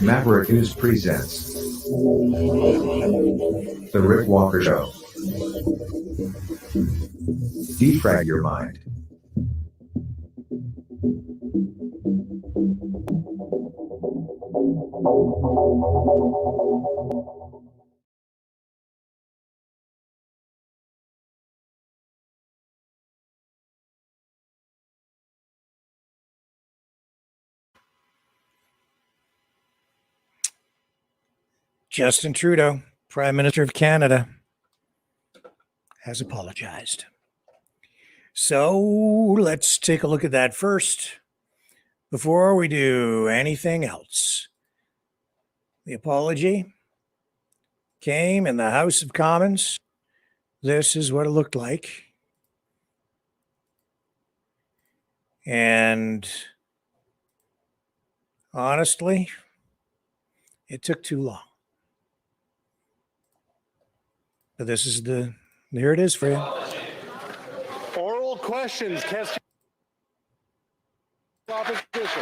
Maverick News presents The Rick Walker Show. Defrag your mind. Justin Trudeau, Prime Minister of Canada, has apologized. So let's take a look at that first before we do anything else. The apology came in the House of Commons. This is what it looked like. And honestly, it took too long. But this is here it is for you. Oral questions, question opposition.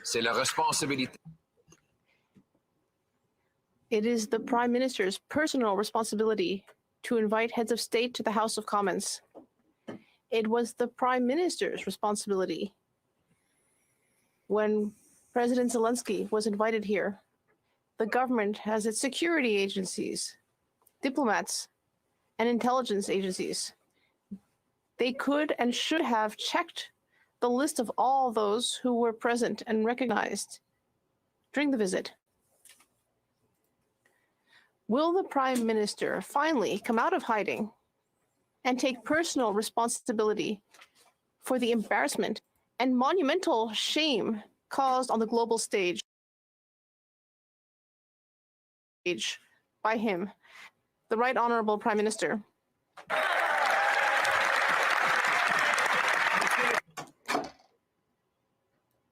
C'est la responsabilité. It is the Prime Minister's personal responsibility to invite heads of state to the House of Commons. It was the Prime Minister's responsibility when President Zelensky was invited here. The government has its security agencies, diplomats, and intelligence agencies. They could and should have checked the list of all those who were present and recognized during the visit. Will the Prime Minister finally come out of hiding and take personal responsibility for the embarrassment and monumental shame caused on the global stage by him, the Right Honorable Prime Minister?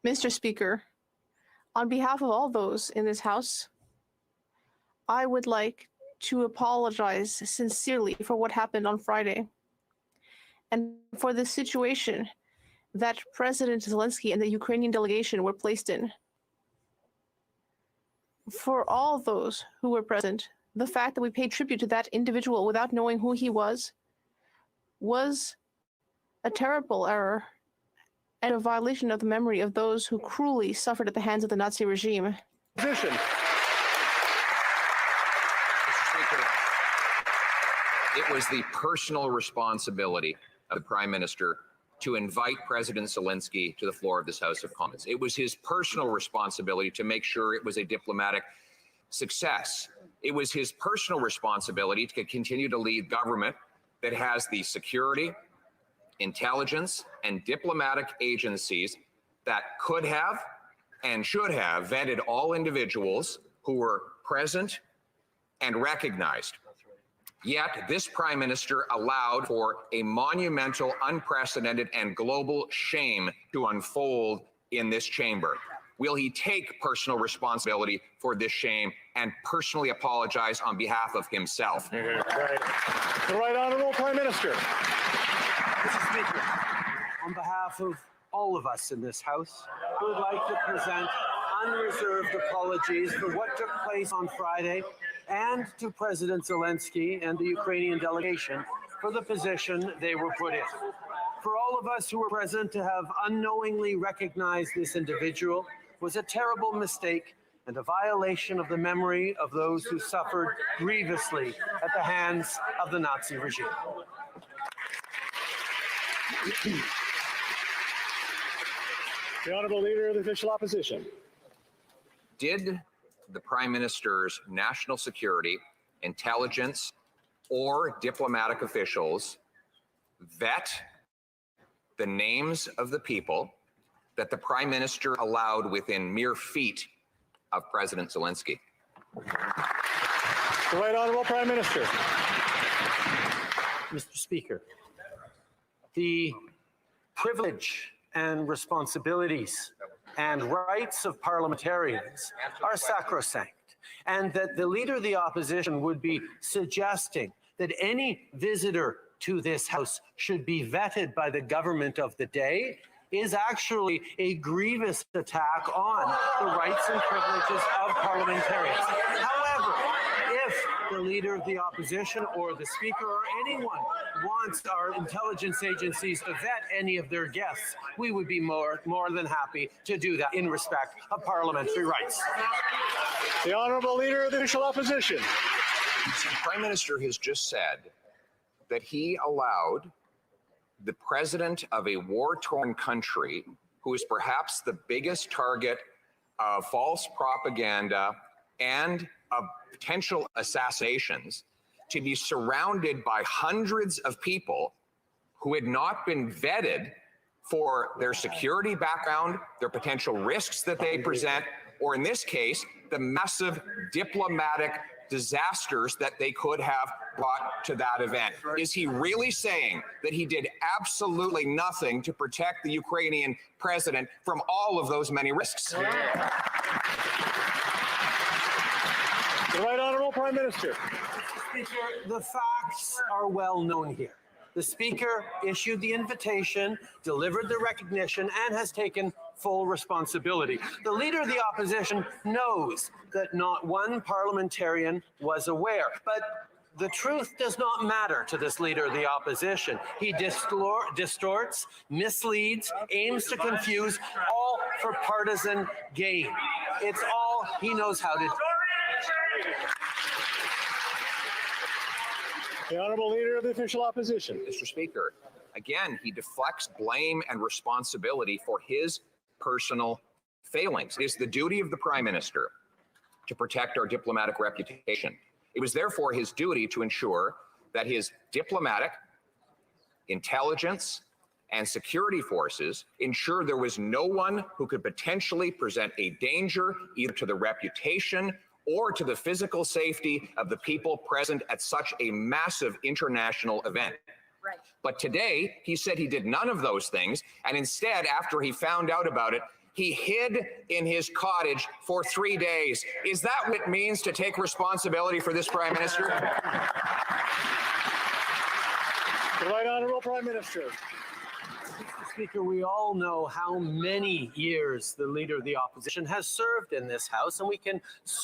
Mr. Speaker, on behalf of all those in this House, I would like to apologize sincerely for what happened on Friday and for the situation that President Zelensky and the Ukrainian delegation were placed in. For all those who were present, the fact that we paid tribute to that individual without knowing who he was a terrible error and a violation of the memory of those who cruelly suffered at the hands of the Nazi regime. Position. Mr. Speaker, it was the personal responsibility of the Prime Minister to invite President Zelensky to the floor of this House of Commons. It was his personal responsibility to make sure it was a diplomatic success. It was his personal responsibility to continue to lead government that has the security, intelligence, and diplomatic agencies that could have and should have vetted all individuals who were present and recognized. Yet this Prime Minister allowed for a monumental, unprecedented, and global shame to unfold in this chamber. Will he take personal responsibility for this shame and personally apologize on behalf of himself? Right. The Right Honorable Prime Minister. Mr. Speaker, on behalf of all of us in this House, I would like to present unreserved apologies for what took place on Friday and to President Zelensky and the Ukrainian delegation for the position they were put in. For all of us who were present to have unknowingly recognized this individual was a terrible mistake and a violation of the memory of those who suffered grievously at the hands of the Nazi regime. The Honorable Leader of the Official Opposition. Did the Prime Minister's national security, intelligence, or diplomatic officials vet the names of the people that the Prime Minister allowed within mere feet of President Zelensky? The Right Honorable Prime Minister. Mr. Speaker, the privilege and responsibilities and rights of parliamentarians are sacrosanct, and that the Leader of the Opposition would be suggesting that any visitor to this House should be vetted by the government of the day is actually a grievous attack on the rights and privileges of parliamentarians. However, if the leader of the opposition or the speaker or anyone wants our intelligence agencies to vet any of their guests, we would be more than happy to do that in respect of parliamentary rights. The Honourable Leader of the Official Opposition. The Prime Minister has just said that he allowed the president of a war-torn country, who is perhaps the biggest target of false propaganda and of potential assassinations, to be surrounded by hundreds of people who had not been vetted for their security background, their potential risks that they present, or in this case, the massive diplomatic disasters that they could have brought to that event. Is he really saying that he did absolutely nothing to protect the Ukrainian president from all of those many risks? The Right Honourable Prime Minister. Speaker, the facts are well known here. The Speaker issued the invitation, delivered the recognition, and has taken full responsibility. The Leader of the Opposition knows that not one parliamentarian was aware, but the truth does not matter to this Leader of the Opposition. He distorts, misleads, aims to confuse, all for partisan gain. It's all he knows how to do. The Honourable Leader of the Official Opposition. Mr. Speaker, again, he deflects blame and responsibility for his personal failings. It is the duty of the Prime Minister to protect our diplomatic reputation. It was therefore his duty to ensure that his diplomatic, intelligence, and security forces ensure there was no one who could potentially present a danger either to the reputation or to the physical safety of the people present at such a massive international event. Right. But today, he said he did none of those things, and instead, after he found out about it, he hid in his cottage for 3 days. Is that what it means to take responsibility for this Prime Minister? The Right Honourable Prime Minister. Speaker, we all know how many years the Leader of the Opposition has served in this House, and we can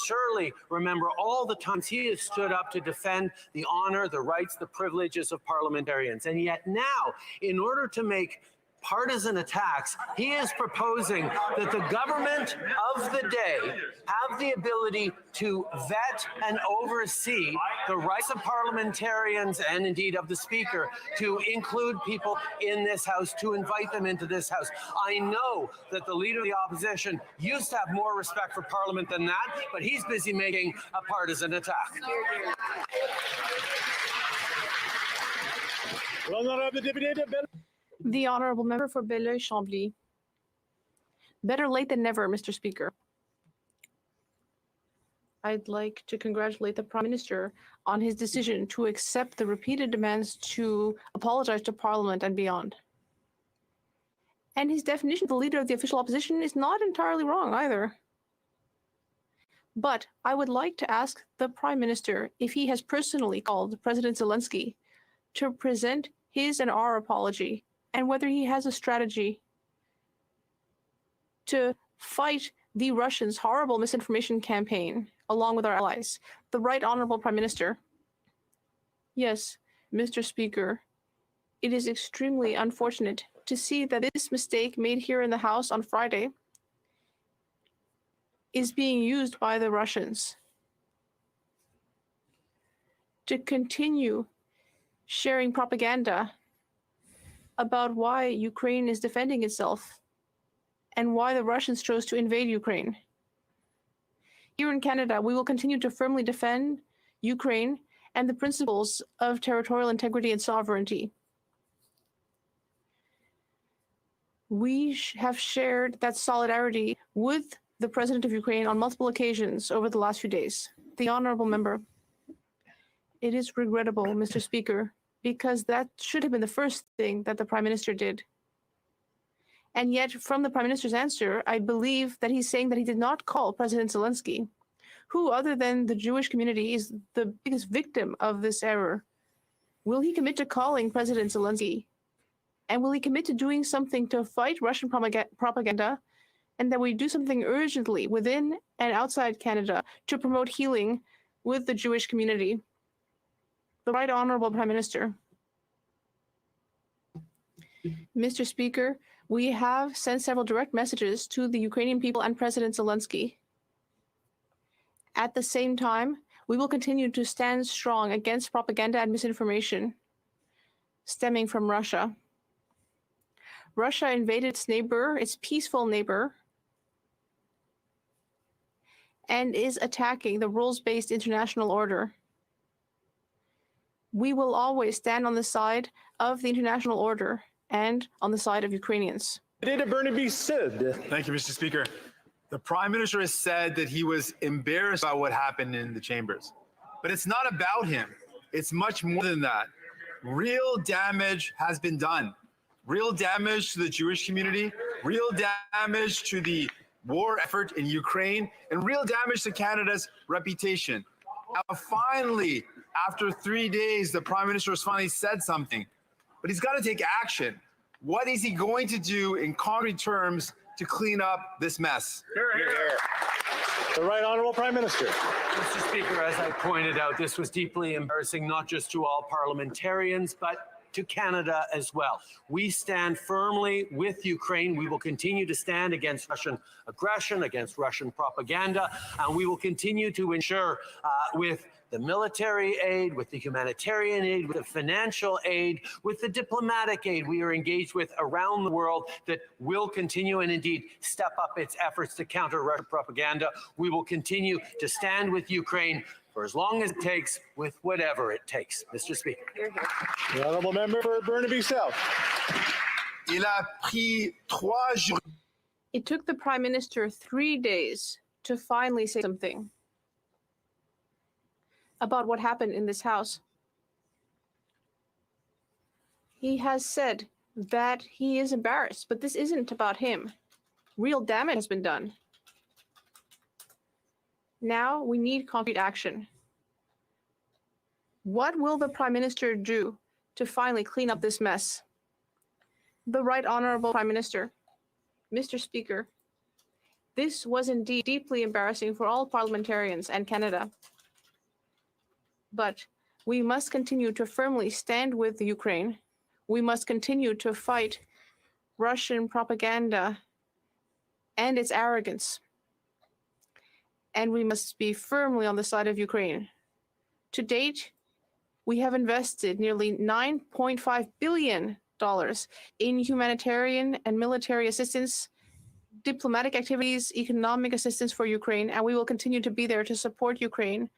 surely remember all the times he has stood up to defend the honor, the rights, the privileges of parliamentarians. And yet now, in order to make partisan attacks, he is proposing that the government of the day have the ability to vet and oversee the rights of parliamentarians and indeed of the Speaker to include people in this House, to invite them into this House. I know that the Leader of the Opposition used to have more respect for Parliament than that, but he's busy making a partisan attack. The Honourable Member for Belleuil-Chambly. Better late than never, Mr. Speaker. I'd like to congratulate the Prime Minister on his decision to accept the repeated demands to apologize to Parliament and beyond. And his definition of the Leader of the Official Opposition is not entirely wrong either. But I would like to ask the Prime Minister if he has personally called President Zelensky to present his and our apology, and whether he has a strategy to fight the Russians' horrible misinformation campaign along with our allies. The Right Honourable Prime Minister. Yes, Mr. Speaker, it is extremely unfortunate to see that this mistake made here in the House on Friday is being used by the Russians to continue sharing propaganda about why Ukraine is defending itself and why the Russians chose to invade Ukraine. Here in Canada, we will continue to firmly defend Ukraine and the principles of territorial integrity and sovereignty. We have shared that solidarity with the President of Ukraine on multiple occasions over the last few days. The Honourable Member, it is regrettable, Mr. Speaker, because that should have been the first thing that the Prime Minister did. And yet, from the Prime Minister's answer, I believe that he's saying that he did not call President Zelensky, who, other than the Jewish community, is the biggest victim of this error. Will he commit to calling President Zelensky? And will he commit to doing something to fight Russian propaganda? And that we do something urgently within and outside Canada to promote healing with the Jewish community? The Right Honorable Prime Minister. Mr. Speaker, we have sent several direct messages to the Ukrainian people and President Zelensky. At the same time, we will continue to stand strong against propaganda and misinformation stemming from Russia. Russia invaded its neighbor, its peaceful neighbor, and is attacking the rules-based international order. We will always stand on the side of the international order and on the side of Ukrainians. Burnaby said. Thank you, Mr. Speaker. The Prime Minister has said that he was embarrassed about what happened in the chambers. But it's not about him. It's much more than that. Real damage has been done. Real damage to the Jewish community, real damage to the war effort in Ukraine, and real damage to Canada's reputation. Now, finally, after 3 days, the Prime Minister has finally said something, but he's got to take action. What is he going to do in concrete terms to clean up this mess? The Right Honorable Prime Minister. Mr. Speaker, as I pointed out, this was deeply embarrassing, not just to all parliamentarians, but to Canada as well. We stand firmly with Ukraine. We will continue to stand against Russian aggression, against Russian propaganda, and we will continue to ensure with the military aid, with the humanitarian aid, with the financial aid, with the diplomatic aid we are engaged with around the world that will continue and indeed step up its efforts to counter Russian propaganda. We will continue to stand with Ukraine for as long as it takes, with whatever it takes. Mr. Speaker. The Honourable Member for Burnaby South. Il a pris 3 jours. It took the Prime Minister 3 days to finally say something about what happened in this House. He has said that he is embarrassed, but this isn't about him. Real damage has been done. Now we need concrete action. What will the Prime Minister do to finally clean up this mess? The Right Honourable Prime Minister. Mr. Speaker, this was indeed deeply embarrassing for all parliamentarians and Canada. But we must continue to firmly stand with Ukraine. We must continue to fight Russian propaganda and its arrogance. And we must be firmly on the side of Ukraine. To date, we have invested nearly $9.5 billion in humanitarian and military assistance, diplomatic activities, economic assistance for Ukraine, and we will continue to be there to support Ukraine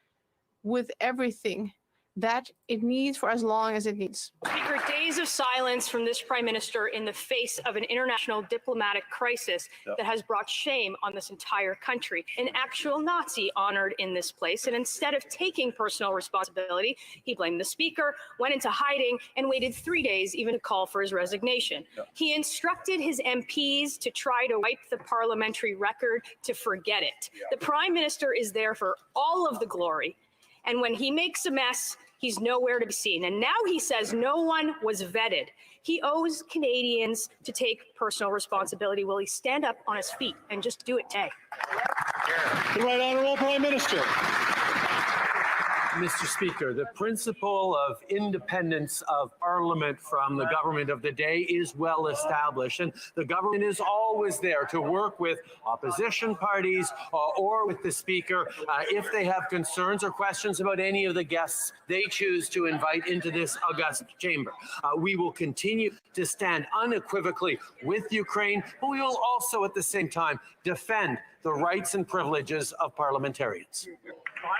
with everything that it needs for as long as it needs. Speaker, days of silence from this Prime Minister in the face of an international diplomatic crisis that has brought shame on this entire country. An actual Nazi honored in this place, and instead of taking personal responsibility, he blamed the Speaker, went into hiding, and waited 3 days even to call for his resignation. He instructed his MPs to try to wipe the parliamentary record, to forget it. The Prime Minister is there for all of the glory, and when he makes a mess, he's nowhere to be seen. And now he says no one was vetted. He owes Canadians to take personal responsibility. Will he stand up on his feet and just do it today? The Right Honourable Prime Minister. Mr. Speaker, the principle of independence of Parliament from the government of the day is well established, and the government is always there to work with opposition parties or with the Speaker if they have concerns or questions about any of the guests they choose to invite into this august chamber. We will continue to stand unequivocally with Ukraine, but we will also at the same time defend the rights and privileges of parliamentarians.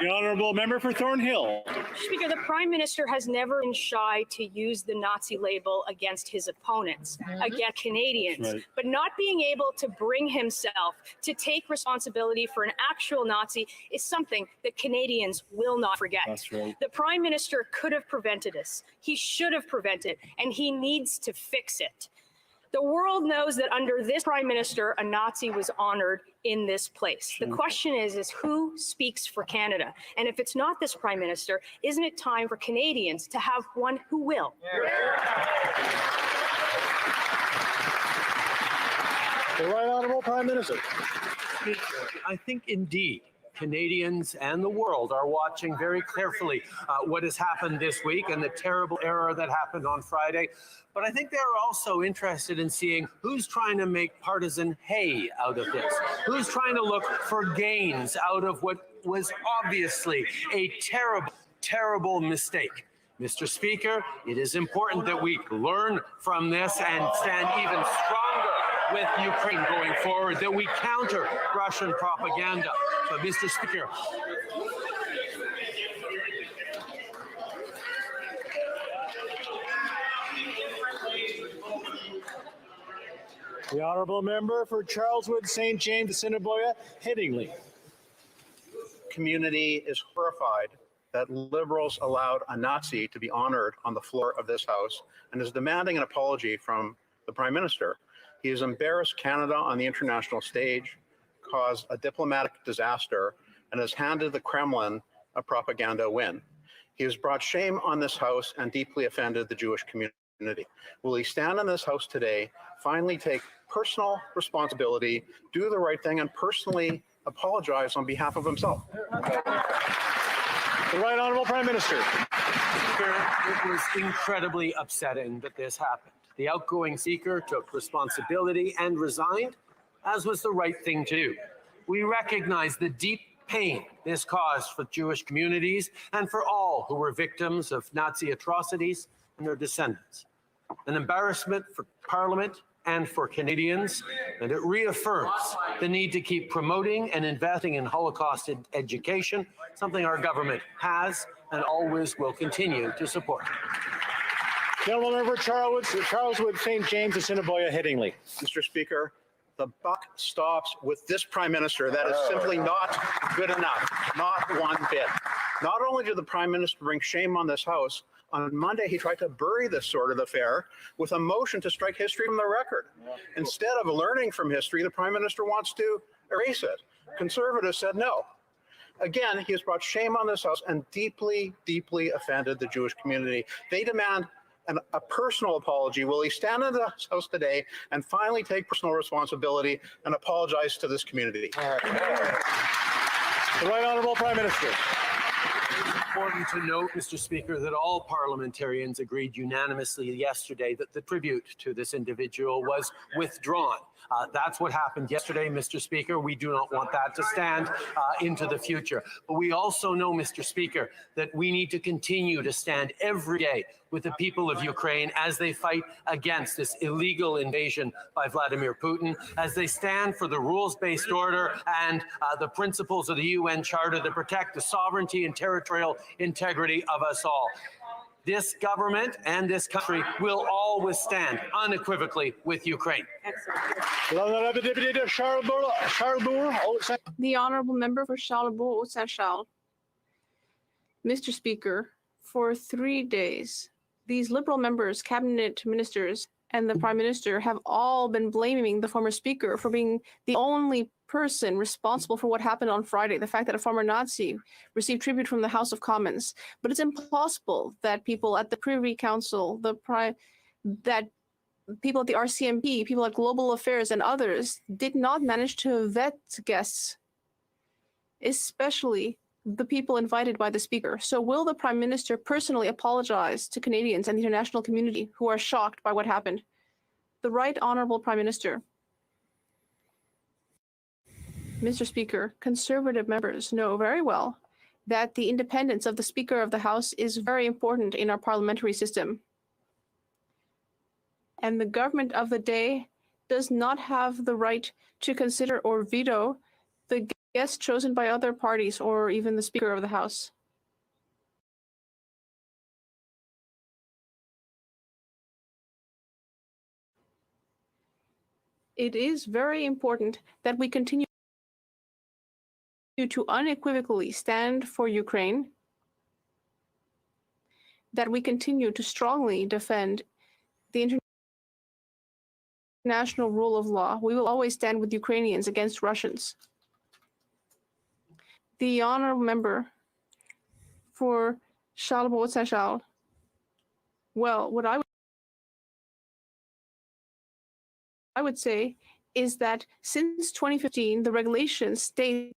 The Honourable Member for Thornhill. Speaker, the Prime Minister has never been shy to use the Nazi label against his opponents, against Canadians, but not being able to bring himself to take responsibility for an actual Nazi is something that Canadians will not forget. That's right. The Prime Minister could have prevented this. He should have prevented, and he needs to fix it. The world knows that under this prime minister, a Nazi was honored in this place. The question is who speaks for Canada? And if it's not this prime minister, isn't it time for Canadians to have one who will? The Right Honourable Prime Minister. I think indeed Canadians and the world are watching very carefully what has happened this week and the terrible error that happened on Friday. But I think they're also interested in seeing who's trying to make partisan hay out of this, who's trying to look for gains out of what was obviously a terrible, terrible mistake. Mr. Speaker, it is important that we learn from this and stand even stronger with Ukraine going forward, that we counter Russian propaganda. So, Mr. Speaker, The Honourable Member for Charleswood, St. James, Assiniboia, Headingley. Community is horrified that Liberals allowed a Nazi to be honored on the floor of this House and is demanding an apology from the Prime Minister. He has embarrassed Canada on the international stage, caused a diplomatic disaster, and has handed the Kremlin a propaganda win. He has brought shame on this House and deeply offended the Jewish community. Will he stand in this House today, finally take personal responsibility, do the right thing, and personally apologize on behalf of himself? The Right Honourable Prime Minister. it was incredibly upsetting that this happened. The outgoing Speaker took responsibility and resigned, as was the right thing to do. We recognize the deep pain this caused for Jewish communities and for all who were victims of Nazi atrocities and their descendants. An embarrassment for Parliament and for Canadians, and it reaffirms the need to keep promoting and investing in Holocaust education, something our government has and always will continue to support. The Honourable Member Charleswood, St. James, Assiniboia, Headingley. Mr. Speaker, the buck stops with this Prime Minister. That is simply not good enough, not one bit. Not only did the Prime Minister bring shame on this House, on Monday he tried to bury this sort of affair with a motion to strike history from the record. Instead of learning from history, the Prime Minister wants to erase it. Conservatives said no. Again, he has brought shame on this House and deeply, deeply offended the Jewish community. They demand a personal apology. Will he stand in the House today and finally take personal responsibility and apologize to this community? The Right Honourable Prime Minister. It's important to note, Mr. Speaker, that all parliamentarians agreed unanimously yesterday that the tribute to this individual was withdrawn. That's what happened yesterday, Mr. Speaker. We do not want that to stand into the future. But we also know, Mr. Speaker, that we need to continue to stand every day with the people of Ukraine as they fight against this illegal invasion by Vladimir Putin, as they stand for the rules-based order and the principles of the UN Charter that protect the sovereignty and territorial integrity of us all. This government and this country will always stand unequivocally with Ukraine. The Honourable Member for Charlesbourg-Saint-Charles. Mr. Speaker, for 3 days, these Liberal members, cabinet ministers, and the Prime Minister have all been blaming the former Speaker for being the only person responsible for what happened on Friday, the fact that a former Nazi received tribute from the House of Commons. But it's impossible that people at the Privy Council, that people at the RCMP, people at Global Affairs and others did not manage to vet guests, especially the people invited by the Speaker. So will the Prime Minister personally apologize to Canadians and the international community who are shocked by what happened? The Right Honourable Prime Minister. Mr. Speaker, Conservative members know very well that the independence of the Speaker of the House is very important in our parliamentary system. And the government of the day does not have the right to consider or veto the guests chosen by other parties or even the Speaker of the House. It is very important that we continue to unequivocally stand for Ukraine, that we continue to strongly defend the international rule of law. We will always stand with Ukrainians against Russians. The honorable member for Charles. Well, what I would say is that since 2015, the regulations state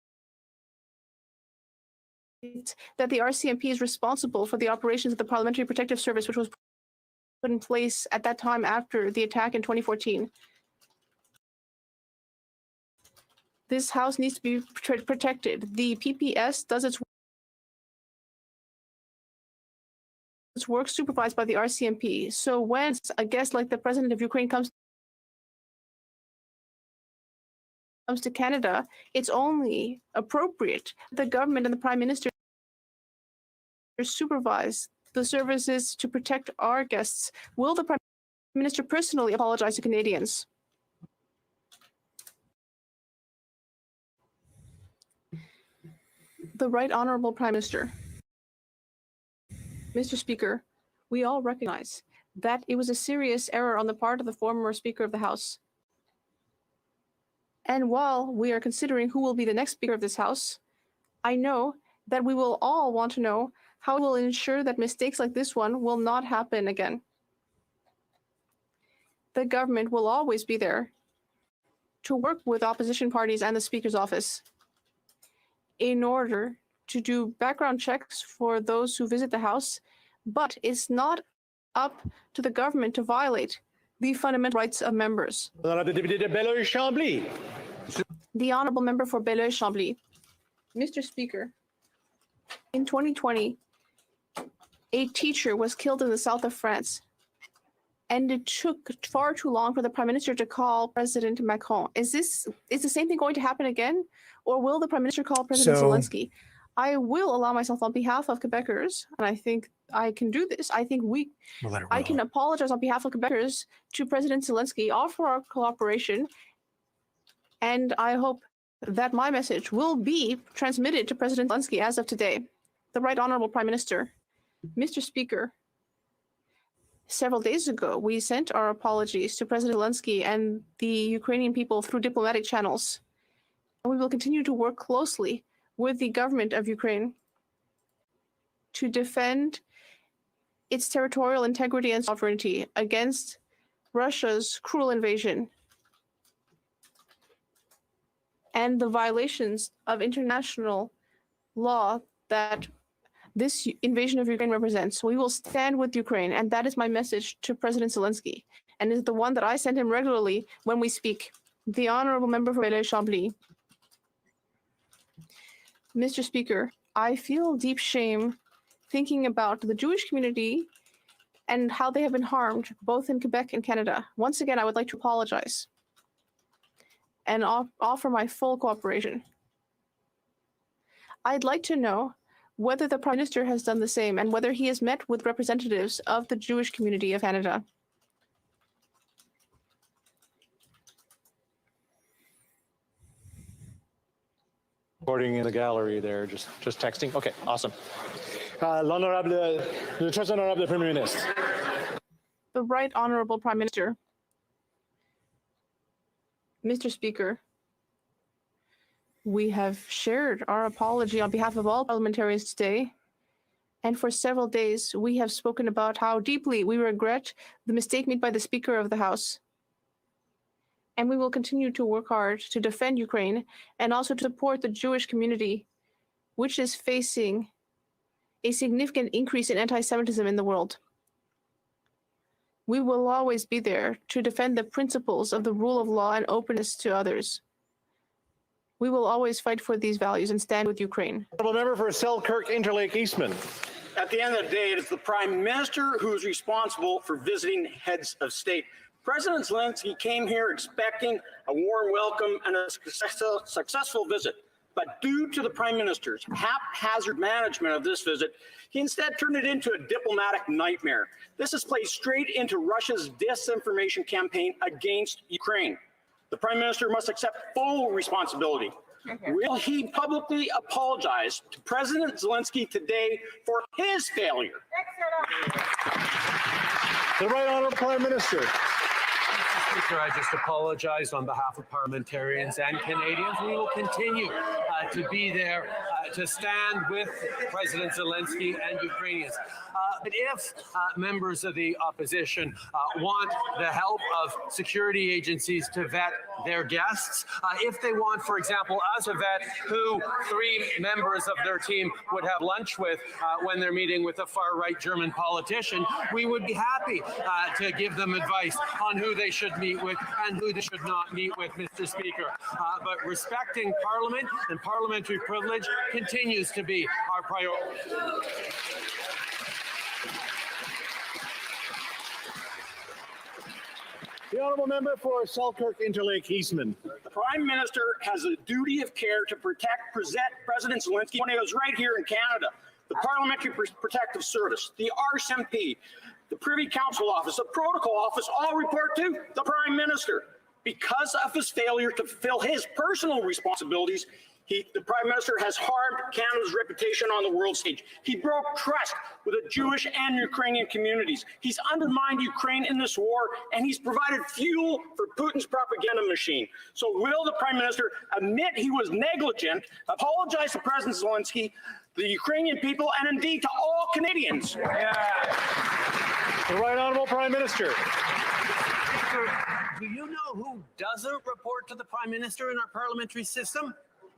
that the RCMP is responsible for the operations of the Parliamentary Protective Service, which was put in place at that time after the attack in 2014. This house needs to be protected. The PPS does its work supervised by the RCMP. So when a guest like the President of Ukraine comes to Canada, it's only appropriate the government and the Prime Minister supervise the services to protect our guests. Will the Prime Minister personally apologize to Canadians? The Right Honourable Prime Minister. Mr. Speaker, we all recognize that it was a serious error on the part of the former Speaker of the House. And while we are considering who will be the next Speaker of this House, I know that we will all want to know how we will ensure that mistakes like this one will not happen again. The government will always be there to work with opposition parties and the Speaker's office in order to do background checks for those who visit the House, but it's not up to the government to violate the fundamental rights of members. The Honourable Member for Belleuil-Chambly. Mr. Speaker, in 2020, a teacher was killed in the south of France, and it took far too long for the Prime Minister to call President Macron. Is the same thing going to happen again, or will the Prime Minister call President Zelensky? I will allow myself on behalf of Quebecers, and I think I can do this. I think I can apologize on behalf of Quebecers to President Zelensky, offer our cooperation, and I hope that my message will be transmitted to President Zelensky as of today. The Right Honourable Prime Minister. Mr. Speaker, several days ago, we sent our apologies to President Zelensky and the Ukrainian people through diplomatic channels. And we will continue to work closely with the government of Ukraine to defend its territorial integrity and sovereignty against Russia's cruel invasion and the violations of international law that this invasion of Ukraine represents. We will stand with Ukraine, and that is my message to President Zelensky, and is the one that I send him regularly when we speak. The Honourable Member for Belleuil-Chambly. Mr. Speaker, I feel deep shame thinking about the Jewish community and how they have been harmed both in Quebec and Canada. Once again, I would like to apologize and offer my full cooperation. I'd like to know whether the Prime Minister has done the same and whether he has met with representatives of the Jewish community of Canada. Recording in the gallery there, just texting. Okay, awesome. Le très honorable Premier Ministre. The Right Honourable Prime Minister. Mr. Speaker, we have shared our apology on behalf of all parliamentarians today, and for several days we have spoken about how deeply we regret the mistake made by the Speaker of the House. And we will continue to work hard to defend Ukraine and also to support the Jewish community, which is facing a significant increase in anti-Semitism in the world. We will always be there to defend the principles of the rule of law and openness to others. We will always fight for these values and stand with Ukraine. Honourable Member for Selkirk Interlake Eastman. At the end of the day, it is the Prime Minister who is responsible for visiting heads of state. President Zelensky came here expecting a warm welcome and a successful visit. But due to the Prime Minister's haphazard management of this visit, he instead turned it into a diplomatic nightmare. This has played straight into Russia's disinformation campaign against Ukraine. The Prime Minister must accept full responsibility. Will he publicly apologize to President Zelensky today for his failure? The Right Honourable Prime Minister. Speaker, I just apologized on behalf of parliamentarians and Canadians. We will continue to be there to stand with President Zelensky and Ukrainians. But if members of the opposition want the help of security agencies to vet their guests, if they want, for example, us to vet who 3 members of their team would have lunch with when they're meeting with a far-right German politician, we would be happy to give them advice on who they should meet with and who they should not meet with, Mr. Speaker. But respecting Parliament and parliamentary privilege continues to be our priority. The honourable member for Selkirk Interlake Eastman. The Prime Minister has a duty of care to protect President Zelensky when he was right here in Canada. The Parliamentary Protective Service, the RSMP, the Privy Council Office, the Protocol Office all report to the Prime Minister. Because of his failure to fulfill his personal responsibilities, the Prime Minister has harmed Canada's reputation on the world stage. He broke trust with the Jewish and Ukrainian communities. He's undermined Ukraine in this war, and he's provided fuel for Putin's propaganda machine. So will the Prime Minister admit he was negligent, apologize to President Zelensky, the Ukrainian people, and indeed to all Canadians? The Right Honourable Prime Minister. Do you know who doesn't report to the Prime Minister in our parliamentary system?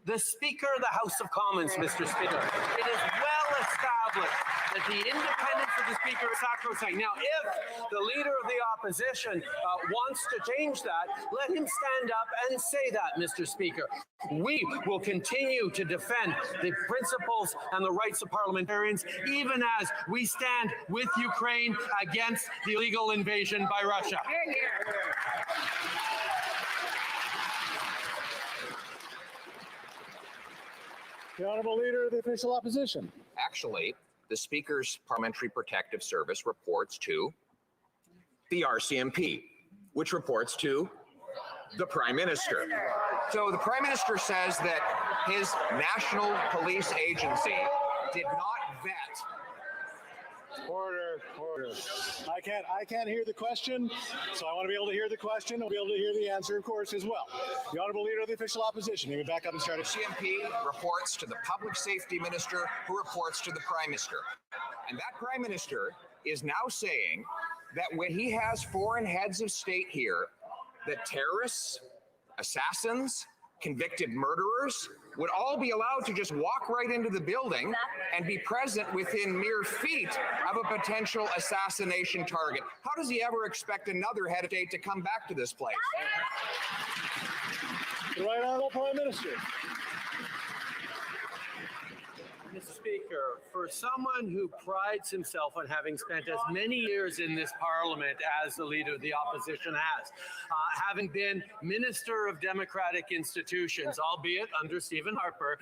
The Speaker of the House of Commons, Mr. Speaker. It is well established that the independence of the Speaker is sacrosanct. Now, if the Leader of the Opposition wants to change that, let him stand up and say that, Mr. Speaker. We will continue to defend the principles and the rights of parliamentarians, even as we stand with Ukraine against the illegal invasion by Russia. The Honourable Leader of the Official Opposition. Actually, the Speaker's Parliamentary Protective Service reports to the RCMP, which reports to the Prime Minister. So the Prime Minister says that his National Police Agency did not vet. Order. I can't hear the question, so I want to be able to hear the question. I'll be able to hear the answer, of course, as well. The Honourable Leader of the Official Opposition. You can back up and start. CMP reports to the Public Safety Minister, who reports to the Prime Minister. And that Prime Minister is now saying that when he has foreign heads of state here, that terrorists, assassins, convicted murderers would all be allowed to just walk right into the building and be present within mere feet of a potential assassination target. How does he ever expect another head of state to come back to this place? The Right Honourable Prime Minister. Mr. Speaker, for someone who prides himself on having spent as many years in this Parliament as the Leader of the Opposition has, having been Minister of Democratic Institutions, albeit under Stephen Harper,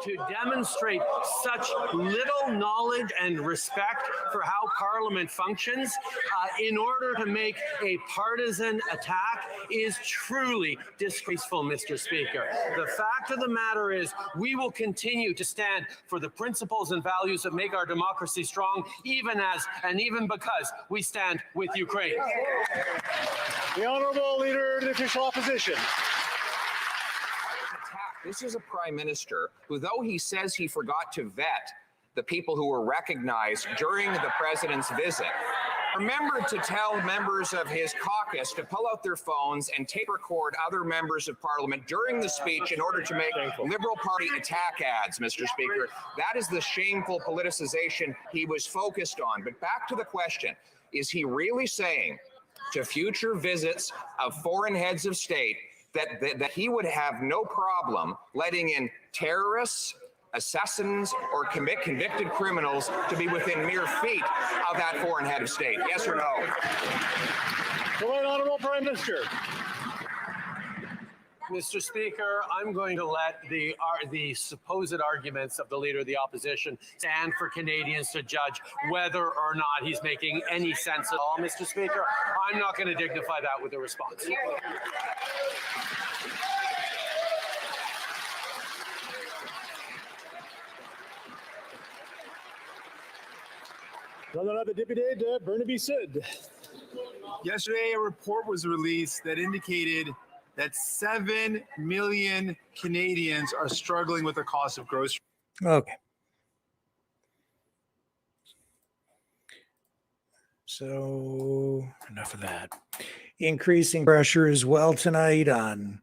to demonstrate such little knowledge and respect for how Parliament functions in order to make a partisan attack is truly disgraceful, Mr. Speaker. The fact of the matter is we will continue to stand for the principles and values that make our democracy strong, even as and even because we stand with Ukraine. The Honourable Leader of the Official Opposition. This is a Prime Minister who, though he says he forgot to vet the people who were recognized during the President's visit, remembered to tell members of his caucus to pull out their phones and tape record other members of Parliament during the speech in order to make Liberal Party attack ads, Mr. Speaker. That is the shameful politicization he was focused on. But back to the question, is he really saying to future visits of foreign heads of state that he would have no problem letting in terrorists, assassins, or convicted criminals to be within mere feet of that foreign head of state? Yes or no? The Right Honourable Prime Minister. Mr. Speaker, I'm going to let the supposed arguments of the Leader of the Opposition stand for Canadians to judge whether or not he's making any sense at all, Mr. Speaker. I'm not going to dignify that with a response. L'honorable député de Burnaby Sud. Yesterday, a report was released that indicated that 7 million Canadians are struggling with the cost of groceries. Okay. So enough of that. Increasing pressure as well tonight on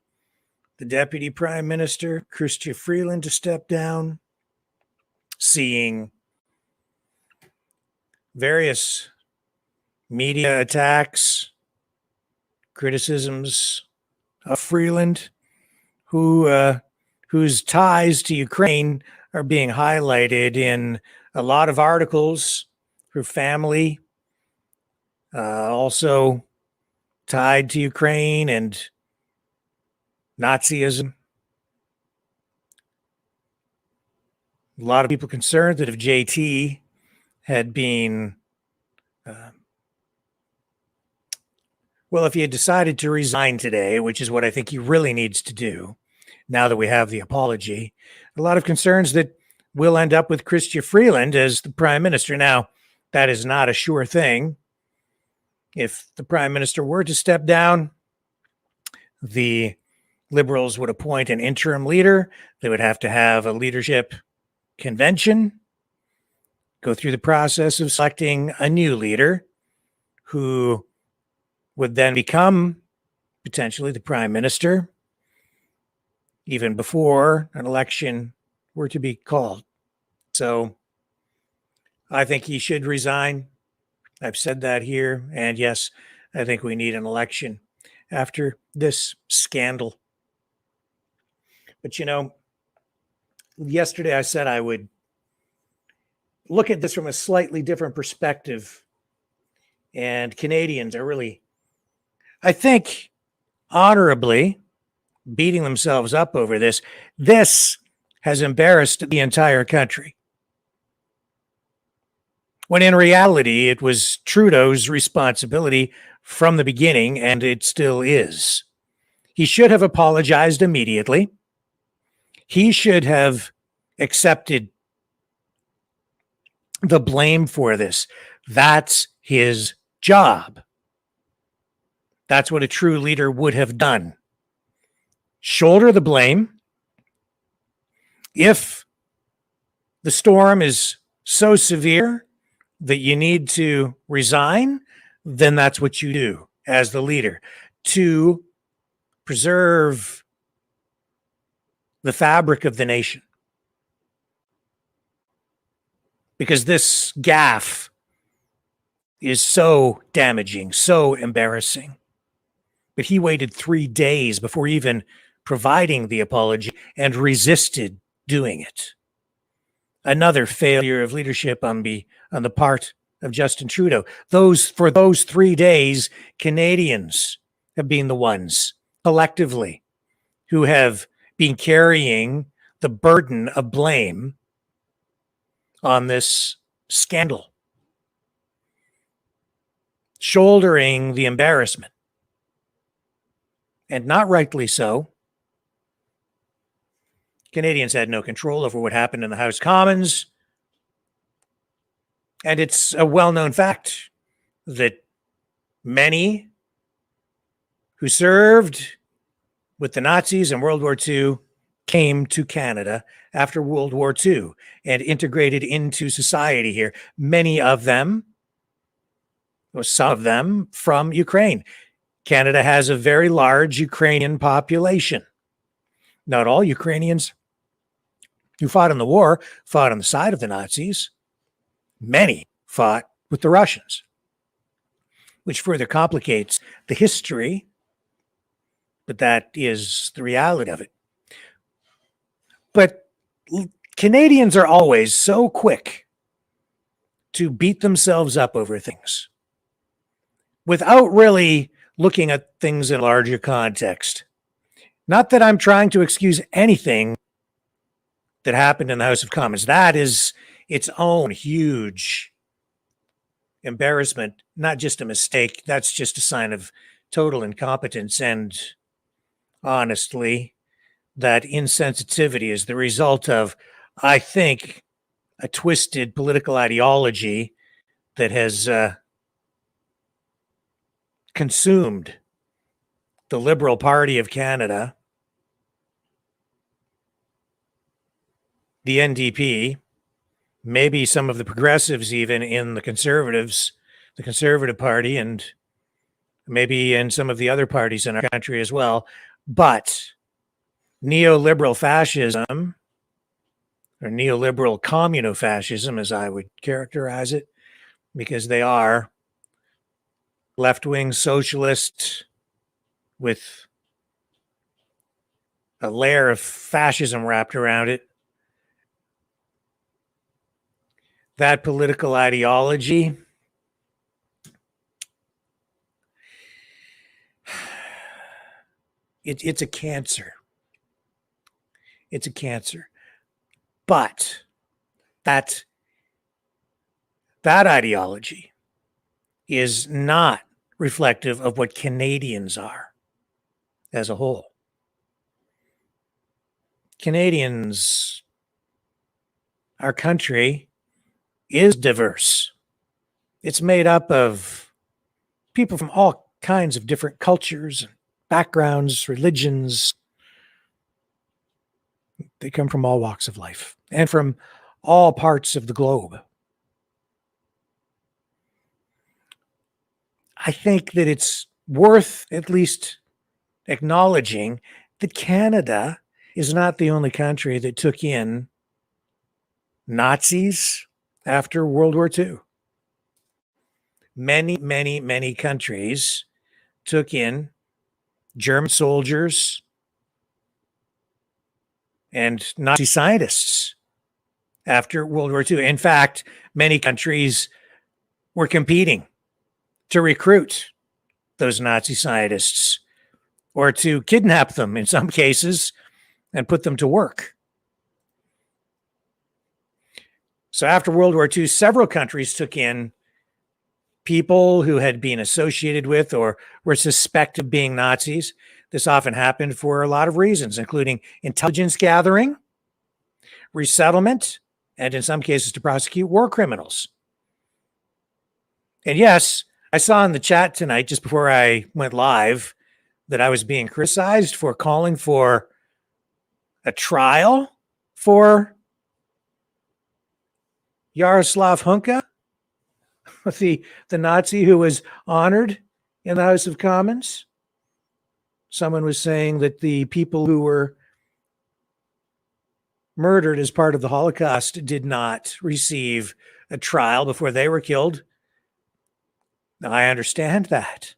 the Deputy Prime Minister, Chrystia Freeland, to step down. Seeing various media attacks, criticisms of Freeland, whose ties to Ukraine are being highlighted in a lot of articles. Her family, also tied to Ukraine and Nazism. A lot of people concerned that if JT had been, if he had decided to resign today, which is what I think he really needs to do, now that we have the apology, a lot of concerns that we'll end up with Chrystia Freeland as the prime minister. Now, that is not a sure thing. If the prime minister were to step down, the Liberals would appoint an interim leader. They would have to have a leadership convention, go through the process of selecting a new leader who would then become potentially the prime minister even before an election were to be called. So I think he should resign. I've said that here. And yes, I think we need an election after this scandal. But, yesterday I said I would look at this from a slightly different perspective. And Canadians are really, I think, honorably beating themselves up over this. This has embarrassed the entire country, when in reality, it was Trudeau's responsibility from the beginning, and it still is. He should have apologized immediately. He should have accepted the blame for this. That's his job. That's what a true leader would have done. Shoulder the blame. If the storm is so severe that you need to resign, then that's what you do as the leader to preserve the fabric of the nation. Because this gaffe is so damaging, so embarrassing. But he waited 3 days before even providing the apology and resisted doing it. Another failure of leadership on the part of Justin Trudeau. For those 3 days, Canadians have been the ones collectively who have been carrying the burden of blame on this scandal, shouldering the embarrassment, and not rightly so. Canadians had no control over what happened in the House of Commons. And it's a well-known fact that many who served with the Nazis in World War II came to Canada after World War II and integrated into society here. Many of them, or some of them, from Ukraine. Canada has a very large Ukrainian population. Not all Ukrainians who fought in the war fought on the side of the Nazis. Many fought with the Russians, which further complicates the history, but that is the reality of it. But Canadians are always so quick to beat themselves up over things without really looking at things in a larger context. Not that I'm trying to excuse anything that happened in the House of Commons. That is its own huge embarrassment, not just a mistake. That's just a sign of total incompetence. And honestly, that insensitivity is the result of, I think, a twisted political ideology that has consumed the Liberal Party of Canada, the NDP, maybe some of the progressives even in the Conservatives, the Conservative Party, and maybe in some of the other parties in our country as well. But neoliberal fascism, or neoliberal communofascism, as I would characterize it, because they are left-wing socialists with a layer of fascism wrapped around it. That political ideology it's a cancer. It's a cancer. But that ideology is not reflective of what Canadians are as a whole. Canadians, our country is diverse. It's made up of people from all kinds of different cultures, backgrounds, religions. They come from all walks of life and from all parts of the globe. I think that it's worth at least acknowledging that Canada is not the only country that took in Nazis after World War II. Many, many, many countries took in German soldiers and Nazi scientists after World War II. In fact, many countries were competing to recruit those Nazi scientists or to kidnap them in some cases and put them to work. So after World War II, several countries took in people who had been associated with or were suspected of being Nazis. This often happened for a lot of reasons, including intelligence gathering, resettlement, and in some cases to prosecute war criminals. And yes, I saw in the chat tonight, just before I went live, that I was being criticized for calling for a trial for Yaroslav Hunka, the Nazi who was honored in the House of Commons. Someone was saying that the people who were murdered as part of the Holocaust did not receive a trial before they were killed. Now, I understand that.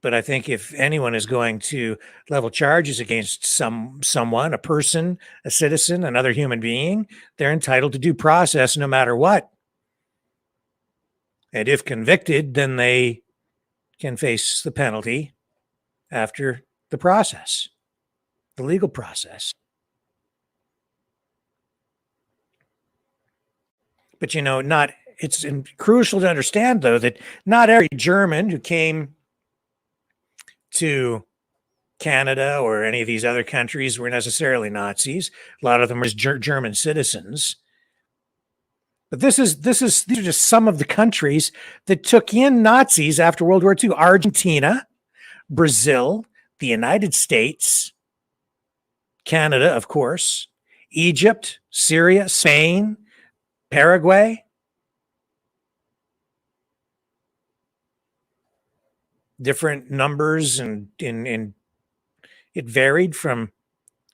But I think if anyone is going to level charges against someone, a person, a citizen, another human being, they're entitled to due process no matter what. And if convicted, then they can face the penalty after the process, the legal process. But, it's crucial to understand, though, that not every German who came to Canada or any of these other countries were necessarily Nazis. A lot of them were German citizens. But these are just some of the countries that took in Nazis after World War II. Argentina, Brazil, the United States, Canada, of course, Egypt, Syria, Spain, Paraguay. Different numbers, and it varied from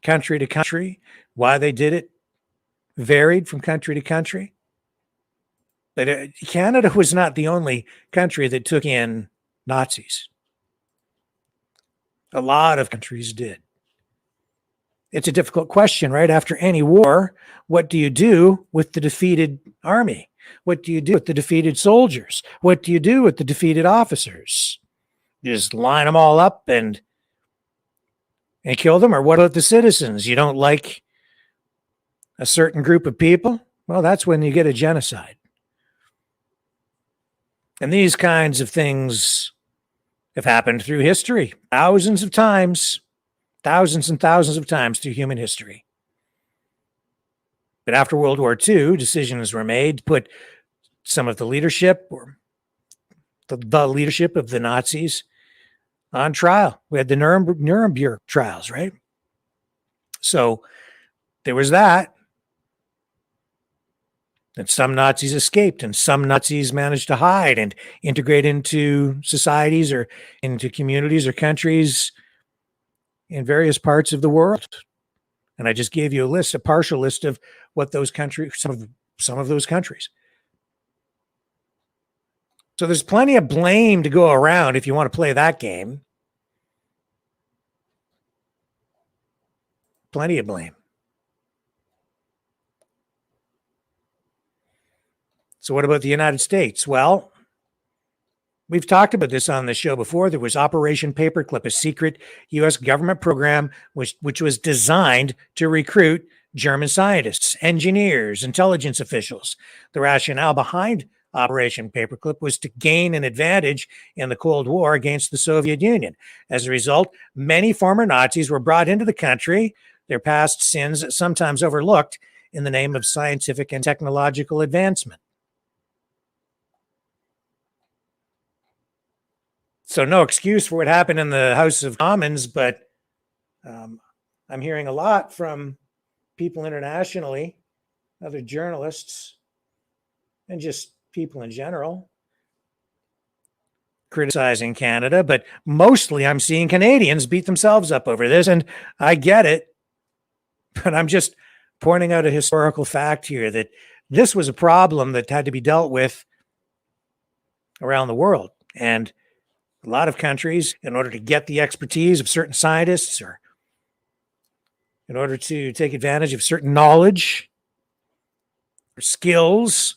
country to country. Why they did it varied from country to country. But Canada was not the only country that took in Nazis. A lot of countries did. It's a difficult question, right? After any war, what do you do with the defeated army? What do you do with the defeated soldiers? What do you do with the defeated officers? You just line them all up and kill them? Or what about the citizens? You don't like a certain group of people? Well, that's when you get a genocide. And these kinds of things have happened through history, thousands and thousands of times through human history. But after World War II, decisions were made to put some of the leadership or the leadership of the Nazis on trial. We had the Nuremberg trials, right? So there was that. And some Nazis escaped, and some Nazis managed to hide and integrate into societies or into communities or countries in various parts of the world. And I just gave you a partial list of what those countries, some of those countries. So there's plenty of blame to go around if you want to play that game. Plenty of blame. So what about the United States? Well, we've talked about this on the show before. There was Operation Paperclip, a secret U.S. government program which was designed to recruit German scientists, engineers, intelligence officials. The rationale behind Operation Paperclip was to gain an advantage in the Cold War against the Soviet Union. As a result, many former Nazis were brought into the country, their past sins sometimes overlooked, in the name of scientific and technological advancement. So no excuse for what happened in the House of Commons, but I'm hearing a lot from people internationally, other journalists, and just people in general, criticizing Canada. But mostly I'm seeing Canadians beat themselves up over this, and I get it. But I'm just pointing out a historical fact here that this was a problem that had to be dealt with around the world. And a lot of countries, in order to get the expertise of certain scientists or in order to take advantage of certain knowledge or skills,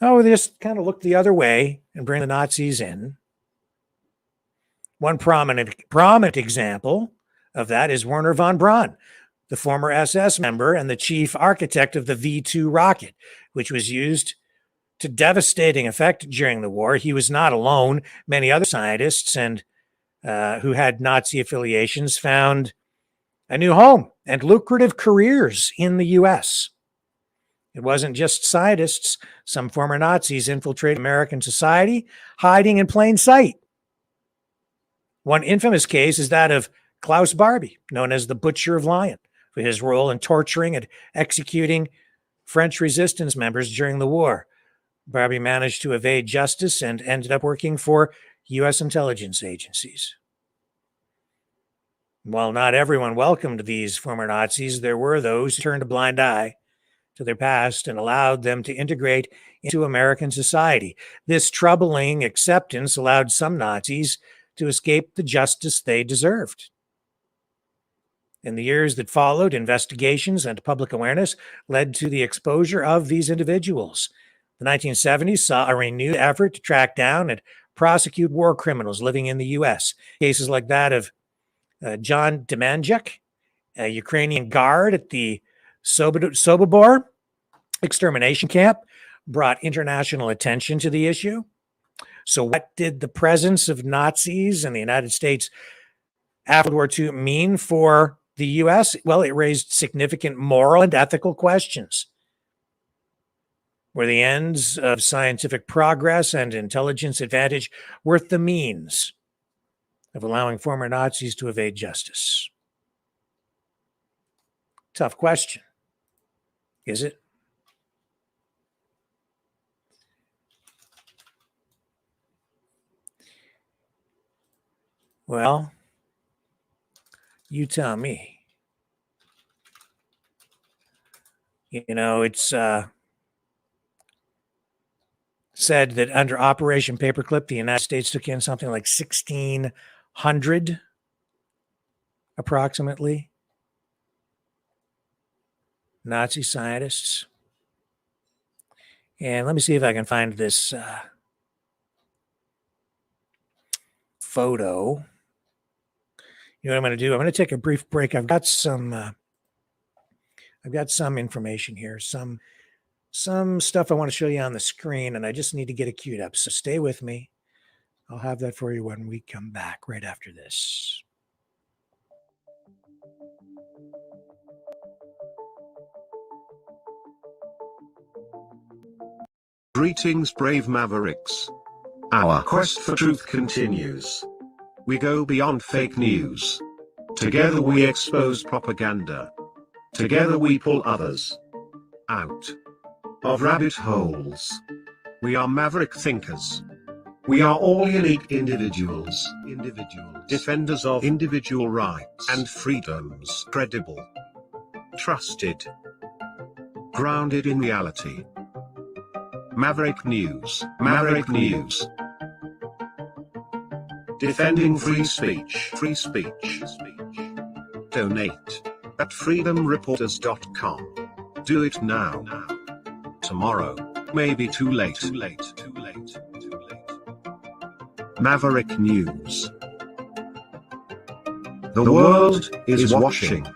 they just kind of look the other way and bring the Nazis in. One prominent example of that is Wernher von Braun, the former SS member and the chief architect of the V-2 rocket, which was used to devastating effect during the war. He was not alone. Many other scientists and who had Nazi affiliations found a new home and lucrative careers in the U.S. It wasn't just scientists. Some former Nazis infiltrated American society, hiding in plain sight. One infamous case is that of Klaus Barbie, known as the Butcher of Lyon, for his role in torturing and executing French resistance members during the war. Barbie managed to evade justice and ended up working for U.S. intelligence agencies. While not everyone welcomed these former Nazis, there were those who turned a blind eye to their past and allowed them to integrate into American society. This troubling acceptance allowed some Nazis to escape the justice they deserved. In the years that followed, investigations and public awareness led to the exposure of these individuals. The 1970s saw a renewed effort to track down and prosecute war criminals living in the U.S. Cases like that of John Demanjuk, a Ukrainian guard at the Sobibor extermination camp, brought international attention to the issue. So what did the presence of Nazis in the United States after World War II mean for the U.S.? Well, it raised significant moral and ethical questions. Were the ends of scientific progress and intelligence advantage worth the means of allowing former Nazis to evade justice? Tough question. Is it? Well, you tell me. It's said that under Operation Paperclip, the United States took in something like 1,600 approximately Nazi scientists. And let me see if I can find this photo. You know what I'm going to do? I'm going to take a brief break. I've got some information here, some stuff I want to show you on the screen, and I just need to get it queued up. So stay with me. I'll have that for you when we come back right after this. Greetings, brave Mavericks. Our quest for truth continues. We go beyond fake news. Together we expose propaganda. Together we pull others out of rabbit holes. We are maverick thinkers. We are all unique individuals, defenders of individual rights and freedoms, credible, trusted, grounded in reality. Maverick News, Maverick News. Defending free speech, free speech. Donate at freedomreporters.com. Do it now. Tomorrow may be too late. Maverick News. The world is watching.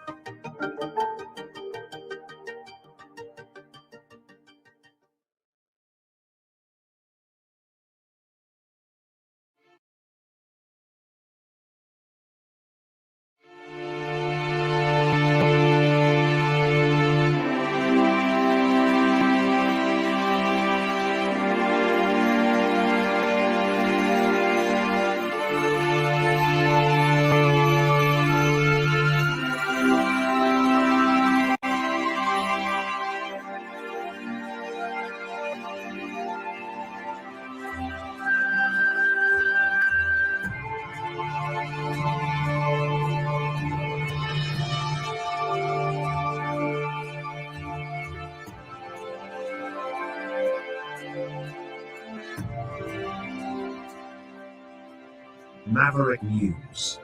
Maverick News.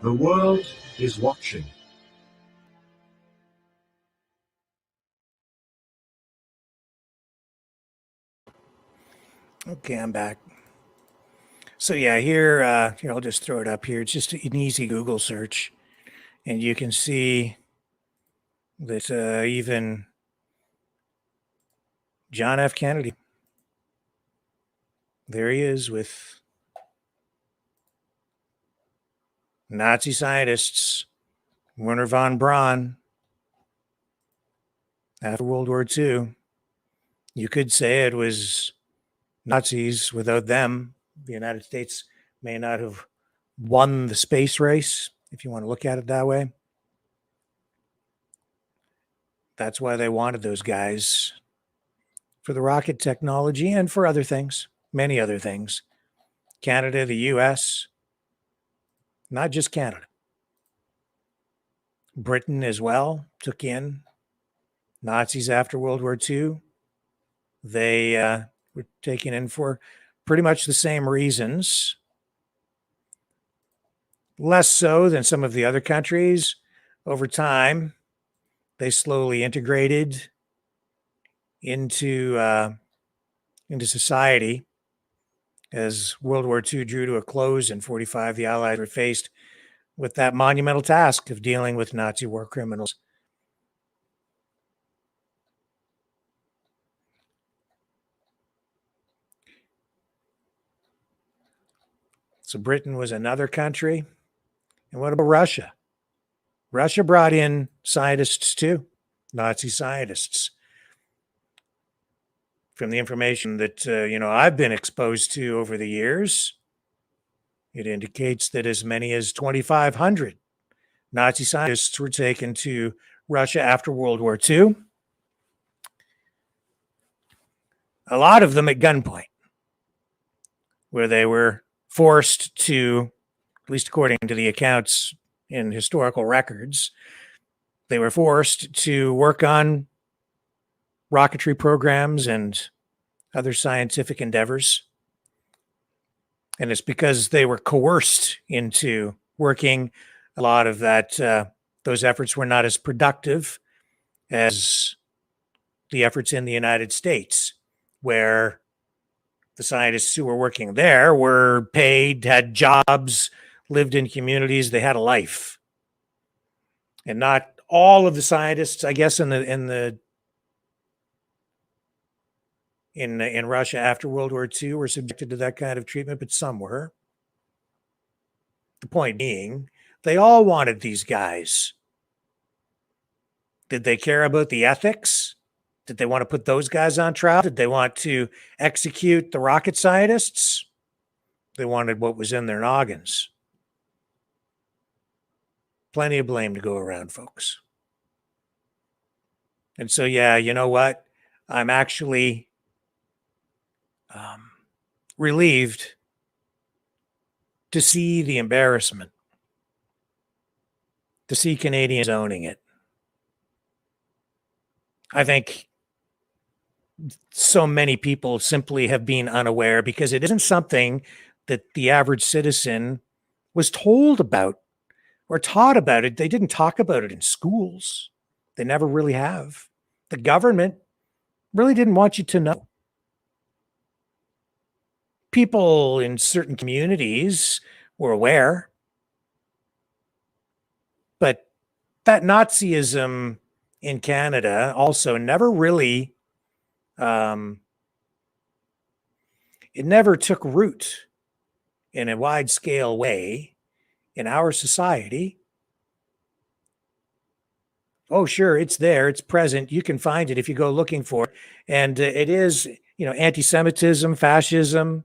The world is watching. Okay, I'm back. So yeah, here, I'll just throw it up here. It's just an easy Google search, and you can see that even John F. Kennedy, there he is with Nazi scientists, Werner von Braun, after World War II. You could say it was Nazis. Without them, the United States may not have won the space race, if you want to look at it that way. That's why they wanted those guys, for the rocket technology and for other things, many other things. Canada, the US, not just Canada. Britain as well took in Nazis after World War II. They were taken in for pretty much the same reasons. Less so than some of the other countries. Over time, they slowly integrated into society. As World War II drew to a close in 1945, the Allies were faced with that monumental task of dealing with Nazi war criminals. So Britain was another country. And what about Russia? Russia brought in scientists too, Nazi scientists. From the information that, I've been exposed to over the years, it indicates that as many as 2,500 Nazi scientists were taken to Russia after World War II. A lot of them at gunpoint, where they were forced to, at least according to the accounts in historical records, they were forced to work on rocketry programs and other scientific endeavors. And it's because they were coerced into working. A lot of that, those efforts were not as productive as the efforts in the United States, where the scientists who were working there were paid, had jobs, lived in communities, they had a life. And not all of the scientists, I guess, in Russia after World War II were subjected to that kind of treatment, but some were. The point being, they all wanted these guys. Did they care about the ethics? Did they want to put those guys on trial? Did they want to execute the rocket scientists? They wanted what was in their noggins. Plenty of blame to go around, folks. And so, yeah, you know what? I'm actually relieved to see the embarrassment, to see Canadians owning it. I think so many people simply have been unaware because it isn't something that the average citizen was told about or taught about it. They didn't talk about it in schools. They never really have. The government really didn't want you to know. People in certain communities were aware, but that Nazism in Canada also never really, it never took root in a wide scale way in our society. Oh, sure, it's there, it's present. You can find it if you go looking for it. And it is, anti-Semitism, fascism,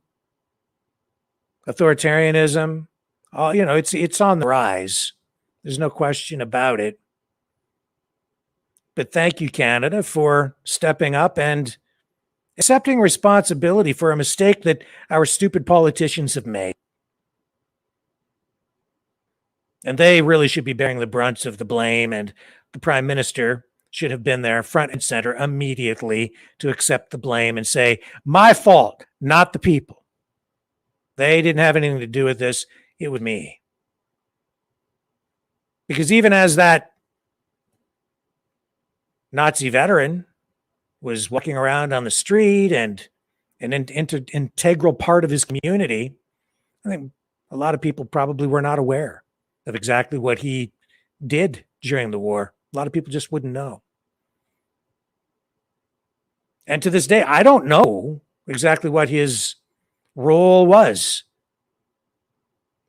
authoritarianism. It's on the rise. There's no question about it. But thank you, Canada, for stepping up and accepting responsibility for a mistake that our stupid politicians have made. And they really should be bearing the brunt of the blame, and the Prime Minister should have been there front and center immediately to accept the blame and say, my fault, not the people. They didn't have anything to do with this. It was me. Because even as that Nazi veteran was walking around on the street and an integral part of his community, I think a lot of people probably were not aware of exactly what he did during the war. A lot of people just wouldn't know. And to this day, I don't know exactly what his role was,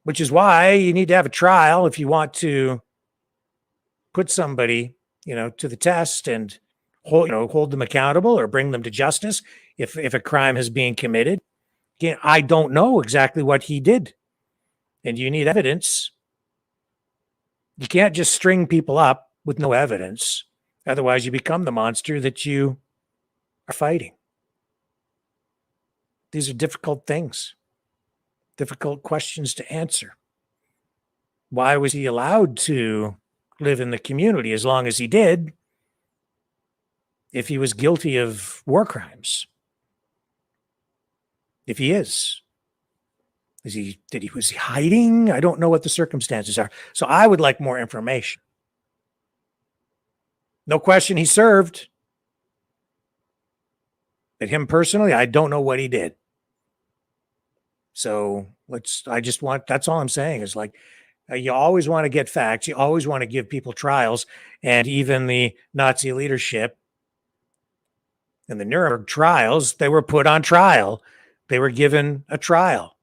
which is why you need to have a trial if you want to put somebody, to the test and hold them accountable or bring them to justice if a crime is being committed. Again, I don't know exactly what he did, and you need evidence. You can't just string people up with no evidence. Otherwise, you become the monster that you are fighting. These are difficult things, difficult questions to answer. Why was he allowed to live in the community as long as he did if he was guilty of war crimes? If he is. Was he hiding? I don't know what the circumstances are. So I would like more information. No question he served. But him personally, I don't know what he did. So that's all I'm saying is you always want to get facts. You always want to give people trials. And even the Nazi leadership and the Nuremberg trials, they were put on trial. They were given a trial.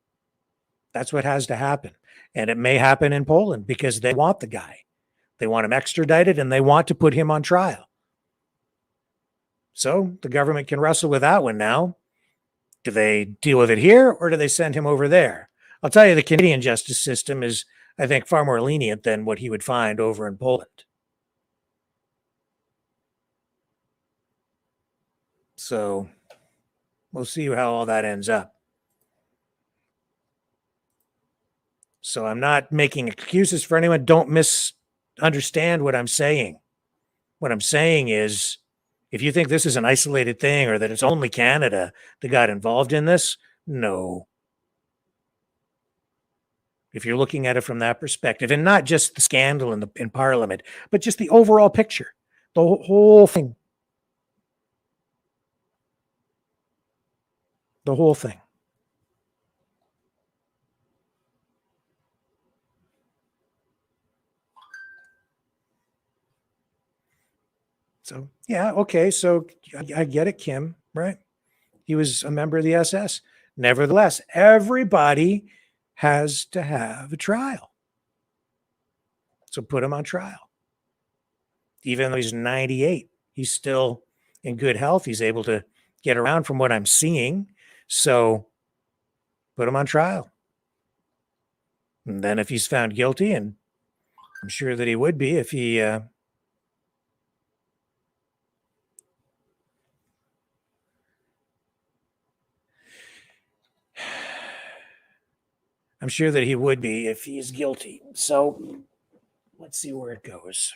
That's what has to happen. And it may happen in Poland because they want the guy. They want him extradited and they want to put him on trial. So the government can wrestle with that one now. Do they deal with it here or do they send him over there? I'll tell you, the Canadian justice system is, I think, far more lenient than what he would find over in Poland. So we'll see how all that ends up. So I'm not making excuses for anyone. Don't misunderstand what I'm saying. What I'm saying is, if you think this is an isolated thing or that it's only Canada that got involved in this, no. If you're looking at it from that perspective, and not just the scandal in Parliament, but just the overall picture, the whole thing. The whole thing. So, yeah, okay. So I get it, Kim, right? He was a member of the SS. Nevertheless, everybody has to have a trial. So put him on trial. Even though he's 98, he's still in good health. He's able to get around from what I'm seeing. So put him on trial. And then if he's found guilty, and I'm sure that he would be if he I'm sure that he would be if he's guilty. So let's see where it goes.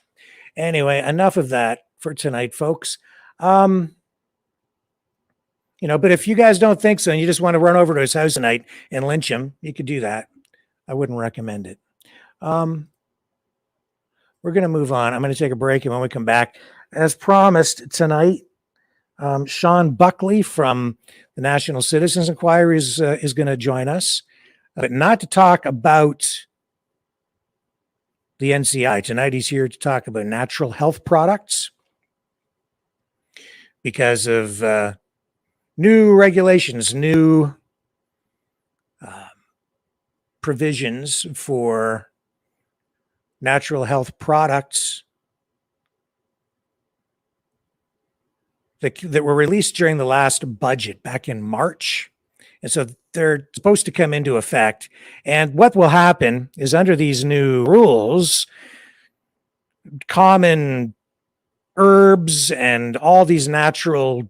Anyway, enough of that for tonight, folks. But if you guys don't think so and you just want to run over to his house tonight and lynch him, you could do that. I wouldn't recommend it. We're going to move on. I'm going to take a break, and when we come back, as promised tonight, Sean Buckley from the National Citizens Inquiry is going to join us, but not to talk about the NCI. Tonight he's here to talk about natural health products because of new regulations, new provisions for natural health products that were released during the last budget back in March. And so they're supposed to come into effect. And what will happen is, under these new rules, common herbs and all these natural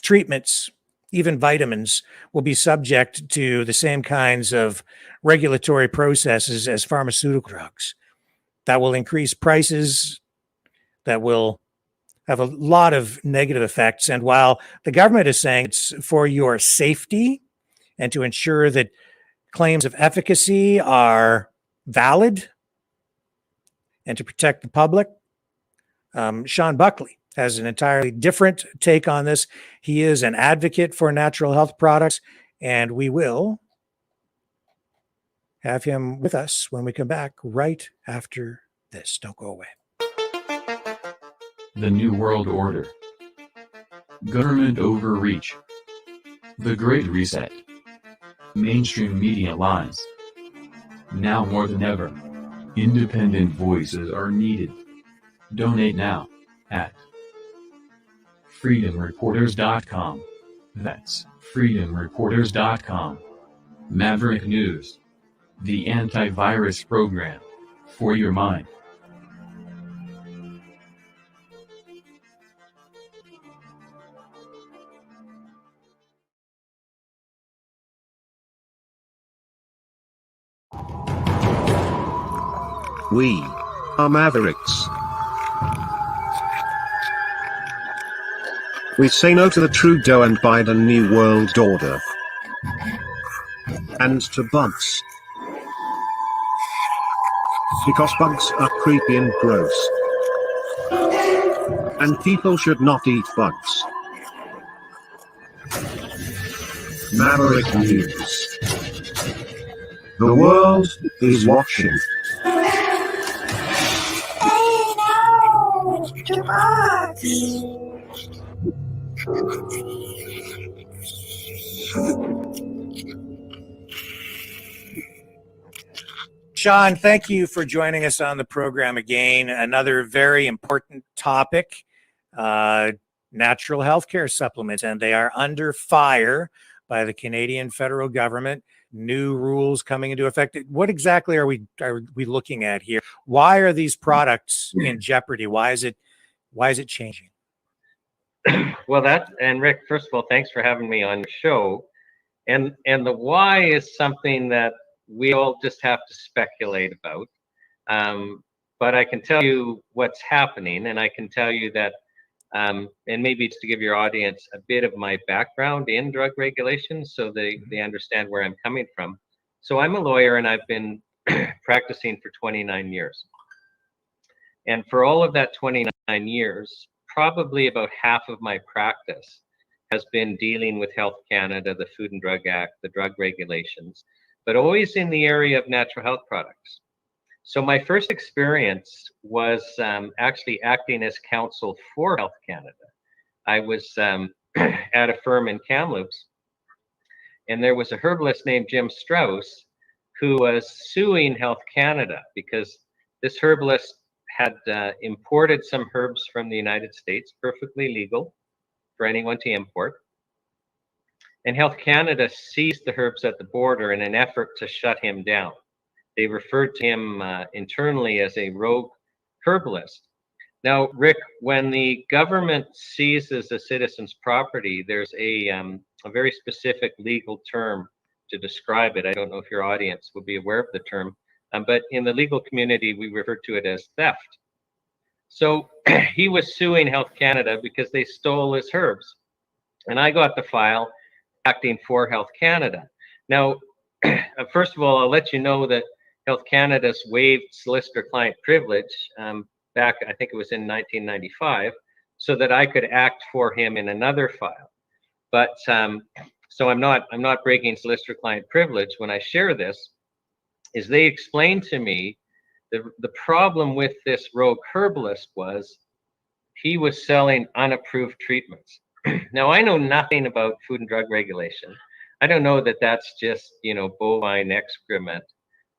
treatments, even vitamins, will be subject to the same kinds of regulatory processes as pharmaceutical drugs. That will increase prices, that will have a lot of negative effects. And while the government is saying it's for your safety and to ensure that claims of efficacy are valid and to protect the public, Sean Buckley has an entirely different take on this. He is an advocate for natural health products, and we will have him with us when we come back right after this. Don't go away. The New World Order. Government overreach. The Great Reset. Mainstream media lies. Now more than ever, independent voices are needed. Donate now at freedomreporters.com. That's freedomreporters.com. Maverick News. The antivirus program for your mind. We are Mavericks. We say no to the Trudeau and Biden New World Order. And to bugs. Because bugs are creepy and gross. And people should not eat bugs. Maverick News. The world is watching. Sean, thank you for joining us on the program again. Another very important topic, natural healthcare supplements, and they are under fire by the Canadian federal government. New rules coming into effect. What exactly are we looking at here? Why are these products in jeopardy? Why is it changing? Well, and Rick, first of all, thanks for having me on your show. And the why is something that we all just have to speculate about. But I can tell you what's happening, and I can tell you that, and maybe just to give your audience a bit of my background in drug regulation so they understand where I'm coming from. So I'm a lawyer, and I've been practicing for 29 years. And for all of that 29 years, probably about half of my practice has been dealing with Health Canada, the Food and Drug Act, the drug regulations, but always in the area of natural health products. So my first experience was actually acting as counsel for Health Canada. I was at a firm in Kamloops, and there was a herbalist named Jim Strauss who was suing Health Canada because this herbalist had imported some herbs from the United States, perfectly legal for anyone to import. And Health Canada seized the herbs at the border in an effort to shut him down. They referred to him internally as a rogue herbalist. Now, Rick, when the government seizes a citizen's property, there's a very specific legal term to describe it. I don't know if your audience will be aware of the term, but in the legal community, we refer to it as theft. So he was suing Health Canada because they stole his herbs. And I got the file acting for Health Canada. Now, first of all, I'll let you know that Health Canada's waived solicitor-client privilege back, I think it was in 1995, so that I could act for him in another file. But so I'm not breaking solicitor-client privilege when I share this. Is they explained to me the problem with this rogue herbalist was he was selling unapproved treatments. Now, I know nothing about food and drug regulation. I don't know that that's just, bovine excrement,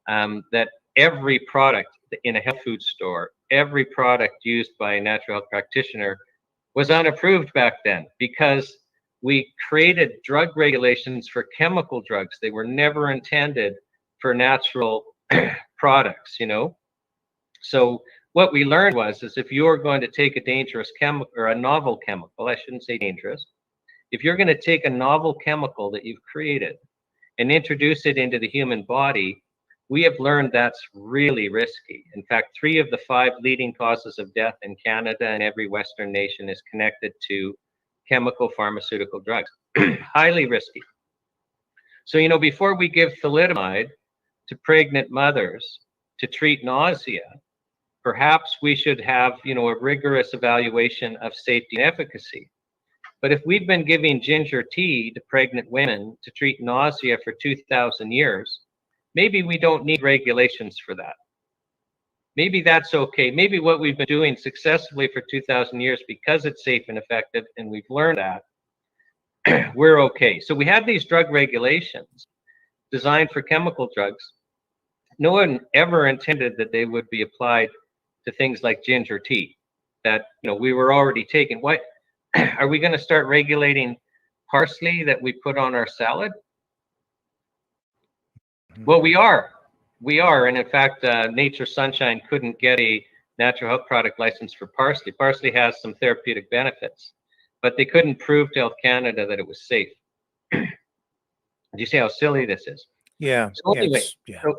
that every product in a health food store, every product used by a natural health practitioner was unapproved back then because we created drug regulations for chemical drugs. They were never intended for natural products, So what we learned is if you're going to take a dangerous chemical or a novel chemical, I shouldn't say dangerous, if you're going to take a novel chemical that you've created and introduce it into the human body, we have learned that's really risky. In fact, 3 of the 5 leading causes of death in Canada and every Western nation is connected to chemical pharmaceutical drugs. Highly risky. So, before we give thalidomide to pregnant mothers to treat nausea, perhaps we should have, a rigorous evaluation of safety and efficacy. But if we've been giving ginger tea to pregnant women to treat nausea for 2,000 years, maybe we don't need regulations for that. Maybe that's okay. Maybe what we've been doing successfully for 2,000 years because it's safe and effective, and we've learned that, we're okay. So we have these drug regulations designed for chemical drugs. No one ever intended that they would be applied to things like ginger tea that we were already taking. What are we going to start regulating parsley that we put on our salad? Well, we are, and in fact, Nature Sunshine couldn't get a natural health product license for parsley. Parsley has some therapeutic benefits, but they couldn't prove to Health Canada that it was safe. Do you see how silly this is? Yeah. So anyway, so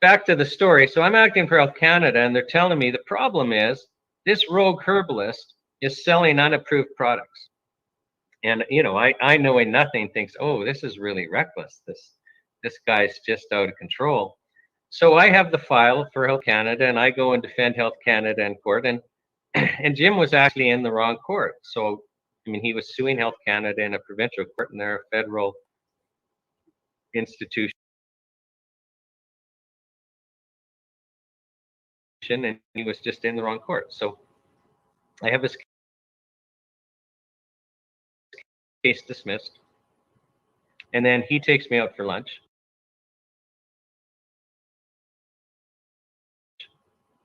back to the story. So I'm acting for Health Canada, and they're telling me the problem is this rogue herbalist is selling unapproved products. And, I knowing nothing thinks, oh, this is really reckless. This guy's just out of control. So I have the file for Health Canada, and I go and defend Health Canada in court. And Jim was actually in the wrong court. So, he was suing Health Canada in a provincial court, and they're a federal institution. And he was just in the wrong court. So I have his case dismissed. And then he takes me out for lunch.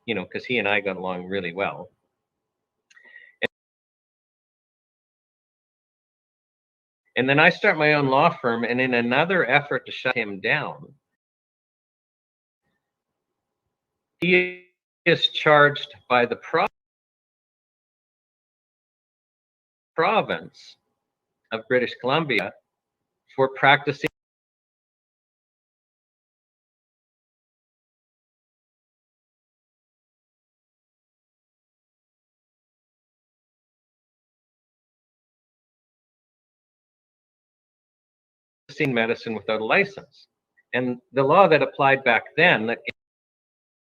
Because he and I got along really well. And then I start my own law firm, and in another effort to shut him down, he is charged by the province of British Columbia for practicing medicine without a license. And the law that applied back then that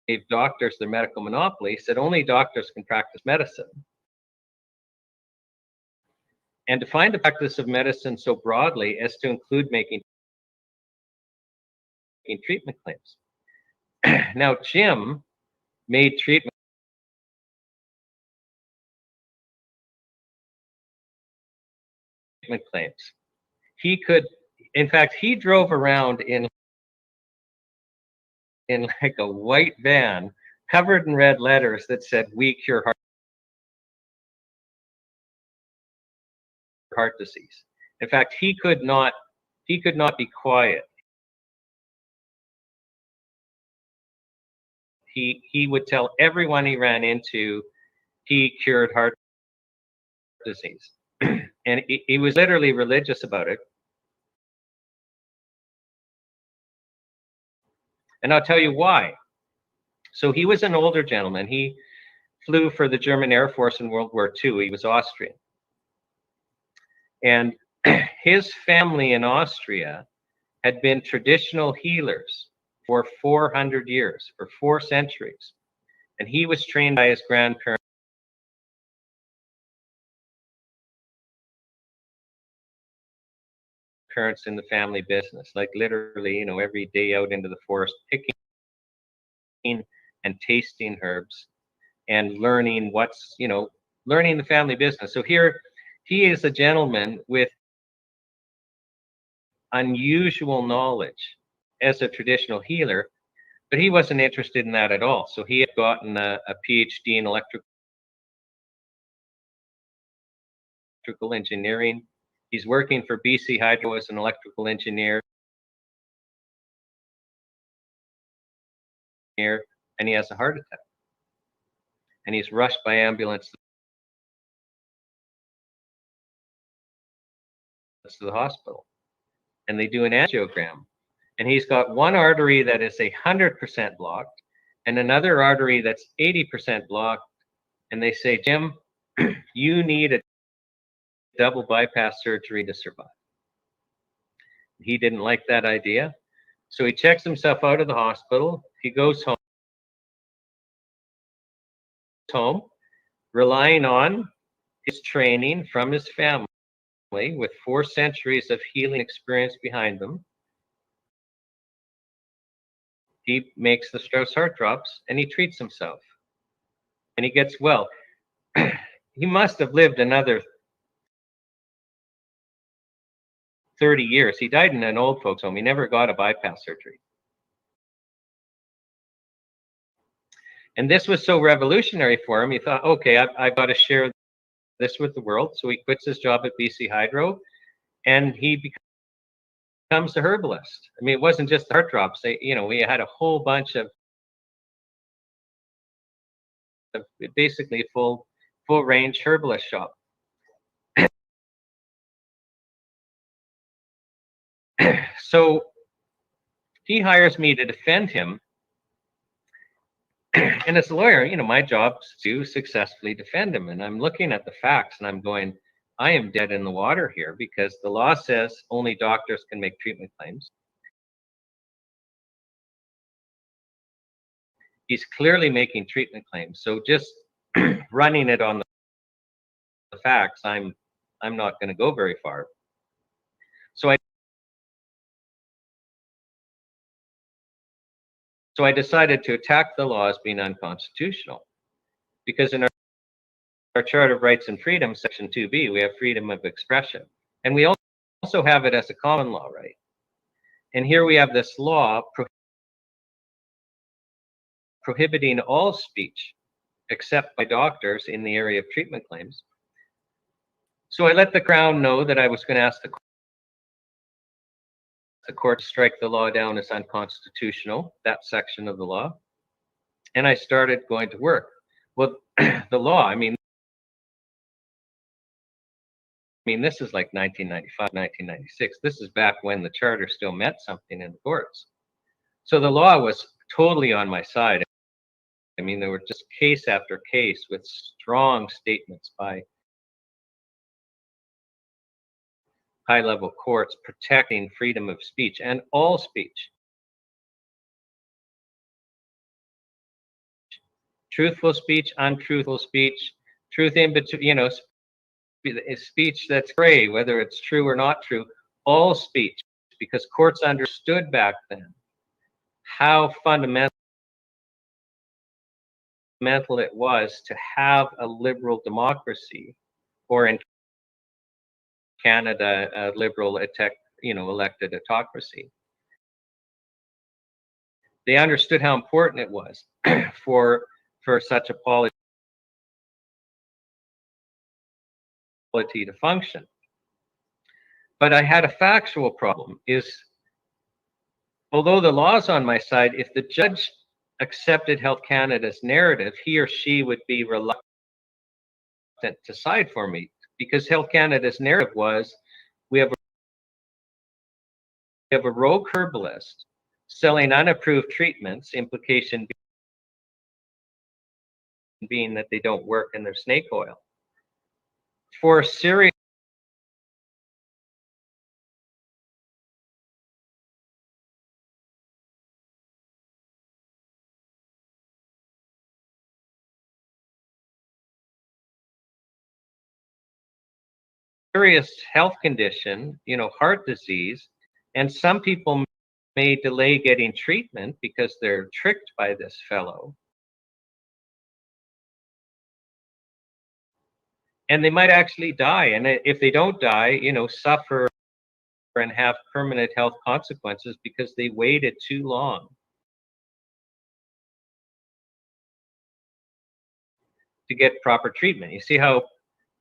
gave doctors their medical monopoly said only doctors can practice medicine. And defined the practice of medicine so broadly as to include making treatment claims. Now, Jim made treatment claims. He could, in fact, he drove around in like a white van covered in red letters that said, "We cure heart disease." In fact, he could not he could not be quiet. He would tell everyone he ran into he cured heart disease. And he was literally religious about it. And I'll tell you why. So he was an older gentleman. He flew for the German Air Force in World War II. He was Austrian. And his family in Austria had been traditional healers for 400 years, for 4 centuries. And he was trained by his grandparents in the family business, like literally, you know, every day out into the forest, picking and tasting herbs and learning what's, you know, learning the family business. So here he is a gentleman with unusual knowledge as a traditional healer, but he wasn't interested in that at all. So he had gotten a PhD in electrical engineering. He's working for BC Hydro as an electrical engineer. And he has a heart attack. And he's rushed by ambulance to the hospital. And they do an angiogram. And he's got one artery that is 100% blocked and another artery that's 80% blocked. And they say, Jim, you need a double bypass surgery to survive. He didn't like that idea. So he checks himself out of the hospital. He goes home, relying on his training from his family with 4 centuries of healing experience behind them. He makes the Strauss heart drops and he treats himself. And he gets well. He must have lived another 30 years. He died in an old folks home. He never got a bypass surgery. And this was so revolutionary for him. He thought, okay, I've got to share this with the world. So he quits his job at BC Hydro and he becomes a herbalist. I mean, it wasn't just the heart drops. We had a whole bunch of basically a full range herbalist shop. So he hires me to defend him. And as a lawyer, my job is to successfully defend him. And I'm looking at the facts and I'm going, I am dead in the water here because the law says only doctors can make treatment claims. He's clearly making treatment claims. So just running it on the facts, I'm not going to go very far. So I decided to attack the law as being unconstitutional, because in our Charter of Rights and Freedoms, Section 2B, we have freedom of expression. And we also have it as a common law right. And here we have this law prohibiting all speech except by doctors in the area of treatment claims. So I let the Crown know that I was going to ask the court to strike the law down as unconstitutional, that section of the law. And I started going to work. Well, the law, I mean, this is like 1995, 1996. This is back when the Charter still meant something in the courts. So the law was totally on my side. I mean, there were just case after case with strong statements by high-level courts protecting freedom of speech and all speech. Truthful speech, untruthful speech, truth in between, speech that's gray, whether it's true or not true, all speech, because courts understood back then how fundamental it was to have a liberal democracy, or in Canada, a liberal elected autocracy. They understood how important it was for such a polity to function. But I had a factual problem is, although the law's on my side, if the judge accepted Health Canada's narrative, he or she would be reluctant to side for me, because Health Canada's narrative was, we have a rogue herbalist selling unapproved treatments, implication being that they don't work in their snake oil, for serious health condition, heart disease, and some people may delay getting treatment because they're tricked by this fellow. And they might actually die. And if they don't die, suffer and have permanent health consequences because they waited too long to get proper treatment. You see how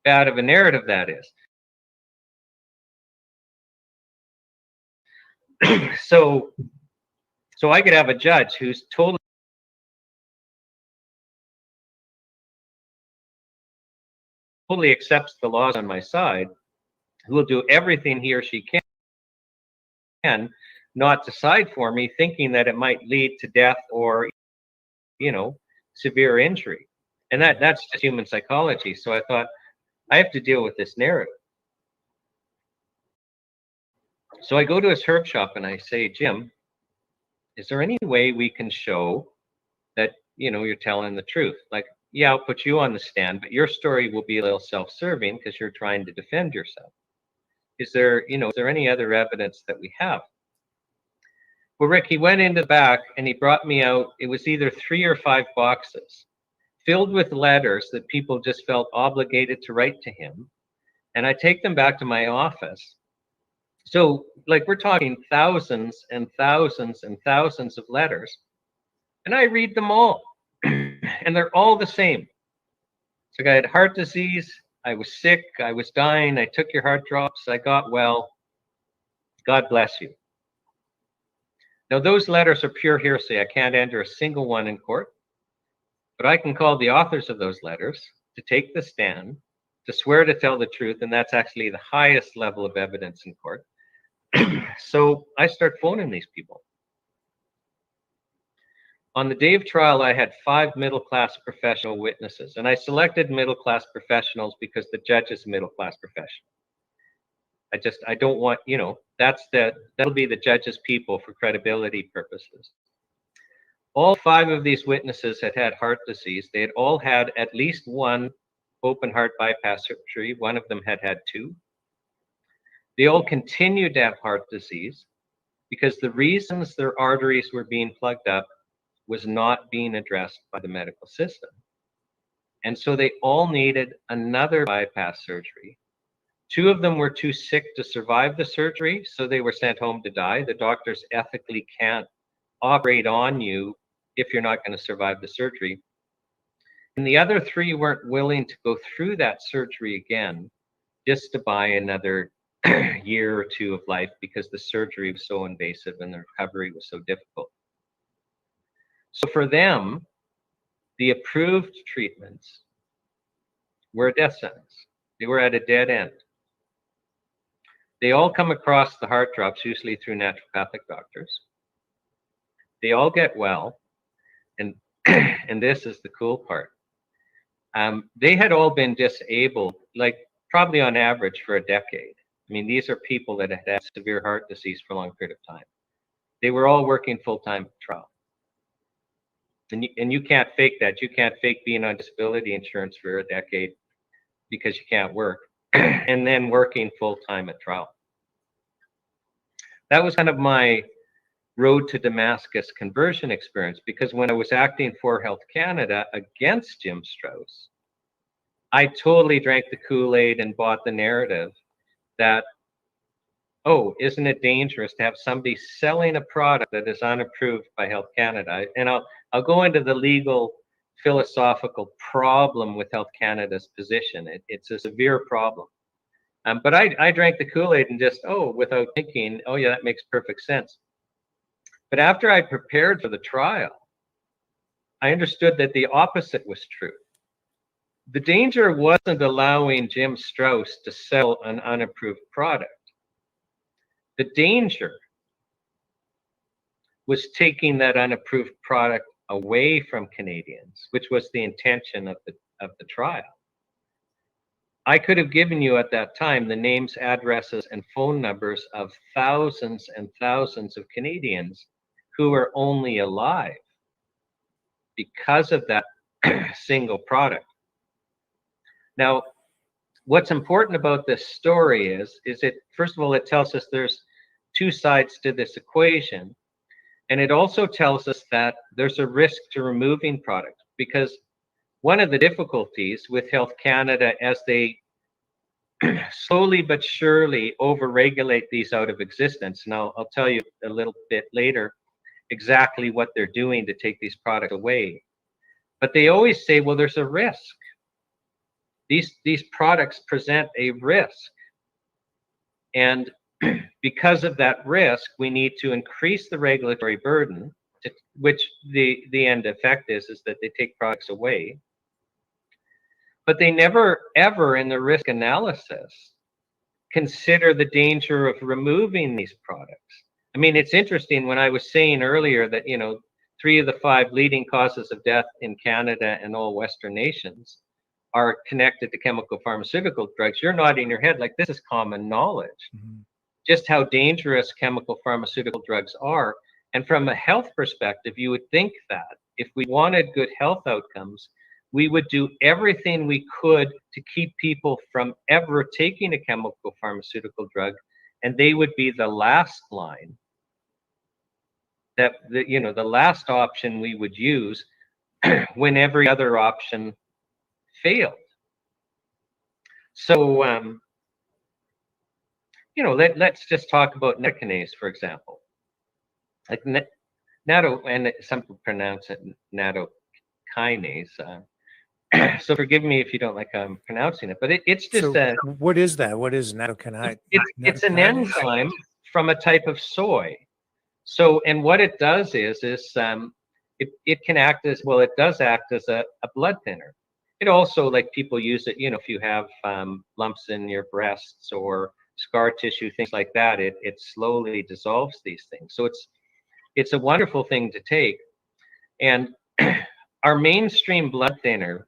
bad of a narrative that is. So I could have a judge who's totally accepts the laws on my side, who will do everything he or she can not to side for me, thinking that it might lead to death or, severe injury. And that's just human psychology. So I thought, I have to deal with this narrative. So I go to his herb shop and I say, Jim, is there any way we can show that, you're telling the truth? Like, yeah, I'll put you on the stand, but your story will be a little self-serving because you're trying to defend yourself. Is there any other evidence that we have? Well, Rick, he went in the back and he brought me out. It was either 3 or 5 boxes filled with letters that people just felt obligated to write to him. And I take them back to my office. So, we're talking thousands and thousands and thousands of letters. And I read them all. And they're all the same. So I had heart disease. I was sick. I was dying. I took your heart drops. I got well. God bless you. Now, those letters are pure hearsay. I can't enter a single one in court. But I can call the authors of those letters to take the stand, to swear to tell the truth. And that's actually the highest level of evidence in court. So I start phoning these people. On the day of trial, I had 5 middle-class professional witnesses, and I selected middle-class professionals because the judge is a middle-class professional. I don't want, that'll be the judge's people for credibility purposes. All 5 of these witnesses had had heart disease. They had all had at least 1 open heart bypass surgery. One of them had had 2. They all continued to have heart disease because the reasons their arteries were being plugged up was not being addressed by the medical system. And so they all needed another bypass surgery. 2 of them were too sick to survive the surgery, so they were sent home to die. The doctors ethically can't operate on you if you're not going to survive the surgery. And the other 3 weren't willing to go through that surgery again just to buy another year or 2 of life because the surgery was so invasive and the recovery was so difficult. So for them, the approved treatments were a death sentence. They were at a dead end. They all come across the heart drops, usually through naturopathic doctors. They all get well, and and this is the cool part. They had all been disabled, probably on average for a decade. I mean, these are people that had had severe heart disease for a long period of time. They were all working full-time at trial. And you can't fake that. You can't fake being on disability insurance for a decade because you can't work and then working full-time at trial. That was kind of my road to Damascus conversion experience, because when I was acting for Health Canada against Jim Strauss, I totally drank the Kool-Aid and bought the narrative that, oh, isn't it dangerous to have somebody selling a product that is unapproved by Health Canada? And I'll go into the legal philosophical problem with Health Canada's position. It's a severe problem. But I drank the Kool-Aid and just, without thinking, oh yeah, that makes perfect sense. But after I prepared for the trial, I understood that the opposite was true. The danger wasn't allowing Jim Strauss to sell an unapproved product. The danger was taking that unapproved product away from Canadians, which was the intention of the trial. I could have given you at that time the names, addresses, and phone numbers of thousands and thousands of Canadians who are only alive because of that single product. Now, what's important about this story is it, first of all, it tells us there's two sides to this equation. And it also tells us that there's a risk to removing product, because one of the difficulties with Health Canada, as they slowly but surely overregulate these out of existence, and I'll tell you a little bit later exactly what they're doing to take these products away. But they always say, well, there's a risk. These products present a risk. And because of that risk, we need to increase the regulatory burden, which the end effect is that they take products away. But they never, ever in the risk analysis consider the danger of removing these products. I mean, it's interesting when I was saying earlier that, 3 of the 5 leading causes of death in Canada and all Western nations are connected to chemical pharmaceutical drugs. You're nodding your head like this is common knowledge. Mm-hmm. Just how dangerous chemical pharmaceutical drugs are. And from a health perspective, you would think that if we wanted good health outcomes, we would do everything we could to keep people from ever taking a chemical pharmaceutical drug, and they would be the last line, that the last option we would use when every other option failed. So let's just talk about nattokinase, for example. Like natto, and some people pronounce it nattokinase. So forgive me if you don't like how I'm pronouncing it, but it's just so what is that? What is nattokinase? It's an enzyme from a type of soy. So, and what it does is it can act as, well, it does act as a blood thinner. It also, like, people use it, if you have lumps in your breasts or scar tissue, things like that, it slowly dissolves these things. So it's a wonderful thing to take. And our mainstream blood thinner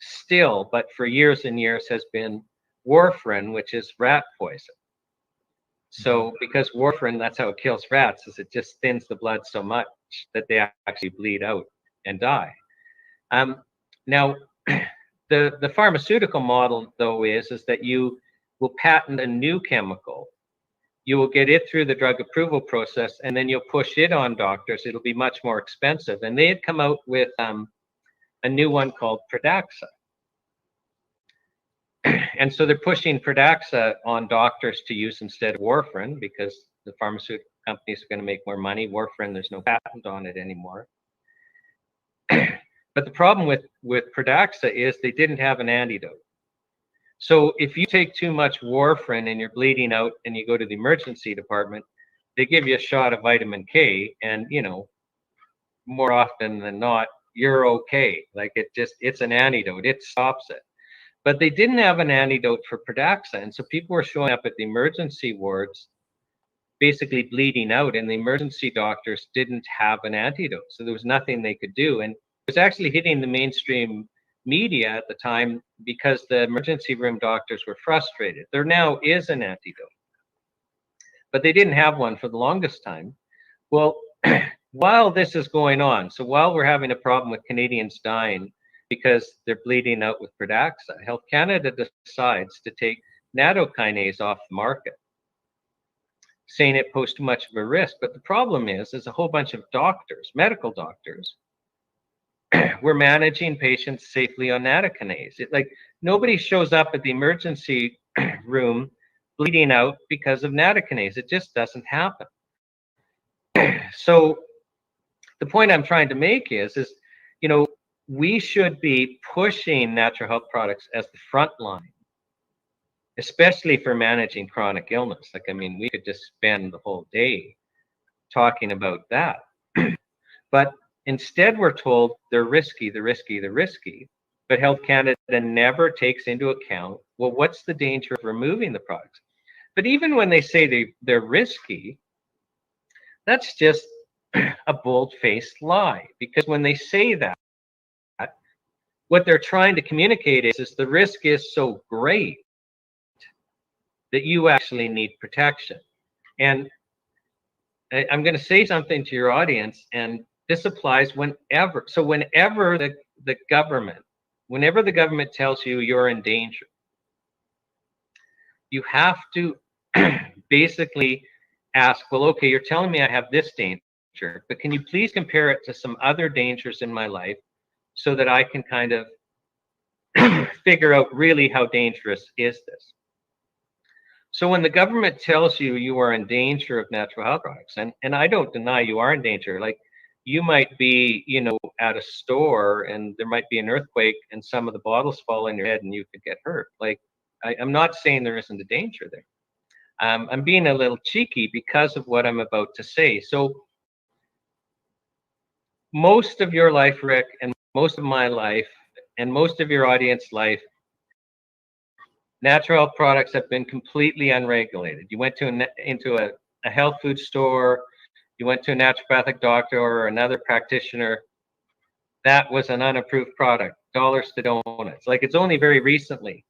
still, but for years and years, has been warfarin, which is rat poison. So because warfarin, that's how it kills rats, is it just thins the blood so much that they actually bleed out and die. Now, the pharmaceutical model, though, is that you will patent a new chemical. You will get it through the drug approval process, and then you'll push it on doctors. It'll be much more expensive. And they had come out with a new one called Pradaxa. And so they're pushing Pradaxa on doctors to use instead of warfarin, because the pharmaceutical companies are going to make more money. Warfarin, there's no patent on it anymore. But the problem with Pradaxa is they didn't have an antidote. So if you take too much warfarin and you're bleeding out and you go to the emergency department, they give you a shot of vitamin K, and more often than not, you're okay. Like, it's an antidote, it stops it. But they didn't have an antidote for Pradaxa, and so people were showing up at the emergency wards basically bleeding out, and the emergency doctors didn't have an antidote. So there was nothing they could do. And it was actually hitting the mainstream media at the time because the emergency room doctors were frustrated. There now is an antidote, but they didn't have one for the longest time. Well, while this is going on, so while we're having a problem with Canadians dying because they're bleeding out with Pradaxa, Health Canada decides to take nattokinase off the market, saying it posed too much of a risk. But the problem is a whole bunch of doctors, medical doctors, were managing patients safely on nattokinase. Like, nobody shows up at the emergency room bleeding out because of nattokinase. It just doesn't happen. So the point I'm trying to make is we should be pushing natural health products as the front line especially for managing chronic illness. Like, I mean, we could just spend the whole day talking about that. But instead, we're told they're risky, they're risky, they're risky. But Health Canada never takes into account, well, what's the danger of removing the products? But even when they say they're risky, that's just a bold-faced lie. Because when they say that, what they're trying to communicate is the risk is so great that you actually need protection. And I'm going to say something to your audience, and this applies whenever. So whenever the government tells you you're in danger, you have to basically ask, well, okay, you're telling me I have this danger, but can you please compare it to some other dangers in my life so that I can kind of figure out really how dangerous is this? So when the government tells you you are in danger of natural health products, and I don't deny you are in danger, like you might be, you know, at a store and there might be an earthquake and some of the bottles fall on your head and you could get hurt. Like, I'm not saying there isn't a danger there. I'm being a little cheeky because of what I'm about to say. So most of your life, Rick, and most of my life, and most of your audience life, natural health products have been completely unregulated. You went into a health food store, you went to a naturopathic doctor or another practitioner, that was an unapproved product, dollars to donuts. Like, it's only very recently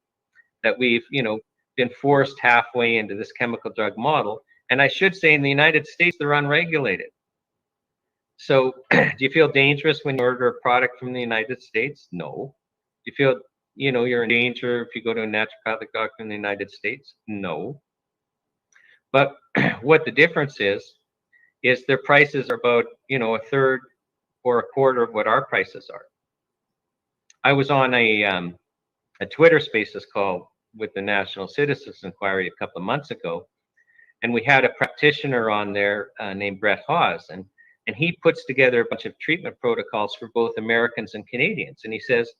that we've, you know, been forced halfway into this chemical drug model. And I should say in the United States, they're unregulated. So do you feel dangerous when you order a product from the United States? No. Do you feel, you know, you're in danger if you go to a naturopathic doctor in the United States? No. But what the difference is their prices are about, you know, a third or a quarter of what our prices are. I was on a Twitter Spaces call with the National Citizens Inquiry a couple of months ago, and we had a practitioner on there named Brett Hawes, and he puts together a bunch of treatment protocols for both Americans and Canadians. And he says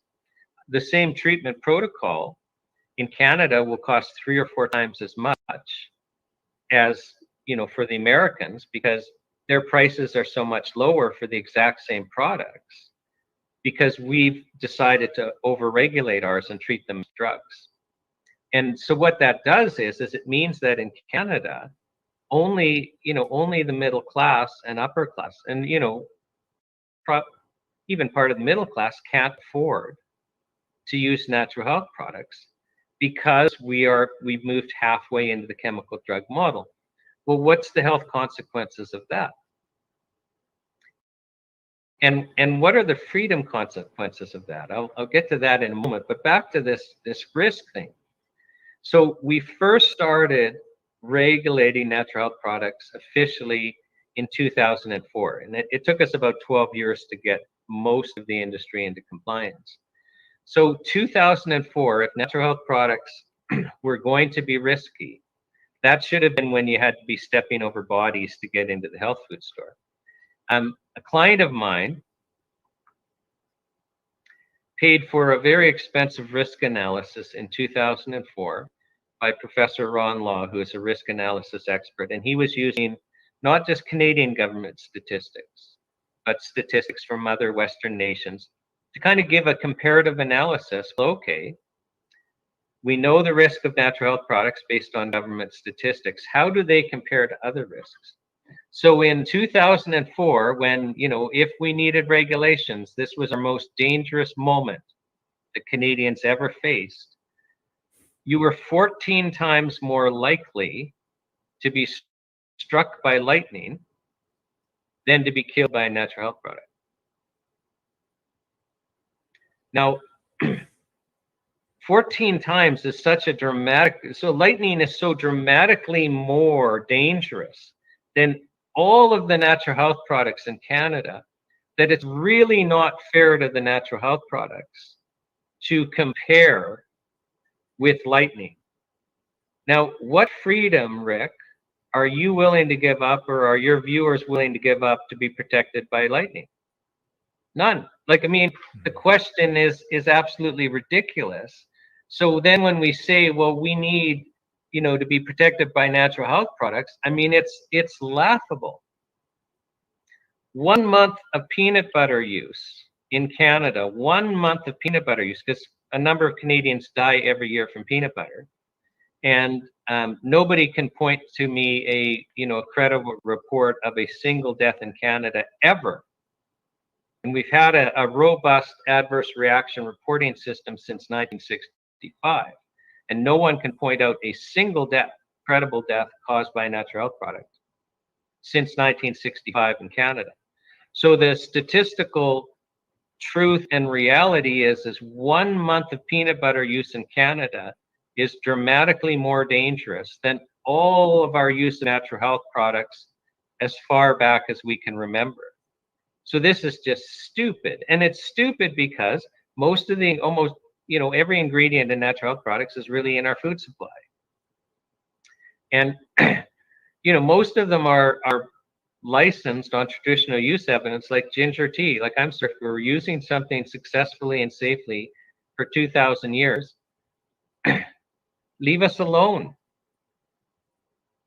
the same treatment protocol in Canada will cost 3 or 4 times as much as, you know, for the Americans, because their prices are so much lower for the exact same products, because we've decided to overregulate ours and treat them as drugs. And so what that does is it means that in Canada, only the middle class and upper class, and, you know, even part of the middle class can't afford to use natural health products because we've moved halfway into the chemical drug model. Well, what's the health consequences of that? And what are the freedom consequences of that? I'll get to that in a moment, but back to this risk thing. So we first started regulating natural health products officially in 2004. And it took us about 12 years to get most of the industry into compliance. So 2004, if natural health products were going to be risky, that should have been when you had to be stepping over bodies to get into the health food store. A client of mine paid for a very expensive risk analysis in 2004 by Professor Ron Law, who is a risk analysis expert. And he was using not just Canadian government statistics, but statistics from other Western nations to kind of give a comparative analysis. Okay, we know the risk of natural health products based on government statistics. How do they compare to other risks? So in 2004, when, you know, if we needed regulations, this was our most dangerous moment that Canadians ever faced. You were 14 times more likely to be struck by lightning than to be killed by a natural health product. Now, 14 times is such a dramatic, so lightning is so dramatically more dangerous than all of the natural health products in Canada that it's really not fair to the natural health products to compare with lightning. Now, what freedom, Rick, are you willing to give up, or are your viewers willing to give up to be protected by lightning? None. Like, I mean, the question is absolutely ridiculous So then when we say, well, we need, to be protected by natural health products, I mean, it's laughable. 1 month of peanut butter use in Canada, 1 month of peanut butter use, because a number of Canadians die every year from peanut butter. And nobody can point to me a credible report of a single death in Canada ever. And we've had a robust adverse reaction reporting system since 1965, and no one can point out a single death, credible death caused by a natural health product since 1965 in Canada. So the statistical truth and reality is 1 month of peanut butter use in Canada is dramatically more dangerous than all of our use of natural health products as far back as we can remember. So this is just stupid. And it's stupid because most of almost every ingredient in natural health products is really in our food supply. And, most of them are licensed on traditional use evidence, like ginger tea. Like, I'm sorry, if we're using something successfully and safely for 2,000 years, leave us alone,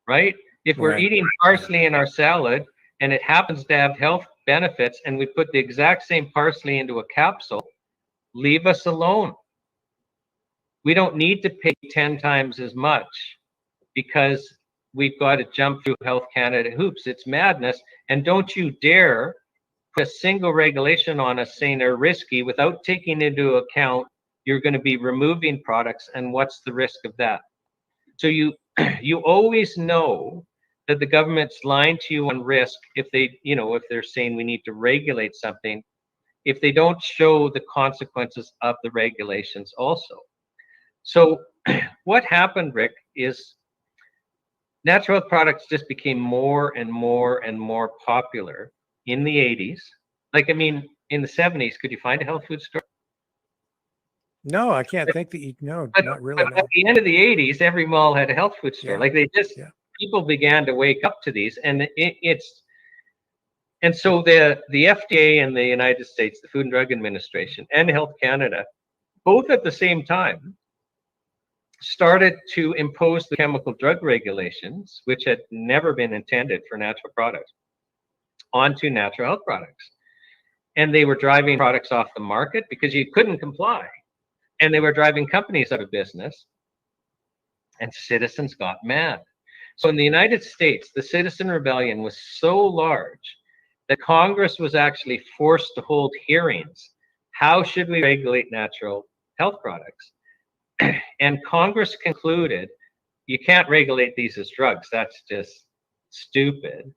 right? If we're eating parsley in our salad and it happens to have health benefits and we put the exact same parsley into a capsule, leave us alone. We don't need to pay 10 times as much because we've got to jump through Health Canada hoops. It's madness. And don't you dare put a single regulation on us saying they're risky without taking into account you're going to be removing products and what's the risk of that. So you always know that the government's lying to you on risk if they're saying we need to regulate something, if they don't show the consequences of the regulations also. So what happened, Rick, is natural health products just became more and more and more popular in the 80s. Like, I mean, in the 70s, could you find a health food store? No, I can't think that not really. But at the end of the 80s, every mall had a health food store. Yeah. Like, people began to wake up to these, and and so the FDA in the United States, the Food and Drug Administration, and Health Canada, both at the same time, started to impose the chemical drug regulations, which had never been intended for natural products, onto natural health products. And they were driving products off the market because you couldn't comply. And they were driving companies out of business, and citizens got mad. So in the United States, the citizen rebellion was so large that Congress was actually forced to hold hearings. How should we regulate natural health products? And Congress concluded, you can't regulate these as drugs. That's just stupid.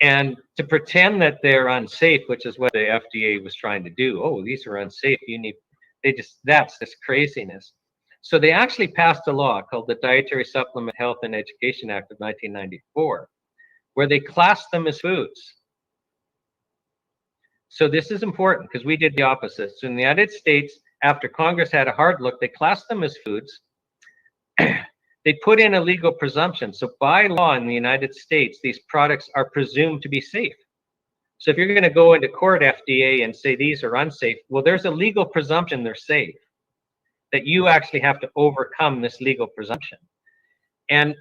And to pretend that they're unsafe, which is what the FDA was trying to do. Oh, these are unsafe. That's just craziness. So they actually passed a law called the Dietary Supplement Health and Education Act of 1994, where they classed them as foods. So this is important because we did the opposite. So in the United States, after Congress had a hard look, they classed them as foods. They put in a legal presumption. So by law in the United States, these products are presumed to be safe. So if you're going to go into court, FDA, and say these are unsafe, well, there's a legal presumption they're safe, that you actually have to overcome this legal presumption. And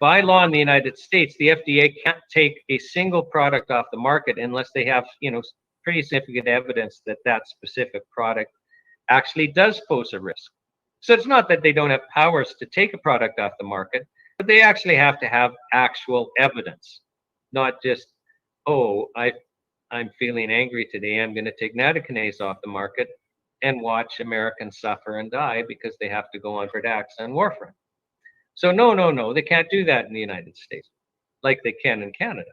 by law in the United States, the FDA can't take a single product off the market unless they have, pretty significant evidence that that specific product actually does pose a risk. So it's not that they don't have powers to take a product off the market, but they actually have to have actual evidence, not just, oh, I'm feeling angry today, I'm going to take nattokinase off the market and watch Americans suffer and die because they have to go on Pradaxa and warfarin. So no, they can't do that in the United States like they can in Canada.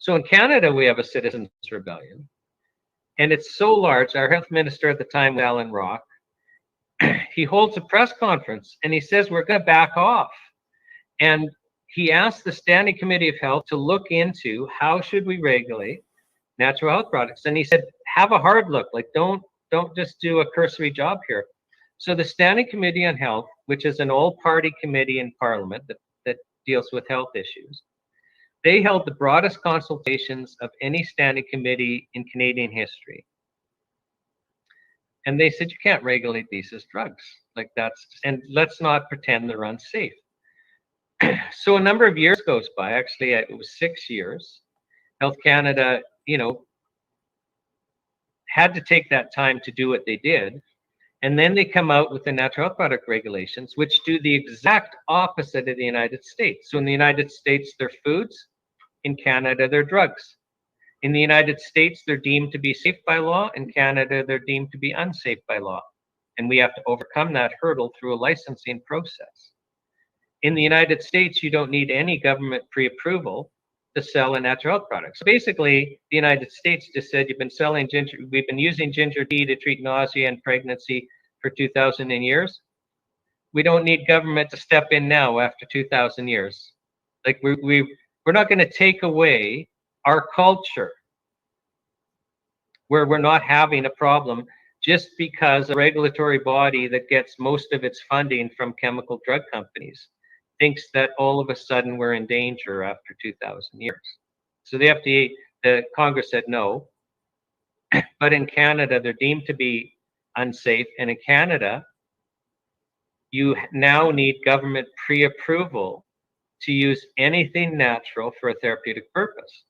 So in Canada, we have a citizens' rebellion, and it's so large. Our health minister at the time, Alan Rock, he holds a press conference and he says, we're going to back off. And he asked the Standing Committee of Health to look into how should we regulate natural health products. And he said, have a hard look, like don't just do a cursory job here. So the Standing Committee on Health, which is an all-party committee in Parliament that deals with health issues, they held the broadest consultations of any standing committee in Canadian history. And they said, you can't regulate these as drugs. Like and let's not pretend they're unsafe. So a number of years goes by, actually, it was 6 years. Health Canada, had to take that time to do what they did. And then they come out with the natural health product regulations, which do the exact opposite of the United States. So in the United States, they're foods. In Canada, they're drugs. In the United States, they're deemed to be safe by law. In Canada, they're deemed to be unsafe by law. And we have to overcome that hurdle through a licensing process. In the United States, you don't need any government pre-approval to sell a natural health product. So basically, the United States just said, we've been using ginger tea to treat nausea and pregnancy for 2,000 years. We don't need government to step in now after 2,000 years. Like we're not going to take away our culture where we're not having a problem just because a regulatory body that gets most of its funding from chemical drug companies thinks that all of a sudden we're in danger after 2,000 years. So the Congress said no, but in Canada, they're deemed to be unsafe. And in Canada, you now need government pre-approval to use anything natural for a therapeutic purpose.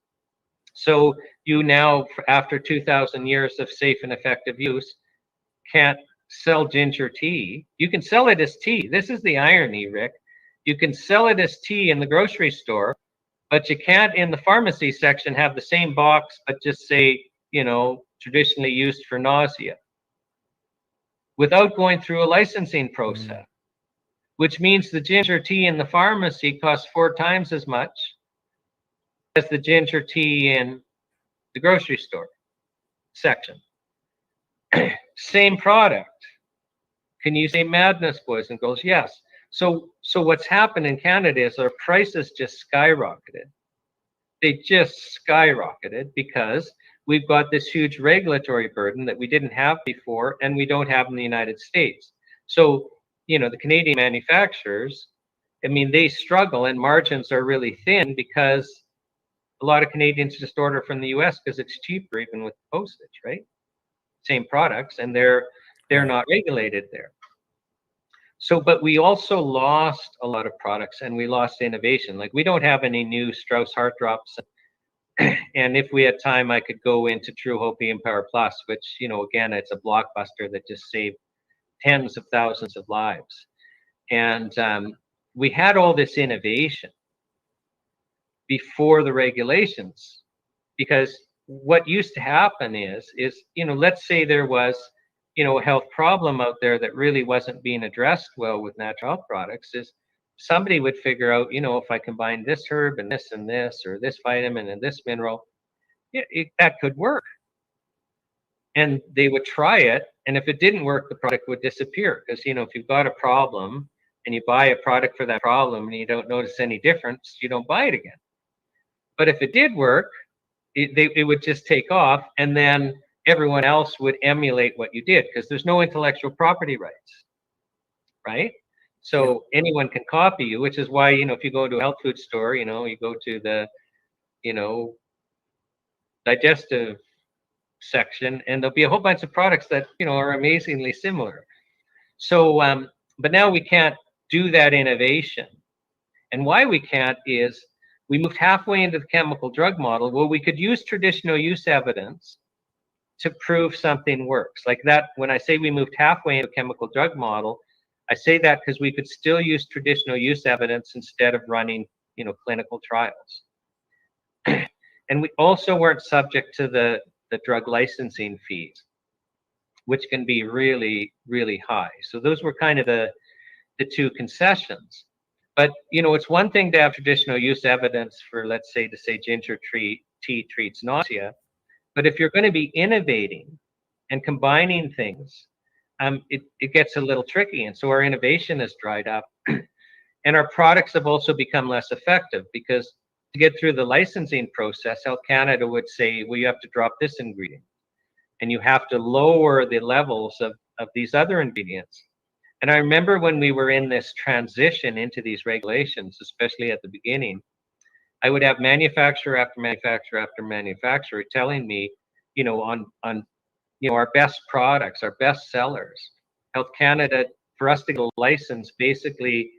So you now, after 2,000 years of safe and effective use, can't sell ginger tea. You can sell it as tea. This is the irony, Rick. You can sell it as tea in the grocery store, but you can't in the pharmacy section have the same box, but just say, traditionally used for nausea, without going through a licensing process, which means the ginger tea in the pharmacy costs 4 times as much as the ginger tea in the grocery store section. Same product. Can you say madness, boys and girls? Yes. So what's happened in Canada is our prices just skyrocketed. They just skyrocketed because we've got this huge regulatory burden that we didn't have before and we don't have in the United States. So, the Canadian manufacturers, they struggle and margins are really thin because a lot of Canadians just order from the US because it's cheaper even with postage, right? Same products, and they're not regulated there. So, but we also lost a lot of products and we lost innovation. Like we don't have any new Strauss heart drops. And if we had time, I could go into True Hope Empower Plus, which, again, it's a blockbuster that just saved tens of thousands of lives. And we had all this innovation before the regulations, because what used to happen is, let's say there was, a health problem out there that really wasn't being addressed well with natural health products, is somebody would figure out, if I combine this herb and this, or this vitamin and this mineral, that could work. And they would try it. And if it didn't work, the product would disappear. Because, if you've got a problem and you buy a product for that problem and you don't notice any difference, you don't buy it again. But if it did work, it would just take off, and then everyone else would emulate what you did, because there's no intellectual property rights, right? So anyone can copy you, which is why, if you go to a health food store, you go to the, digestive section, and there'll be a whole bunch of products that, are amazingly similar. So, but now we can't do that innovation. And why we can't is we moved halfway into the chemical drug model. Well, we could use traditional use evidence to prove something works. Like that, when I say we moved halfway into a chemical drug model, I say that because we could still use traditional use evidence instead of running, clinical trials. And we also weren't subject to the drug licensing fees, which can be really, really high. So those were kind of the two concessions. But, it's one thing to have traditional use evidence for, let's say, ginger tea treats nausea. But if you're going to be innovating and combining things, it gets a little tricky. And so our innovation has dried up. And our products have also become less effective, because to get through the licensing process, Health Canada would say, well, you have to drop this ingredient, and you have to lower the levels of these other ingredients. And I remember when we were in this transition into these regulations, especially at the beginning, I would have manufacturer after manufacturer after manufacturer telling me, on our best products, our best sellers. Health Canada, for us to get a license, basically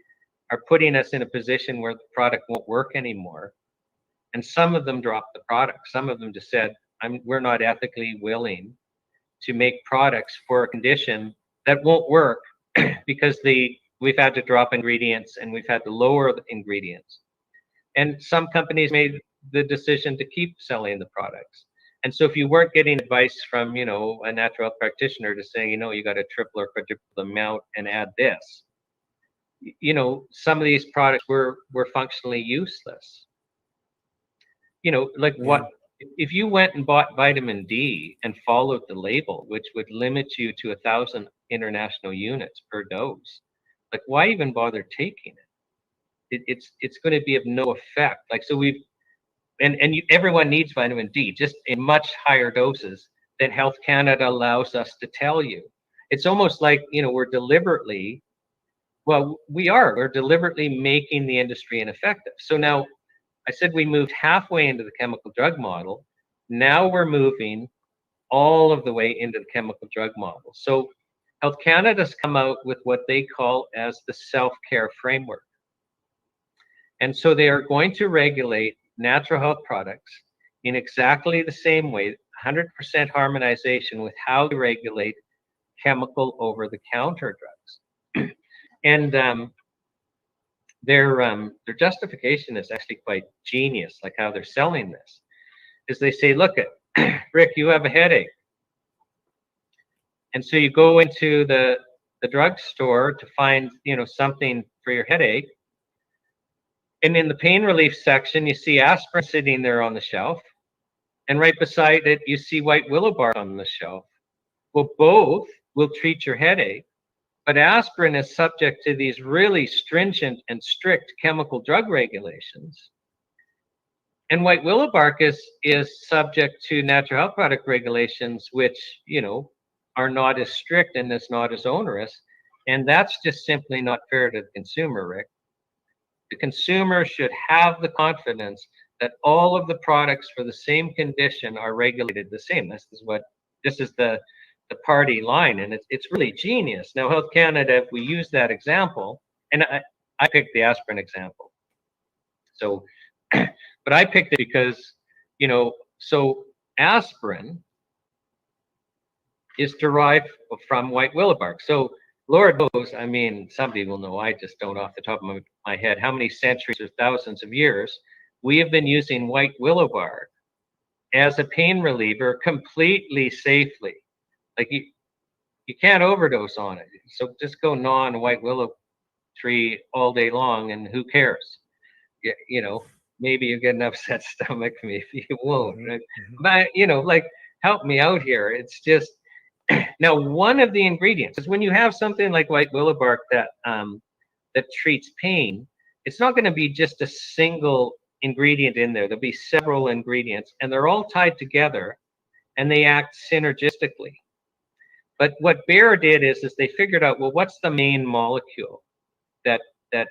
are putting us in a position where the product won't work anymore. And some of them dropped the product. Some of them just said, we're not ethically willing to make products for a condition that won't work because we've had to drop ingredients and we've had to lower the ingredients. And some companies made the decision to keep selling the products. And so if you weren't getting advice from, a natural health practitioner to say, you got to triple or quadruple the amount and add this, some of these products were functionally useless. Like what, if you went and bought vitamin D and followed the label, which would limit you to 1,000 international units per dose, like why even bother taking it? It's going to be of no effect. Like, so everyone needs vitamin D, just in much higher doses than Health Canada allows us to tell you. It's almost like, we're deliberately making the industry ineffective. So now, I said we moved halfway into the chemical drug model. Now we're moving all of the way into the chemical drug model. So Health Canada's come out with what they call as the self-care framework. And so they are going to regulate natural health products in exactly the same way, 100% harmonization with how to regulate chemical over-the-counter drugs. And their justification is actually quite genius, like how they're selling this, is they say, look, Rick, you have a headache. And so you go into the drugstore to find, something for your headache. And in the pain relief section, you see aspirin sitting there on the shelf. And right beside it, you see white willow bark on the shelf. Well, both will treat your headache. But aspirin is subject to these really stringent and strict chemical drug regulations. And white willow bark is subject to natural health product regulations, which, are not as strict and is not as onerous. And that's just simply not fair to the consumer, Rick. The consumer should have the confidence that all of the products for the same condition are regulated the same. This is the party line, and it's really genius. Now, Health Canada, if we use that example, and I picked the aspirin example. So, but I picked it because, so aspirin is derived from white willow bark. So Lord knows, somebody will know, I just don't off the top of my head, how many centuries or thousands of years we have been using white willow bark as a pain reliever completely safely. Like you can't overdose on it. So just go gnaw on a white willow tree all day long and who cares? Maybe you get an upset stomach, maybe you won't. Right? But, help me out here. It's just, now one of the ingredients is when you have something like white willow bark that treats pain, it's not going to be just a single ingredient in there. There'll be several ingredients and they're all tied together and they act synergistically. But what Bayer did is they figured out, well, what's the main molecule that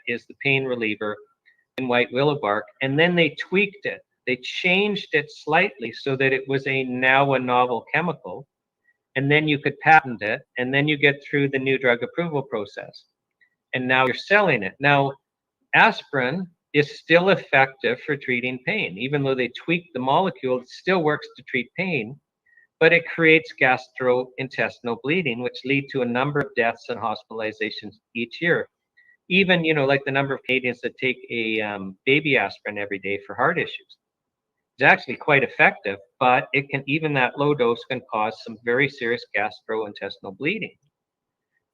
is the pain reliever in white willow bark? And then they tweaked it. They changed it slightly so that it was now a novel chemical. And then you could patent it. And then you get through the new drug approval process. And now you're selling it. Now, aspirin is still effective for treating pain. Even though they tweaked the molecule, it still works to treat pain. But it creates gastrointestinal bleeding, which lead to a number of deaths and hospitalizations each year. Even, like the number of Canadians that take a baby aspirin every day for heart issues. It's actually quite effective, but even that low dose can cause some very serious gastrointestinal bleeding.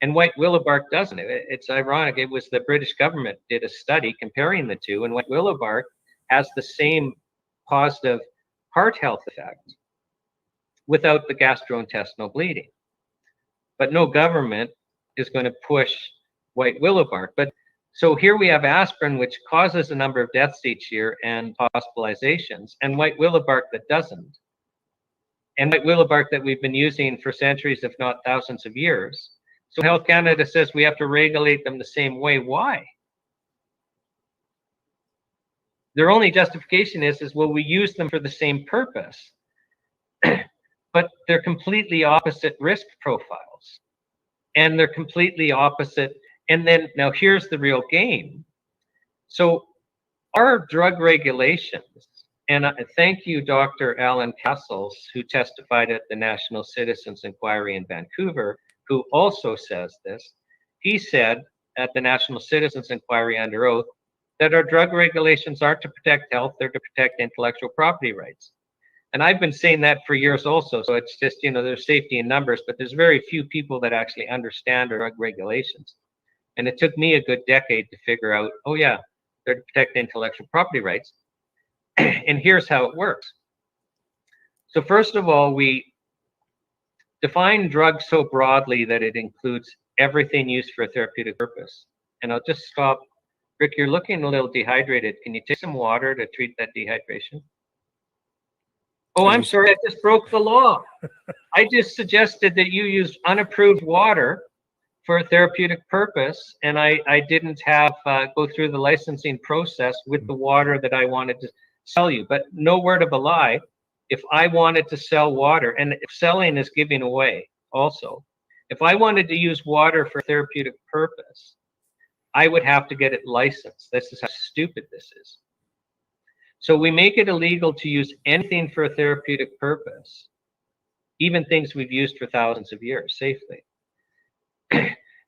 And white willow bark doesn't. It's ironic. It was the British government did a study comparing the two, and white willow bark has the same positive heart health effect without the gastrointestinal bleeding. But no government is going to push white willow bark. But so here we have aspirin, which causes a number of deaths each year and hospitalizations, and white willow bark that doesn't. And white willow bark that we've been using for centuries, if not thousands of years. So Health Canada says we have to regulate them the same way. Why? Their only justification is well, we use them for the same purpose. but they're completely opposite risk profiles. And they're completely opposite. And then now here's the real game. So our drug regulations, and thank you, Dr. Alan Castles, who testified at the National Citizens Inquiry in Vancouver, who also says this. He said at the National Citizens Inquiry under oath that our drug regulations aren't to protect health, they're to protect intellectual property rights. And I've been saying that for years also. So it's just, you know, there's safety in numbers, but there's very few people that actually understand our drug regulations. And it took me a good decade to figure out, oh yeah, they're to protect intellectual property rights. And here's how it works. So first of all, we define drugs so broadly that it includes everything used for a therapeutic purpose. And I'll just stop. Rick, you're looking a little dehydrated. Can you take some water to treat that dehydration? Oh, I'm sorry, I just broke the law. I just suggested that you use unapproved water for a therapeutic purpose, and I didn't have go through the licensing process with the water that I wanted to sell you. But no word of a lie, if I wanted to sell water, and if selling is giving away also, if I wanted to use water for therapeutic purpose, I would have to get it licensed. This is how stupid this is. So we make it illegal to use anything for a therapeutic purpose, even things we've used for thousands of years safely.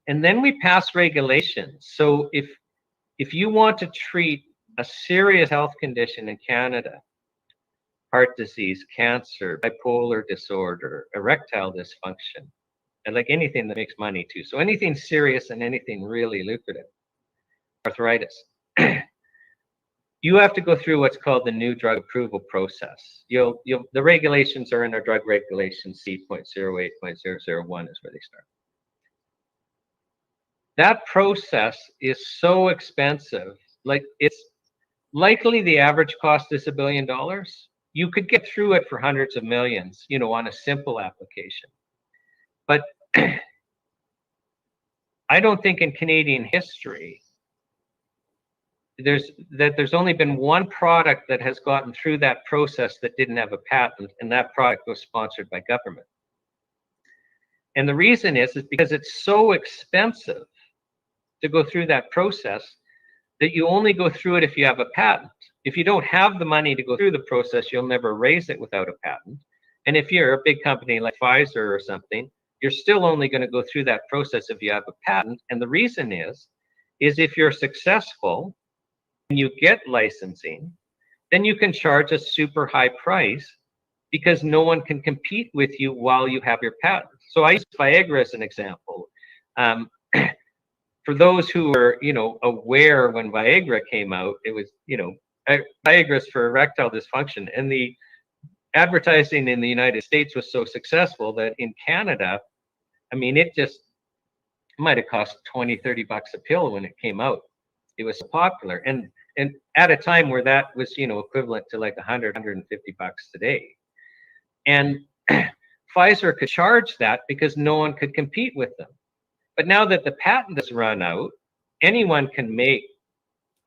And then we pass regulations. So if you want to treat a serious health condition in Canada, heart disease, cancer, bipolar disorder, erectile dysfunction, and like anything that makes money too. So anything serious and anything really lucrative, arthritis. You have to go through what's called the new drug approval process. The regulations are in our drug regulations, C.08.001 is where they start. That process is so expensive, like it's likely the average cost is $1 billion. You could get through it for hundreds of millions, you know, on a simple application. But I don't think in Canadian history, there's only been one product that has gotten through that process that didn't have a patent, and that product was sponsored by government. And the reason is because it's so expensive to go through that process that you only go through it if you have a patent. If you don't have the money to go through the process, you'll never raise it without a patent. And if you're a big company like Pfizer or something, you're still only going to go through that process if you have a patent. And the reason is if you're successful and you get licensing, then you can charge a super high price because no one can compete with you while you have your patent. So I use Viagra as an example. For those who are, you know, aware when Viagra came out, it was, you know, Viagra's for erectile dysfunction, and the advertising in the United States was so successful that in Canada, I mean, it might have cost $20-30 a pill when it came out. It was so popular, and at a time where that was, you know, equivalent to like $100-150 today. And Pfizer could charge that because no one could compete with them. But now that the patent has run out, anyone can make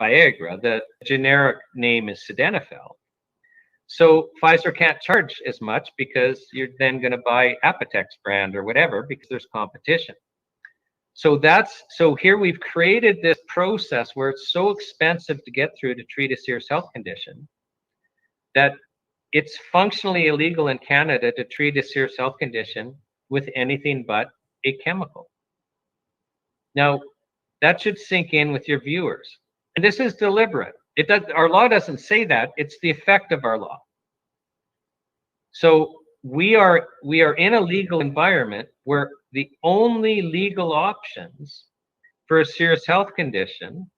Viagra. The generic name is Sildenafil. So Pfizer can't charge as much because you're then going to buy Apotex brand or whatever because there's competition. So here we've created this process where it's so expensive to get through to treat a serious health condition that it's functionally illegal in Canada to treat a serious health condition with anything but a chemical. Now, that should sink in with your viewers. And this is deliberate. Our law doesn't say that. It's the effect of our law. So we are in a legal environment where the only legal options for a serious health condition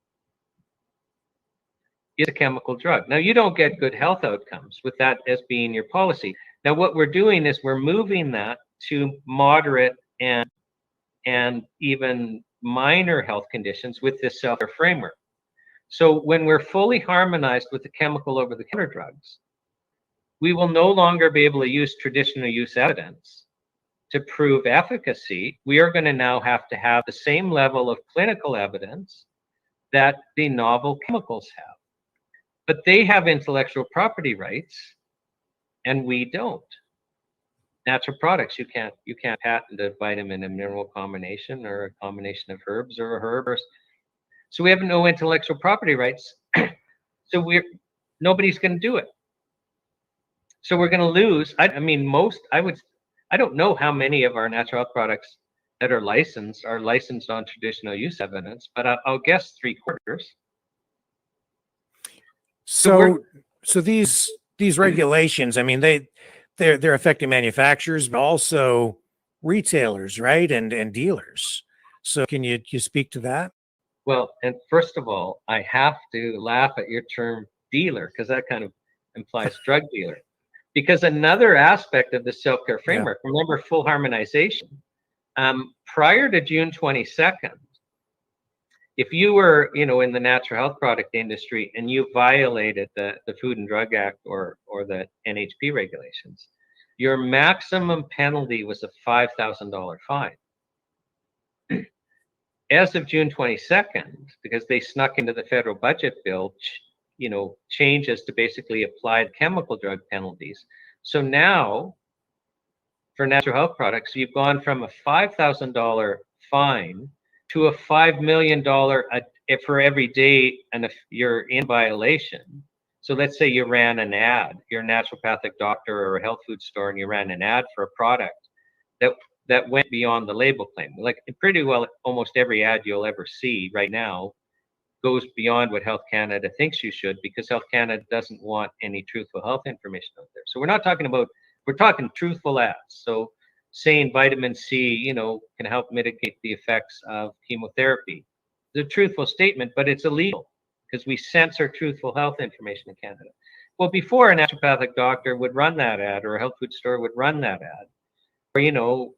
is a chemical drug. Now, you don't get good health outcomes with that as being your policy. Now, what we're doing is we're moving that to moderate and even minor health conditions with this self-care framework. So when we're fully harmonized with the chemical over-the-counter drugs, we will no longer be able to use traditional use evidence to prove efficacy. We are going to now have to have the same level of clinical evidence that the novel chemicals have. But they have intellectual property rights, and we don't. natural products. You can't patent a vitamin and mineral combination or a combination of herbs or a herb. So we have no intellectual property rights. So nobody's going to do it. So we're going to lose. I mean, I don't know how many of our natural health products that are licensed on traditional use evidence, but I'll guess 3/4. So these regulations, I mean, they're affecting manufacturers, but also retailers, right? And dealers. So can you speak to that? Well, and first of all, I have to laugh at your term dealer, because that kind of implies drug dealer. Because another aspect of the self-care framework, remember full harmonization, prior to June 22nd, if you were, in the natural health product industry and you violated the Food and Drug Act or the NHP regulations, your maximum penalty was a $5,000 fine. As of June 22nd, because they snuck into the federal budget bill, changes to basically applied chemical drug penalties. So now, for natural health products, you've gone from a $5,000 fine to a $5 million for every day and if you're in violation. So let's say you ran an ad, you're a naturopathic doctor or a health food store, and you ran an ad for a product that went beyond the label claim. Like pretty well almost every ad you'll ever see right now goes beyond what Health Canada thinks you should, because Health Canada doesn't want any truthful health information out there. So we're talking truthful ads. So saying vitamin C, can help mitigate the effects of chemotherapy. It's a truthful statement, but it's illegal because we censor truthful health information in Canada. Well, before a naturopathic doctor would run that ad or a health food store would run that ad, or,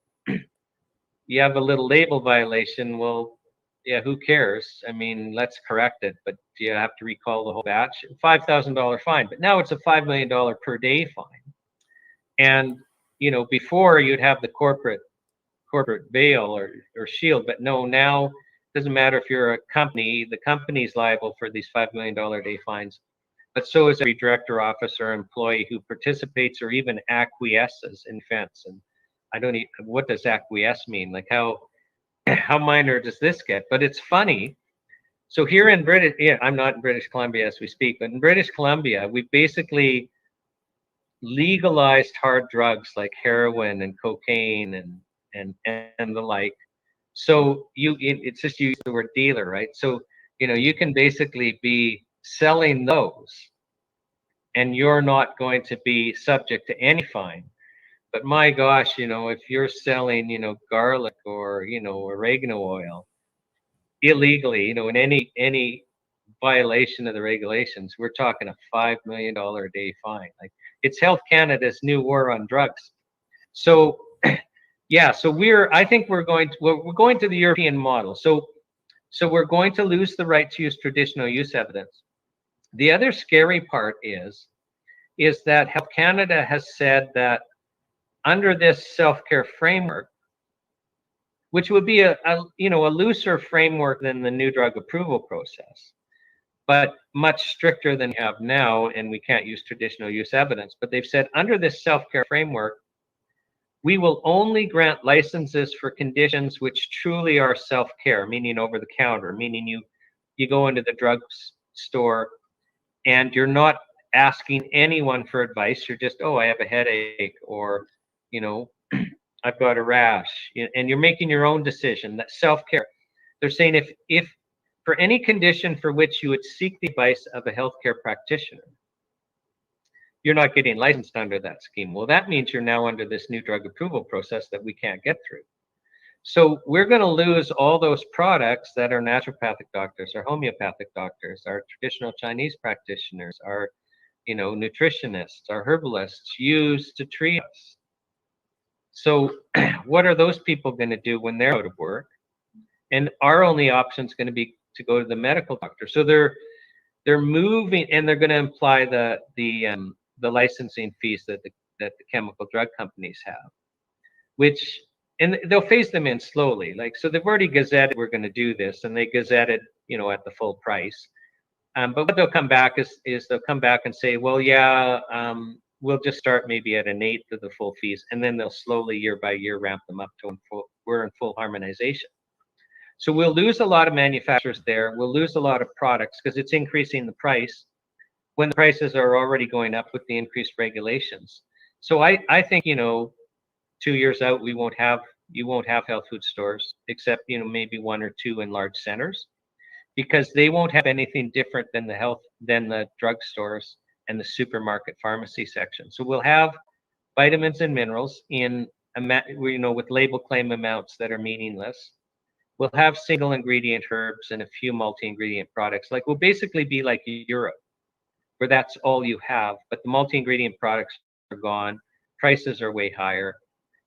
you have a little label violation. Well, yeah, who cares? I mean, let's correct it, but you have to recall the whole batch. $5,000 fine, but now it's a $5 million per day fine. And before you'd have the corporate veil or shield, but no, now it doesn't matter if you're a company, the company's liable for these $5 million day fines, but so is every director, officer, employee who participates or even acquiesces in offense. And what does acquiesce mean? Like how minor does this get? But it's funny. So here in I'm not in British Columbia as we speak, but in British Columbia, we basically legalized hard drugs like heroin and cocaine and the like. So it's just use the word dealer, right? So you can basically be selling those, and you're not going to be subject to any fine. But my gosh, if you're selling, garlic or, oregano oil illegally, in any violation of the regulations, we're talking a $5 million a day fine. Like it's Health Canada's new war on drugs. So yeah, so I think we're going to the European model. So we're going to lose the right to use traditional use evidence. The other scary part is that Health Canada has said that under this self-care framework, which would be a looser framework than the new drug approval process, but much stricter than we have now, and we can't use traditional use evidence. But they've said under this self-care framework, we will only grant licenses for conditions which truly are self-care, meaning over the counter, meaning you go into the drug store and you're not asking anyone for advice. You're just, I have a headache, or I've got a rash, and you're making your own decision. That's self-care. They're saying if for any condition for which you would seek the advice of a healthcare practitioner, you're not getting licensed under that scheme. Well, that means you're now under this new drug approval process that we can't get through. So we're going to lose all those products that our naturopathic doctors, our homeopathic doctors, our traditional Chinese practitioners, our nutritionists, our herbalists use to treat us. So what are those people going to do when they're out of work? And our only option is going to be to go to the medical doctor. So they're moving, and they're going to imply the licensing fees that the chemical drug companies have, and they'll phase them in slowly. Like, so they've already gazetted, we're going to do this, and they gazetted, at the full price. But what they'll come back is they'll come back and say, well, yeah, we'll just start maybe at an eighth of the full fees, and then they'll slowly year by year ramp them up to we're in full harmonization. So we'll lose a lot of manufacturers there. We'll lose a lot of products because it's increasing the price when the prices are already going up with the increased regulations. So I think, 2 years out, you won't have health food stores, except, maybe one or two in large centers, because they won't have anything different than the drugstores and the supermarket pharmacy section. So we'll have vitamins and minerals in, with label claim amounts that are meaningless. We'll have single ingredient herbs and a few multi-ingredient products. Like, we'll basically be like Europe, where that's all you have, but the multi-ingredient products are gone, prices are way higher,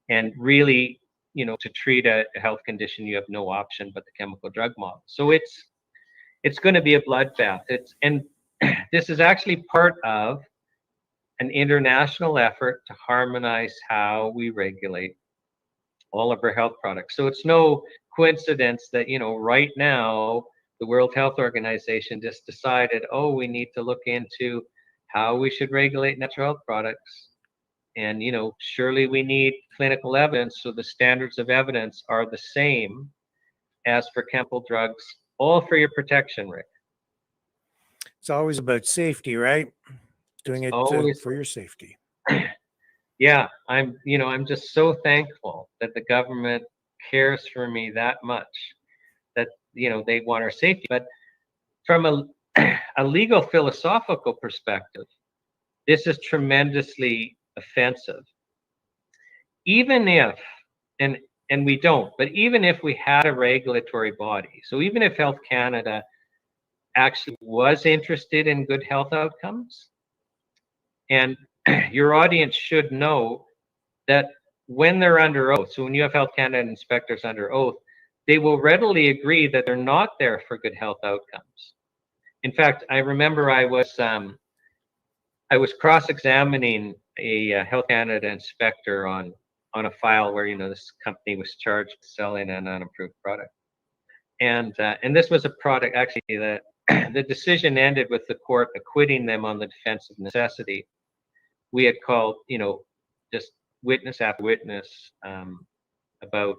and really, to treat a health condition, you have no option but the chemical drug model. So it's going to be a bloodbath. And this is actually part of an international effort to harmonize how we regulate all of our health products. So it's no coincidence that, right now, the World Health Organization just decided, we need to look into how we should regulate natural health products. And, surely we need clinical evidence, so the standards of evidence are the same as for chemical drugs, all for your protection, Rick. It's always about safety, right? Doing it for your safety. Yeah, I'm just so thankful that the government cares for me that much, that, they want our safety. But from a legal philosophical perspective, this is tremendously offensive. Even if, and we don't, but even if we had a regulatory body, so even if Health Canada actually was interested in good health outcomes, and your audience should know that when they're under oath, so when you have Health Canada inspectors under oath, they will readily agree that they're not there for good health outcomes. In fact, I remember I was cross-examining a Health Canada inspector on a file where, this company was charged with selling an unapproved product. And this was a product, actually, that the decision ended with the court acquitting them on the defense of necessity. We had called, just witness after witness about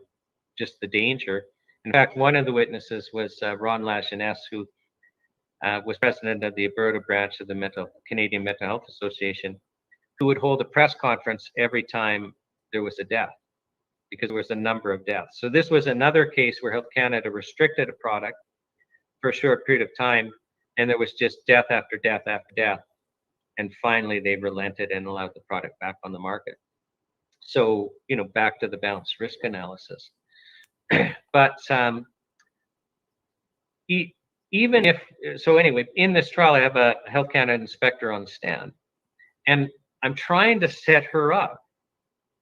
just the danger. In fact, one of the witnesses was Ron Lajeunesse, who was president of the Alberta branch of the Canadian Mental Health Association, who would hold a press conference every time there was a death, because there was a number of deaths. So this was another case where Health Canada restricted a product for a short period of time, and there was just death after death after death. And finally, they relented and allowed the product back on the market. So, back to the balanced risk analysis. But even if, so anyway, in this trial, I have a Health Canada inspector on the stand, and I'm trying to set her up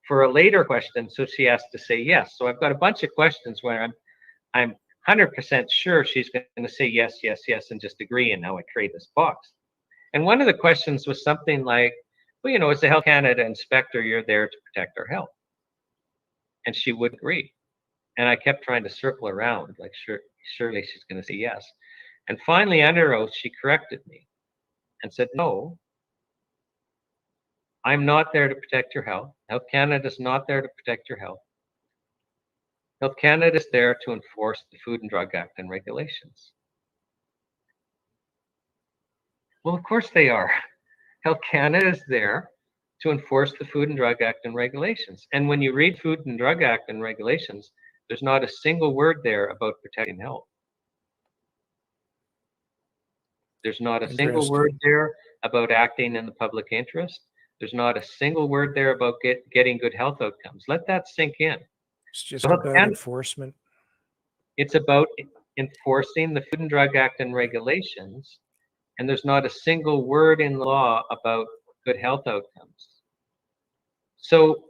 for a later question, so she has to say yes. So I've got a bunch of questions where I'm 100% sure she's going to say yes, yes, yes, and just agree, and now I create this box. And one of the questions was something like, well, as a Health Canada inspector, you're there to protect our health. And she would agree. And I kept trying to circle around, like, surely she's going to say yes. And finally, under oath, she corrected me and said, no, I'm not there to protect your health. Health Canada is not there to protect your health. Health Canada is there to enforce the Food and Drug Act and regulations. Well, of course they are. Health Canada is there to enforce the Food and Drug Act and regulations. And when you read Food and Drug Act and regulations, there's not a single word there about protecting health. There's not a single word there about acting in the public interest. There's not a single word there about getting good health outcomes. Let that sink in. It's just about enforcement. It's about enforcing the Food and Drug Act and regulations. And there's not a single word in the law about good health outcomes. So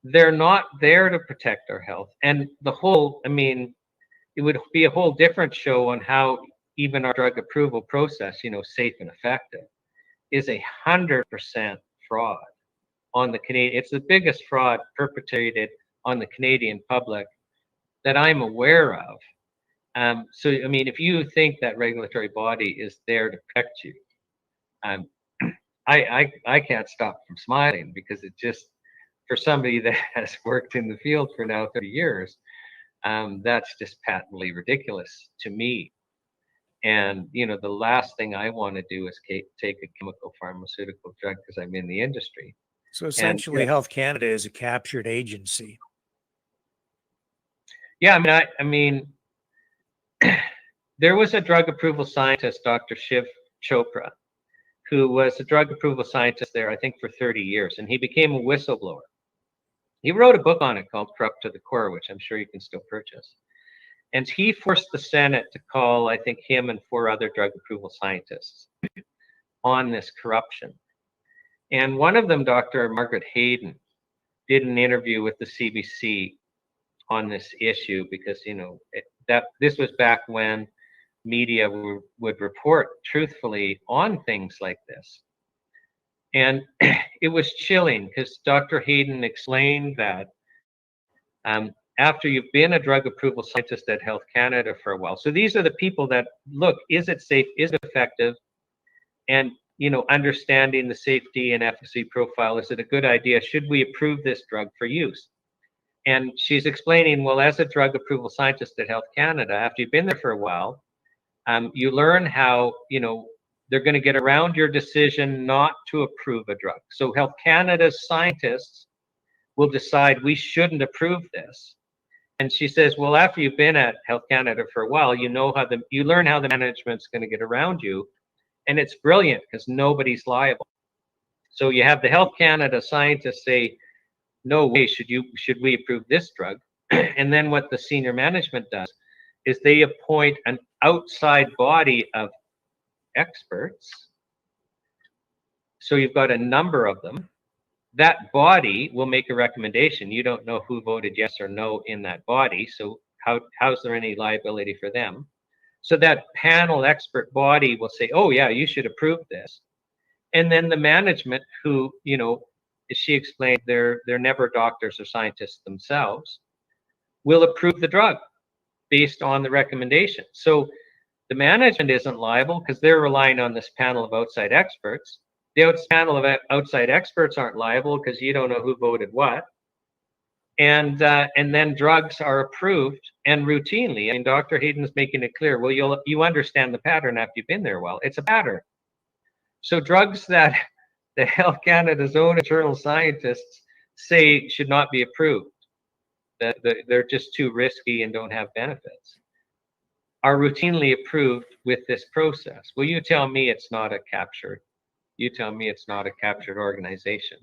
they're not there to protect our health. And it would be a whole different show on how even our drug approval process, safe and effective, is 100% fraud on the Canadian. It's the biggest fraud perpetrated on the Canadian public that I'm aware of. So, if you think that regulatory body is there to protect you, I can't stop from smiling because it just, for somebody that has worked in the field for now 30 years, that's just patently ridiculous to me. And, you know, the last thing I want to do is take a chemical pharmaceutical drug because I'm in the industry. So essentially, Health Canada is a captured agency. Yeah, I mean, there was a drug approval scientist, Dr. Shiv Chopra, who was a drug approval scientist there, I think, for 30 years, and he became a whistleblower. He wrote a book on it called Corrupt to the Core, which I'm sure you can still purchase. And he forced the Senate to call, I think, him and 4 other drug approval scientists on this corruption. And one of them, Dr. Margaret Hayden, did an interview with the CBC on this issue because, you know, this was back when media would report truthfully on things like this. And it was chilling because Dr. Hayden explained that after you've been a drug approval scientist at Health Canada for a while, so these are the people that look, is it safe, is it effective, and, you know, understanding the safety and efficacy profile, is it a good idea, should we approve this drug for use? And she's explaining, well, as a drug approval scientist at Health Canada, after you've been there for a while, you learn how, you know, they're going to get around your decision not to approve a drug. So Health Canada's scientists will decide we shouldn't approve this. And she says, well, after you've been at Health Canada for a while, you learn how the management's going to get around you. And it's brilliant because nobody's liable. So you have the Health Canada scientists say, no way should we approve this drug. And then what the senior management does is they appoint an outside body of experts. So you've got a number of them. That body will make a recommendation. You don't know who voted yes or no in that body. So how's there any liability for them? So that panel expert body will say, oh yeah, you should approve this. And then the management, who, you know, as she explained, they're never doctors or scientists themselves, will approve the drug based on the recommendation. So the management isn't liable because they're relying on this panel of outside experts. The panel of outside experts aren't liable because you don't know who voted what. And then drugs are approved, and routinely, I mean, Dr. Hayden's making it clear, well, you understand the pattern after you've been there a while. It's a pattern. So drugs that the Health Canada's own internal scientists say should not be approved, that they're just too risky and don't have benefits, are routinely approved with this process. Well, you tell me it's not a captured organization.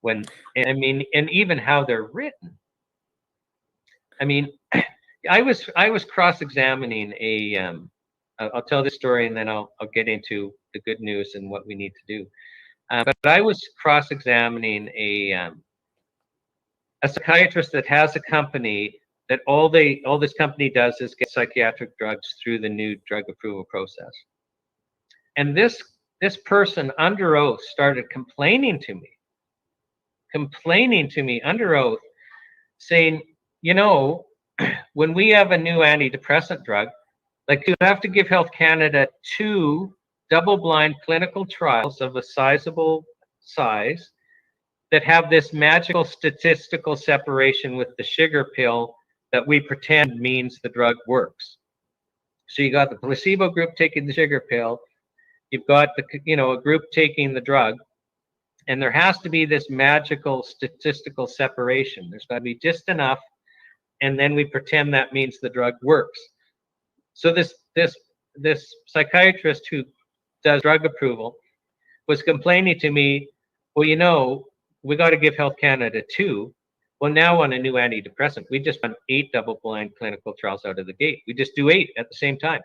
When, I mean, and even how they're written. I mean, I was cross-examining I'll tell this story and then I'll get into the good news and what we need to do. But I was cross-examining a psychiatrist that has a company that all this company does is get psychiatric drugs through the new drug approval process. And this person under oath started complaining to me under oath, saying, you know, when we have a new antidepressant drug, like, you have to give Health Canada 2 double-blind clinical trials of a sizable size that have this magical statistical separation with the sugar pill that we pretend means the drug works. So you got the placebo group taking the sugar pill, you've got a group taking the drug, and there has to be this magical statistical separation. There's got to be just enough, and then we pretend that means the drug works. So this psychiatrist who does drug approval was complaining to me, well, you know, we got to give Health Canada 2. Well, now on a new antidepressant, we just run 8 double-blind clinical trials out of the gate. We just do 8 at the same time,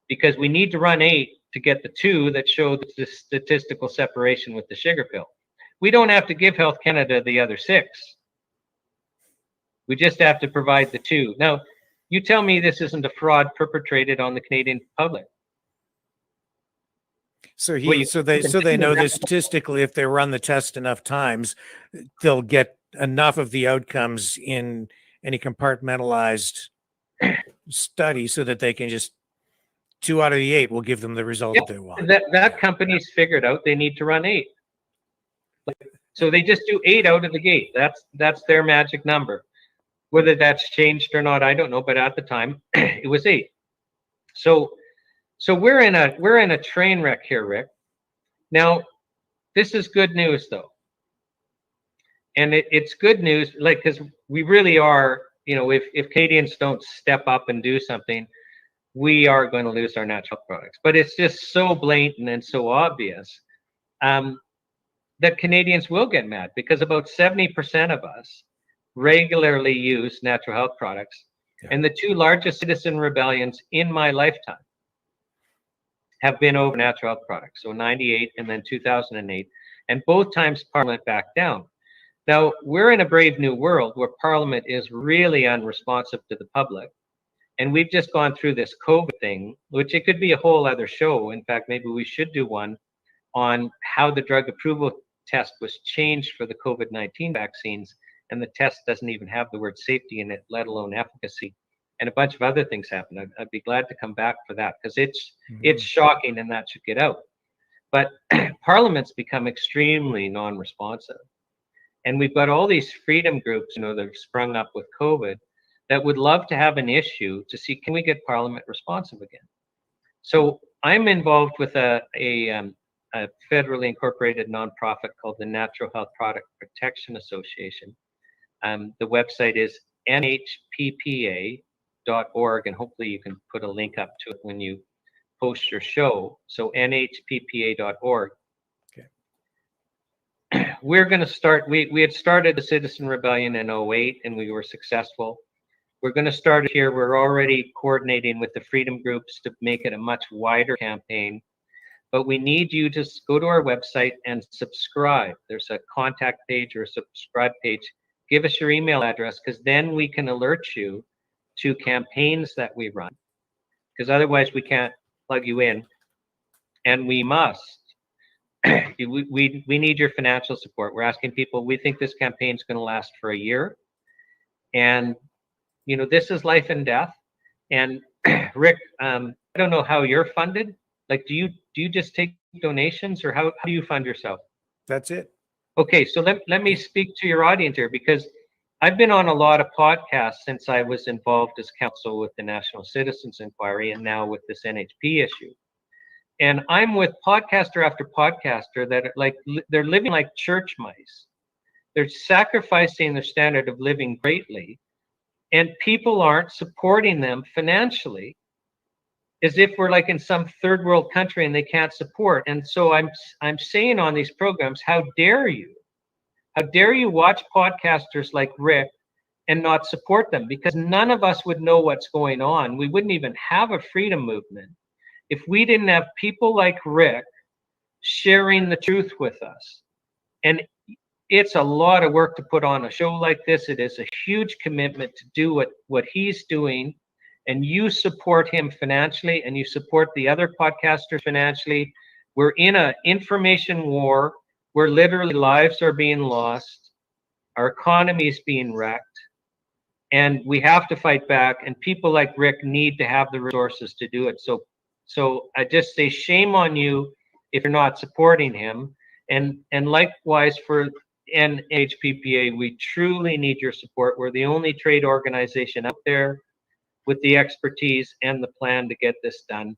because we need to run 8 to get the 2 that show the statistical separation with the sugar pill. We don't have to give Health Canada the other 6. We just have to provide the 2. Now, you tell me this isn't a fraud perpetrated on the Canadian public. So they know that statistically, if they run the test enough times, they'll get enough of the outcomes in any compartmentalized study so that they can just 2 out of the 8 will give them the result Yeah, they want. that company's figured out they need to run 8. So they just do 8 out of the gate. That's their magic number. Whether that's changed or not, I don't know. But at the time, it was 8. So we're in a train wreck here, Rick. Now, this is good news though, and it's good news, like, because we really are. You know, if Canadians don't step up and do something, we are going to lose our natural products. But it's just so blatant and so obvious that Canadians will get mad, because about 70% of us regularly use natural health products. Yeah. And the 2 largest citizen rebellions in my lifetime have been over natural health products. So 98 and then 2008. And both times Parliament backed down. Now, we're in a brave new world where Parliament is really unresponsive to the public. And we've just gone through this COVID thing, which it could be a whole other show. In fact, maybe we should do one on how the drug approval test was changed for the COVID-19 vaccines. And the test doesn't even have the word safety in it, let alone efficacy. And a bunch of other things happened. I'd be glad to come back for that, because it's shocking, and that should get out. But Parliament's become extremely non-responsive. And we've got all these freedom groups, you know, that have sprung up with COVID that would love to have an issue to see, can we get Parliament responsive again? So I'm involved with a federally incorporated nonprofit called the Natural Health Product Protection Association. The website is nhppa.org, and hopefully you can put a link up to it when you post your show. So nhppa.org. We're going to start, we had started a citizen rebellion in 08 and we were successful. We're going to start it here. We're already coordinating with the freedom groups to make it a much wider campaign. But we need you to go to our website and subscribe. There's a contact page or a subscribe page. Give us your email address, because then we can alert you to campaigns that we run. Because otherwise we can't plug you in. And we must. We need your financial support. We're asking people, we think this campaign is going to last for a year. And, you know, this is life and death. And Rick, I don't know how you're funded. Like, do you just take donations, or how do you fund yourself? That's it. Okay, so let me speak to your audience here, because I've been on a lot of podcasts since I was involved as counsel with the National Citizens Inquiry and now with this NHP issue. And I'm with podcaster after podcaster that they're living like church mice. They're sacrificing their standard of living greatly, and people aren't supporting them financially, as if we're like in some third world country and they can't support. And so I'm saying on these programs, how dare you? How dare you watch podcasters like Rick and not support them? Because none of us would know what's going on. We wouldn't even have a freedom movement if we didn't have people like Rick sharing the truth with us. And it's a lot of work to put on a show like this. It is a huge commitment to do what he's doing. And you support him financially, and you support the other podcasters financially. We're in an information war where literally lives are being lost. Our economy is being wrecked. And we have to fight back. And people like Rick need to have the resources to do it. So I just say shame on you if you're not supporting him. And likewise for NHPPA, we truly need your support. We're the only trade organization out there with the expertise and the plan to get this done.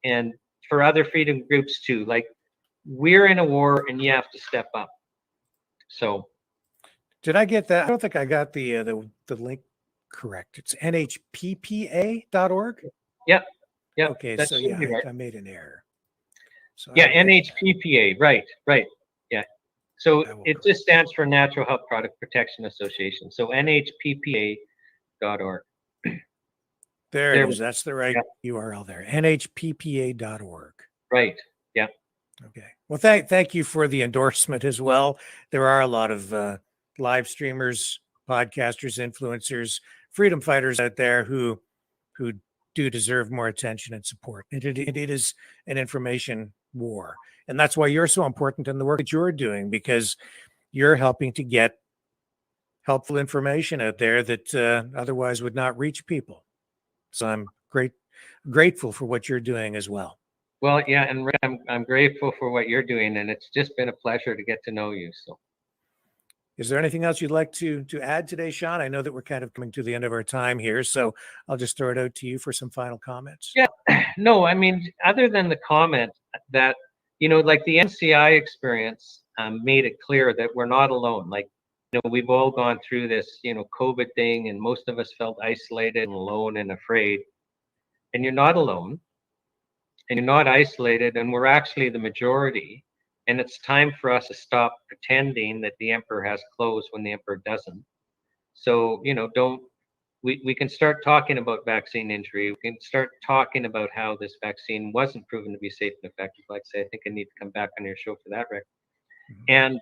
And for other freedom groups too, like, we're in a war and you have to step up. So did I get that? I don't think I got the link correct. It's nhppa.org. Yep. Yeah. Okay. So yeah, right. I made an error. So yeah, NHPPA. Right. Yeah. So it just stands for Natural Health Product Protection Association. So nhppa.org. There it is. That's the right URL there. nhppa.org. Right. Yeah. Okay. Well, thank you for the endorsement as well. There are a lot of live streamers, podcasters, influencers, freedom fighters out there who do deserve more attention and support. It is an information war. And that's why you're so important in the work that you're doing, because you're helping to get helpful information out there that otherwise would not reach people. So I'm grateful for what you're doing as well. Well, yeah, and Rick, I'm grateful for what you're doing, and it's just been a pleasure to get to know you. So, is there anything else you'd like to add today, Sean? I know that we're kind of coming to the end of our time here, so I'll just throw it out to you for some final comments. Yeah, no, I mean, other than the comment that, like the NCI experience made it clear that we're not alone. Like, we've all gone through this, COVID thing, and most of us felt isolated and alone and afraid. And you're not alone, and you're not isolated, and we're actually the majority. And it's time for us to stop pretending that the emperor has clothes when the emperor doesn't. So, we can start talking about vaccine injury. We can start talking about how this vaccine wasn't proven to be safe and effective. Like I say, I think I need to come back on your show for that, Rick. And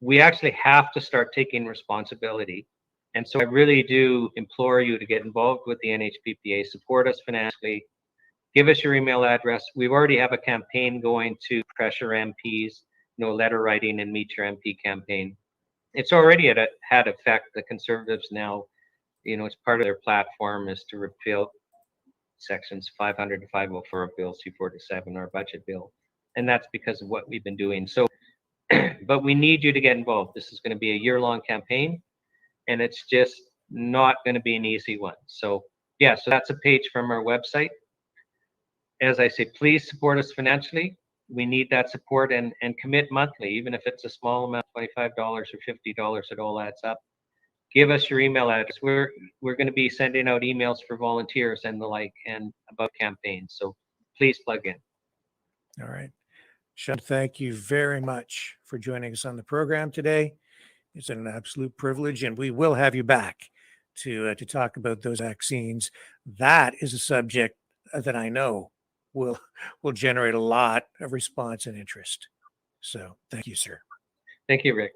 we actually have to start taking responsibility. And so I really do implore you to get involved with the NHPPA, support us financially, give us your email address. We already have a campaign going to pressure MPs, letter writing and Meet Your MP campaign. It's already had effect. The Conservatives now, it's part of their platform is to repeal sections 500 to 504 of Bill C-47, our budget bill. And that's because of what we've been doing. So, but we need you to get involved. This is going to be a year-long campaign, and it's just not going to be an easy one. So, yeah, so that's a page from our website. As I say, please support us financially. We need that support and commit monthly, even if it's a small amount, $25 or $50, it all adds up. Give us your email address. We're going to be sending out emails for volunteers and the like, and about campaigns. So please plug in. All right. Sean, thank you very much for joining us on the program today. It's an absolute privilege, and we will have you back to talk about those vaccines. That is a subject that I know will generate a lot of response and interest. So thank you, sir. Thank you, Rick.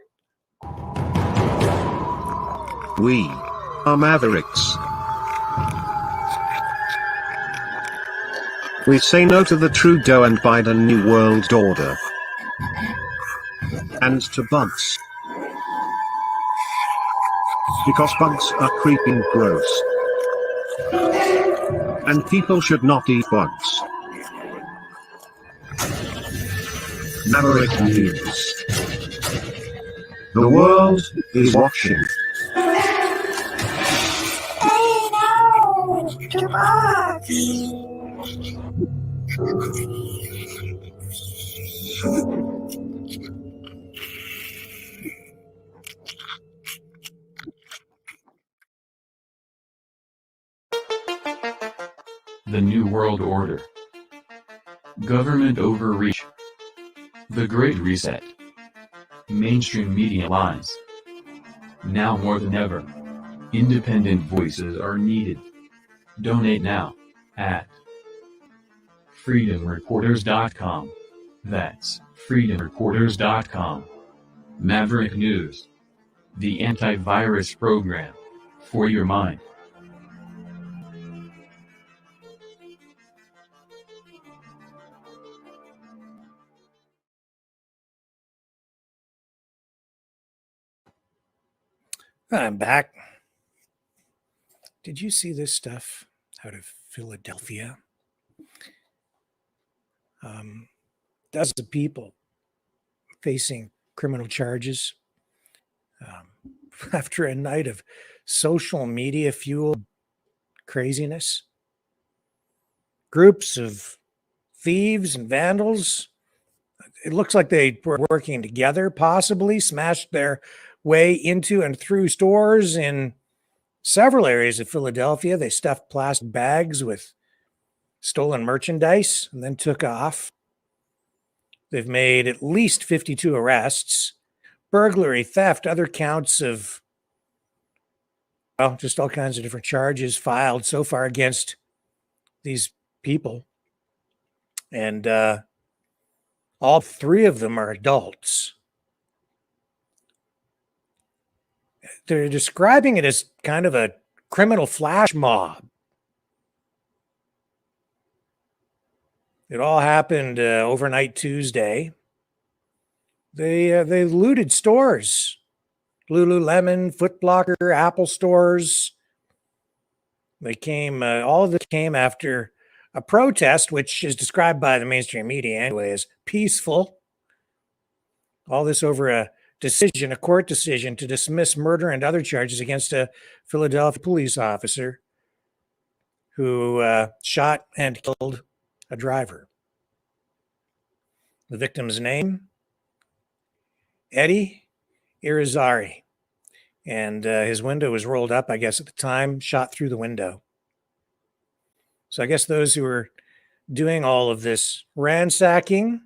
We are Mavericks. We say no to the Trudeau and Biden New World Order. And to bugs. Because bugs are creeping gross. And people should not eat bugs. Maverick News. The world is watching. The New World Order. Government overreach. The Great Reset. Mainstream media lies. Now more than ever, independent voices are needed. Donate now at freedomreporters.com. That's freedomreporters.com. Maverick News. The antivirus program for your mind. I'm back. Did you see this stuff out of Philadelphia? Dozens of people facing criminal charges after a night of social media fueled craziness. Groups of thieves and vandals, it looks like they were working together, possibly smashed their way into and through stores in several areas of Philadelphia. They stuffed plastic bags with stolen merchandise and then took off. They've made at least 52 arrests, burglary, theft, other counts of, well, just all kinds of different charges filed so far against these people. And all three of them are adults. They're describing it as kind of a criminal flash mob. It all happened overnight Tuesday. They looted stores, Lululemon, Foot Locker, Apple stores. They came, all of this came after a protest, which is described by the mainstream media anyway as peaceful. All this over a decision, a court decision to dismiss murder and other charges against a Philadelphia police officer who shot and killed a driver. The victim's name, Eddie Irizarry. And his window was rolled up, I guess, at the time, shot through the window. So I guess those who were doing all of this ransacking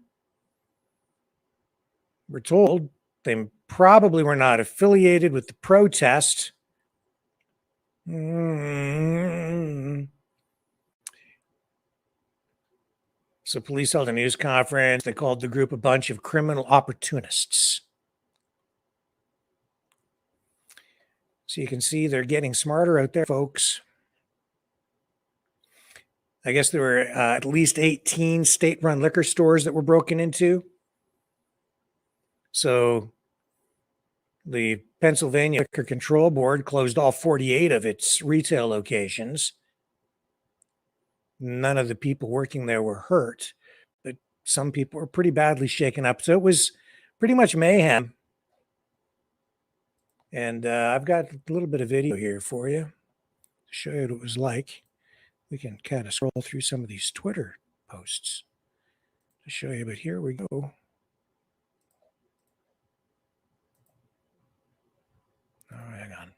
were told they probably were not affiliated with the protest. So police held a news conference. They called the group a bunch of criminal opportunists. So you can see they're getting smarter out there, folks. I guess there were at least 18 state-run liquor stores that were broken into. So the Pennsylvania Liquor Control Board closed all 48 of its retail locations. None of the people working there were hurt, but some people were pretty badly shaken up. So it was pretty much mayhem. And I've got a little bit of video here for you to show you what it was like. We can kind of scroll through some of these Twitter posts to show you, but here we go. Oh, hang on.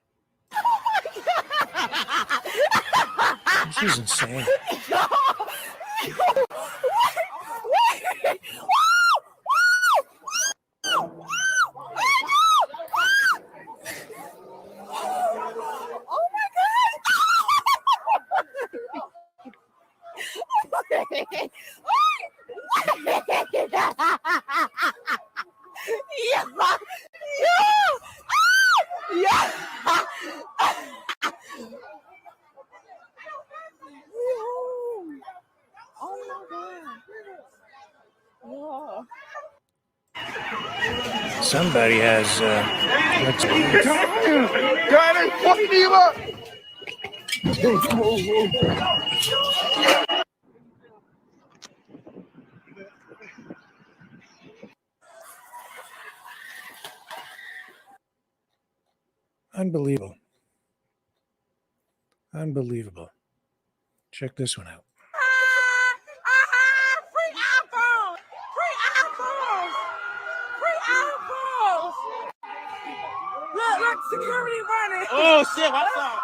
This is insane. Somebody has unbelievable. Unbelievable. Check this one out. Security running. Oh shit, what's up?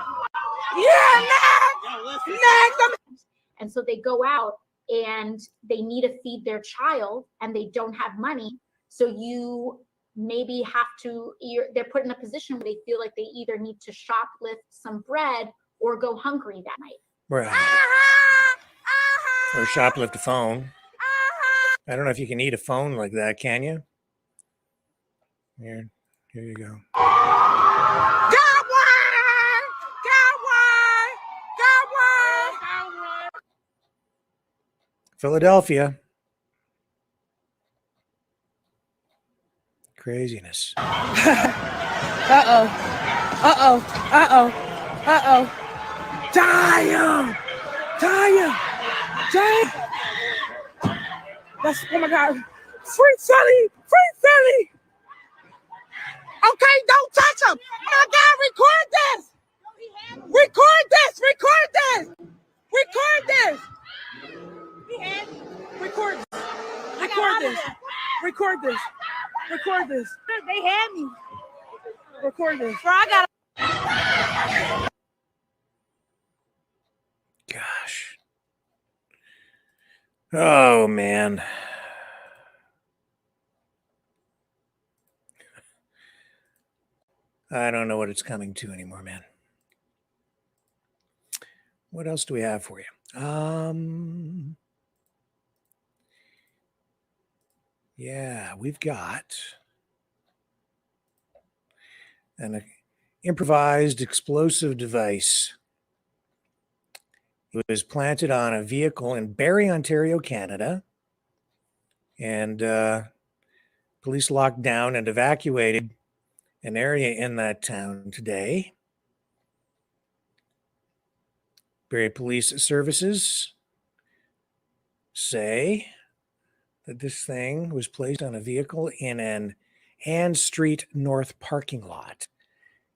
Yeah, next. And so they go out and they need to feed their child and they don't have money. So you maybe have to, they're put in a position where they feel like they either need to shoplift some bread or go hungry that night. Right. Or shoplift a phone. I don't know if you can eat a phone like that, can you? Here you go. Got one! Got one! Got one! Got one! Philadelphia. Craziness. Uh-oh. Uh-oh. Uh-oh. Uh-oh. Damn! Damn! Damn! That's, oh my God. Free Sully! Free Sully! Okay, don't touch him! Oh my God, record this! Record this! Record this! Record this! Record this! Record this! Record this! Record this! They had me. Record this. Bro, I got. Gosh. Oh, man. I don't know what it's coming to anymore, man. What else do we have for you? Yeah, we've got an improvised explosive device. It was planted on a vehicle in Barrie, Ontario, Canada, and police locked down and evacuated an area in that town today. Barrie Police Services say that this thing was placed on a vehicle in an Ann Street North parking lot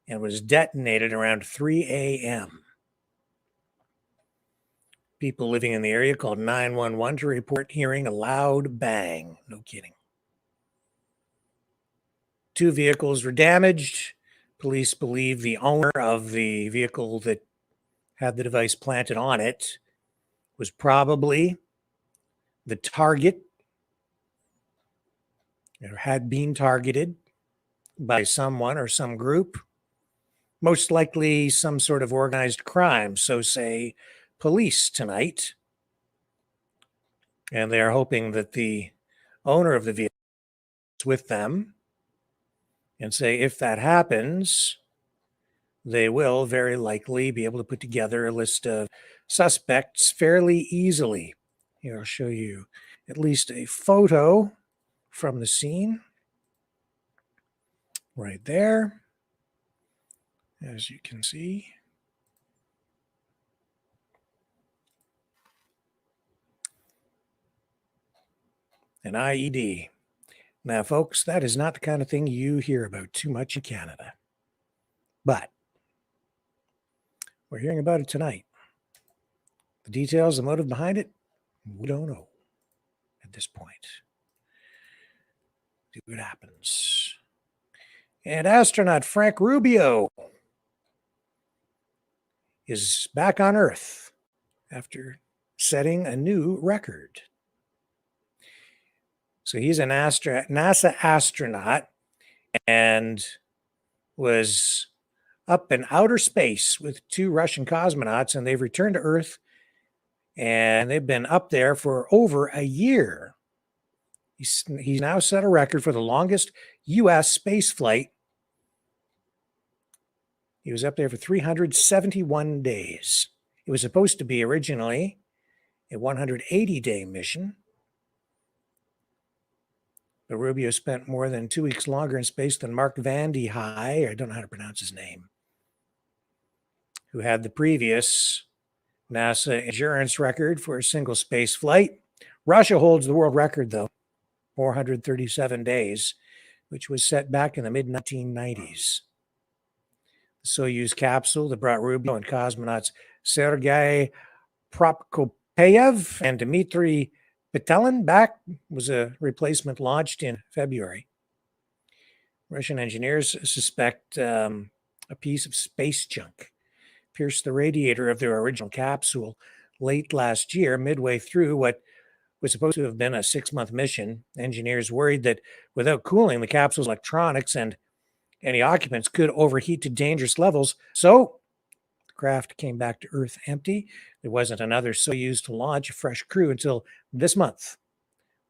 and was detonated around 3 a.m. People living in the area called 911 to report hearing a loud bang. No kidding. 2 vehicles were damaged. Police believe the owner of the vehicle that had the device planted on it was probably the target or had been targeted by someone or some group, most likely some sort of organized crime, so say police tonight. And they are hoping that the owner of the vehicle is with them and say if that happens, they will very likely be able to put together a list of suspects fairly easily. Here, I'll show you at least a photo from the scene right there, as you can see. An IED. Now, folks, that is not the kind of thing you hear about too much in Canada. But we're hearing about it tonight. The details, the motive behind it, we don't know at this point. See what happens. And astronaut Frank Rubio is back on Earth after setting a new record. So he's an NASA astronaut and was up in outer space with 2 Russian cosmonauts, and they've returned to Earth, and they've been up there for over a year. He's now set a record for the longest U.S. space flight. He was up there for 371 days. It was supposed to be originally a 180-day mission. But Rubio spent more than 2 weeks longer in space than Mark Vande Hei, I don't know how to pronounce his name, who had the previous NASA endurance record for a single space flight. Russia holds the world record, though, 437 days, which was set back in the mid-1990s. The Soyuz capsule that brought Rubio and cosmonauts Sergei Prokopyev and Dmitry Petelin back was a replacement launched in February. Russian engineers suspect a piece of space junk pierced the radiator of their original capsule late last year, midway through what was supposed to have been a 6-month mission. Engineers worried that without cooling, the capsule's electronics and any occupants could overheat to dangerous levels. So the craft came back to Earth empty. There wasn't another Soyuz to launch a fresh crew until this month.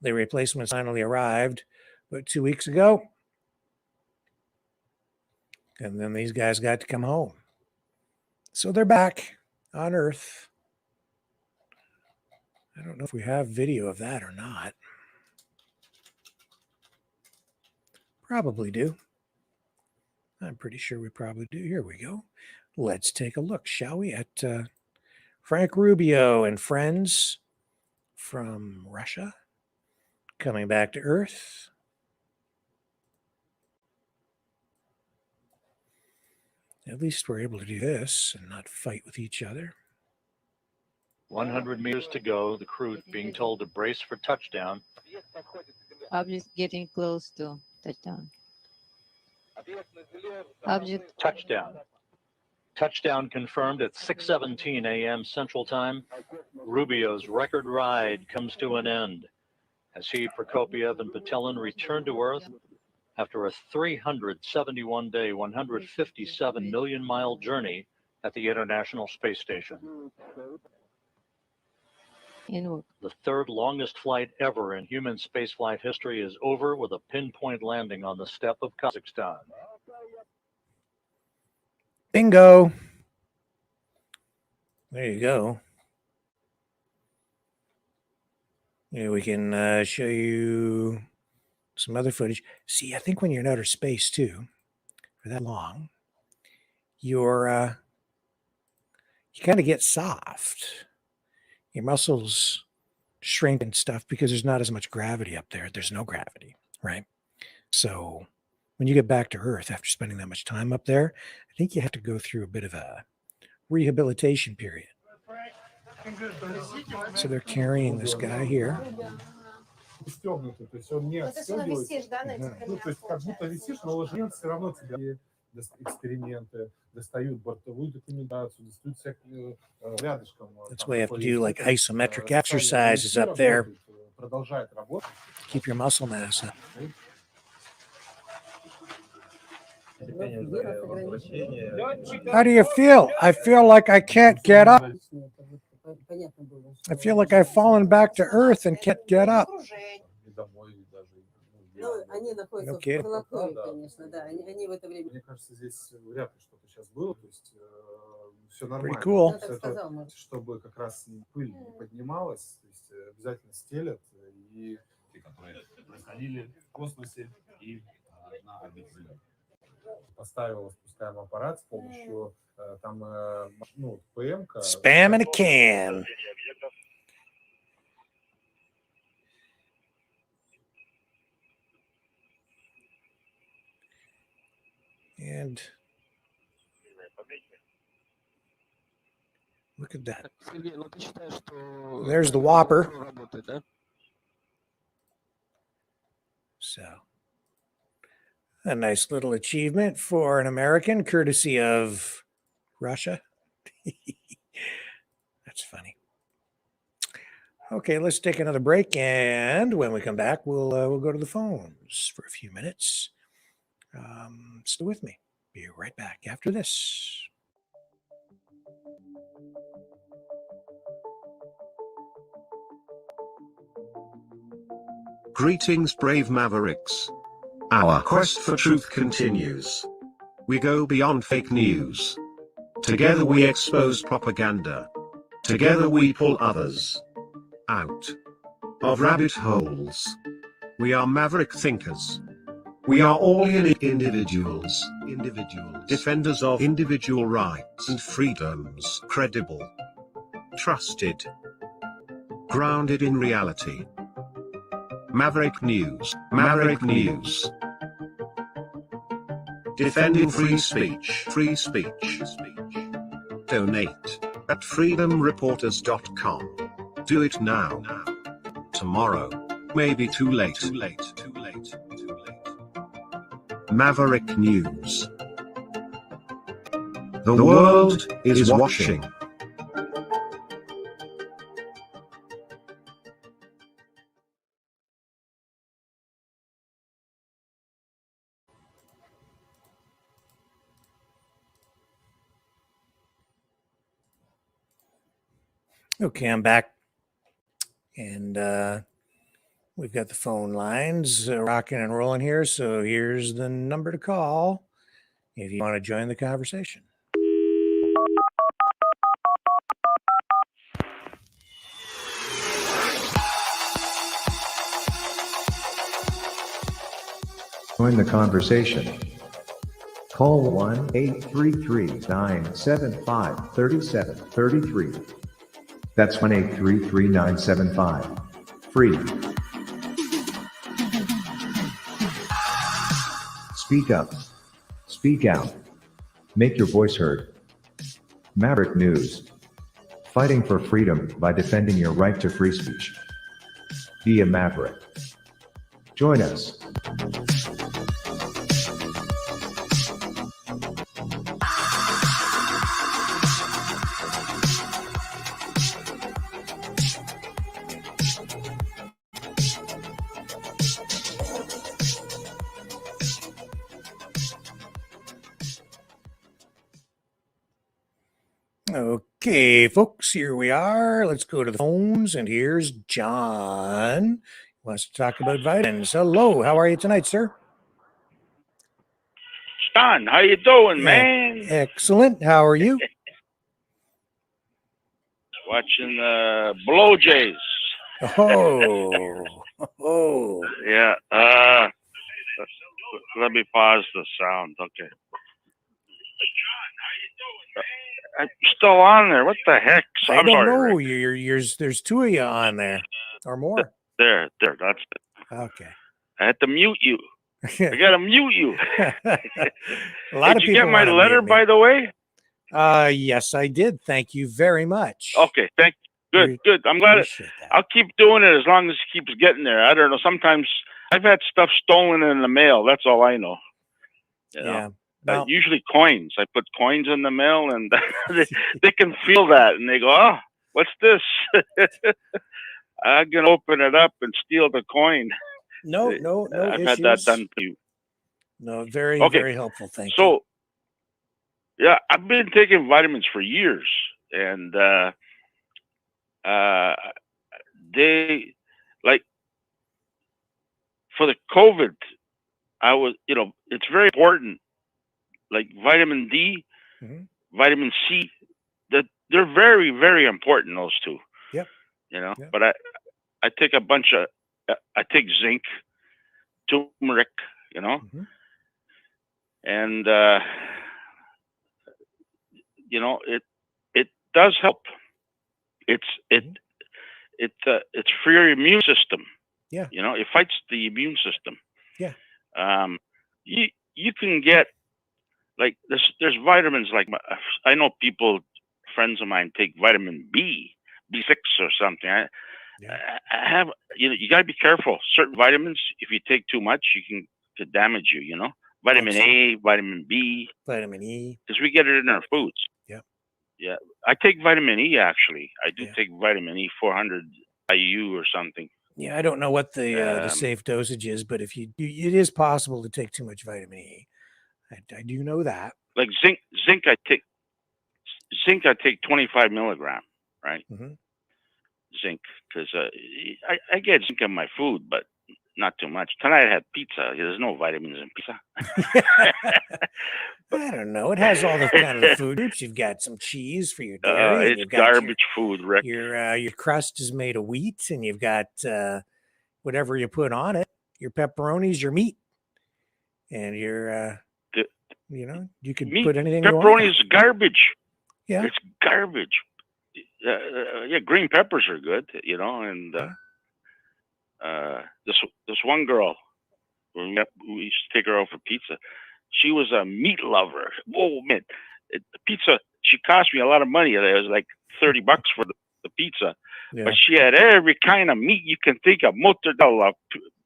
The replacements finally arrived about 2 weeks ago. And then these guys got to come home. So they're back on Earth. I don't know if we have video of that or not. Probably do. I'm pretty sure we probably do. Here we go. Let's take a look, shall we, at Frank Rubio and friends from Russia coming back to Earth. At least we're able to do this and not fight with each other. 100 meters to go. The crew being told to brace for touchdown. Object getting close to touchdown. Object Touchdown. Touchdown confirmed at 6:17 a.m. Central Time. Rubio's record ride comes to an end as he, Prokopyev, and Petelin return to Earth after a 371-day, 157 million-mile journey at the International Space Station. The 3rd longest flight ever in human spaceflight history is over with a pinpoint landing on the steppe of Kazakhstan. Bingo. There you go. Yeah, we can show you some other footage. See, I think when you're in outer space too, for that long, your you kind of get soft. Your muscles shrink and stuff because there's not as much gravity up there. There's no gravity, right? So when you get back to Earth after spending that much time up there, I think you have to go through a bit of a rehabilitation period. So they're carrying this guy here. Стёгнутый, то есть он не отстёгивается. Ну, то есть как будто висишь, но ложемент все равно тебе эксперименты, достают бортовую документацию, достают всякие рядышком. That's why you have to do like isometric exercises up there. Продолжает работать. Keep your muscle mass up. How do you feel? I feel like I can't get up. I feel like I've fallen back to Earth and can't get up. Они находятся в планетарии, конечно, да. Они в это время. Мне кажется, здесь вряд ли что-то сейчас было, то есть все нормально. Pretty cool. Чтобы как раз пыль не поднималась, то есть обязательно стелят и которые происходили в космосе и на орбите. Поставил спускаемый аппарат с помощью там ну ПМ-ка. Spam in a can. And look at that. There's the Whopper. So, a nice little achievement for an American, courtesy of Russia. That's funny. Okay, let's take another break, and when we come back, we'll go to the phones for a few minutes. Stay with me. Be right back after this. Greetings, brave Mavericks. Our quest for truth continues. We go beyond fake news. Together we expose propaganda. Together we pull others out of rabbit holes. We are maverick thinkers. We are all individuals, defenders of individual rights and freedoms, credible, trusted, grounded in reality. Maverick News, Maverick News. Defending free speech, free speech. Donate at freedomreporters.com. Do it now. Tomorrow may be too late. Maverick News. The world is watching. Okay, I'm back. And we've got the phone lines rocking and rolling here. So here's the number to call if you want to join the conversation. Join the conversation. Call 1-833-975-3733. That's 1-833-975. Free. Speak up. Speak out. Make your voice heard. Maverick News. Fighting for freedom by defending your right to free speech. Be a maverick. Join us. Okay, folks, here we are. Let's go to the phones, and here's John. He wants to talk about vitamins. Hello, how are you tonight, sir? John, how you doing, man? Excellent. How are you? Watching the Blow Jays. Oh. Yeah. Let me pause the sound. Okay. I'm still on there. What the heck? So, I I'm don't sorry, know. Rick. There's two of you on there or more. There. That's it. Okay. I had to mute you. I gotta mute you. A lot Hey, of did you people get my wanna letter, mute me. by the way? Yes, I did. Thank you very much. Okay, good. I'm glad Appreciate that. I'll keep doing it as long as it keeps getting there. I don't know. Sometimes I've had stuff stolen in the mail. That's all I know. You know? Yeah. Well, usually coins. I put coins in the mail, and they can feel that, and they go, "Oh, what's this?" I'm gonna open it up and steal the coin. no I've issues. had that done to you. No, very, Okay. very helpful. Thank you. So, yeah, I've been taking vitamins for years, and they like for the COVID. I was, it's very important. Like vitamin D, Mhm. vitamin C, that they're very, very important. Those two, Yep. Yep. But I take a bunch of, I take zinc, turmeric, Mhm. and it does help. It's for your immune system. Yeah. It fights the immune system. Yeah. You can get like there's vitamins like I know people, friends of mine take vitamin B6 or something. I have you got to be careful. Certain vitamins, if you take too much, could damage you. Vitamin A, vitamin B, vitamin E, because we get it in our foods. Yeah. Yeah, I take vitamin E actually. I do take vitamin E 400 IU or something. Yeah, I don't know what the safe dosage is, but if it is possible to take too much vitamin E. I do know that. Like zinc I take 25 milligram, right? Mm-hmm. Zinc, because I get zinc in my food, but not too much. Tonight I had pizza. There's no vitamins in pizza. I don't know. It has all the kind of the food groups. You've got some cheese for your dairy. And It's you've got garbage food, Rick. Your crust is made of wheat, and you've got whatever you put on it. Your pepperoni's your meat, and your you can put anything you want. Pepperoni is garbage. Yeah, it's garbage. Yeah, green peppers are good, and this one girl, we used to take her out for pizza. She was a meat lover. Oh man, the pizza, she cost me a lot of money. It was like $30 for the pizza, but she had every kind of meat you can think of: mozzarella,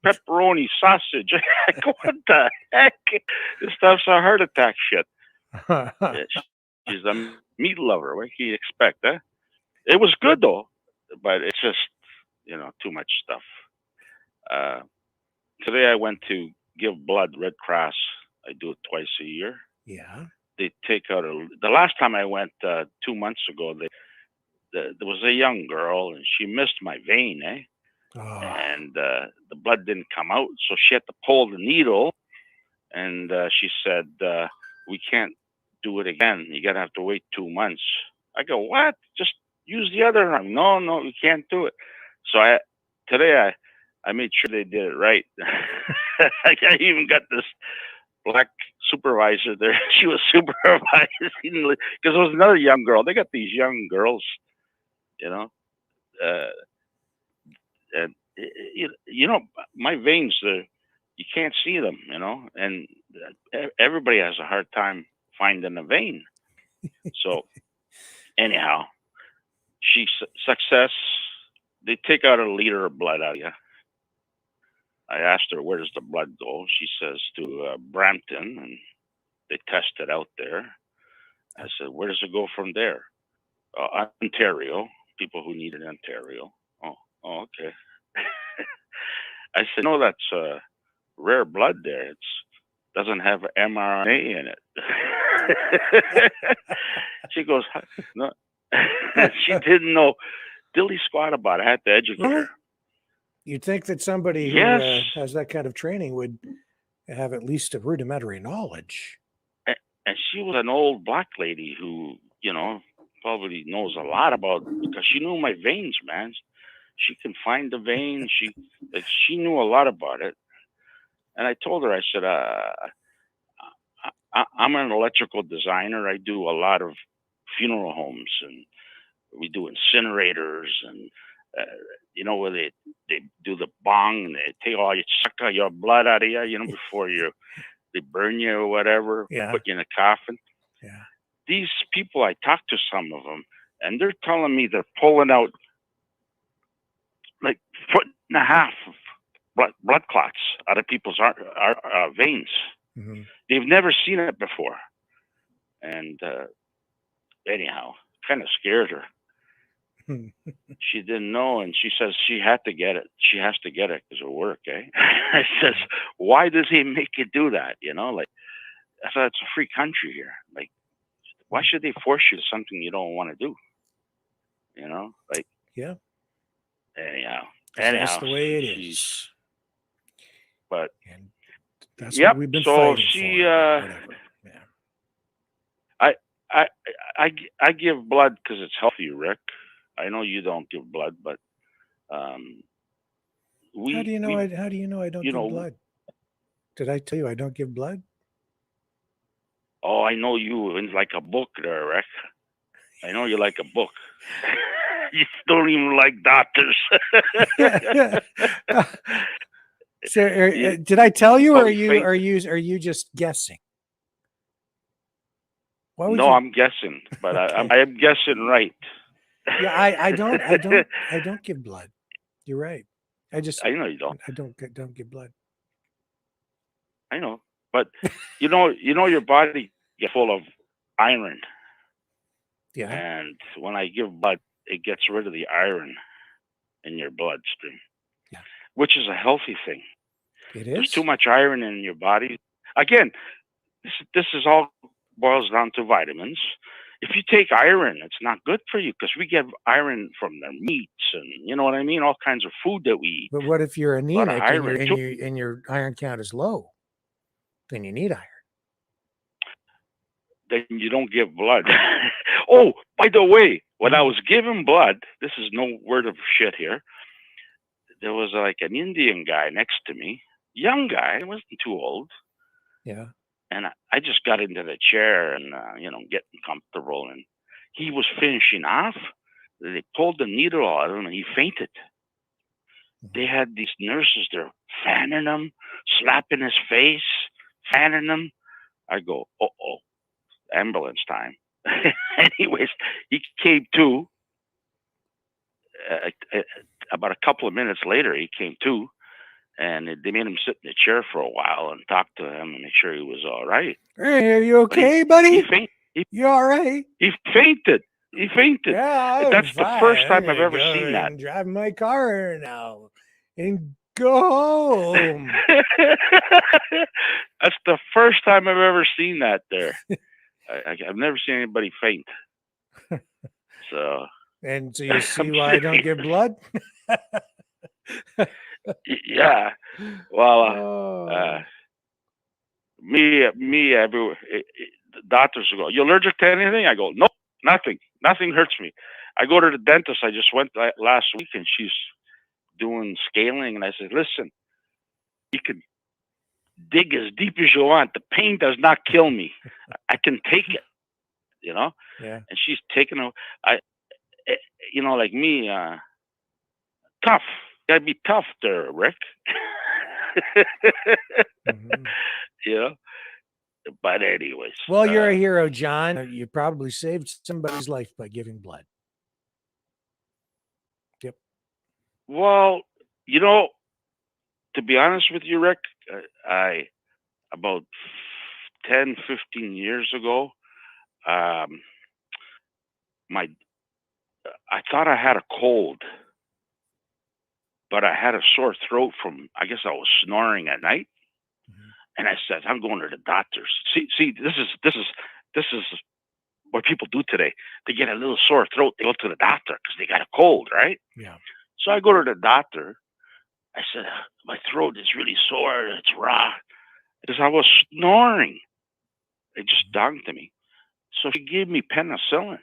pepperoni, sausage. I go, what the heck? This stuff's a heart attack shit. She's a meat lover. What can you expect, huh? It was good though, but it's just too much stuff. Today I went to give blood, Red Cross. I do it twice a year. Yeah. They take out the last time I went 2 months ago. There was a young girl and she missed my vein, and the blood didn't come out, so she had to pull the needle. And she said, "We can't do it again. You're gonna have to wait 2 months." I go, "What? Just use the other arm." No, you can't do it. So today I made sure they did it right. I even got this black supervisor there. She was supervising because there was another young girl. They got these young girls, and my veins. You can't see them, and everybody has a hard time finding a vein. So anyhow, success. They take out 1 liter of blood out of you. I asked her, where does the blood go? She says to Brampton, and they test it out there. I said, where does it go from there? Ontario, people who need it in Ontario. Oh, okay. I said, no, that's rare blood there. It doesn't have mRNA in it. She goes, no. She didn't know dilly squat about it. I had to educate her. You'd think that somebody who has that kind of training would have at least a rudimentary knowledge. And she was an old black lady who, probably knows a lot about, because she knew my veins, man. She can find the veins. She knew a lot about it. And I told her, I said, I'm an electrical designer. I do a lot of funeral homes, and we do incinerators, and where they do the bong and they take all your blood out of you, before they burn you or whatever, Yeah. put you in a coffin. Yeah. These people, I talked to some of them, and they're telling me they're pulling out like 1.5 foot of blood clots out of people's veins. Mm-hmm. They've never seen it before. And anyhow, kind of scared her. She didn't know, and she says she had to get it. She has to get it because of work, eh? I says, why does he make you do that? Like, I thought it's a free country here. Like, why should they force you to something you don't want to do? Like, yeah. Anyhow, that's the way it is. But and that's yep, what we've been so fighting she, for. Whatever. Yeah. I give blood because it's healthy, Rick. I know you don't give blood, but How do you know I don't give blood? Did I tell you I don't give blood? Oh, I know you in like a book there, Rick. I know you like a book. You don't even like doctors. So, did I tell you, or are you just guessing? No, I'm guessing, but I am guessing right. Yeah, I don't give blood. You're right. I know you don't. I don't give blood. I know, but your body gets full of iron. Yeah. And when I give blood, it gets rid of the iron in your bloodstream. Yeah. Which is a healthy thing. It There's is. too much iron in your body. Again, this is all boils down to vitamins. If you take iron, it's not good for you because we get iron from the meats and you know what I mean, all kinds of food that we eat. But what if you're A lot of anemic iron and your iron count is low? Then you need iron. Then you don't give blood. Oh, by the way, when I was giving blood, this is no word of shit here. There was like an Indian guy next to me, young guy, wasn't too old. Yeah. And I just got into the chair and, getting comfortable. And he was finishing off. They pulled the needle out of him and he fainted. They had these nurses there fanning him, slapping his face, fanning him. I go, uh-oh, ambulance time. Anyways, he came to. About a couple of minutes later, he came to. And they made him sit in the chair for a while and talk to him and make sure he was all right. Hey, are you okay, buddy? You all right? He fainted. He fainted. Yeah, that's the first time I've ever seen that. Drive my car now and go home. That's the first time I've ever seen that there. I've never seen anybody faint. So. And so you see why I don't give blood? Yeah. Well, me everywhere. The doctors will go, "You allergic to anything?" I go, "Nope, nothing. Nothing hurts me." I go to the dentist. I just went last week, and she's doing scaling, and I said, "Listen, you can dig as deep as you want. The pain does not kill me. I can take it." Yeah. And she's taking like me, tough. Gotta be tough there, Rick. Mm-hmm. But anyways. Well, you're a hero, John. You probably saved somebody's life by giving blood. Yep. Well, to be honest with you, Rick, about 10, 15 years ago, I thought I had a cold. But I had a sore throat from, I guess I was snoring at night. Mm-hmm. And I said, I'm going to the doctors. See, this is what people do today. They get a little sore throat. They go to the doctor because they got a cold, right? Yeah. So I go to the doctor. I said, my throat is really sore. It's raw. Because I was snoring. It just dawned to me. So she gave me penicillin.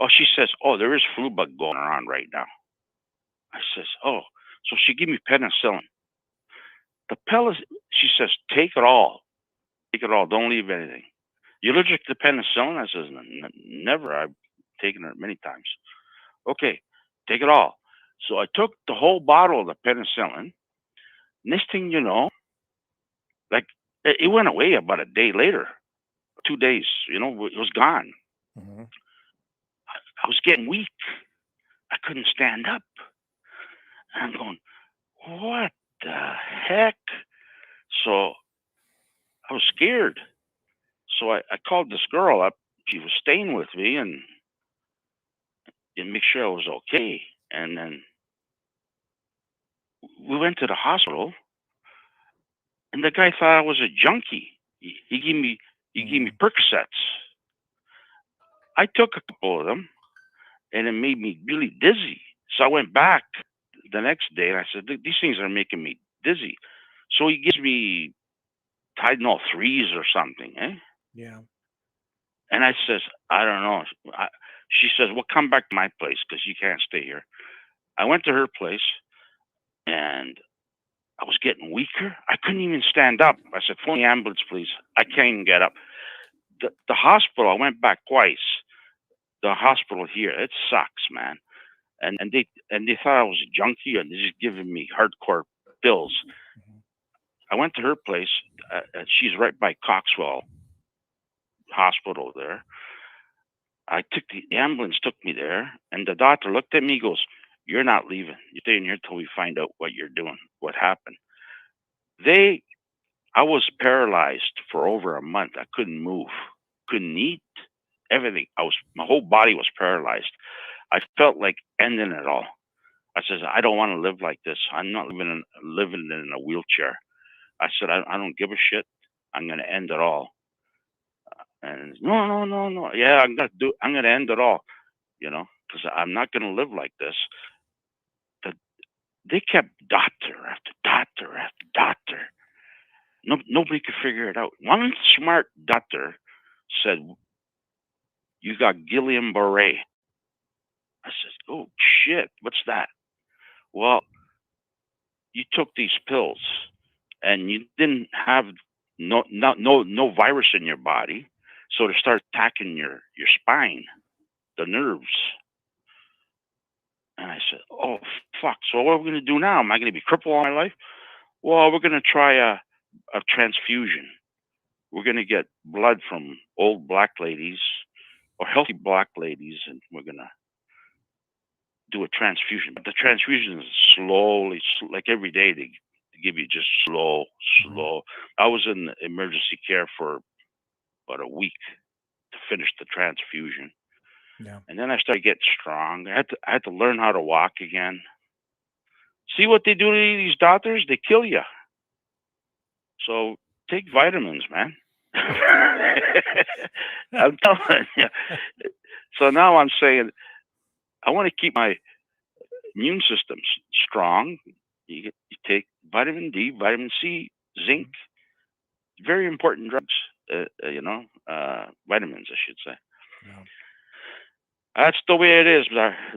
Oh, she says, there is flu bug going around right now. I says, so she gave me penicillin. The pills, she says, take it all. Take it all. Don't leave anything. You allergic to penicillin? I says, Never. I've taken it many times. Okay, take it all. So I took the whole bottle of the penicillin. Next thing you know, like it went away about a day later, 2 days. You know, it was gone. Mhm. I was getting weak. I couldn't stand up. And I'm going, what the heck? So I was scared. So I called this girl up. She was staying with me and make sure I was okay. And then we went to the hospital, and the guy thought I was a junkie. He gave me Percocets. I took a couple of them, and it made me really dizzy. So I went back the next day, and I said, these things are making me dizzy. So he gives me Tylenol 3s or something, eh? Yeah. And I says, I don't know. She says, well, come back to my place because you can't stay here. I went to her place, and I was getting weaker. I couldn't even stand up. I said, phone the ambulance, please. I can't even get up. The hospital, I went back twice. The hospital here, it sucks, man. And they thought I was a junkie, and they're just giving me hardcore pills. I went to her place. She's right by Coxwell Hospital there. I took the ambulance, took me there, and the doctor looked at me, goes, "You're not leaving. You're staying here till we find out what you're doing, what happened." I was paralyzed for over a month. I couldn't move, couldn't eat, everything. My whole body was paralyzed. I felt like ending it all. I said, I don't want to live like this. I'm not living in a wheelchair. I said, I don't give a shit. I'm going to end it all. And no. Yeah, I'm going to end it all, because I'm not going to live like this. They kept doctor after doctor after doctor. Nobody could figure it out. One smart doctor said, "You got Guillain-Barré." I said, "Oh shit, what's that?" Well, you took these pills, and you didn't have no virus in your body, so they start attacking your spine, the nerves. And I said, "Oh fuck! So what are we gonna do now? Am I gonna be crippled all my life?" Well, we're gonna try a transfusion. We're going to get blood from old black ladies or healthy black ladies, and we're going to do a transfusion. But the transfusion is slowly, like every day, they give you just slow. I was in emergency care for about a week to finish the transfusion. Yeah. And then I started getting strong. I had to learn how to walk again. See what they do to these doctors? They kill you. So take vitamins, man. I'm telling you. So now I'm saying I want to keep my immune system strong. You take vitamin D, vitamin C, zinc, very important drugs. Vitamins, I should say. Yeah. That's the way it is,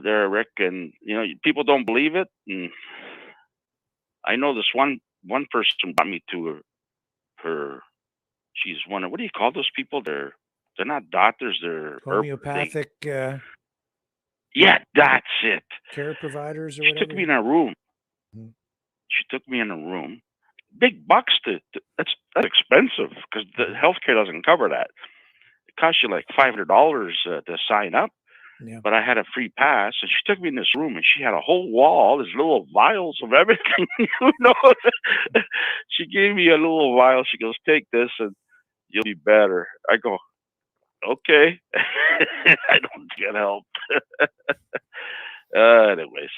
there, Rick. And people don't believe it. And I know this one person brought me to her. She's one of, what do you call those people? They're not doctors. They're homeopathic. Yeah, that's it. Care providers or she whatever. Took me in a room. Mhm. She took me in a room. Big bucks that's expensive because the healthcare doesn't cover that. It costs you like $500 to sign up. Yeah. But I had a free pass, and she took me in this room, and she had a whole wall, there's little vials of everything. She gave me a little vial. She goes, "Take this, and you'll be better." I go, "Okay." I don't get help. Anyways,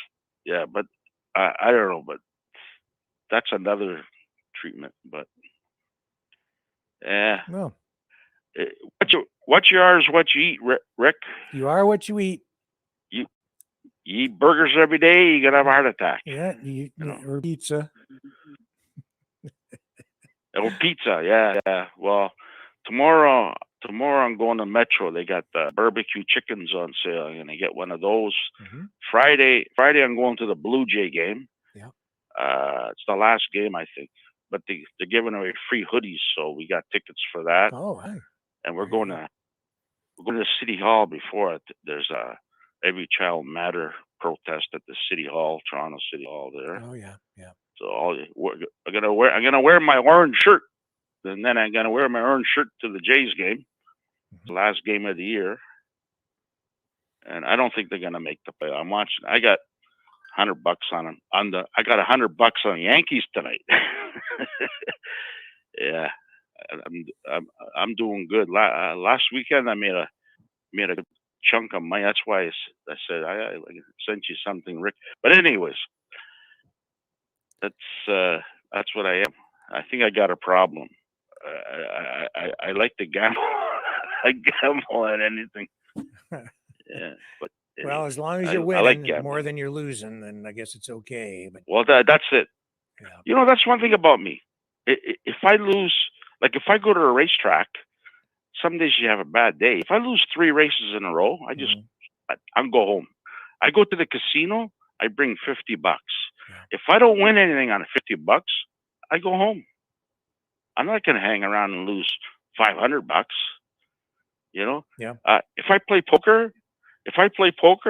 yeah, but I don't know, but that's another treatment. But yeah, Well, what you are is what you eat, Rick. You are what you eat. You eat burgers every day, you're gonna have a heart attack. Yeah, or pizza. Or pizza, yeah. Well, tomorrow I'm going to Metro. They got the barbecue chickens on sale. I'm gonna get one of those. Mm-hmm. Friday I'm going to the Blue Jay game. Yeah. It's the last game, I think. But they're giving away free hoodies, so we got tickets for that. Oh, hey. and we're going to City Hall before it. There's a Every Child Matter protest at the City Hall, Toronto City Hall there. Oh yeah, yeah. So I'm gonna wear my orange shirt, and then I'm gonna wear my orange shirt to the Jays game, the last game of the year. And I don't think they're gonna make the play. I'm watching. I got $100 on them. I got $100 on the Yankees tonight. Yeah, I'm doing good. Last weekend I made a chunk of money. That's why I said I sent you something, Rick. But anyways, that's what I am. I think I got a problem. I like to gamble. I gamble at anything. Yeah, but Well, as long as you're I like winning gambling. more than you're losing, then I guess it's okay. But Well, that's it. Yeah. You know, that's one thing about me. If I lose, like if I go to a racetrack, some days you have a bad day. If I lose 3 races in a row, I'll go home. I go to the casino, I bring $50. If I don't win anything on $50, I go home. I'm not going to hang around and lose $500. You know, Yeah. If I play poker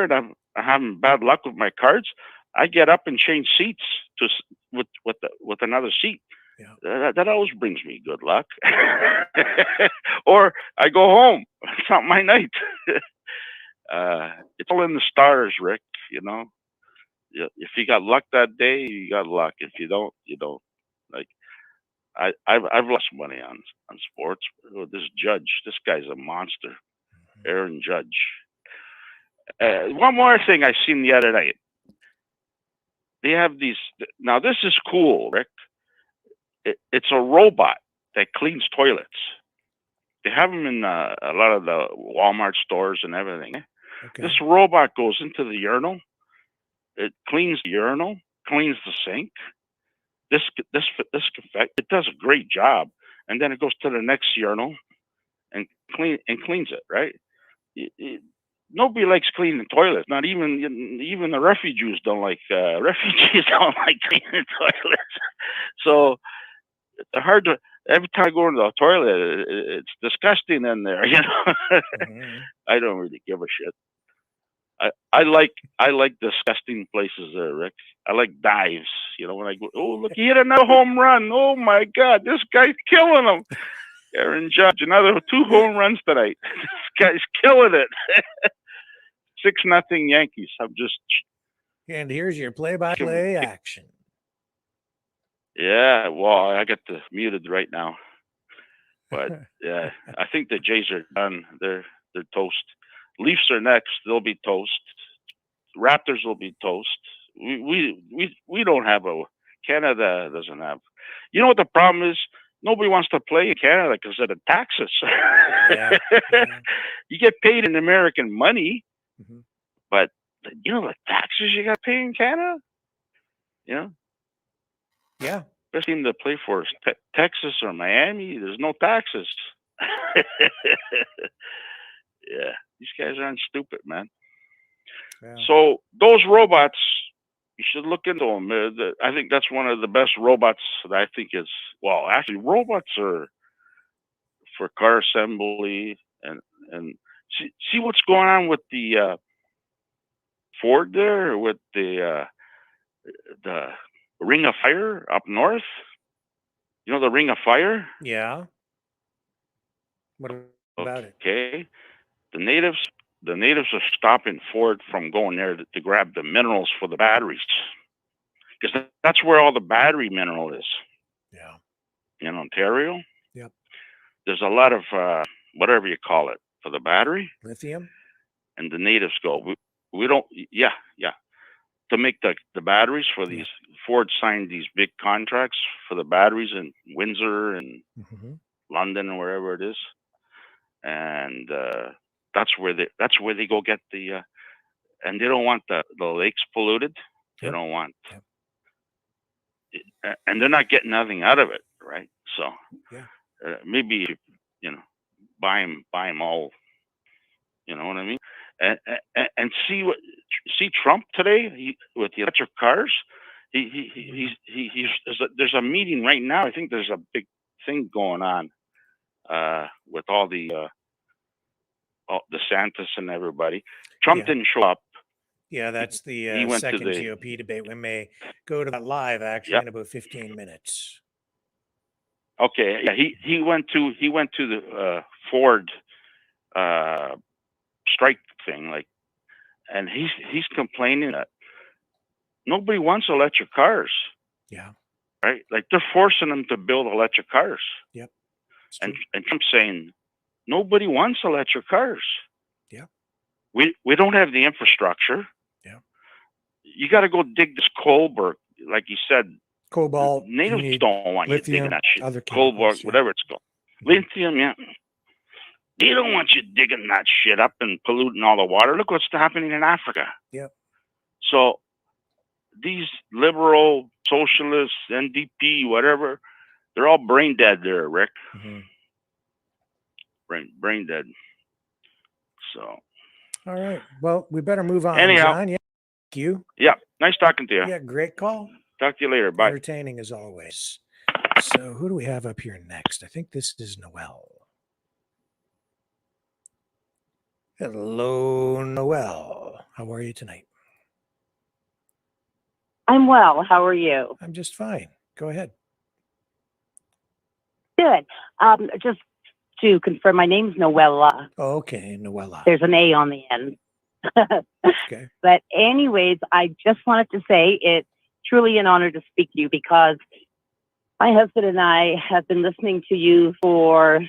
and I'm having bad luck with my cards, I get up and change seats with another seat. Yeah. That always brings me good luck. Or I go home. It's not my night. It's all in the stars, Rick. You know, if you got luck that day, you got luck. If you don't, you don't. Like I've lost money on sports. This Judge, this guy's a monster. Aaron Judge. One more thing I seen the other night. They have these. Now this is cool, Rick. It's a robot that cleans toilets. They have them in a lot of the Walmart stores and everything. Okay. This robot goes into the urinal. It cleans the urinal, cleans the sink. It does a great job, and then it goes to the next urinal and cleans it. Right? Nobody likes cleaning toilets. Not even the refugees don't like cleaning toilets. So it's hard to. Every time I go into the toilet, it's disgusting in there. You know, I don't really give a shit. I like disgusting places there, Rick. I like dives. You know, when I go, oh look, he hit another home run. Oh my God, this guy's killing him. Aaron Judge, another 2 home runs tonight. This guy's killing it. 6-0 Yankees. And here's your play-by-play action. Yeah, well, I got muted right now. But yeah, I think the Jays are done. They're toast. Leafs are next. They'll be toast. Raptors will be toast. We don't have Canada doesn't have. You know what the problem is? Nobody wants to play in Canada because of the taxes. Yeah. You get paid in American money, but you know the taxes you got to pay in Canada. You know. Yeah. Best team to play for is Texas or Miami. There's no taxes. Yeah, these guys aren't stupid, man. Yeah. So those robots, you should look into them. I think that's one of the best robots that I think is. Well, actually, robots are for car assembly and see what's going on with the Ford there with the Ring of Fire up north. You know the Ring of Fire? Yeah. What about it? Okay. The natives are stopping Ford from going there to grab the minerals for the batteries. Because that's where all the battery mineral is. Yeah. In Ontario. Yep. There's a lot of whatever you call it for the battery. Lithium? And the natives go, we don't yeah. To make the batteries for these, Ford signed these big contracts for the batteries in Windsor and London or wherever it is, and that's where they go get the, and they don't want the lakes polluted. They don't want, and they're not getting nothing out of it, right? So maybe buy them all. You know what I mean? And see Trump today with the electric cars. There's a meeting right now. I think there's a big thing going on with all the DeSantis and everybody. Trump didn't show up. Yeah, that's He the went to second the GOP debate. We may go to that live actually in about 15 minutes. Okay, yeah, he went to the Ford strike thing, like, and he's complaining that nobody wants electric cars. Yeah. Right? Like they're forcing them to build electric cars. Yep. And Trump's saying nobody wants electric cars. Yeah. We don't have the infrastructure. Yeah. You got to go dig this cobalt, like you said. Cobalt. Natives don't want you digging that shit. Other Cobalt, whatever it's called. Lithium, yeah. They don't want you digging that shit up and polluting all the water. Look what's happening in Africa. Yep. So these liberal, socialists, NDP, whatever, they're all brain dead there, Rick. Brain dead. So. All right. Well, we better move on, Anyhow. John. Yeah. Thank you. Yeah. Nice talking to you. Yeah. Great call. Talk to you later. Bye. Entertaining as always. So who do we have up here next? I think this is Noel. Hello, Noel. How are you tonight? I'm well. How are you? I'm just fine. Go ahead. Good. Just to confirm, my name's Noella. Oh, okay, Noella. There's an A on the end. Okay. But anyways, I just wanted to say it's truly an honor to speak to you because my husband and I have been listening to you for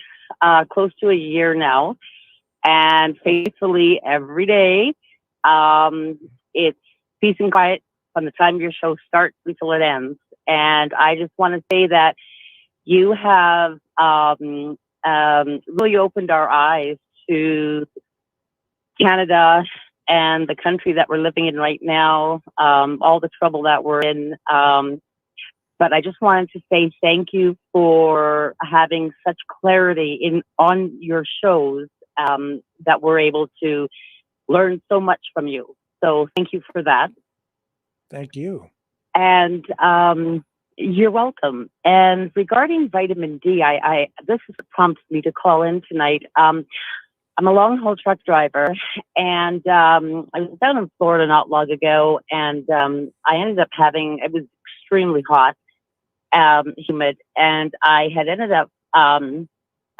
close to a year now. And faithfully every day, it's peace and quiet from the time your show starts until it ends. And I just want to say that you have really opened our eyes to Canada and the country that we're living in right now, all the trouble that we're in. But I just wanted to say thank you for having such clarity on your shows that we're able to learn so much from you. So thank you for that. Thank you. And you're welcome. And regarding vitamin D, this has prompted me to call in tonight. I'm a long haul truck driver, and I was down in Florida not long ago, and I ended up it was extremely hot, humid, and I had ended up kind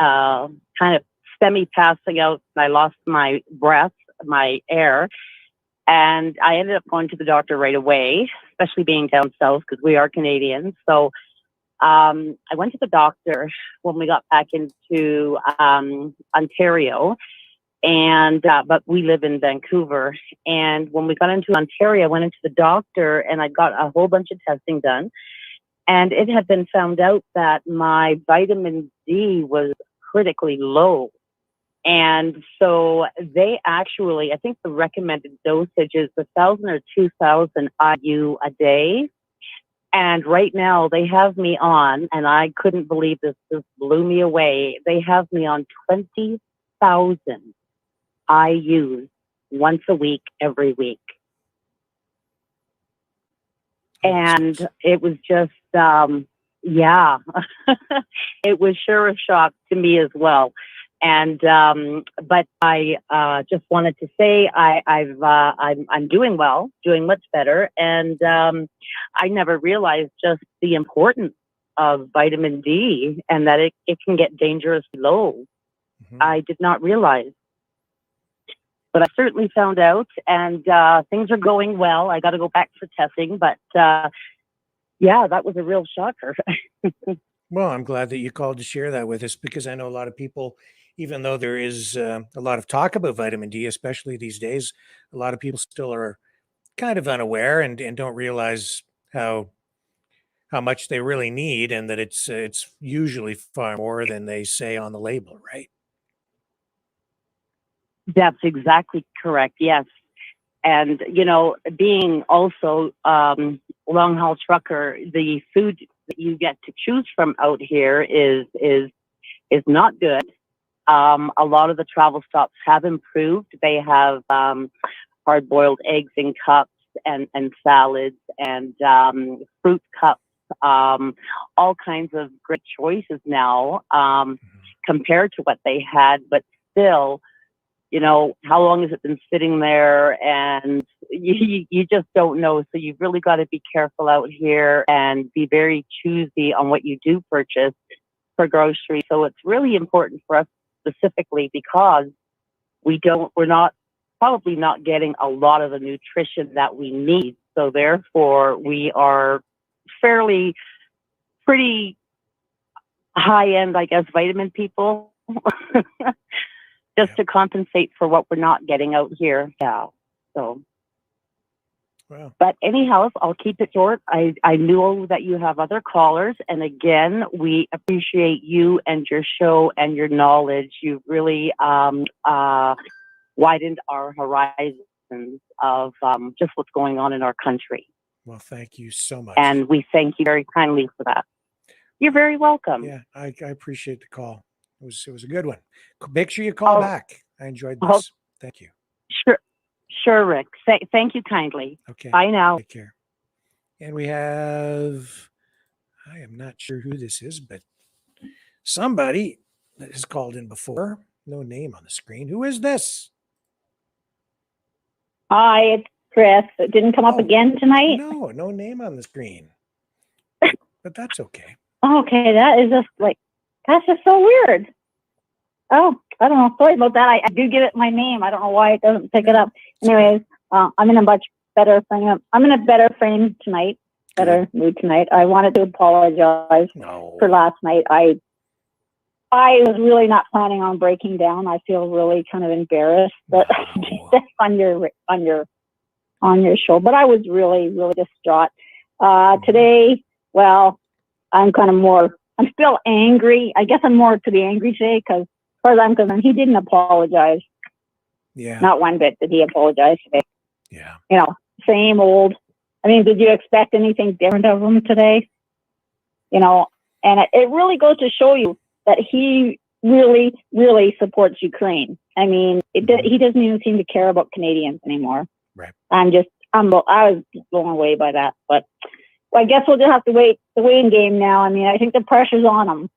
of semi-passing out. I lost my breath, my air, and I ended up going to the doctor right away, especially being down south because we are Canadians. So I went to the doctor when we got back into Ontario, and but we live in Vancouver. And when we got into Ontario, I went into the doctor and I got a whole bunch of testing done. And it had been found out that my vitamin D was critically low. And so they actually, I think the recommended dosage is 1,000 or 2,000 IU a day. And right now they have me on, and I couldn't believe this blew me away. They have me on 20,000 IUs once a week, every week. And it was just, yeah, it was sure a shock to me as well. And but I just wanted to say I'm doing well, doing much better, and I never realized just the importance of vitamin D and that it can get dangerously low. I did not realize, but I certainly found out, and things are going well. I got to go back for testing, but yeah, that was a real shocker. Well, I'm glad that you called to share that with us because I know a lot of people, even though there is a lot of talk about vitamin D, especially these days, a lot of people still are kind of unaware and don't realize how much they really need, and that it's usually far more than they say on the label, right? That's exactly correct. Yes. And, you know, being also long haul trucker, the food that you get to choose from out here is not good. A lot of the travel stops have improved. They have hard boiled eggs in cups and salads and fruit cups, all kinds of great choices now. compared to what they had, but still, you know, how long has it been sitting there? And you just don't know. So you've really got to be careful out here and be very choosy on what you do purchase for groceries. So it's really important for us specifically because we're not probably not getting a lot of the nutrition that we need. So therefore we are pretty high end, I guess, vitamin people. Just to compensate for what we're not getting out here. Yeah. So, wow. But anyhow, I'll keep it short. I know that you have other callers. And again, we appreciate you and your show and your knowledge. You've really widened our horizons of just what's going on in our country. Well, thank you so much. And we thank you very kindly for that. You're very welcome. Yeah, I appreciate the call. It was a good one. Make sure you call back. I enjoyed this. Thank you. Sure, Rick. Thank you kindly. Okay. Bye now. Take care. And we have, I am not sure who this is, but somebody that has called in before. No name on the screen. Who is this? Hi, it's Chris. It didn't come up again tonight. No name on the screen. But that's okay. Okay, that's just so weird. Oh, I don't know. Sorry about that. I do give it my name. I don't know why it doesn't pick it up. Anyways, I'm in a much better frame. I'm in a better frame tonight. Better mood tonight. I wanted to apologize for last night. I was really not planning on breaking down. I feel really kind of embarrassed that on your show, but I was really distraught. Today, well, I'm still angry. I guess I'm more to be angry today because, as far as I'm concerned, he didn't apologize. Yeah. Not one bit did he apologize today. Yeah. You know, same old. I mean, did you expect anything different of him today? You know, and it really goes to show you that he really, really supports Ukraine. I mean, he doesn't even seem to care about Canadians anymore. Right. I was blown away by that, but. Well, I guess we'll just have to wait the waiting game now. I mean, I think the pressure's on them.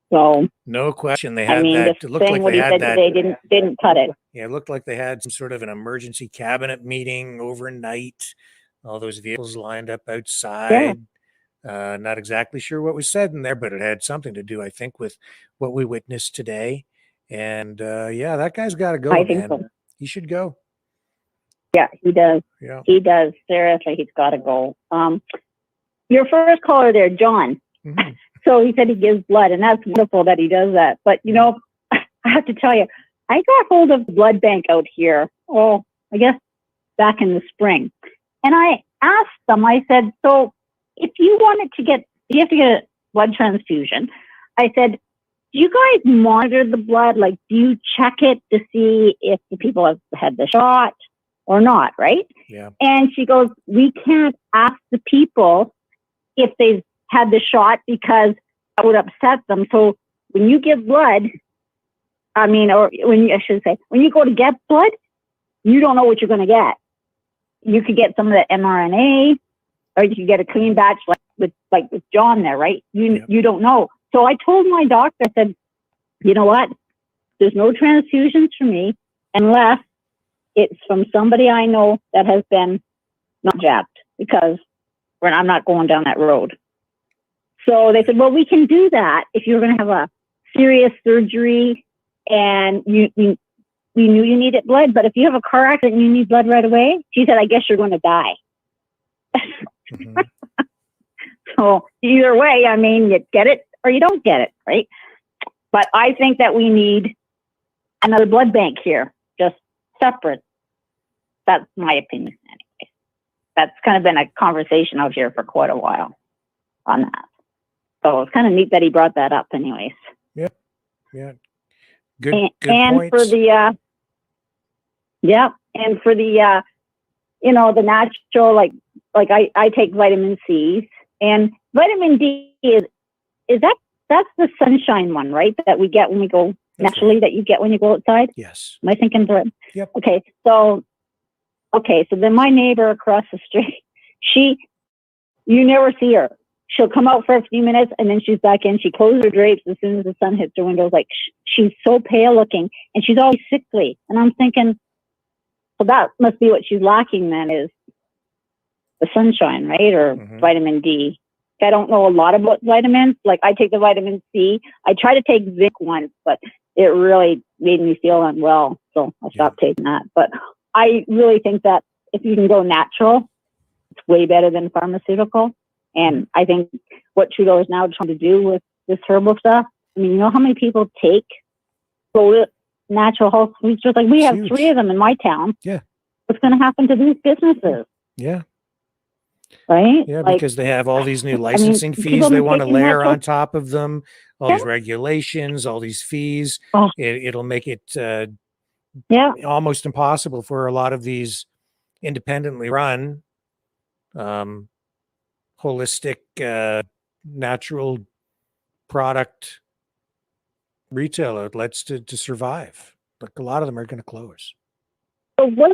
So no question, they had that. It looked like what they he had said that. Today didn't cut it. Yeah, it looked like they had some sort of an emergency cabinet meeting overnight. All those vehicles lined up outside. Yeah. Not exactly sure what was said in there, but it had something to do, I think, with what we witnessed today. And yeah, that guy's got to go. I think so. He should go. Yeah, he does. Yeah. He does. Seriously, he's got to go. Your first caller there, John. Mm-hmm. So he said he gives blood, and that's wonderful that he does that. But, you know, I have to tell you, I got hold of the blood bank out here, I guess back in the spring. And I asked them, I said, so if you have to get a blood transfusion. I said, do you guys monitor the blood? Like, do you check it to see if the people have had the shot or not, right? Yeah. And she goes, we can't ask the people if they've had the shot because that would upset them. So when you give blood, when you go to get blood, you don't know what you're going to get. You could get some of the mRNA, or you could get a clean batch with John there, right? You don't know. So I told my doctor, I said, you know what? There's no transfusions for me unless it's from somebody I know that has been not jabbed, because I'm not going down that road. So they said, well, we can do that if you're going to have a serious surgery and you knew you needed blood. But if you have a car accident and you need blood right away, she said, I guess you're going to die. Mm-hmm. So either way, I mean, you get it or you don't get it, right? But I think that we need another blood bank here, just separate. That's my opinion anyway. That's kind of been a conversation out here for quite a while on that. So it's kind of neat that he brought that up anyways. Yep. Yeah. Good and points. For the, and for the, the natural, like I take vitamin C, and vitamin D that's the sunshine one, right? That we get when we go naturally, that you get when you go outside. Yes. Am I thinking right? Yep. Okay. So then my neighbor across the street, you never see her. she'll come out for a few minutes and then she's back in. She closes her drapes as soon as the sun hits her windows. Like she's so pale looking and she's always sickly. And I'm thinking, well, that must be what she's lacking then, is the sunshine, right? Or vitamin D. I don't know a lot about vitamins. Like I take the vitamin C. I tried to take zinc once, but it really made me feel unwell. So I stopped taking that. But I really think that if you can go natural, it's way better than pharmaceutical. And I think what Trudeau is now trying to do with this herbal stuff, I mean, you know how many people go to natural health food stores? Like we have 3 of them in my town. Yeah. What's going to happen to these businesses? Yeah. Right? Yeah, Like, because they have all these new licensing fees they want to layer on top of them, all these regulations, all these fees. It'll make it almost impossible for a lot of these independently run, holistic, natural product retail outlets to survive. Like a lot of them are going to close. So what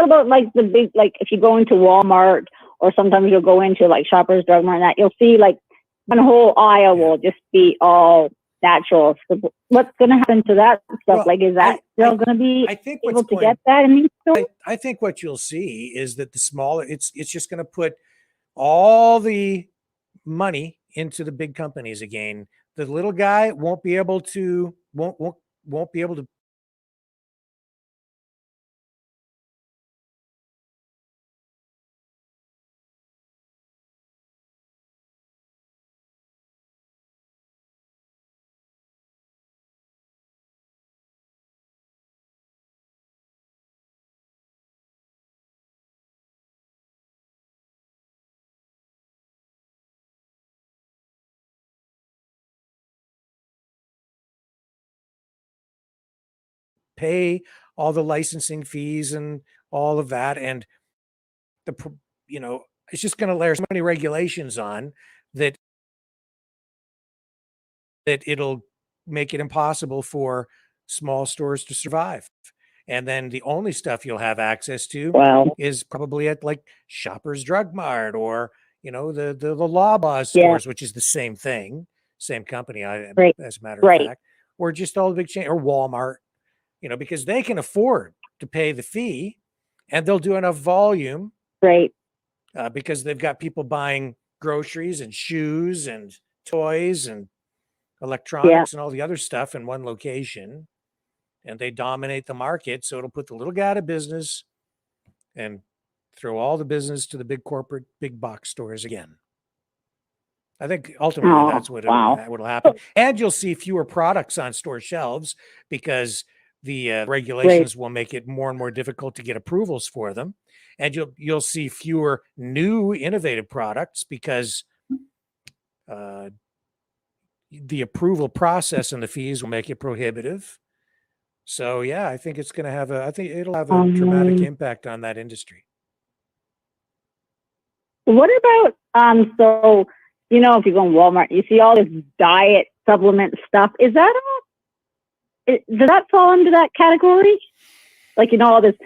about like the big, like if you go into Walmart or sometimes you'll go into like Shoppers Drug Mart and that, you'll see like one whole aisle will just be all natural. So what's going to happen to that stuff? Well, like, is that still going to be able to get that in these stores? I think what you'll see is that the smaller, it's just going to put all the money into the big companies again. The little guy won't be able to pay all the licensing fees and all of that, and it's just going to layer so many regulations on that it'll make it impossible for small stores to survive. And then the only stuff you'll have access to is probably at like Shoppers Drug Mart or the Loblaws stores, which is the same thing, same company, as a matter of fact, or just all the big chain, or Walmart. Because they can afford to pay the fee and they'll do enough volume. Because they've got people buying groceries and shoes and toys and electronics and all the other stuff in one location. And they dominate the market. So it'll put the little guy out of business and throw all the business to the big corporate, big box stores again. I think ultimately that's what will happen. And you'll see fewer products on store shelves because the regulations will make it more and more difficult to get approvals for them. And you'll see fewer new innovative products because the approval process and the fees will make it prohibitive. So yeah, I think it'll have a dramatic impact on that industry. What about so if you go in Walmart, you see all this diet supplement stuff. Is that all? Does that fall into that category? Like, all this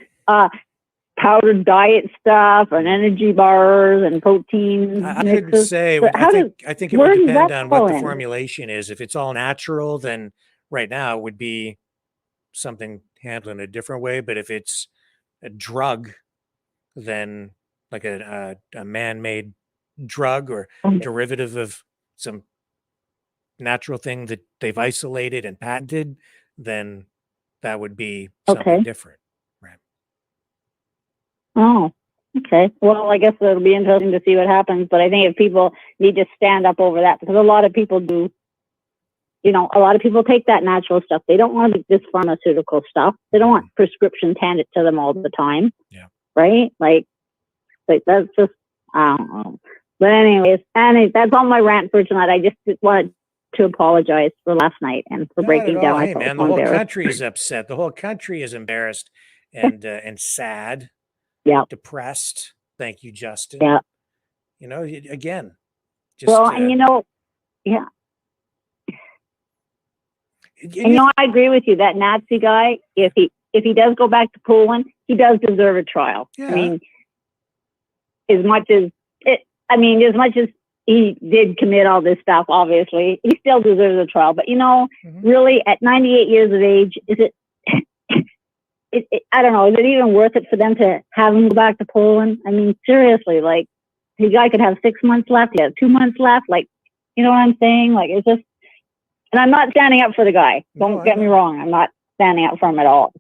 powdered diet stuff and energy bars and protein I mixes? couldn't say. I think it would depend on what the formulation is. If it's all natural, then right now it would be something handled in a different way. But if it's a drug, then like a man-made drug or derivative of some natural thing that they've isolated and patented, then that would be something different. Right. Oh, okay. Well, I guess it'll be interesting to see what happens, but I think if people need to stand up over that, because a lot of people do, a lot of people take that natural stuff. They don't want this pharmaceutical stuff. They don't want prescriptions handed to them all the time. Yeah. Right? Like that's just, I don't know. But anyways, that's all my rant for tonight. I just wanted to apologize for last night and for breaking down. Hey, man, the whole country is upset. The whole country is embarrassed and sad. Yeah. Depressed. Thank you, Justin. Yeah. Again. Just, yeah. And I agree with you. That Nazi guy, if he does go back to Poland, he does deserve a trial. Yeah. I mean, as much as he did commit all this stuff, obviously. He still deserves a trial. But, really, at 98 years of age, is it, I don't know, is it even worth it for them to have him go back to Poland? I mean, seriously, like, the guy could have 6 months left. He has 2 months left. Like, you know what I'm saying? Like, it's just, and I'm not standing up for the guy. Don't get me wrong. I'm not standing up for him at all.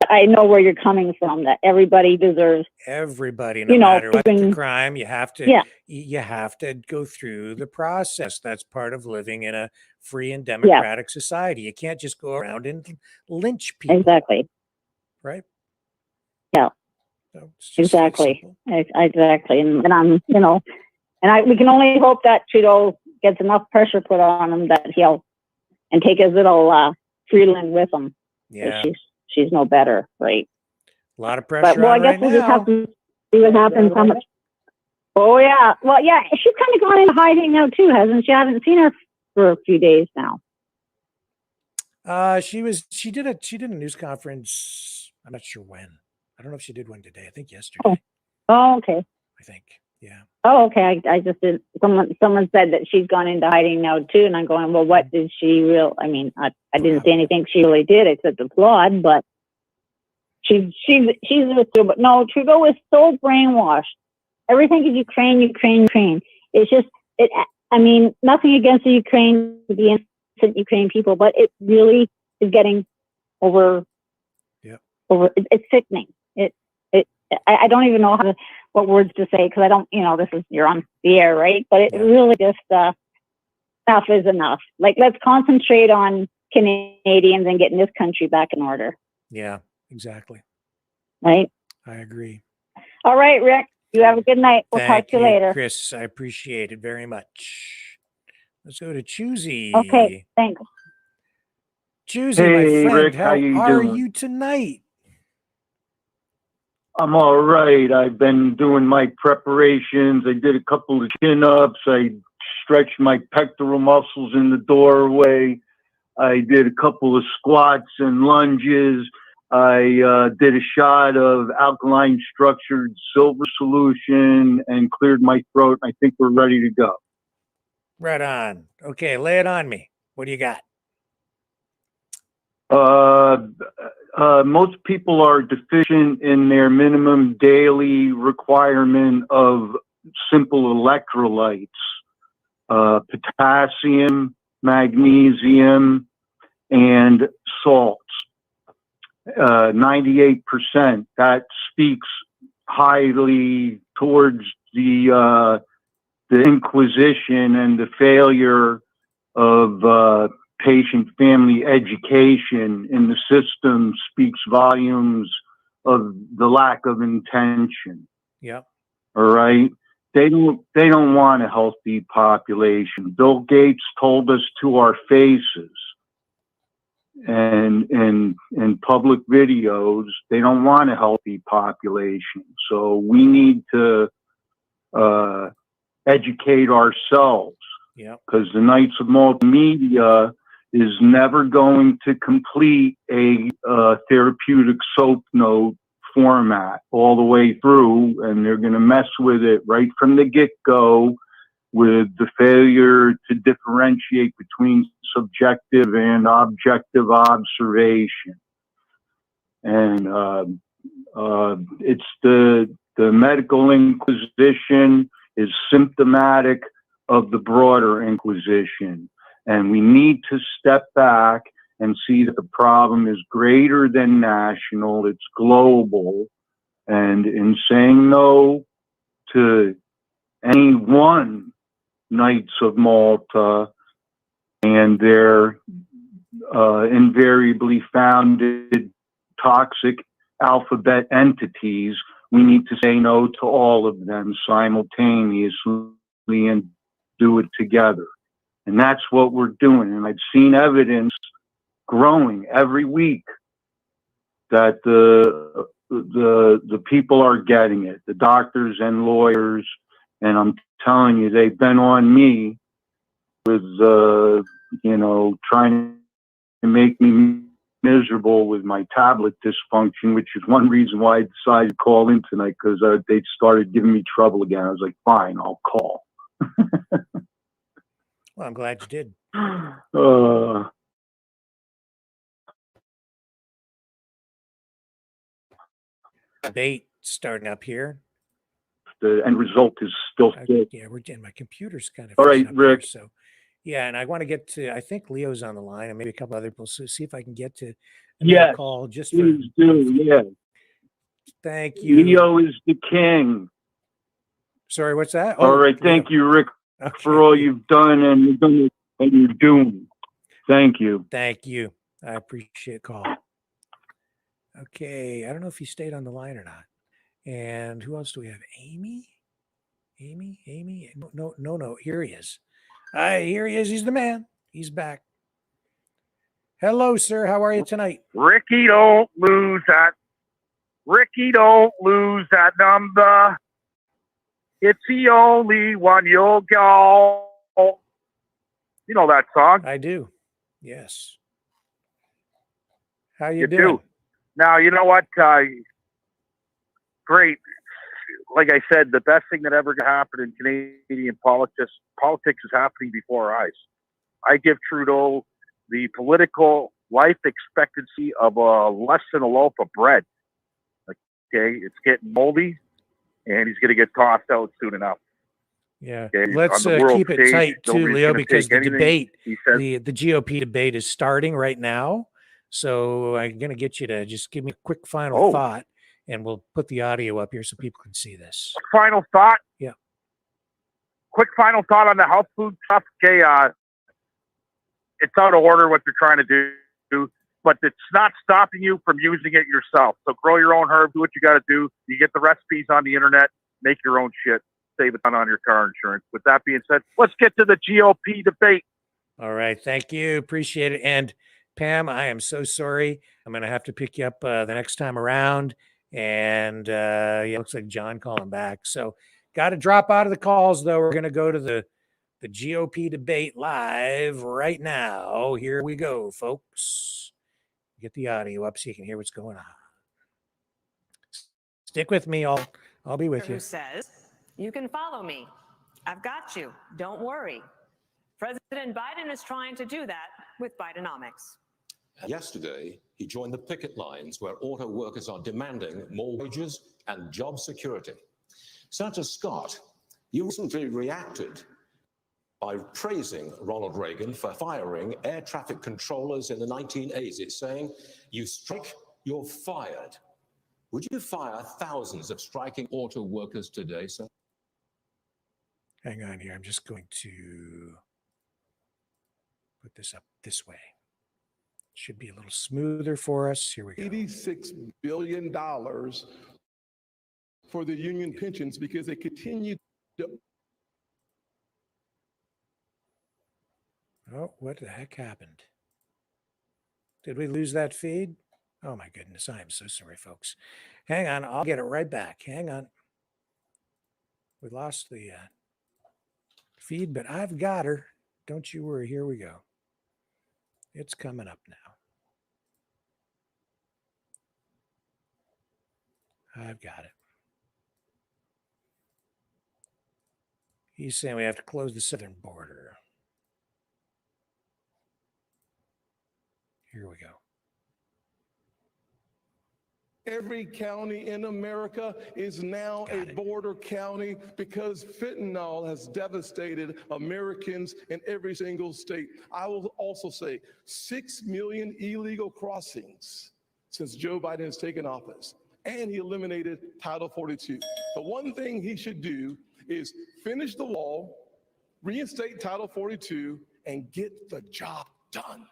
I know where you're coming from, that everybody deserves. Everybody, no matter what the crime, you have to go through the process. That's part of living in a free and democratic society. You can't just go around and lynch people. Exactly. Right? Yeah. So exactly. Exactly. And I'm, we can only hope that Trudeau gets enough pressure put on him that he'll, and take his little Freeland with him. Yeah. She's no better, right? A lot of pressure I guess right we'll now. just have to see what happens. How much? Oh yeah. Well, yeah. She's kind of gone into hiding now too, hasn't she? I haven't seen her for a few days now. She did a news conference. I'm not sure when. I don't know if she did one today. I think yesterday. Oh, okay. I think. Yeah. Oh, okay. I just did. Someone said that she's gone into hiding now too, and I'm going, well, what did she real? I mean, I didn't say anything she really did except applaud, but she's with Trudeau. But no, Trudeau is so brainwashed. Everything is Ukraine, Ukraine, Ukraine. It's just it. I mean, nothing against the Ukraine, the innocent Ukraine people, but it really is getting over. Yeah. Over. It's sickening. I don't even know what words to say, because I don't, you're on the air, right? But it really just, enough is enough. Like, let's concentrate on Canadians and getting this country back in order. Yeah, exactly. Right? I agree. All right, Rick, you have a good night. We'll Thank talk to you later. Chris. I appreciate it very much. Let's go to Choosy. Okay, thanks. Choosy, Hey, my friend, Rick, how you are doing? you tonight? I'm all right. I've been doing my preparations. I did a couple of chin-ups. I stretched my pectoral muscles in the doorway. I did a couple of squats and lunges. I did a shot of alkaline structured silver solution and cleared my throat. I think we're ready to go. Right on. Okay, lay it on me. What do you got? Most people are deficient in their minimum daily requirement of simple electrolytes, potassium, magnesium, and salts. 98%. That speaks highly towards the Inquisition and the failure of patient family education in the system. Speaks volumes of the lack of intention. Yep. All right. They don't want a healthy population. Bill Gates told us to our faces and in public videos, they don't want a healthy population. So we need to educate ourselves. Yep. Because the Knights of Multimedia is never going to complete a therapeutic soap note format all the way through, and they're going to mess with it right from the get-go with the failure to differentiate between subjective and objective observation. And it's the medical inquisition is symptomatic of the broader inquisition. And we need to step back and see that the problem is greater than national, it's global. And in saying no to any one Knights of Malta and their invariably founded toxic alphabet entities, we need to say no to all of them simultaneously and do it together. And that's what we're doing. And I've seen evidence growing every week that the people are getting it, the doctors and lawyers. And I'm telling you, they've been on me with, trying to make me miserable with my tablet dysfunction, which is one reason why I decided to call in tonight, because they started giving me trouble again. I was like, fine, I'll call. Well, I'm glad you did. Debate starting up here. The end result is still good. Yeah, we're getting my computer's kind of All right, up Rick. here, so yeah, and I want to get to. I think Leo's on the line, and maybe a couple other people. So see if I can get to another Yes, call. Just for please do. Yeah. thank you. Leo is the king. Sorry, what's that? All right, thank you, Rick, for all you've done and you're doing. Thank you. Thank you. I appreciate the call. Okay, I don't know if he stayed on the line or not. And who else do we have? Amy? Amy? No. Here he is. Here he is. He's the man. He's back. Hello, sir. How are you tonight? Ricky, don't lose that. Ricky, don't lose that number. It's the only one you'll go. You know that song? I do. Yes. How you doing? Do. Now, you know what? Great. Like I said, the best thing that ever happened in Canadian politics is happening before our eyes. I give Trudeau the political life expectancy of less than a loaf of bread. Okay, it's getting moldy, and he's going to get tossed out soon enough. Yeah, okay? Let's keep it tight too, Leo, because the debate, the GOP debate is starting right now. So I'm going to get you to just give me a quick final thought, and we'll put the audio up here so people can see this. Final thought? Yeah. Quick final thought on the health food stuff. Okay, it's out of order what they're trying to do, but it's not stopping you from using it yourself. So grow your own herb, do what you got to do. You get the recipes on the internet, make your own shit, save a ton on your car insurance. With that being said, let's get to the GOP debate. All right. Thank you. Appreciate it. And Pam, I am so sorry. I'm going to have to pick you up the next time around. And yeah, it looks like John calling back. So got to drop out of the calls, though. We're going to go to the GOP debate live right now. Here we go, folks. Get the audio up so you can hear what's going on. Stick with me. I'll be with you. Who says, you can follow me. I've got you. Don't worry. President Biden is trying to do that with Bidenomics. Yesterday, he joined the picket lines where auto workers are demanding more wages and job security. Senator Scott, you recently reacted by praising Ronald Reagan for firing air traffic controllers in the 1980s, saying, you strike, you're fired. Would you fire thousands of striking auto workers today, sir? Hang on here. I'm just going to put this up this way. Should be a little smoother for us. Here we go. $86 billion for the union pensions because they continue to. Oh, what the heck happened? Did we lose that feed? Oh my goodness. I am so sorry, folks. Hang on. I'll get it right back. Hang on. We lost the feed, but I've got her. Don't you worry. Here we go. It's coming up now. I've got it. He's saying we have to close the southern border. Here we go. Every county in America is now a border county because fentanyl has devastated Americans in every single state. I will also say 6 million illegal crossings since Joe Biden has taken office, and he eliminated Title 42. The one thing he should do is finish the wall, reinstate Title 42, and get the job done.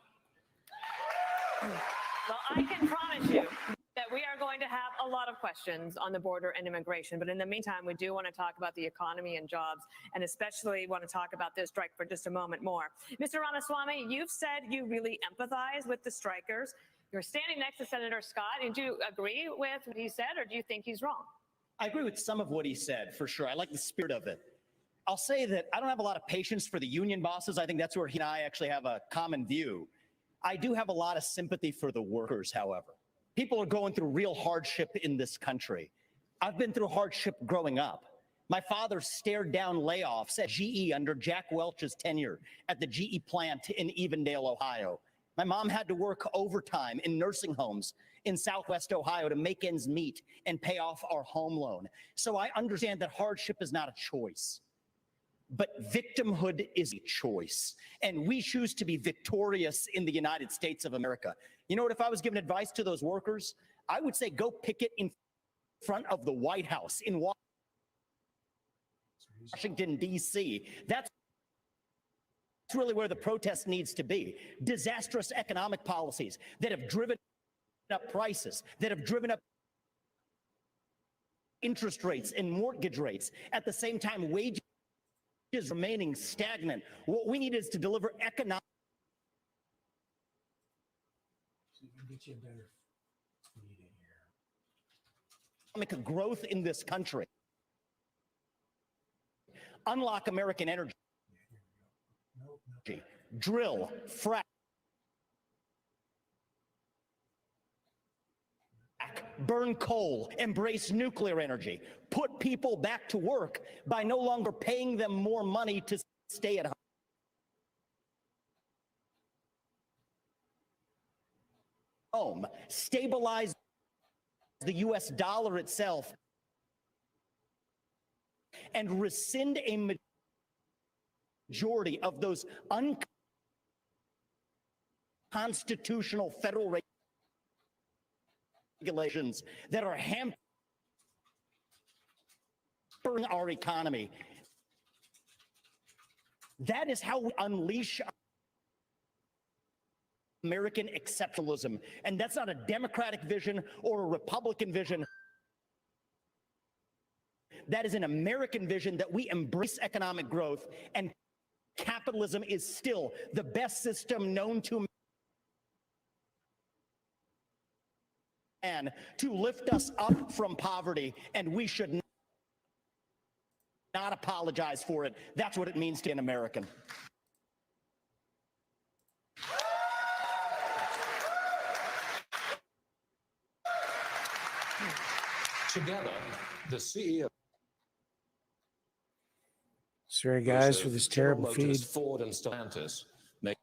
Well, I can promise you that we are going to have a lot of questions on the border and immigration. But in the meantime, we do want to talk about the economy and jobs, and especially want to talk about this strike for just a moment more. Mr. Ramaswamy, you've said you really empathize with the strikers. You're standing next to Senator Scott. And do you agree with what he said, or do you think he's wrong? I agree with some of what he said, for sure. I like the spirit of it. I'll say that I don't have a lot of patience for the union bosses. I think that's where he and I actually have a common view. I do have a lot of sympathy for the workers, however. People are going through real hardship in this country. I've been through hardship growing up. My father stared down layoffs at GE under Jack Welch's tenure at the GE plant in Evendale, Ohio. My mom had to work overtime in nursing homes in Southwest Ohio to make ends meet and pay off our home loan. So I understand that hardship is not a choice, but victimhood is a choice. And we choose to be victorious in the United States of America. You know what, if I was giving advice to those workers, I would say go picket in front of the White House in Washington, D.C. That's really where the protest needs to be. Disastrous economic policies that have driven up prices, that have driven up interest rates and mortgage rates. At the same time, wages remaining stagnant. What we need is to deliver economic growth in this country. Unlock American energy. Drill, frack, burn coal, embrace nuclear energy, put people back to work by no longer paying them more money to stay at home, stabilize the US dollar itself, and rescind a majority of those unconstitutional federal regulations that are hampering our economy. That is how we unleash American exceptionalism. And that's not a Democratic vision or a Republican vision. That is an American vision, that we embrace economic growth, and capitalism is still the best system known to man to lift us up from poverty, and we should not apologize for it. That's what it means to be an American. Together, the CEO. Sorry, guys, for this terrible General Motors, feed. Ford and Stellantis make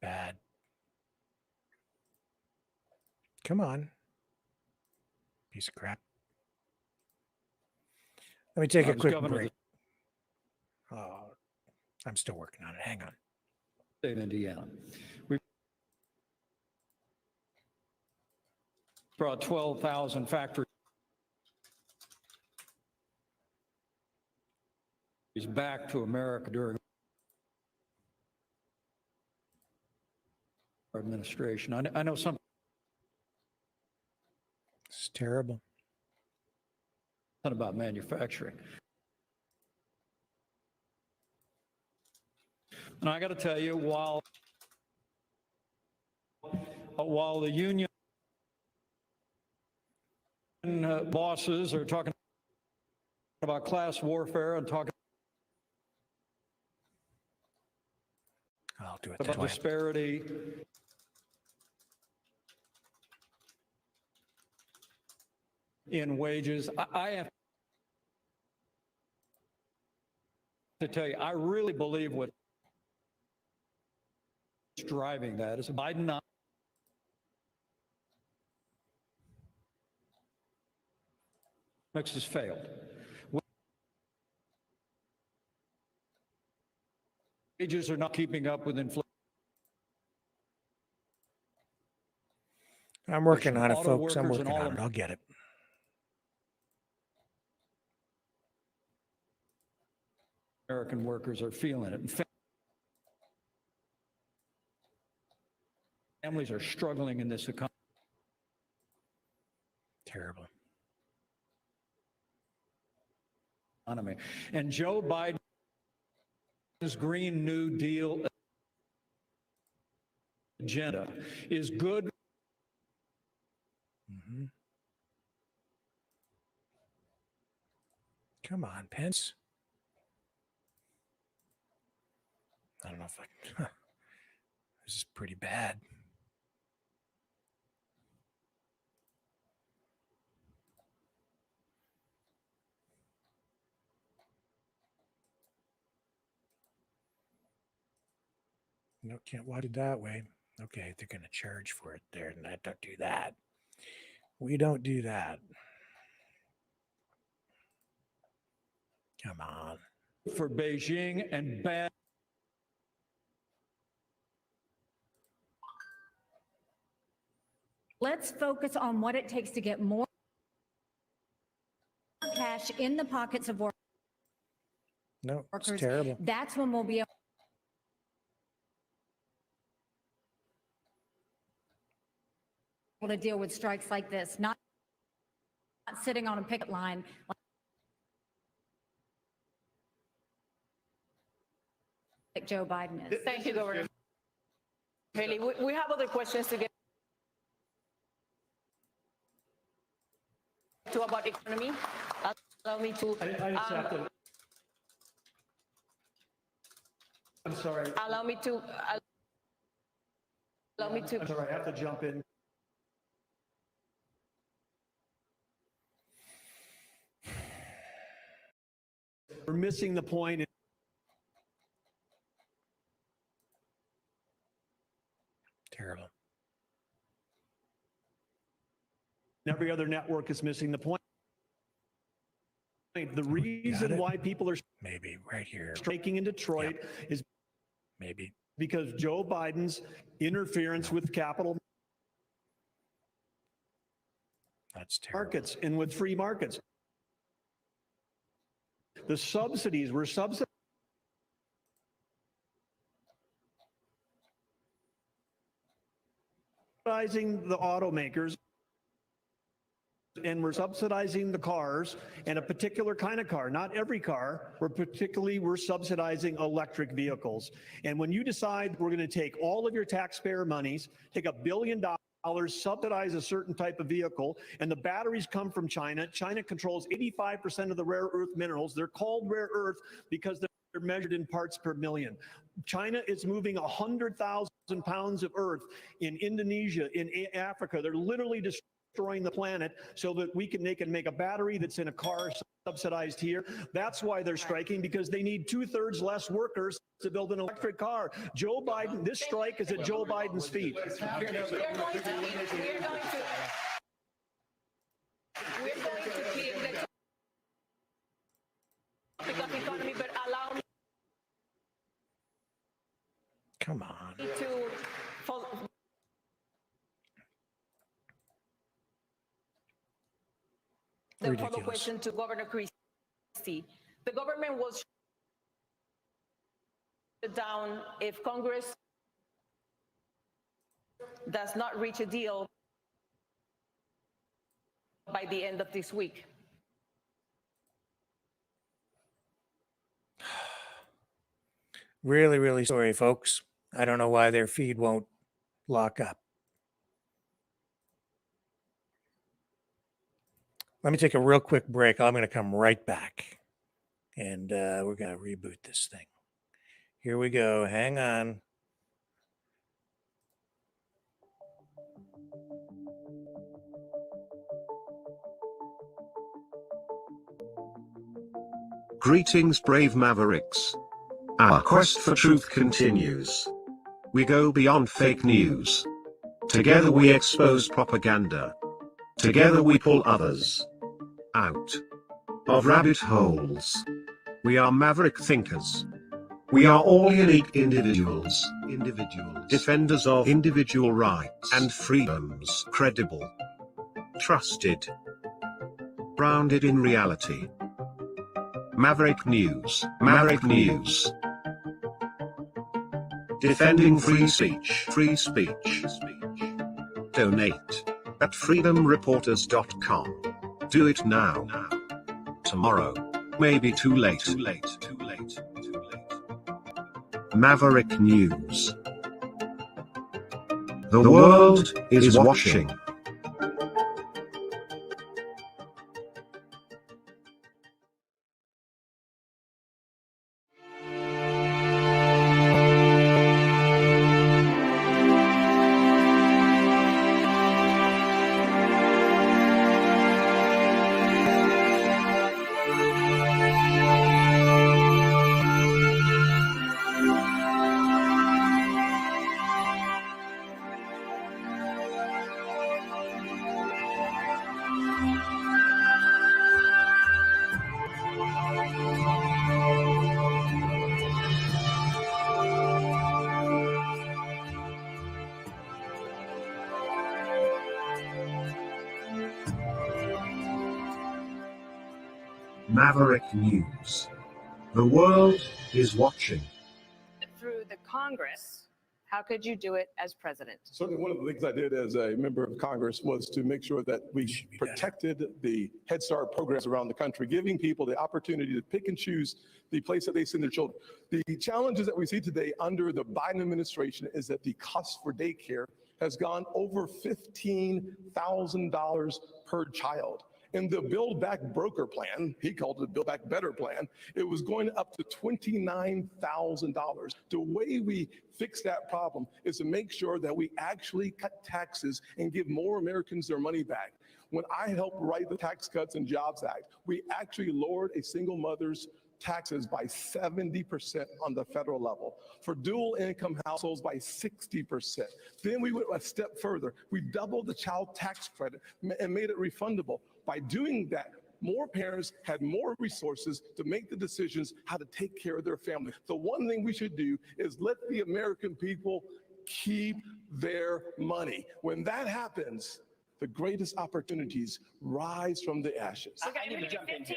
Bad. Come on. Piece of crap. Let me take a quick break. Oh, I'm still working on it. Hang on. State of Indiana. We brought 12,000 factories back to America during our administration. I know some. It's terrible. About manufacturing. And I got to tell you, while the union bosses are talking about class warfare and talking I'll do it about disparity, in wages, I have to tell you, I really believe what's driving that is Biden has failed. Wages are not keeping up with inflation. I'm working on it, Auto folks. I'm workers and working all on it. I'll get it. American workers are feeling it. And families are struggling in this economy. Terrible. And Joe Biden's Green New Deal agenda is good. Mm-hmm. Come on, Pence. I don't know if I can. This is pretty bad. No, can't watch it that way. Okay, they're going to charge for it there, and I don't do that. We don't do that. Come on. For Beijing and ban. Let's focus on what it takes to get more cash in the pockets of workers. No, it's terrible. That's when we'll be able to deal with strikes like this, not sitting on a picket line. Like Joe Biden is. Thank you, Governor Haley. We have other questions to get to about economy. Allow me to. I just have to. I'm sorry. Allow me to. Allow me to. I'm sorry, I have to jump in. We're missing the point. Terrible. Every other network is missing the point. The reason why people are maybe right here striking in Detroit is maybe because Joe Biden's interference with capital markets and with free markets. The subsidies were subsidizing the automakers, and we're subsidizing the cars, and a particular kind of car, not every car. We're subsidizing electric vehicles. And when you decide we're going to take all of your taxpayer monies, take $1 billion, subsidize a certain type of vehicle, and the batteries come from China. China controls 85% of the rare earth minerals. They're called rare earth because they're measured in parts per million. China is moving 100,000 pounds of earth in Indonesia, in Africa. They're literally destroying the planet so that they can make a battery that's in a car subsidized here. That's why they're striking, because they need 2/3 less workers to build an electric car. Joe Biden, this strike is at Joe Biden's feet. We're going to keep the topic of economy, but allow me Come on. to follow. The follow Ridiculous. question to Governor Christie. The government will shut down if Congress does not reach a deal by the end of this week. Really, really sorry, folks. I don't know why their feed won't lock up. Let me take a real quick break. I'm going to come right back, and we're going to reboot this thing. Here we go. Hang on. Greetings, brave Mavericks. Our quest for truth continues. We go beyond fake news. Together we expose propaganda. Together we pull others out of rabbit holes. We are maverick thinkers. We are all unique individuals, defenders of individual rights and freedoms, credible, trusted, grounded in reality. Maverick News, Maverick News. Defending free speech, free speech. Donate at freedomreporters.com. Do it now. Tomorrow may be too late. Maverick News. The world is watching. Maverick News. The world is watching. Through the Congress, how could you do it as president? Certainly one of the things I did as a member of Congress was to make sure that we protected the Head Start programs around the country, giving people the opportunity to pick and choose the place that they send their children. The challenges that we see today under the Biden administration is that the cost for daycare has gone over $15,000 per child. In the Build Back Broker plan, he called it the Build Back Better plan, it was going up to $29,000. The way we fix that problem is to make sure that we actually cut taxes and give more Americans their money back. When I helped write the Tax Cuts and Jobs Act, we actually lowered a single mother's taxes by 70% on the federal level. For dual income households by 60%. Then we went a step further. We doubled the child tax credit and made it refundable. By doing that, more parents had more resources to make the decisions how to take care of their family. The one thing we should do is let the American people keep their money. When that happens, the greatest opportunities rise from the ashes. Okay, we need 15 seconds.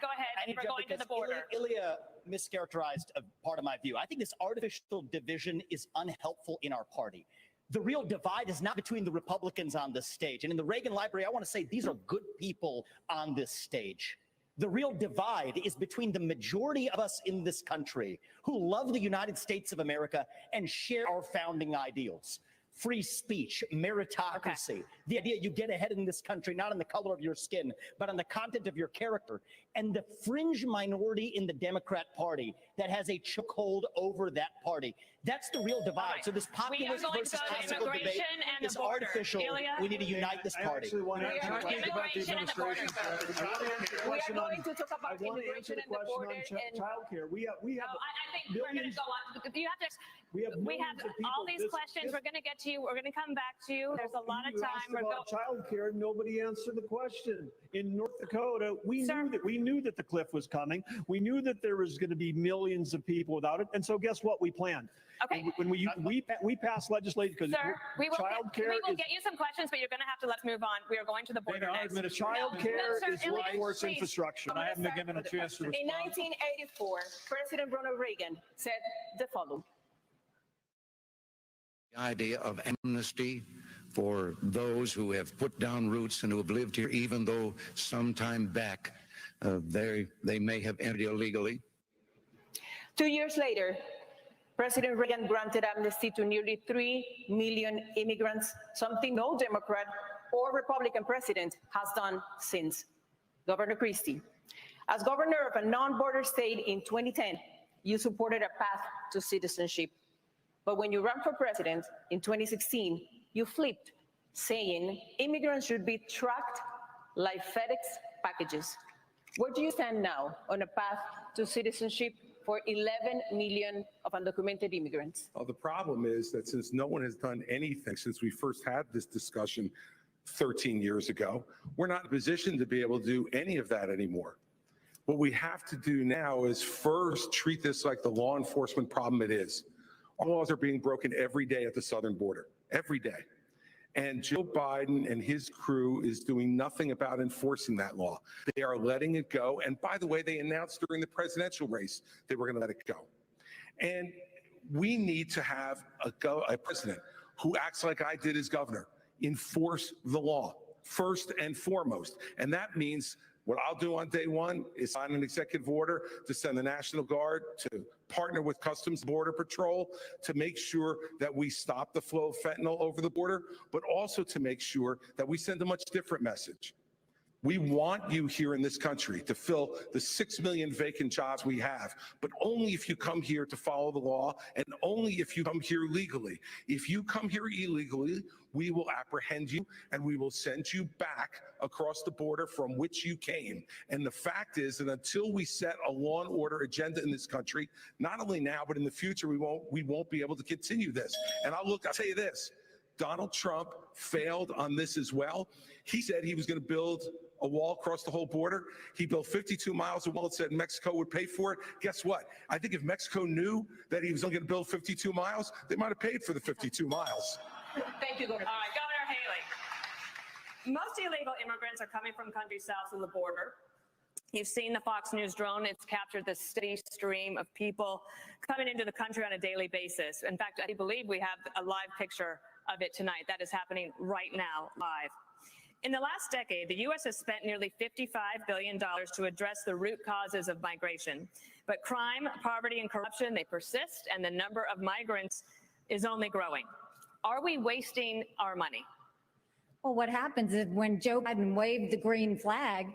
Go ahead. I need We're to jump going to in the border. Ilya mischaracterized a part of my view. I think this artificial division is unhelpful in our party. The real divide is not between the Republicans on this stage. And in the Reagan Library, I want to say these are good people on this stage. The real divide is between the majority of us in this country who love the United States of America and share our founding ideals. Free speech, meritocracy, the idea you get ahead in this country, not on the color of your skin, but on the content of your character, and the fringe minority in the Democrat Party that has a chokehold over that party. That's the real divide. So this populist versus classical debate is artificial. We need to unite this party. I want to answer the question about the administration. I want to answer the question on childcare. We have billions. We have all these questions. We're going to get to you. We're going to come back to you. There's a lot of time. We're about childcare. Nobody answered the question. In North Dakota, we knew that the cliff was coming. We knew that there was going to be millions of people without it. And so guess what? We planned. Okay. When we passed legislation because we will childcare get you some questions, but you're going to have to let's move on. We are going to the border next. Childcare is workforce infrastructure. I haven't been given a chance to respond. In 1984, President Ronald Reagan said the following. The idea of amnesty for those who have put down roots and who have lived here, even though some time back they may have entered illegally. 2 years later, President Reagan granted amnesty to nearly 3 million immigrants, something no Democrat or Republican president has done since. Governor Christie, as governor of a non-border state in 2010, you supported a path to citizenship. But when you ran for president in 2016, you flipped, saying immigrants should be tracked like FedEx packages. Where do you stand now on a path to citizenship for 11 million of undocumented immigrants? The problem is that since no one has done anything since we first had this discussion 13 years ago, we're not in a position to be able to do any of that anymore. What we have to do now is first treat this like the law enforcement problem it is. Our laws are being broken every day at the southern border, every day. And Joe Biden and his crew is doing nothing about enforcing that law. They are letting it go. And by the way, they announced during the presidential race they were going to let it go. And we need to have a president who acts like I did as governor, enforce the law first and foremost. And that means what I'll do on day one is sign an executive order to send the National Guard to partner with Customs Border Patrol to make sure that we stop the flow of fentanyl over the border, but also to make sure that we send a much different message. We want you here in this country to fill the 6 million vacant jobs we have, but only if you come here to follow the law and only if you come here legally. If you come here illegally, we will apprehend you and we will send you back across the border from which you came. And the fact is that until we set a law and order agenda in this country, not only now, but in the future, we won't be able to continue this. And I'll tell you this, Donald Trump failed on this as well. He said he was going to build a wall across the whole border. He built 52 miles of wall and said Mexico would pay for it. Guess what? I think if Mexico knew that he was only going to build 52 miles, they might have paid for the 52 miles. Thank you, Governor. All right, Governor Haley. Most illegal immigrants are coming from countries south of the border. You've seen the Fox News drone. It's captured this steady stream of people coming into the country on a daily basis. In fact, I believe we have a live picture of it tonight. That is happening right now, live. In the last decade, the U.S. has spent nearly $55 billion to address the root causes of migration. But crime, poverty, and corruption, they persist, and the number of migrants is only growing. Are we wasting our money? Well, what happens is when Joe Biden waved the green flag,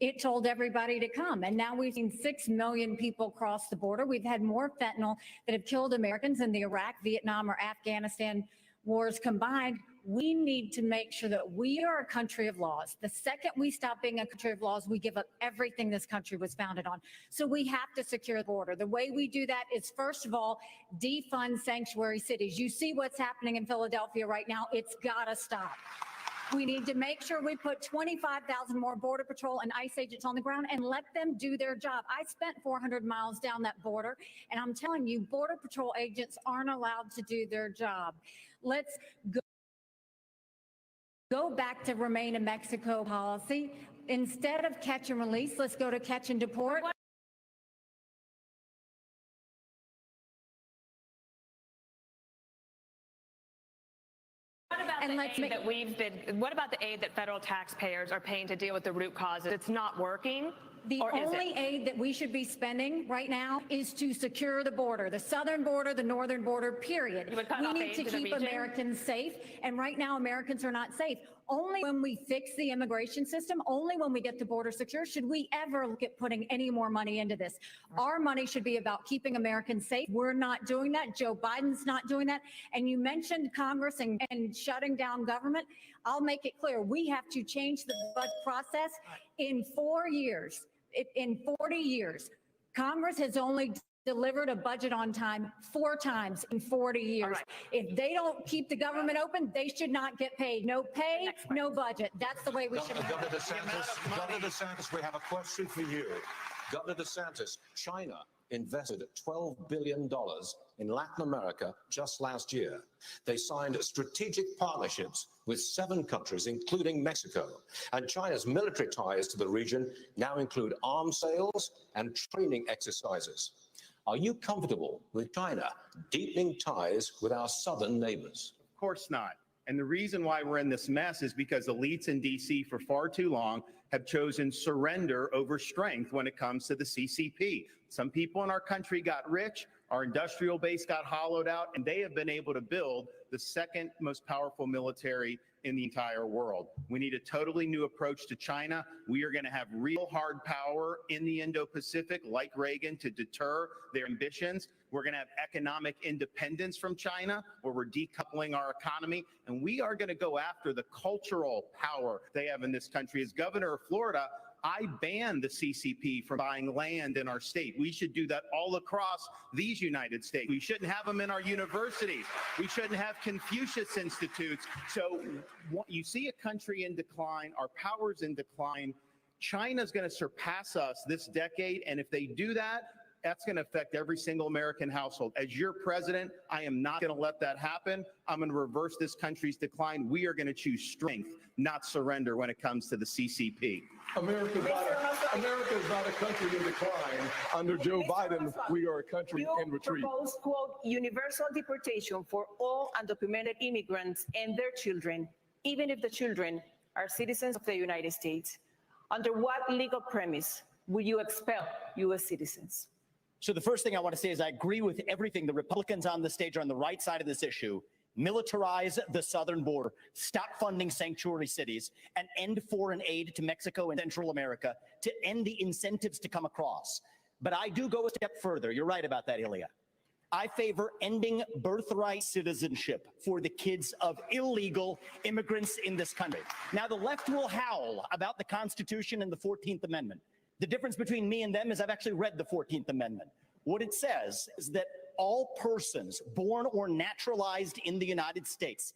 it told everybody to come. And now we've seen 6 million people cross the border. We've had more fentanyl that have killed Americans in the Iraq, Vietnam, or Afghanistan wars combined. We need to make sure that we are a country of laws. The second we stop being a country of laws, we give up everything this country was founded on. So we have to secure the border. The way we do that is, first of all, defund sanctuary cities. You see what's happening in Philadelphia right now. It's got to stop. We need to make sure we put 25,000 more Border Patrol and ICE agents on the ground and let them do their job. I spent 400 miles down that border, and I'm telling you, Border Patrol agents aren't allowed to do their job. Let's go back to remain in Mexico policy. Instead of catch and release, let's go to catch and deport. What about the aid that federal taxpayers are paying to deal with the root causes? It's not working. The only aid that we should be spending right now is to secure the border, the southern border, the northern border, period. We need to keep Americans safe. And right now, Americans are not safe. Only when we fix the immigration system, only when we get the border secure, should we ever look at putting any more money into this. Our money should be about keeping Americans safe. We're not doing that. Joe Biden's not doing that. And you mentioned Congress and shutting down government. I'll make it clear. We have to change the budget process in 4 years. In 40 years, Congress has only delivered a budget on time 4 times in 40 years. If they don't keep the government open, they should not get paid. No pay, no budget. That's the way we should. Governor DeSantis, we have a question for you. Governor DeSantis, China invested $12 billion in Latin America just last year. They signed strategic partnerships with 7 countries, including Mexico. And China's military ties to the region now include arms sales and training exercises. Are you comfortable with China deepening ties with our southern neighbors? Of course not. And the reason why we're in this mess is because elites in D.C. for far too long have chosen surrender over strength when it comes to the CCP. Some people in our country got rich, our industrial base got hollowed out, and they have been able to build the second most powerful military in the entire world. We need a totally new approach to China. We are going to have real hard power in the Indo-Pacific, like Reagan, to deter their ambitions. We're going to have economic independence from China, where we're decoupling our economy, and we are going to go after the cultural power they have in this country. As governor of Florida, I banned the CCP from buying land in our state. We should do that all across these United States. We shouldn't have them in our universities. We shouldn't have Confucius institutes. So you see a country in decline, our power's in decline. China's going to surpass us this decade, and if they do that, that's going to affect every single American household. As your president, I am not going to let that happen. I'm going to reverse this country's decline. We are going to choose strength, not surrender when it comes to the CCP. America is not a country in decline. Under Joe Biden, we are a country in retreat. You propose, quote, universal deportation for all undocumented immigrants and their children, even if the children are citizens of the United States. Under what legal premise will you expel U.S. citizens? So the first thing I want to say is I agree with everything. The Republicans on the stage are on the right side of this issue. Militarize the southern border, stop funding sanctuary cities, and end foreign aid to Mexico and Central America to end the incentives to come across. But I do go a step further. You're right about that, Ilya. I favor ending birthright citizenship for the kids of illegal immigrants in this country. Now, the left will howl about the Constitution and the 14th Amendment. The difference between me and them is I've actually read the 14th Amendment. What it says is that all persons born or naturalized in the United States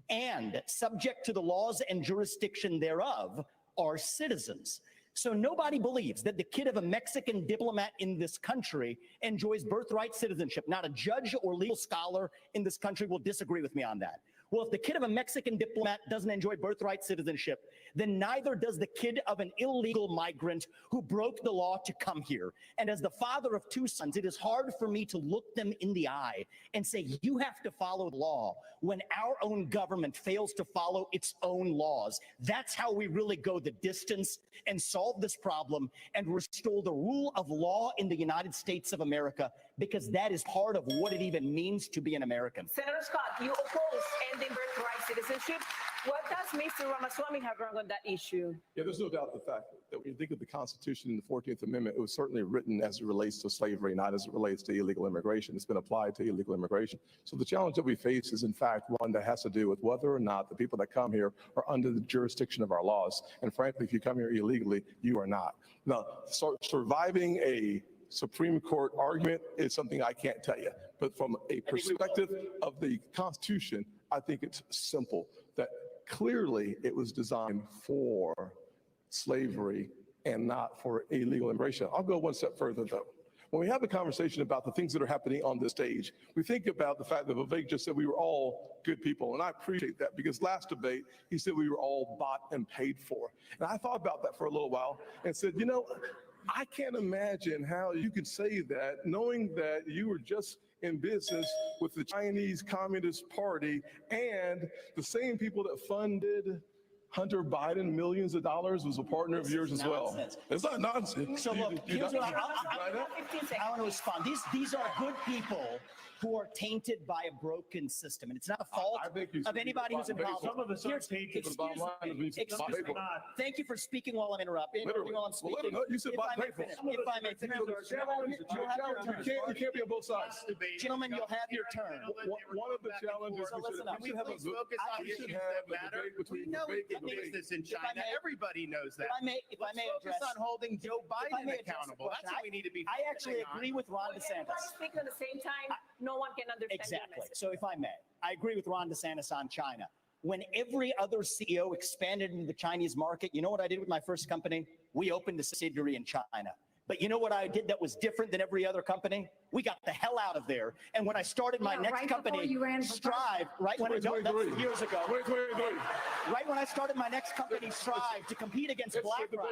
and subject to the laws and jurisdiction thereof are citizens. So nobody believes that the kid of a Mexican diplomat in this country enjoys birthright citizenship. Not a judge or legal scholar in this country will disagree with me on that. Well, if the kid of a Mexican diplomat doesn't enjoy birthright citizenship, then neither does the kid of an illegal migrant who broke the law to come here. And as the father of two sons, it is hard for me to look them in the eye and say, you have to follow the law when our own government fails to follow its own laws. That's how we really go the distance and solve this problem and restore the rule of law in the United States of America, because that is part of what it even means to be an American. Senator Scott, you oppose ending birthright citizenship. What does Mr. Ramaswamy have wrong on that issue? Yeah, there's no doubt the fact that when you think of the Constitution and the 14th Amendment, it was certainly written as it relates to slavery, not as it relates to illegal immigration. It's been applied to illegal immigration. So the challenge that we face is, in fact, one that has to do with whether or not the people that come here are under the jurisdiction of our laws. And frankly, if you come here illegally, you are not. Now, surviving a Supreme Court argument is something I can't tell you. But from a perspective of the Constitution, I think it's simple that clearly it was designed for slavery and not for illegal immigration. I'll go one step further, though. When we have a conversation about the things that are happening on this stage, we think about the fact that Vivek just said we were all good people. And I appreciate that, because last debate, he said we were all bought and paid for. And I thought about that for a little while and said, you know, I can't imagine how you could say that knowing that you were just in business with the Chinese Communist Party and the same people that funded Hunter Biden millions of dollars was a partner of yours as well. It's not nonsense. So look, here's what I want to respond. These are good people who are tainted by a broken system, and it's not a fault of anybody who's involved. Some of us are tainted, but the bottom line is Thank you for speaking while I'm interrupting. While I'm speaking. You said If I may finish. You can't be on both sides. Gentlemen, you'll have your turn. One of the challenges we focus on issues that matter? We know we can use this in China. Everybody knows that. If I may focus on holding Joe Biden accountable. That's what we need to be. I actually agree with Ron DeSantis. Speaking at the same time, no one can understand. Exactly. So if I may, I agree with Ron DeSantis on China. When every other CEO expanded into the Chinese market, you know what I did with my first company? We opened a subsidiary in China. But you know what I did that was different than every other company? We got the hell out of there. And when I started my next company, Strive, right when that's years ago. Right when I started my next company, Strive, to compete against BlackRock,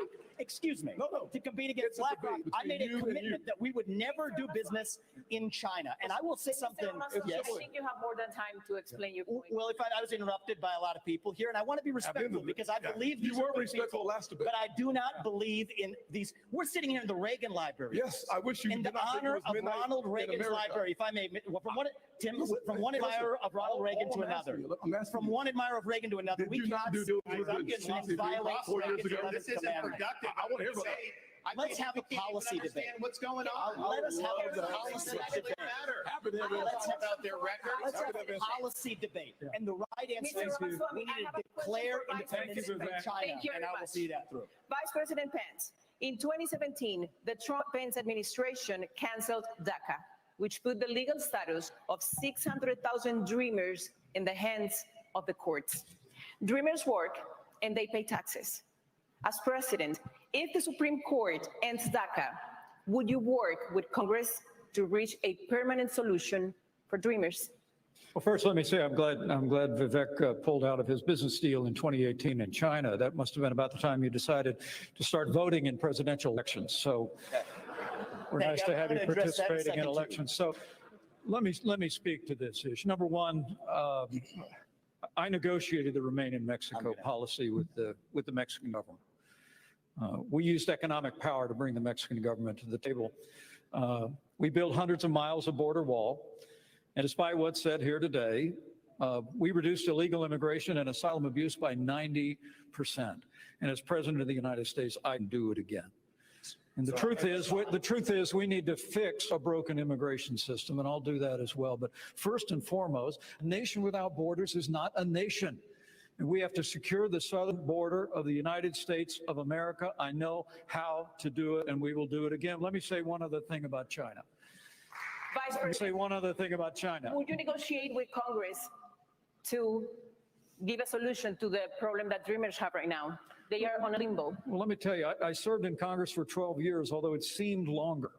to compete against BlackRock, I made a commitment that we would never do business in China. And I will say something. Yes. I think you have more than time to explain your point. Well, if I was interrupted by a lot of people here, and I want to be respectful because I believe you were respectful last debate. But I do not believe in these. We're sitting here in the Reagan Library. Yes, I wish you in the honor of Ronald Reagan's library, if I may. From one admirer of Ronald Reagan to another. From one admirer of Reagan to another, we cannot violate This isn't productive. I want to hear about that. Let's have a policy debate. What's going on? Let us have a policy debate. Let's talk about their records. Let's have a policy debate. And the right answer is we need to declare independence from China, and I will see that through. Vice President Pence, in 2017, the Trump-Pence administration canceled DACA, which put the legal status of 600,000 Dreamers in the hands of the courts. Dreamers work and they pay taxes. As president, if the Supreme Court ends DACA, would you work with Congress to reach a permanent solution for Dreamers? Well, first, let me say I'm glad Vivek pulled out of his business deal in 2018 in China. That must have been about the time you decided to start voting in presidential elections. So we're nice to have you participating in elections. So let me speak to this issue. Number one, I negotiated the Remain in Mexico policy with the Mexican government. We used economic power to bring the Mexican government to the table. We built hundreds of miles of border wall. And despite what's said here today, we reduced illegal immigration and asylum abuse by 90%. And as President of the United States, I can do it again. And the truth is we need to fix a broken immigration system, and I'll do that as well. But first and foremost, a nation without borders is not a nation. And we have to secure the southern border of the United States of America. I know how to do it, and we will do it again. Let me say one other thing about China. Vice President, would you negotiate with Congress to give a solution to the problem that Dreamers have right now? They are on a limbo. Well, let me tell you, I served in Congress for 12 years, although it seemed longer.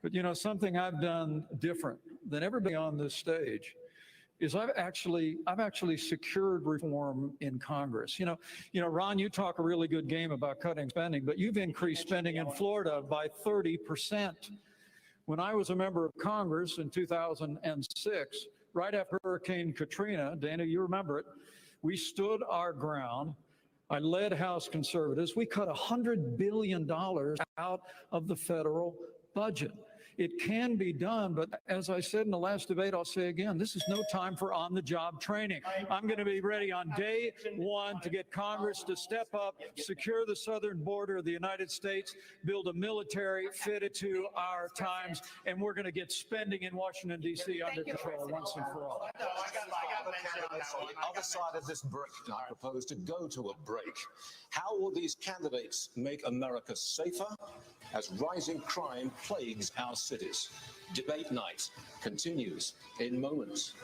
But you know, something I've done different than everybody on this stage is I've actually secured reform in Congress. Ron, you talk a really good game about cutting spending, but you've increased spending in Florida by 30%. When I was a member of Congress in 2006, right after Hurricane Katrina, Dana, you remember it, we stood our ground. I led House conservatives. We cut $100 billion out of the federal budget. It can be done, but as I said in the last debate, I'll say again, this is no time for on-the-job training. I'm going to be ready on day one to get Congress to step up, secure the southern border of the United States, build a military fitted to our times, and we're going to get spending in Washington, D.C. under control once and for all. On the other side of this break, I propose to go to a break. How will these candidates make America safer as rising crime plagues our cities? Debate night continues in moments.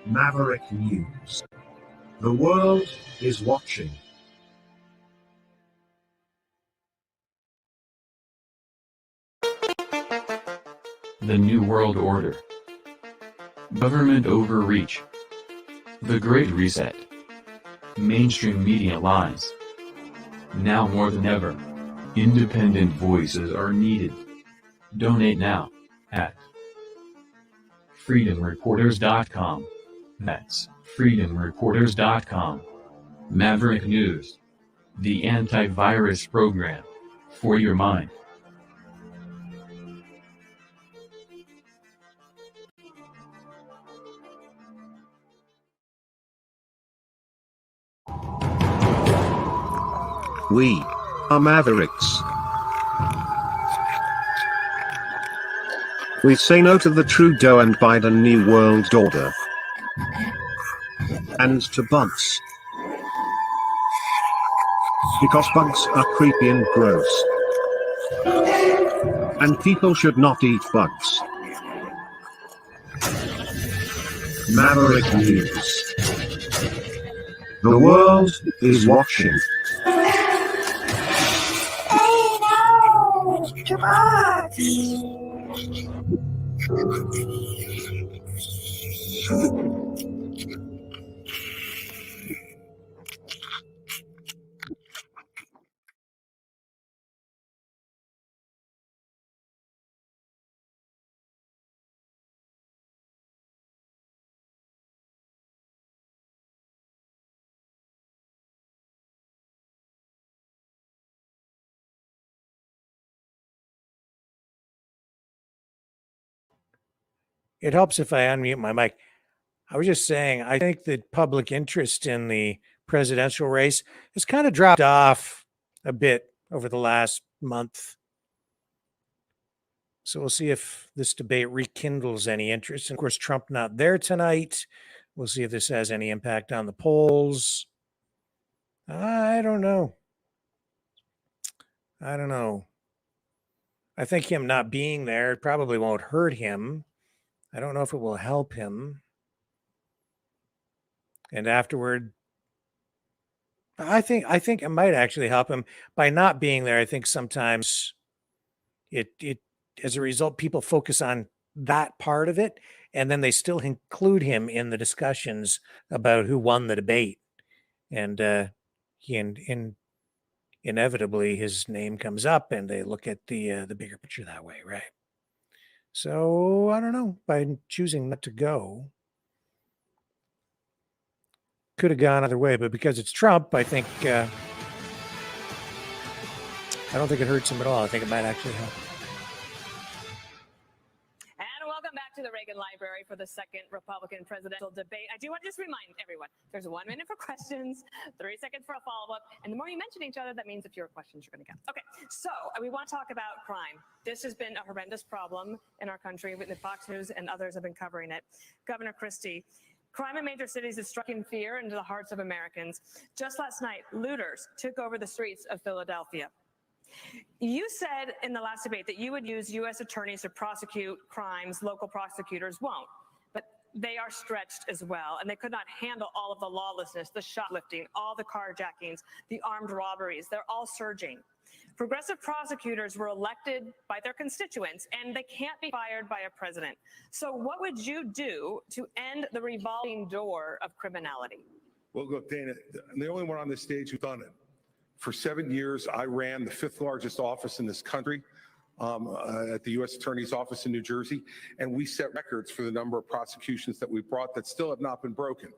Maverick News. The world is watching. The New World Order. Government overreach. The Great Reset. Mainstream media lies. Now more than ever, independent voices are needed. Donate now at freedomreporters.com. That's freedomreporters.com. Maverick News. The antivirus program for your mind. We are Mavericks. We say no to the Trudeau and Biden New World Order. And to bugs. Because bugs are creepy and gross. And people should not eat bugs. Maverick News. The world is watching. It helps if I unmute my mic. I was just saying, I think that public interest in the presidential race has kind of dropped off a bit over the last month. So we'll see if this debate rekindles any interest. And of course, Trump not there tonight. We'll see if this has any impact on the polls. I don't know. I think him not being there probably won't hurt him. I don't know if it will help him. And afterward, I think it might actually help him by not being there. I think sometimes it as a result, people focus on that part of it, and then they still include him in the discussions about who won the debate. And inevitably his name comes up, and they look at the bigger picture that way, right? So I don't know. By choosing not to go, could have gone either way, but because it's Trump, I think I don't think it hurts him at all. I think it might actually help. And welcome back to the Reagan Library for the second Republican presidential debate. I do want to just remind everyone, there's 1 minute for questions, 3 seconds for a follow-up, and the more you mention each other, that means the fewer questions you're going to get. Okay, so we want to talk about crime. This has been a horrendous problem in our country. The Fox News and others have been covering it. Governor Christie, crime in major cities is striking fear into the hearts of Americans. Just last night, looters took over the streets of Philadelphia. You said in the last debate that you would use U.S. attorneys to prosecute crimes local prosecutors won't, but they are stretched as well, and they could not handle all of the lawlessness, the shoplifting, all the carjackings, the armed robberies. They're all surging. Progressive prosecutors were elected by their constituents, and they can't be fired by a president. So what would you do to end the revolving door of criminality? Well, look, Dana, I'm the only one on this stage who's done it. For 7 years, I ran the 5th largest office in this country at the U.S. Attorney's Office in New Jersey, and we set records for the number of prosecutions that we brought that still have not been broken.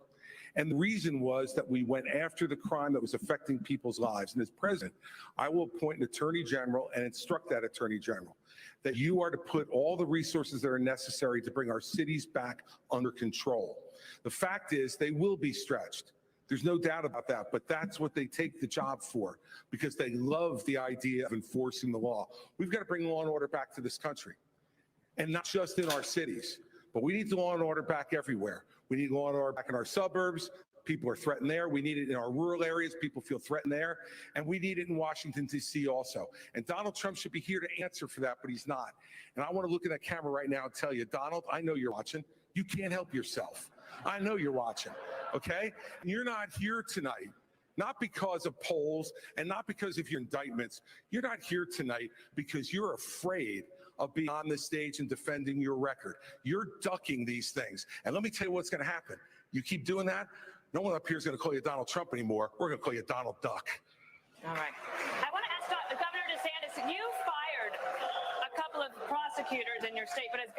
And the reason was that we went after the crime that was affecting people's lives. And as president, I will appoint an attorney general and instruct that attorney general that you are to put all the resources that are necessary to bring our cities back under control. The fact is, they will be stretched. There's no doubt about that, but that's what they take the job for, because they love the idea of enforcing the law. We've got to bring law and order back to this country, and not just in our cities, but we need law and order back everywhere. We need law and order back in our suburbs. People are threatened there. We need it in our rural areas. People feel threatened there. And we need it in Washington, D.C. also. And Donald Trump should be here to answer for that, but he's not. And I want to look at that camera right now and tell you, Donald, I know you're watching. You can't help yourself. I know you're watching, okay? And you're not here tonight, not because of polls and not because of your indictments. You're not here tonight because you're afraid of being on the stage and defending your record. You're ducking these things. And let me tell you what's going to happen. You keep doing that, no one up here is going to call you Donald Trump anymore. We're going to call you Donald Duck. All right. I want to ask Governor DeSantis, you fired a couple of prosecutors in your state, but as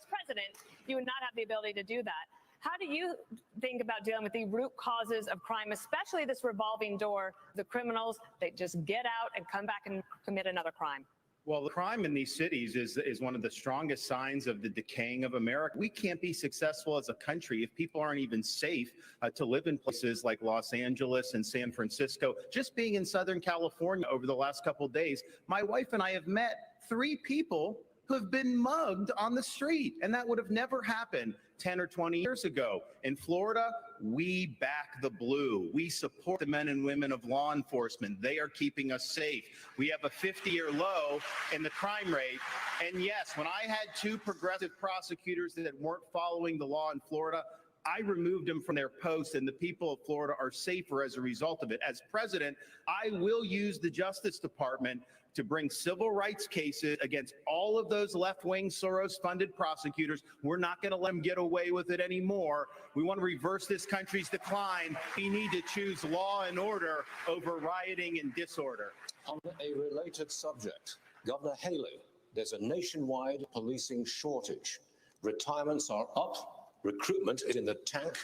president, you would not have the ability to do that. How do you think about dealing with the root causes of crime, especially this revolving door, the criminals that just get out and come back and commit another crime? Well, the crime in these cities is one of the strongest signs of the decaying of America. We can't be successful as a country if people aren't even safe to live in places like Los Angeles and San Francisco. Just being in Southern California over the last couple of days, my wife and I have met 3 people who have been mugged on the street, and that would have never happened 10 or 20 years ago. In Florida, we back the blue. We support the men and women of law enforcement. They are keeping us safe. We have a 50-year low in the crime rate. And yes, when I had 2 progressive prosecutors that weren't following the law in Florida, I removed them from their posts, and the people of Florida are safer as a result of it. As president, I will use the Justice Department to bring civil rights cases against all of those left-wing Soros-funded prosecutors. We're not going to let them get away with it anymore. We want to reverse this country's decline. We need to choose law and order over rioting and disorder. On a related subject, Governor Haley, there's a nationwide policing shortage. Retirements are up, recruitment is in the tank,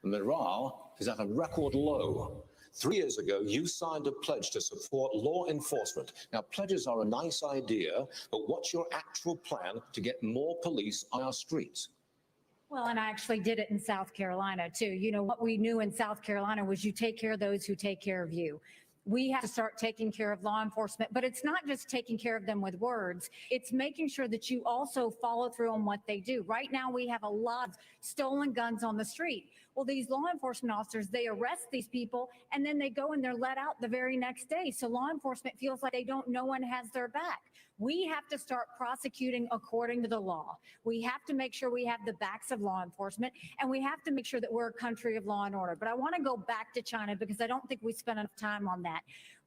morale is at a record low. 3 years ago, you signed a pledge to support law enforcement. Now, pledges are a nice idea, but what's your actual plan to get more police on our streets? Well, and I actually did it in South Carolina too. You know, what we knew in South Carolina was you take care of those who take care of you. We have to start taking care of law enforcement, but it's not just taking care of them with words. It's making sure that you also follow through on what they do. Right now, we have a lot of stolen guns on the street. Well, these law enforcement officers, they arrest these people and then they go and they're let out the very next day. So law enforcement feels like no one has their back. We have to start prosecuting according to the law. We have to make sure we have the backs of law enforcement, and we have to make sure that we're a country of law and order. But I want to go back to China because I don't think we spent enough time on that.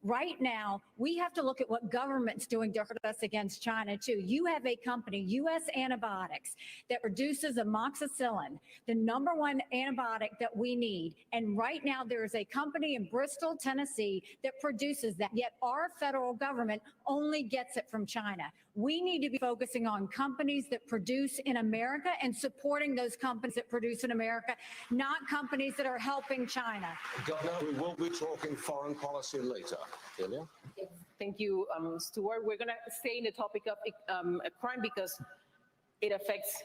Right now, we have to look at what government's doing to hurt us against China too. You have a company, U.S. Antibiotics, that produces amoxicillin, the #1 antibiotic that we need. And right now, there is a company in Bristol, Tennessee that produces that. Yet our federal government only gets it from China. We need to be focusing on companies that produce in America and supporting those companies that produce in America, not companies that are helping China. Governor, we will be talking foreign policy later. Ilya? Thank you, Stuart. We're going to stay in the topic of crime because it affects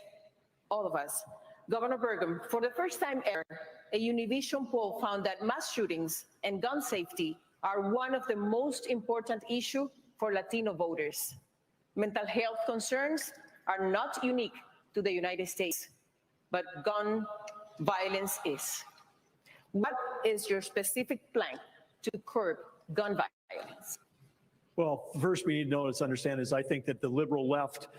all of us. Governor Burgum, for the first time ever, a Univision poll found that mass shootings and gun safety are one of the most important issues for Latino voters. Mental health concerns are not unique to the United States, but gun violence is. What is your specific plan to curb gun violence? Well, first we need to understand is I think that the liberal left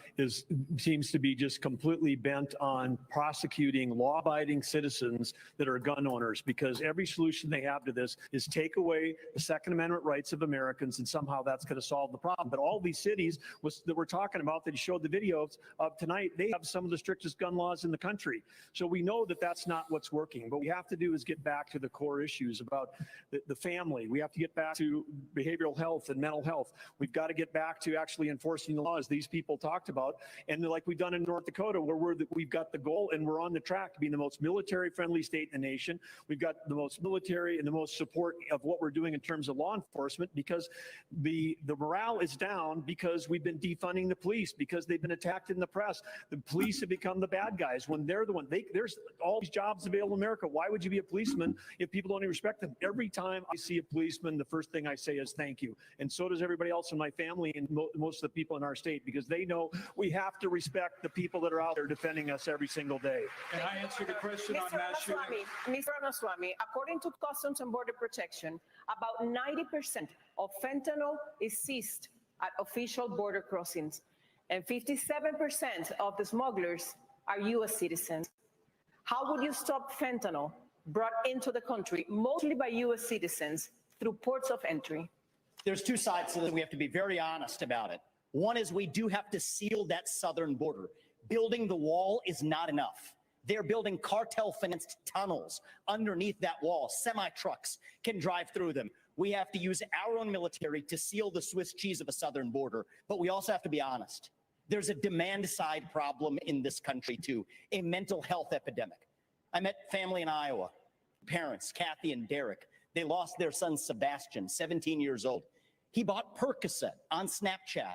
seems to be just completely bent on prosecuting law-abiding citizens that are gun owners, because every solution they have to this is take away the Second Amendment rights of Americans, and somehow that's going to solve the problem. But all these cities that we're talking about that you showed the videos of tonight, they have some of the strictest gun laws in the country. So we know that that's not what's working. What we have to do is get back to the core issues about the family. We have to get back to behavioral health and mental health. We've got to get back to actually enforcing the laws these people talked about. And like we've done in North Dakota, where we've got the goal and we're on the track to being the most military-friendly state in the nation. We've got the most military and the most support of what we're doing in terms of law enforcement, because the morale is down because we've been defunding the police, because they've been attacked in the press. The police have become the bad guys when they're the one. There's all these jobs available in America. Why would you be a policeman if people don't even respect them? Every time I see a policeman, the first thing I say is thank you. And so does everybody else in my family and most of the people in our state, because they know we have to respect the people that are out there defending us every single day. Can I answer the question on mass shooting? Mr. Ramaswamy, according to Customs and Border Protection, about 90% of fentanyl is seized at official border crossings, and 57% of the smugglers are U.S. citizens. How would you stop fentanyl brought into the country, mostly by U.S. citizens, through ports of entry? There's two sides to this. We have to be very honest about it. One is we do have to seal that southern border. Building the wall is not enough. They're building cartel-financed tunnels underneath that wall. Semi-trucks can drive through them. We have to use our own military to seal the Swiss cheese of a southern border. But we also have to be honest. There's a demand-side problem in this country, too, a mental health epidemic. I met family in Iowa, parents, Kathy and Derek. They lost their son, Sebastian, 17 years old. He bought Percocet on Snapchat,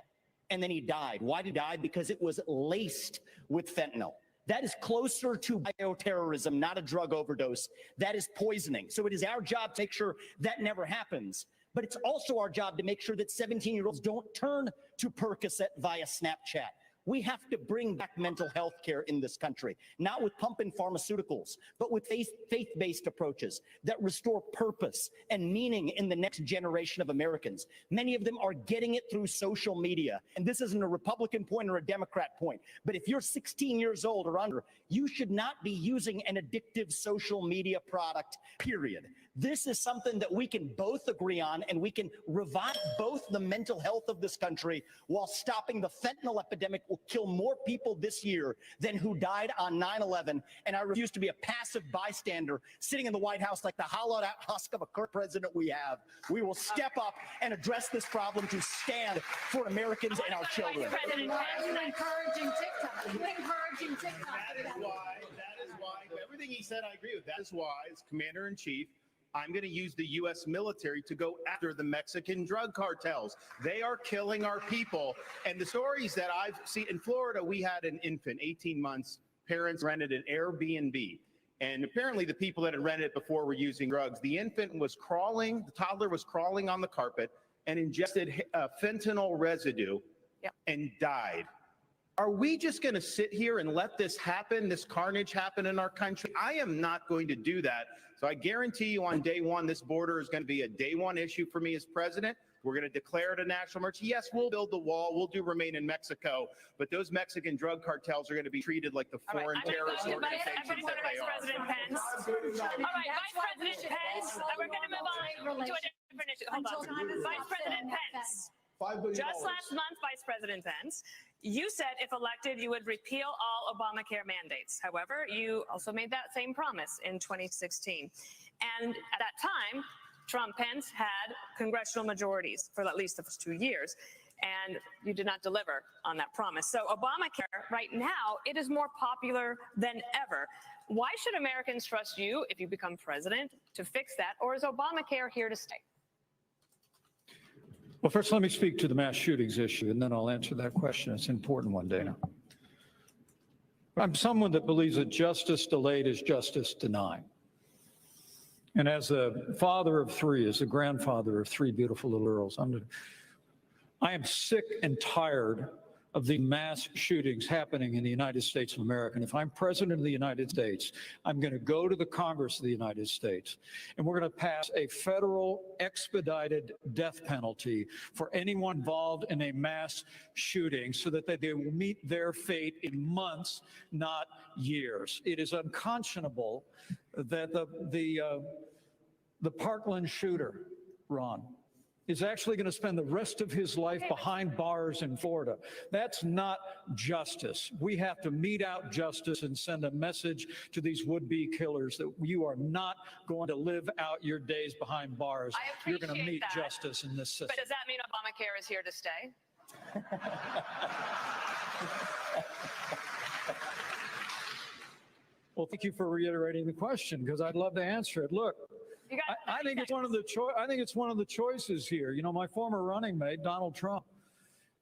and then he died. Why did he die? Because it was laced with fentanyl. That is closer to bioterrorism, not a drug overdose. That is poisoning. So it is our job to make sure that never happens. But it's also our job to make sure that 17-year-olds don't turn to Percocet via Snapchat. We have to bring back mental health care in this country, not with pump and pharmaceuticals, but with faith-based approaches that restore purpose and meaning in the next generation of Americans. Many of them are getting it through social media. And this isn't a Republican point or a Democrat point, but if you're 16 years old or under, you should not be using an addictive social media product, period. This is something that we can both agree on, and we can revive both the mental health of this country while stopping the fentanyl epidemic. Will kill more people this year than who died on 9/11. And I refuse to be a passive bystander sitting in the White House like the hollowed out husk of a current president we have. We will step up and address this problem to stand for Americans and our children. Encouraging TikTok. Encouraging TikTok. That is why, everything he said, I agree with. That is why, as Commander-in-Chief, I'm going to use the U.S. military to go after the Mexican drug cartels. They are killing our people. And the stories that I've seen in Florida, we had an infant, 18 months, parents rented an Airbnb. And apparently the people that had rented it before were using drugs. The infant was crawling, the toddler was crawling on the carpet and ingested fentanyl residue and died. Are we just going to sit here and let this happen, this carnage happen in our country? I am not going to do that. So I guarantee you on day one, this border is going to be a day one issue for me as president. We're going to declare it a national emergency. Yes, we'll build the wall. We'll do remain in Mexico. But those Mexican drug cartels are going to be treated like the foreign terrorist organizations that they are. President Pence. All right, Vice President Pence. We're going to move on to a different issue. Hold on. Vice President Pence. Just last month, Vice President Pence, you said if elected, you would repeal all Obamacare mandates. However, you also made that same promise in 2016. And at that time, Trump-Pence had congressional majorities for at least the first 2 years, and you did not deliver on that promise. So Obamacare, right now, it is more popular than ever. Why should Americans trust you, if you become president, to fix that? Or is Obamacare here to stay? Well, first, let me speak to the mass shootings issue, and then I'll answer that question. It's an important one, Dana. I'm someone that believes that justice delayed is justice denied. And as a father of three, as a grandfather of three beautiful little girls, I am sick and tired of the mass shootings happening in the United States of America. And if I'm president of the United States, I'm going to go to the Congress of the United States, and we're going to pass a federal expedited death penalty for anyone involved in a mass shooting so that they will meet their fate in months, not years. It is unconscionable that the Parkland shooter, Ron, is actually going to spend the rest of his life behind bars in Florida. That's not justice. We have to mete out justice and send a message to these would-be killers that you are not going to live out your days behind bars. You're going to meet justice in this system. But does that mean Obamacare is here to stay? Well, thank you for reiterating the question, because I'd love to answer it. Look, I think it's one of the choices here. You know, my former running mate, Donald Trump,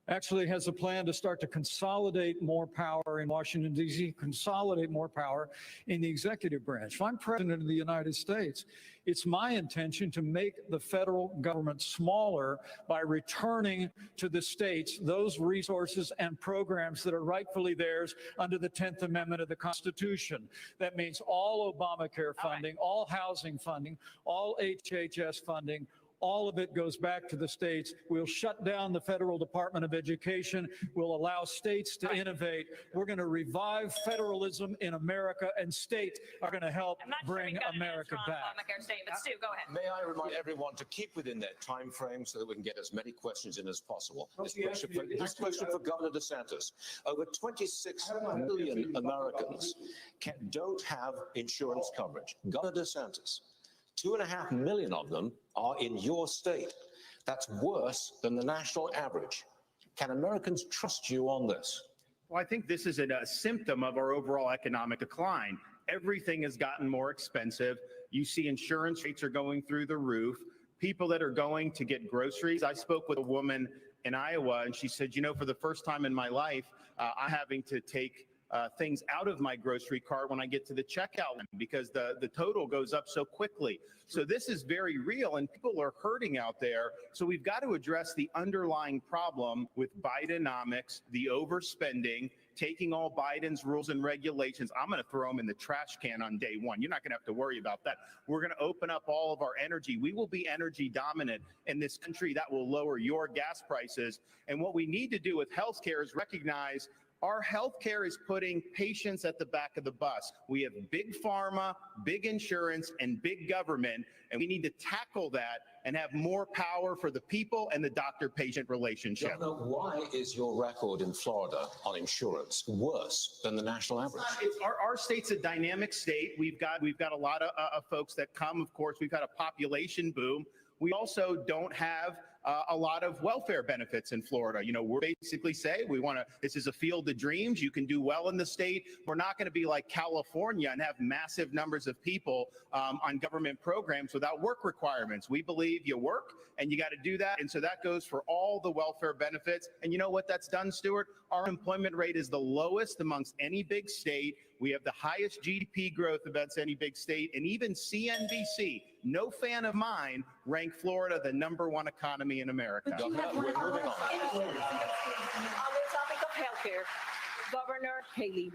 actually has a plan to start to consolidate more power in Washington, D.C., consolidate more power in the executive branch. If I'm president of the United States, it's my intention to make the federal government smaller by returning to the states those resources and programs that are rightfully theirs under the 10th Amendment of the Constitution. That means all Obamacare funding, all housing funding, all HHS funding, all of it goes back to the states. We'll shut down the federal Department of Education. We'll allow states to innovate. We're going to revive federalism in America, and states are going to help bring America back. Stu, go ahead. May I remind everyone to keep within their time frame so that we can get as many questions in as possible. This question for Governor DeSantis. Over 26 million Americans don't have insurance coverage. Governor DeSantis, 2.5 million of them are in your state. That's worse than the national average. Can Americans trust you on this? Well, I think this is a symptom of our overall economic decline. Everything has gotten more expensive. You see insurance rates are going through the roof. People that are going to get groceries. I spoke with a woman in Iowa, and she said, you know, for the first time in my life, I'm having to take things out of my grocery cart when I get to the checkout line because the total goes up so quickly. So this is very real, and people are hurting out there. So we've got to address the underlying problem with Bidenomics, the overspending, taking all Biden's rules and regulations. I'm going to throw them in the trash can on day one. You're not going to have to worry about that. We're going to open up all of our energy. We will be energy dominant in this country. That will lower your gas prices. And what we need to do with healthcare is recognize our healthcare is putting patients at the back of the bus. We have big pharma, big insurance, and big government, and we need to tackle that and have more power for the people and the doctor-patient relationship. Governor, why is your record in Florida on insurance worse than the national average? Our state's a dynamic state. We've got a lot of folks that come. Of course, we've had a population boom. We also don't have a lot of welfare benefits in Florida. You know, we're basically say this is a field of dreams. You can do well in the state. We're not going to be like California and have massive numbers of people on government programs without work requirements. We believe you work and you got to do that. And so that goes for all the welfare benefits. And you know what that's done, Stuart? Our employment rate is the lowest amongst any big state. We have the highest GDP growth amongst any big state. And even CNBC, no fan of mine, ranked Florida the #1 economy in America. On the topic of healthcare, Governor Haley,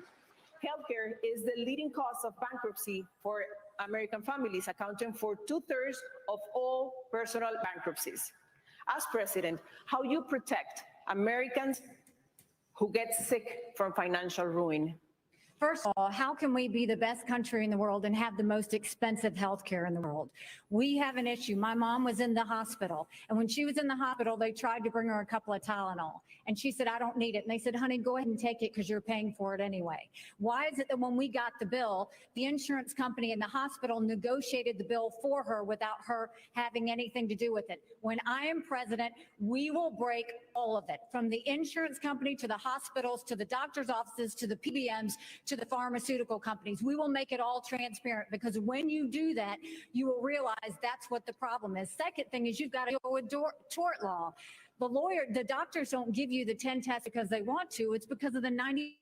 healthcare is the leading cause of bankruptcy for American families, accounting for 2/3 of all personal bankruptcies. As president, how you protect Americans who get sick from financial ruin? First of all, how can we be the best country in the world and have the most expensive health care in the world? We have an issue. My mom was in the hospital, and when she was in the hospital, they tried to bring her a couple of Tylenol, and she said, I don't need it. And they said, honey, go ahead and take it because you're paying for it anyway. Why is it that when we got the bill, the insurance company in the hospital negotiated the bill for her without her having anything to do with it? When I am president, we will break all of it, from the insurance company to the hospitals, to the doctor's offices, to the PBMs, to the pharmaceutical companies. We will make it all transparent, because when you do that, you will realize that's what the problem is. Second thing is you've got to go with tort law. The doctors don't give you the 10 tests because they want to. It's because of the 90%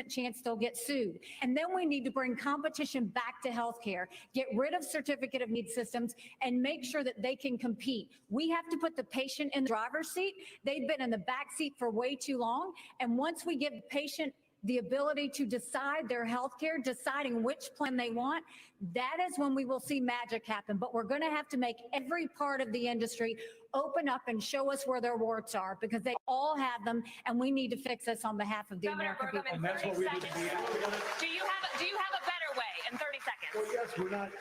chance they'll get sued. And then we need to bring competition back to healthcare, get rid of certificate of need systems, and make sure that they can compete. We have to put the patient in the driver's seat. They've been in the back seat for way too long. And once we give the patient the ability to decide their healthcare, deciding which plan they want, that is when we will see magic happen. But we're going to have to make every part of the industry open up and show us where their warts are, because they all have them, and we need to fix this on behalf of the American people. And that's what we need to be after. Do you have a better way in 30 seconds? Well, yes,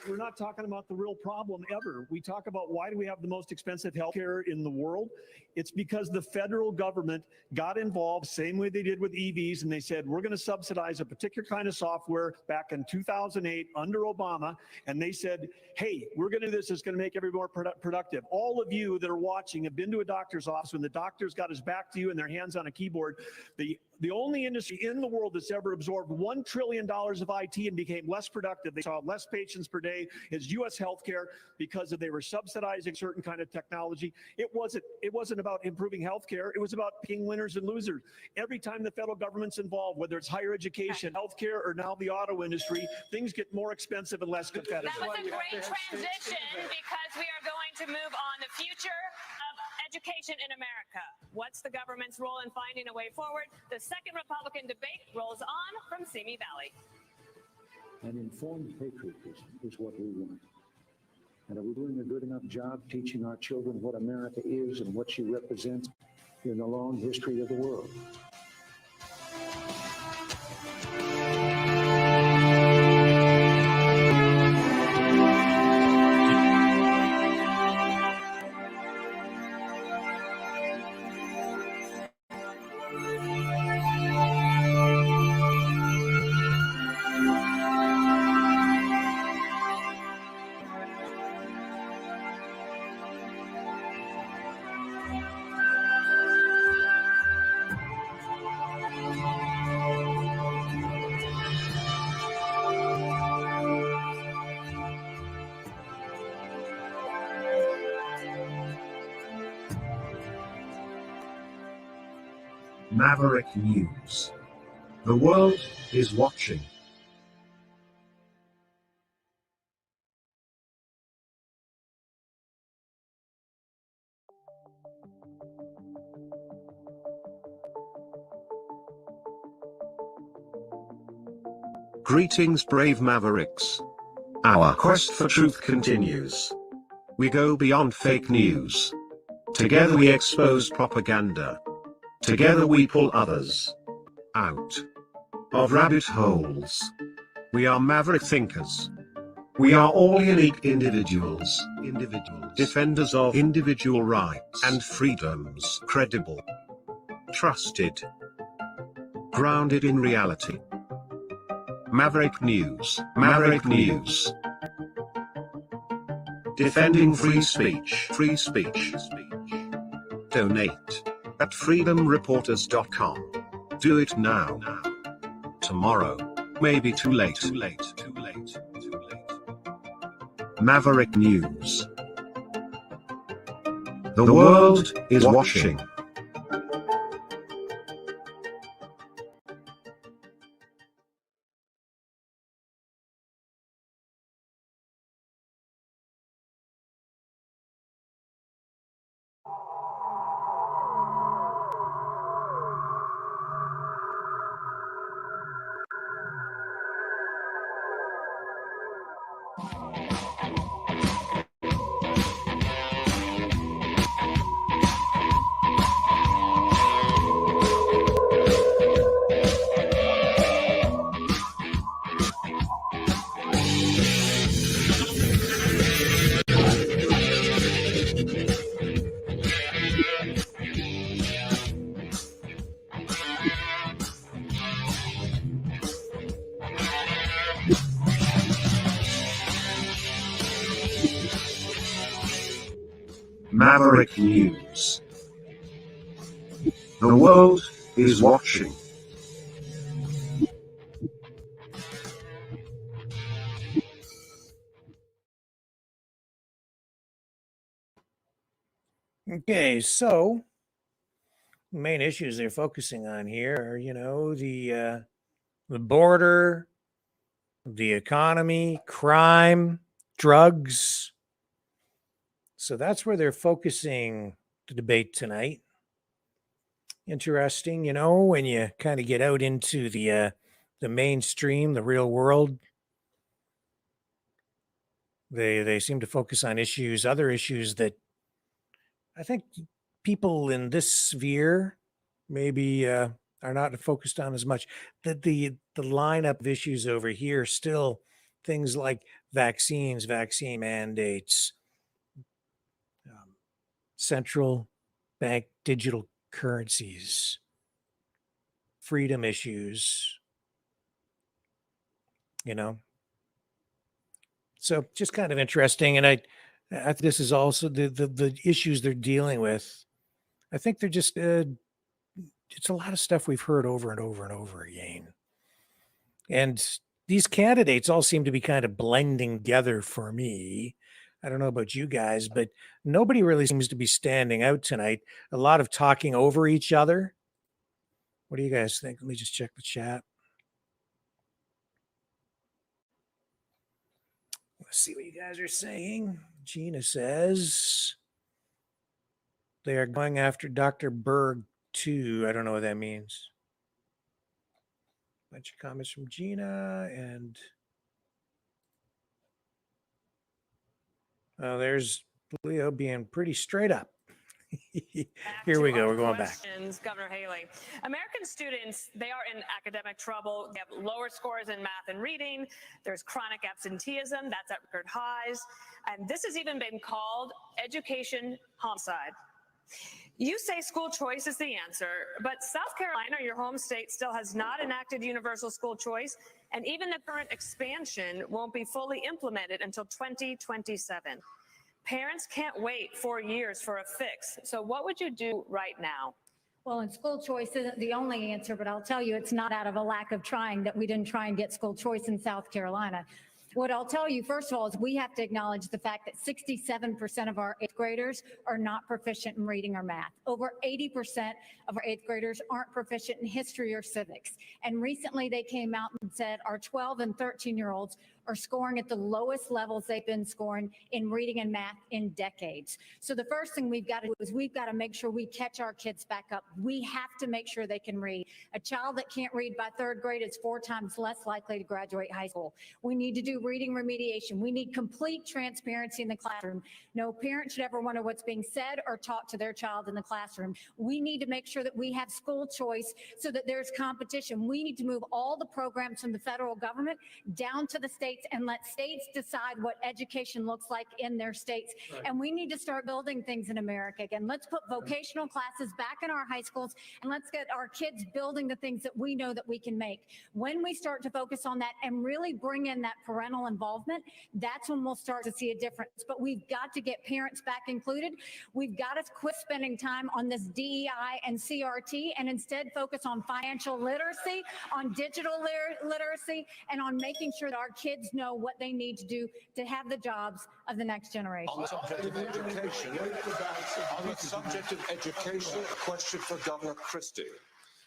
we're not talking about the real problem ever. We talk about why do we have the most expensive healthcare in the world? It's because the federal government got involved, same way they did with EVs, and they said, we're going to subsidize a particular kind of software back in 2008 under Obama. And they said, hey, we're going to do this. It's going to make everyone more productive. All of you that are watching have been to a doctor's office when the doctor's got his back to you and their hands on a keyboard. The only industry in the world that's ever absorbed $1 trillion of IT and became less productive, they saw less patients per day, is U.S. healthcare, because they were subsidizing certain kind of technology. It wasn't about improving healthcare. It was about picking winners and losers. Every time the federal government's involved, whether it's higher education, healthcare, or now the auto industry, things get more expensive and less competitive. That was a great transition, because we are going to move on the future of education in America. What's the government's role in finding a way forward? The second Republican debate rolls on from Simi Valley. And informed patriotism is what we want. And are we doing a good enough job teaching our children what America is and what she represents in the long history of the world? Maverick News. The world is watching. Greetings, brave Mavericks. Our quest for truth continues. We go beyond fake news. Together we expose propaganda. Together we pull others out of rabbit holes. We are maverick thinkers. We are all unique individuals, defenders of individual rights and freedoms, credible, trusted, grounded in reality. Maverick News, Maverick News. Defending free speech, free speech. Donate at freedomreporters.com. Do it now. Tomorrow may be too late. Maverick News. The world is watching. Maverick News. The world is watching. Okay, so main issues they're focusing on here are, the border, the economy, crime, drugs. So that's where they're focusing the debate tonight. Interesting, when you kind of get out into the mainstream, the real world. They seem to focus on other issues that I think people in this sphere maybe are not focused on as much. The lineup of issues over here still things like vaccines, vaccine mandates, central bank digital currencies, freedom issues, So just kind of interesting, and I this is also the issues they're dealing with. I think they're just it's a lot of stuff we've heard over and over and over again. And these candidates all seem to be kind of blending together for me. I don't know about you guys, but nobody really seems to be standing out tonight. A lot of talking over each other. What do you guys think? Let me just check the chat. Let's see what you guys are saying. Gina says they are going after Dr. Berg too. I don't know what that means. Bunch of comments from Gina and there's Leo being pretty straight up. Here we go. We're going back. Governor Haley. American students, they are in academic trouble. They have lower scores in math and reading. There's chronic absenteeism. That's at record highs. And this has even been called education homicide. You say school choice is the answer, but South Carolina, your home state, still has not enacted universal school choice, and even the current expansion won't be fully implemented until 2027. Parents can't wait 4 years for a fix. So what would you do right now? Well, and school choice isn't the only answer, but I'll tell you, it's not out of a lack of trying that we didn't try and get school choice in South Carolina. What I'll tell you, first of all, is we have to acknowledge the fact that 67% of our eighth graders are not proficient in reading or math. Over 80% of our eighth graders aren't proficient in history or civics. And recently they came out and said our 12 and 13-year-olds are scoring at the lowest levels they've been scoring in reading and math in decades. So the first thing we've got to do is we've got to make sure we catch our kids back up. We have to make sure they can read. A child that can't read by third grade is 4 times less likely to graduate high school. We need to do reading remediation. We need complete transparency in the classroom. No parent should ever wonder what's being said or taught to their child in the classroom. We need to make sure that we have school choice so that there's competition. We need to move all the programs from the federal government down to the states and let states decide what education looks like in their states. Right. And we need to start building things in America again. Let's put vocational classes back in our high schools, and let's get our kids building the things that we know that we can make. When we start to focus on that and really bring in that parental involvement, that's when we'll start to see a difference. But we've got to get parents back included. We've got to quit spending time on this DEI and CRT and instead focus on financial literacy, on digital literacy, and on making sure that our kids know what they need to do to have the jobs of the next generation. On the subject of education, a question for Governor Christie.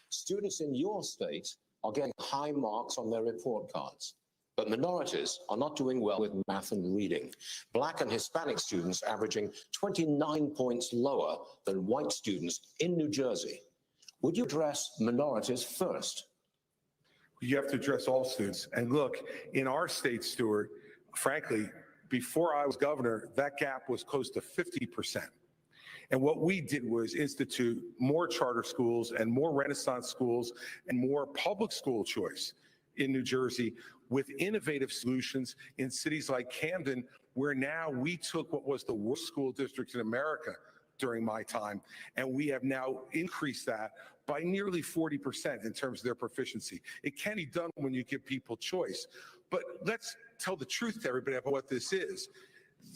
Students in your state are getting high marks on their report cards, but minorities are not doing well with math and reading. Black and Hispanic students averaging 29 points lower than white students in New Jersey. Would you address minorities first? You have to address all students. And look, in our state, Stuart, frankly, before I was governor, that gap was close to 50%. And what we did was institute more charter schools and more Renaissance schools and more public school choice in New Jersey with innovative solutions in cities like Camden, where now we took what was the worst school district in America during my time, and we have now increased that by nearly 40% in terms of their proficiency. It can be done when you give people choice. But let's tell the truth to everybody about what this is.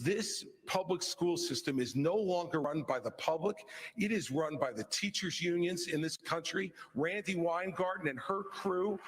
This public school system is no longer run by the public. It is run by the teachers' unions in this country. Randy Weingarten and her crew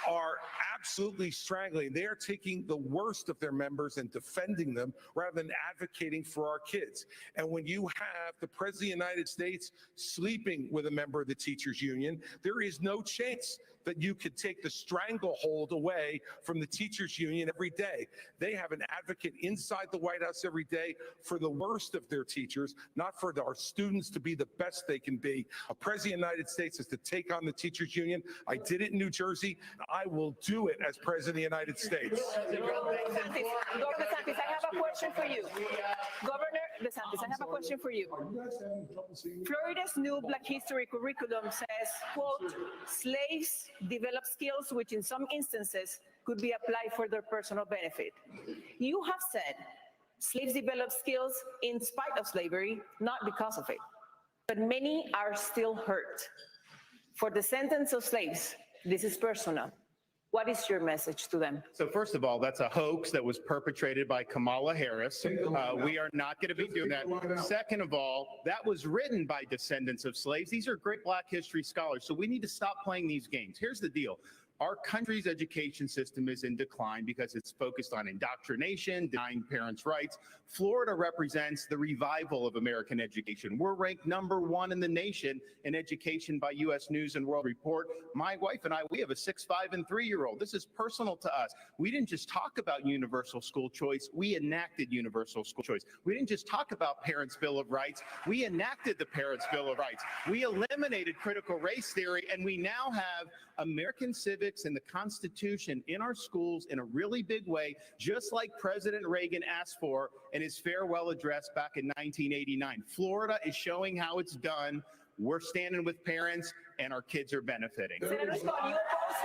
are absolutely strangling. They are taking the worst of their members and defending them rather than advocating for our kids. And when you have the President of the United States sleeping with a member of the teachers union, there is no chance that you could take the stranglehold away from the teachers union every day. They have an advocate inside the White House every day for the worst of their teachers, not for our students to be the best they can be. A President of the United States is to take on the teachers union. I did it in New Jersey. I will do it as President of the United States. Governor DeSantis, I have a question for you. Governor DeSantis, I have a question for you. Florida's new Black History curriculum says, quote, slaves develop skills which in some instances could be applied for their personal benefit. You have said slaves develop skills in spite of slavery, not because of it. But many are still hurt. For descendants of slaves, this is personal. What is your message to them? So first of all, that's a hoax that was perpetrated by Kamala Harris. We are not going to be doing that. Second of all, that was written by descendants of slaves. These are great Black history scholars. So we need to stop playing these games. Here's the deal. Our country's education system is in decline because it's focused on indoctrination, denying parents' rights. Florida represents the revival of American education. We're ranked #1 in the nation in education by U.S. News and World Report. My wife and I, we have a 6, 5, and 3-year-old. This is personal to us. We didn't just talk about universal school choice. We enacted universal school choice. We didn't just talk about Parents' Bill of Rights. We enacted the Parents' Bill of Rights. We eliminated critical race theory, and we now have American civics and the Constitution in our schools in a really big way, just like President Reagan asked for in his farewell address back in 1989. Florida is showing how it's done. We're standing with parents, and our kids are benefiting. Senator Scott,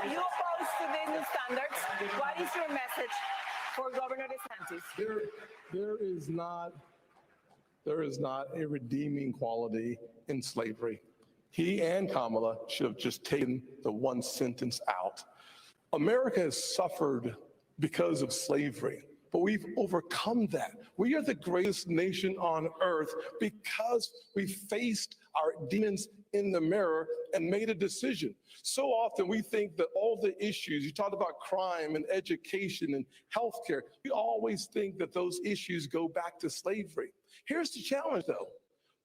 you oppose to the new standards. What is your message for Governor DeSantis? There is not a redeeming quality in slavery. He and Kamala should have just taken the one sentence out. America has suffered because of slavery, but we've overcome that. We are the greatest nation on earth because we faced our demons in the mirror and made a decision. So often we think that all the issues, you talked about crime and education and healthcare, we always think that those issues go back to slavery. Here's the challenge though.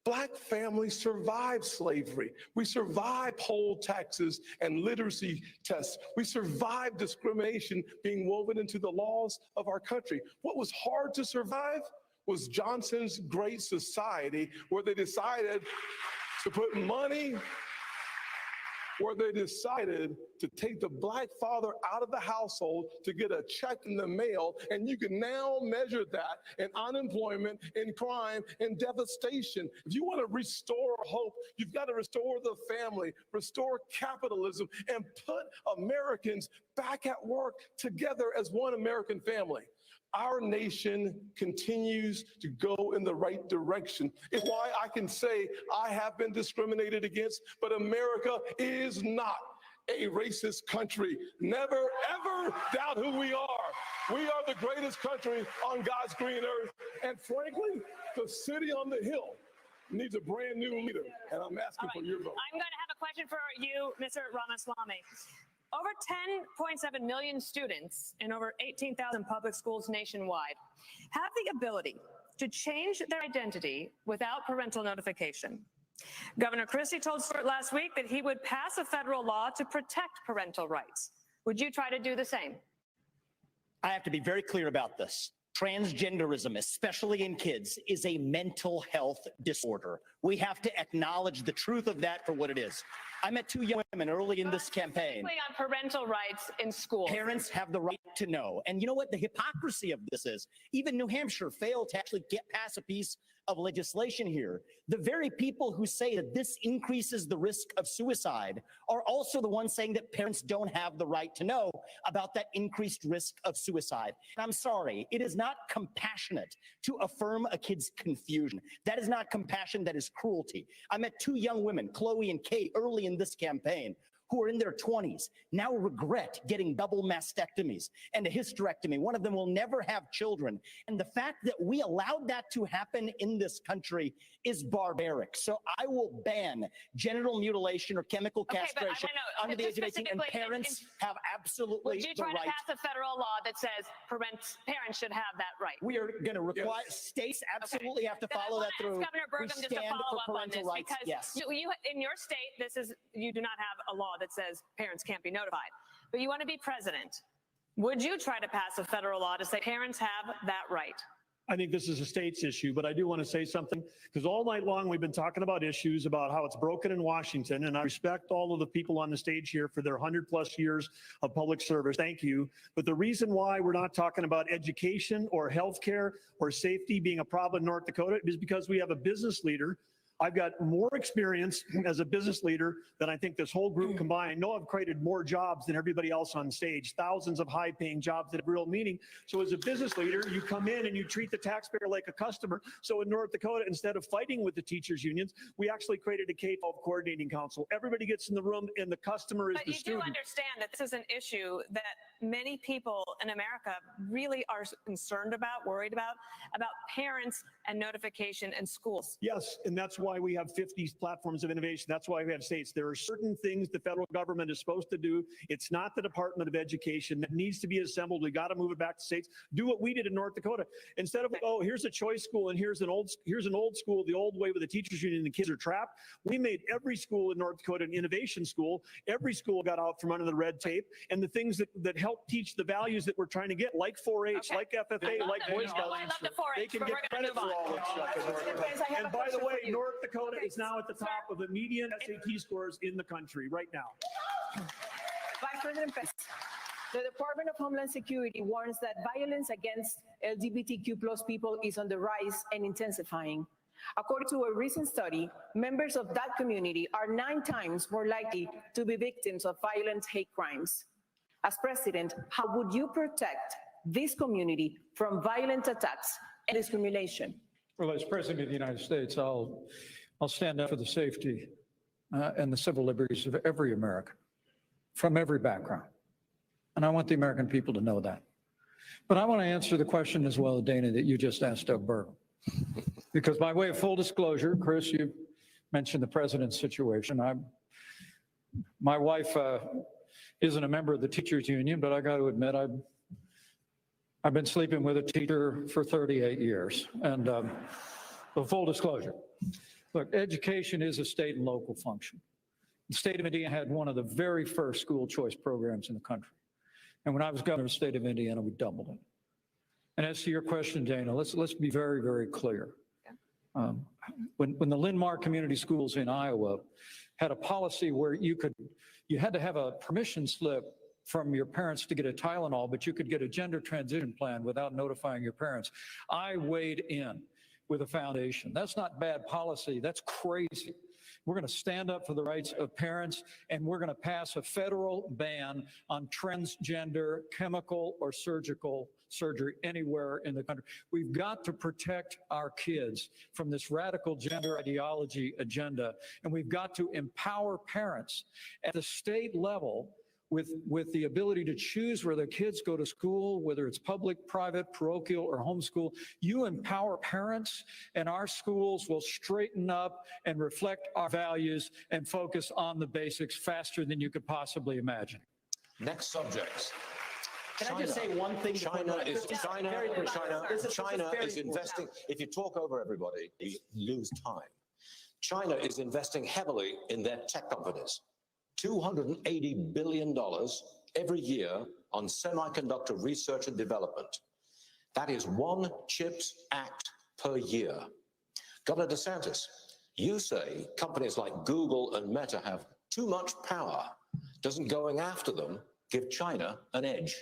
Black families survived slavery. We survived poll taxes and literacy tests. We survived discrimination being woven into the laws of our country. What was hard to survive was Johnson's Great Society, where they decided to put money, where they decided to take the Black father out of the household to get a check in the mail. And you can now measure that in unemployment, in crime, in devastation. If you want to restore hope, you've got to restore the family, restore capitalism, and put Americans back at work together as one American family. Our nation continues to go in the right direction. It's why I can say I have been discriminated against, but America is not a racist country. Never, ever doubt who we are. We are the greatest country on God's green earth. And frankly, the city on the hill needs a brand new leader. And I'm asking for your vote. I'm going to have a question for you, Mr. Ramaswamy. Over 10.7 million students in over 18,000 public schools nationwide have the ability to change their identity without parental notification. Governor Christie told Stewart last week that he would pass a federal law to protect parental rights. Would you try to do the same? I have to be very clear about this. Transgenderism, especially in kids, is a mental health disorder. We have to acknowledge the truth of that for what it is. I met 2 young women early in this campaign. On parental rights in school. Parents have the right to know. And you know what the hypocrisy of this is? Even New Hampshire failed to actually get past a piece of legislation here. The very people who say that this increases the risk of suicide are also the ones saying that parents don't have the right to know about that increased risk of suicide. And I'm sorry, it is not compassionate to affirm a kid's confusion. That is not compassion, that is cruelty. I met 2 young women, Chloe and Kate, early in this campaign. who are in their 20s now regret getting double mastectomies and a hysterectomy. One of them will never have children. And the fact that we allowed that to happen in this country is barbaric. So I will ban genital mutilation or chemical castration under the age of 18, and parents have absolutely Would you the try right. to pass a federal law that says parents should have that right? We are going to require states absolutely have to follow that through. Governor Burgum just to stand follow for up on this parental rights. because Yes. you in your state you do not have a law that says parents can't be notified, but you want to be president. Would you try to pass a federal law to say parents have that right? I think this is a state's issue, but I do want to say something because all night long we've been talking about issues about how it's broken in Washington, and I respect all of the people on the stage here for their 100+ years of public service. Thank you. But the reason why we're not talking about education or healthcare or safety being a problem in North Dakota is because we have a business leader. I've got more experience as a business leader than I think this whole group combined. I know I've created more jobs than everybody else on stage, thousands of high-paying jobs that have real meaning. So as a business leader, you come in and you treat the taxpayer like a customer. So in North Dakota, instead of fighting with the teachers' unions, we actually created a K-12 coordinating council. Everybody gets in the room and the customer is the student. But you do understand that this is an issue that many people in America really are concerned about, worried about parents and notification in schools. Yes, and that's why we have 50 platforms of innovation. That's why we have states. There are certain things the federal government is supposed to do. It's not the Department of Education that needs to be assembled. We got to move it back to states. Do what we did in North Dakota. Instead of, oh, here's a choice school and here's an old school, the old way with the teachers union and the kids are trapped. We made every school in North Dakota an innovation school. Every school got out from under the red tape and the things that help teach the values that we're trying to get, like 4-H, like FFA, like Boy Scouts. They can get credit for all that stuff in North Dakota. And by the way, North Dakota is now at the top of the median SAT scores in the country right now. Vice President Pence, the Department of Homeland Security warns that violence against LGBTQ plus people is on the rise and intensifying. According to a recent study, members of that community are 9 times more likely to be victims of violent hate crimes. As president, how would you protect this community from violent attacks and discrimination? Well, as President of the United States, I'll stand up for the safety and the civil liberties of every American from every background. And I want the American people to know that. But I want to answer the question as well, Dana, that you just asked Doug Burgum. Because by way of full disclosure, Chris, you mentioned the president's situation. My wife isn't a member of the teachers union, but I got to admit, I've been sleeping with a teacher for 38 years. And full disclosure, look, education is a state and local function. The state of Indiana had one of the very first school choice programs in the country. And when I was governor of the state of Indiana, we doubled it. And as to your question, Dana, let's be very, very clear. When the Linn-Mar Community Schools in Iowa had a policy where you had to have a permission slip from your parents to get a Tylenol, but you could get a gender transition plan without notifying your parents, I weighed in with a foundation. That's not bad policy. That's crazy. We're going to stand up for the rights of parents, and we're going to pass a federal ban on transgender chemical or surgical surgery anywhere in the country. We've got to protect our kids from this radical gender ideology agenda, and we've got to empower parents at the state level with the ability to choose where their kids go to school, whether it's public, private, parochial, or homeschool. You empower parents, and our schools will straighten up and reflect our values and focus on the basics faster than you could possibly imagine. Next subject. Can I just say one thing? China is investing. If you talk over everybody, you lose time. China is investing heavily in their tech companies. $280 billion every year on semiconductor research and development. That is 1 CHIPS Act per year. Governor DeSantis, you say companies like Google and Meta have too much power. Doesn't going after them give China an edge?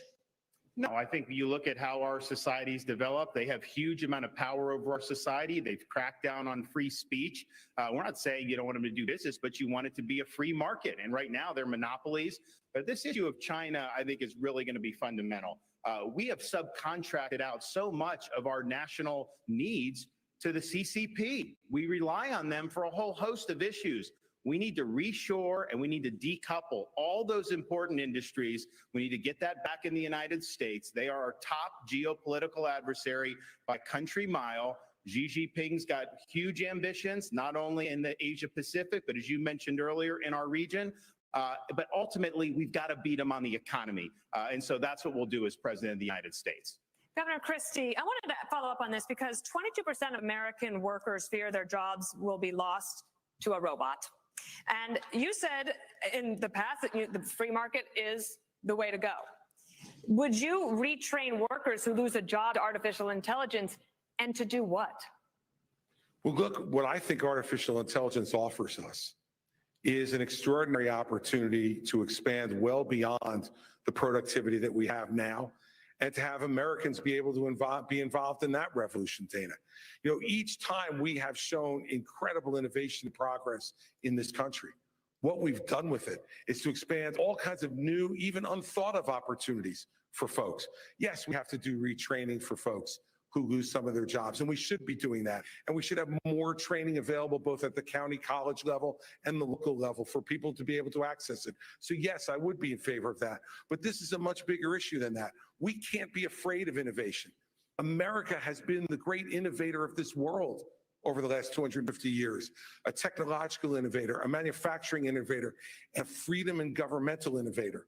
No, I think you look at how our societies develop, they have huge amount of power over our society. They've cracked down on free speech. We're not saying you don't want them to do business, but you want it to be a free market. And right now they're monopolies. But this issue of China, I think, is really going to be fundamental. We have subcontracted out so much of our national needs to the CCP. We rely on them for a whole host of issues. We need to reshore and we need to decouple all those important industries. We need to get that back in the United States. They are our top geopolitical adversary by country mile. Xi Jinping's got huge ambitions, not only in the Asia Pacific, but as you mentioned earlier, in our region. But ultimately, we've got to beat him on the economy. And so that's what we'll do as president of the United States. Governor Christie, I wanted to follow up on this because 22% of American workers fear their jobs will be lost to a robot. And you said in the past that the free market is the way to go. Would you retrain workers who lose a job to artificial intelligence, and to do what? Well, look, what I think artificial intelligence offers us is an extraordinary opportunity to expand well beyond the productivity that we have now, and to have Americans be able to be involved in that revolution, Dana. You know, each time we have shown incredible innovation and progress in this country. What we've done with it is to expand all kinds of new, even unthought of opportunities for folks. Yes, we have to do retraining for folks who lose some of their jobs, and we should be doing that. And we should have more training available both at the county college level and the local level for people to be able to access it. So yes, I would be in favor of that. But this is a much bigger issue than that. We can't be afraid of innovation. America has been the great innovator of this world over the last 250 years, a technological innovator, a manufacturing innovator, and a freedom and governmental innovator.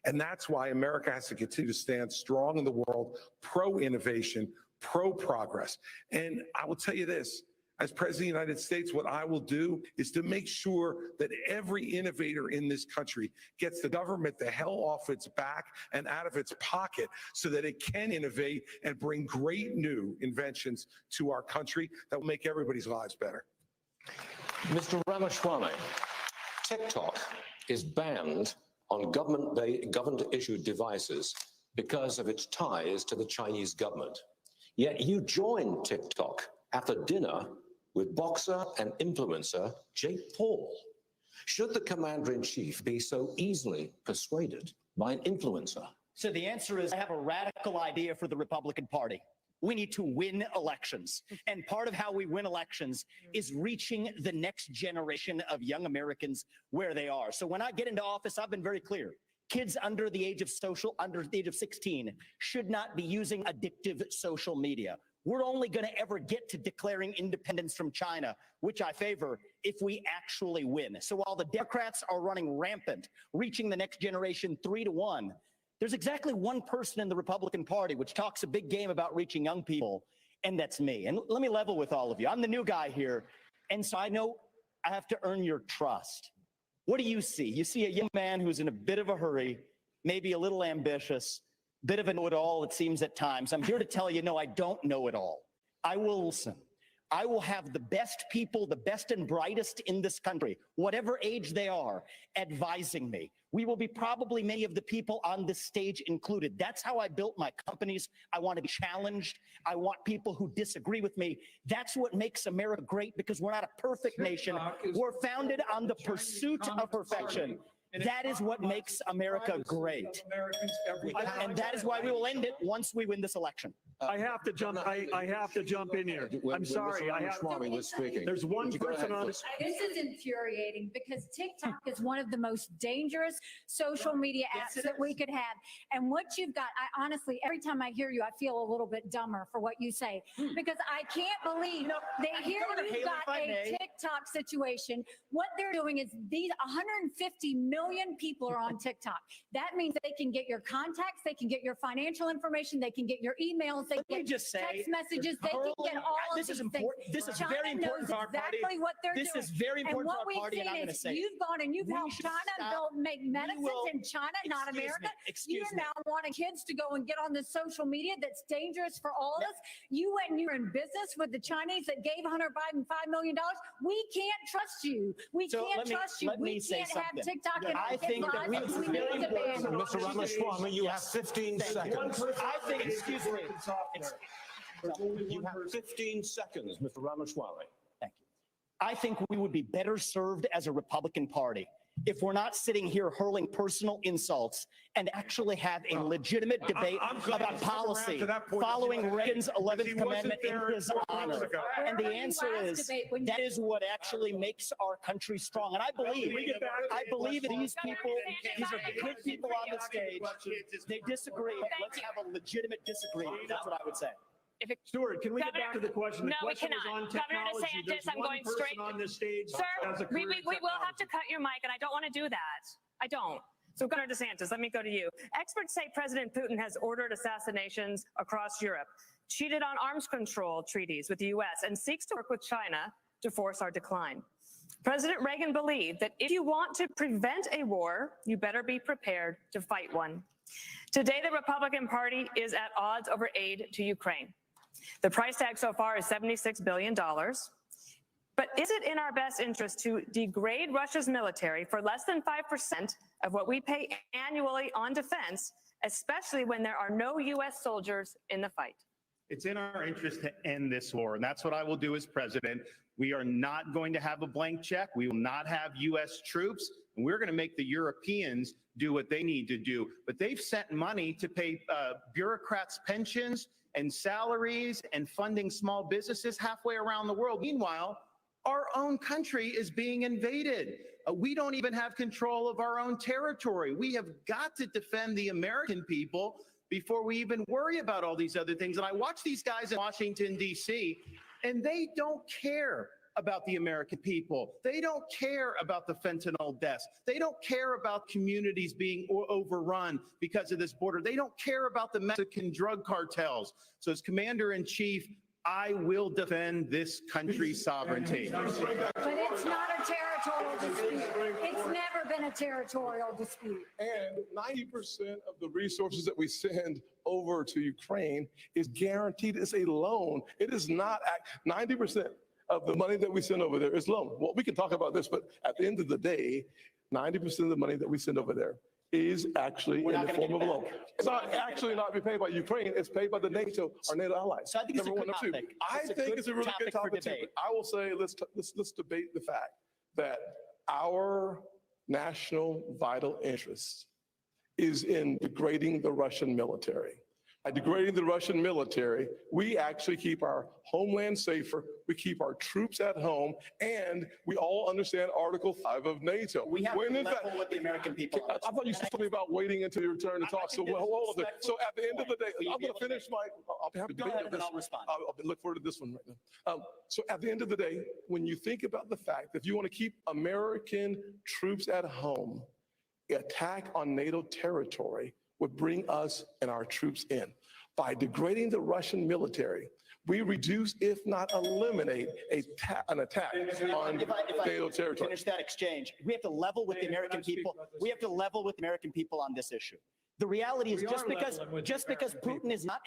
And that's why America has to continue to stand strong in the world, pro-innovation, pro-progress. And I will tell you this, as President of the United States, what I will do is to make sure that every innovator in this country gets the government the hell off its back and out of its pocket so that it can innovate and bring great new inventions to our country that will make everybody's lives better. Mr. Ramaswamy, TikTok is banned on government-issued devices because of its ties to the Chinese government. Yet you joined TikTok after dinner with boxer and influencer Jake Paul. Should the commander-in-chief be so easily persuaded by an influencer? So the answer is I have a radical idea for the Republican Party. We need to win elections. And part of how we win elections is reaching the next generation of young Americans where they are. So when I get into office, I've been very clear. Kids under the age of 16 should not be using addictive social media. We're only going to ever get to declaring independence from China, which I favor, if we actually win. So while the Democrats are running rampant, reaching the next generation 3-1, there's exactly one person in the Republican Party which talks a big game about reaching young people, and that's me. And let me level with all of you. I'm the new guy here, and so I know I have to earn your trust. What do you see? You see a young man who's in a bit of a hurry, maybe a little ambitious, bit of a know-it-all, it seems at times. I'm here to tell you, no, I don't know it all. I will listen. I will have the best people, the best and brightest in this country, whatever age they are, advising me. We will be probably many of the people on this stage included. That's how I built my companies. I want to be challenged. I want people who disagree with me. That's what makes America great, because we're not a perfect nation. We're founded on the pursuit of perfection. That is what makes America great. And that is why we will end it once we win this election. I have to jump. I have to jump in here. I'm sorry. There's one person on. This is infuriating because TikTok is one of the most dangerous social media apps that we could have. And what you've got, I honestly, every time I hear you, I feel a little bit dumber for what you say, because I can't believe you've got a TikTok situation. What they're doing is these 150 million people are on TikTok. That means they can get your contacts, they can get your financial information, they can get your emails, they can get text messages, they can get all of these things. This is China very important knows for our party. exactly what they're doing. This is very important for our party, and I'm going to say you've gone and you've helped China make medicines in China, not America. You're now wanting kids to go and get on this social media that's dangerous for all of us. You went and you're in business with the Chinese that gave Hunter Biden $5 million. We can't trust you. We can't trust you. We can't have TikTok in I think that we need to ban Mr. Ramaswamy, you have 15 seconds. I think, excuse me. You have 15 seconds, Mr. Ramaswamy. Thank you. I think we would be better served as a Republican Party if we're not sitting here hurling personal insults and actually have a legitimate debate about policy following Reagan's 11th Commandment in his honor. And the answer is that is what actually makes our country strong. And I believe these people, these are good people on the stage. They disagree. Let's have a legitimate disagreement. That's what I would say. Stuart, can we get back to the question? The No, we question cannot. was on Governor technology. DeSantis, There's I'm one going person straight on this stage Sir, has a we career in will have to technology. cut your mic, and I don't want to do that. I don't. So Governor DeSantis, let me go to you. Experts say President Putin has ordered assassinations across Europe, cheated on arms control treaties with the U.S., and seeks to work with China to force our decline. President Reagan believed that if you want to prevent a war, you better be prepared to fight one. Today, the Republican Party is at odds over aid to Ukraine. The price tag so far is $76 billion. But is it in our best interest to degrade Russia's military for less than 5% of what we pay annually on defense, especially when there are no U.S. soldiers in the fight? It's in our interest to end this war, and that's what I will do as president. We are not going to have a blank check. We will not have U.S. troops, and we're going to make the Europeans do what they need to do. But they've sent money to pay bureaucrats' pensions and salaries and funding small businesses halfway around the world. Meanwhile, our own country is being invaded. We don't even have control of our own territory. We have got to defend the American people before we even worry about all these other things. And I watch these guys in Washington, D.C., and they don't care about the American people. They don't care about the fentanyl deaths. They don't care about communities being overrun because of this border. They don't care about the Mexican drug cartels. So as Commander-in-Chief, I will defend this country's sovereignty. But it's not a territorial dispute. It's never been a territorial dispute. And 90% of the resources that we send over to Ukraine is guaranteed as a loan. It is not 90% of the money that we send over there is loan. Well, we can talk about this, but at the end of the day, 90% of the money that we send over there is actually in the form of a loan. It's not actually not be paid by Ukraine, it's paid by the NATO, our NATO allies. So I think it's a good topic. I think it's a really good topic too. But I will say, let's debate the fact that our national vital interest is in degrading the Russian military. By degrading the Russian military, we actually keep our homeland safer, we keep our troops at home, and we all understand Article 5 of NATO. We have to level with the American people. I thought you said something about waiting until your turn to talk. So hold on. So at the end of the day, I'm going to finish my. I'll be happy to Go ahead, debate and this. I'll respond. I'll look forward to this one right now. So at the end of the day, when you think about the fact that if you want to keep American troops at home, attack on NATO territory would bring us and our troops in. By degrading the Russian military, we reduce, if not eliminate, an attack on NATO territory. Finish that exchange. We have to level with the American people. We have to level with the American people on this issue. The reality is just because Putin is not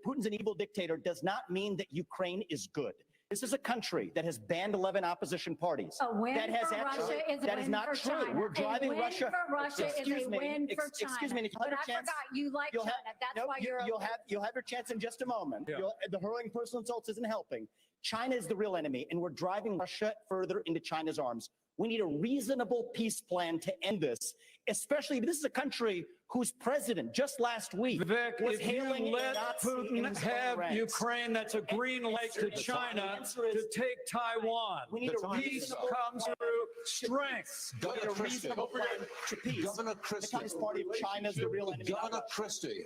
Putin's an evil dictator does not mean that Ukraine is good. This is a country that has banned 11 opposition parties. A win that has for actually, Russia is a that win is not for true. China. We're driving a win Russia. for Russia Excuse is a me, win for China. Excuse me. But I forgot you like China. That's why you'll have your chance in just a moment. Yeah. The hurling personal insults isn't helping. China is the real enemy, and we're driving Russia further into China's arms. We need a reasonable peace plan to end this, especially this is a country whose president just last week was hailing you let a Nazi in Putin his own have ranks. Ukraine, that's a green light to China to take Taiwan. We need a Peace reasonable comes through strength. We need a reasonable plan to peace. Governor The Christie. Communist Party of China is the real enemy. Governor Christie.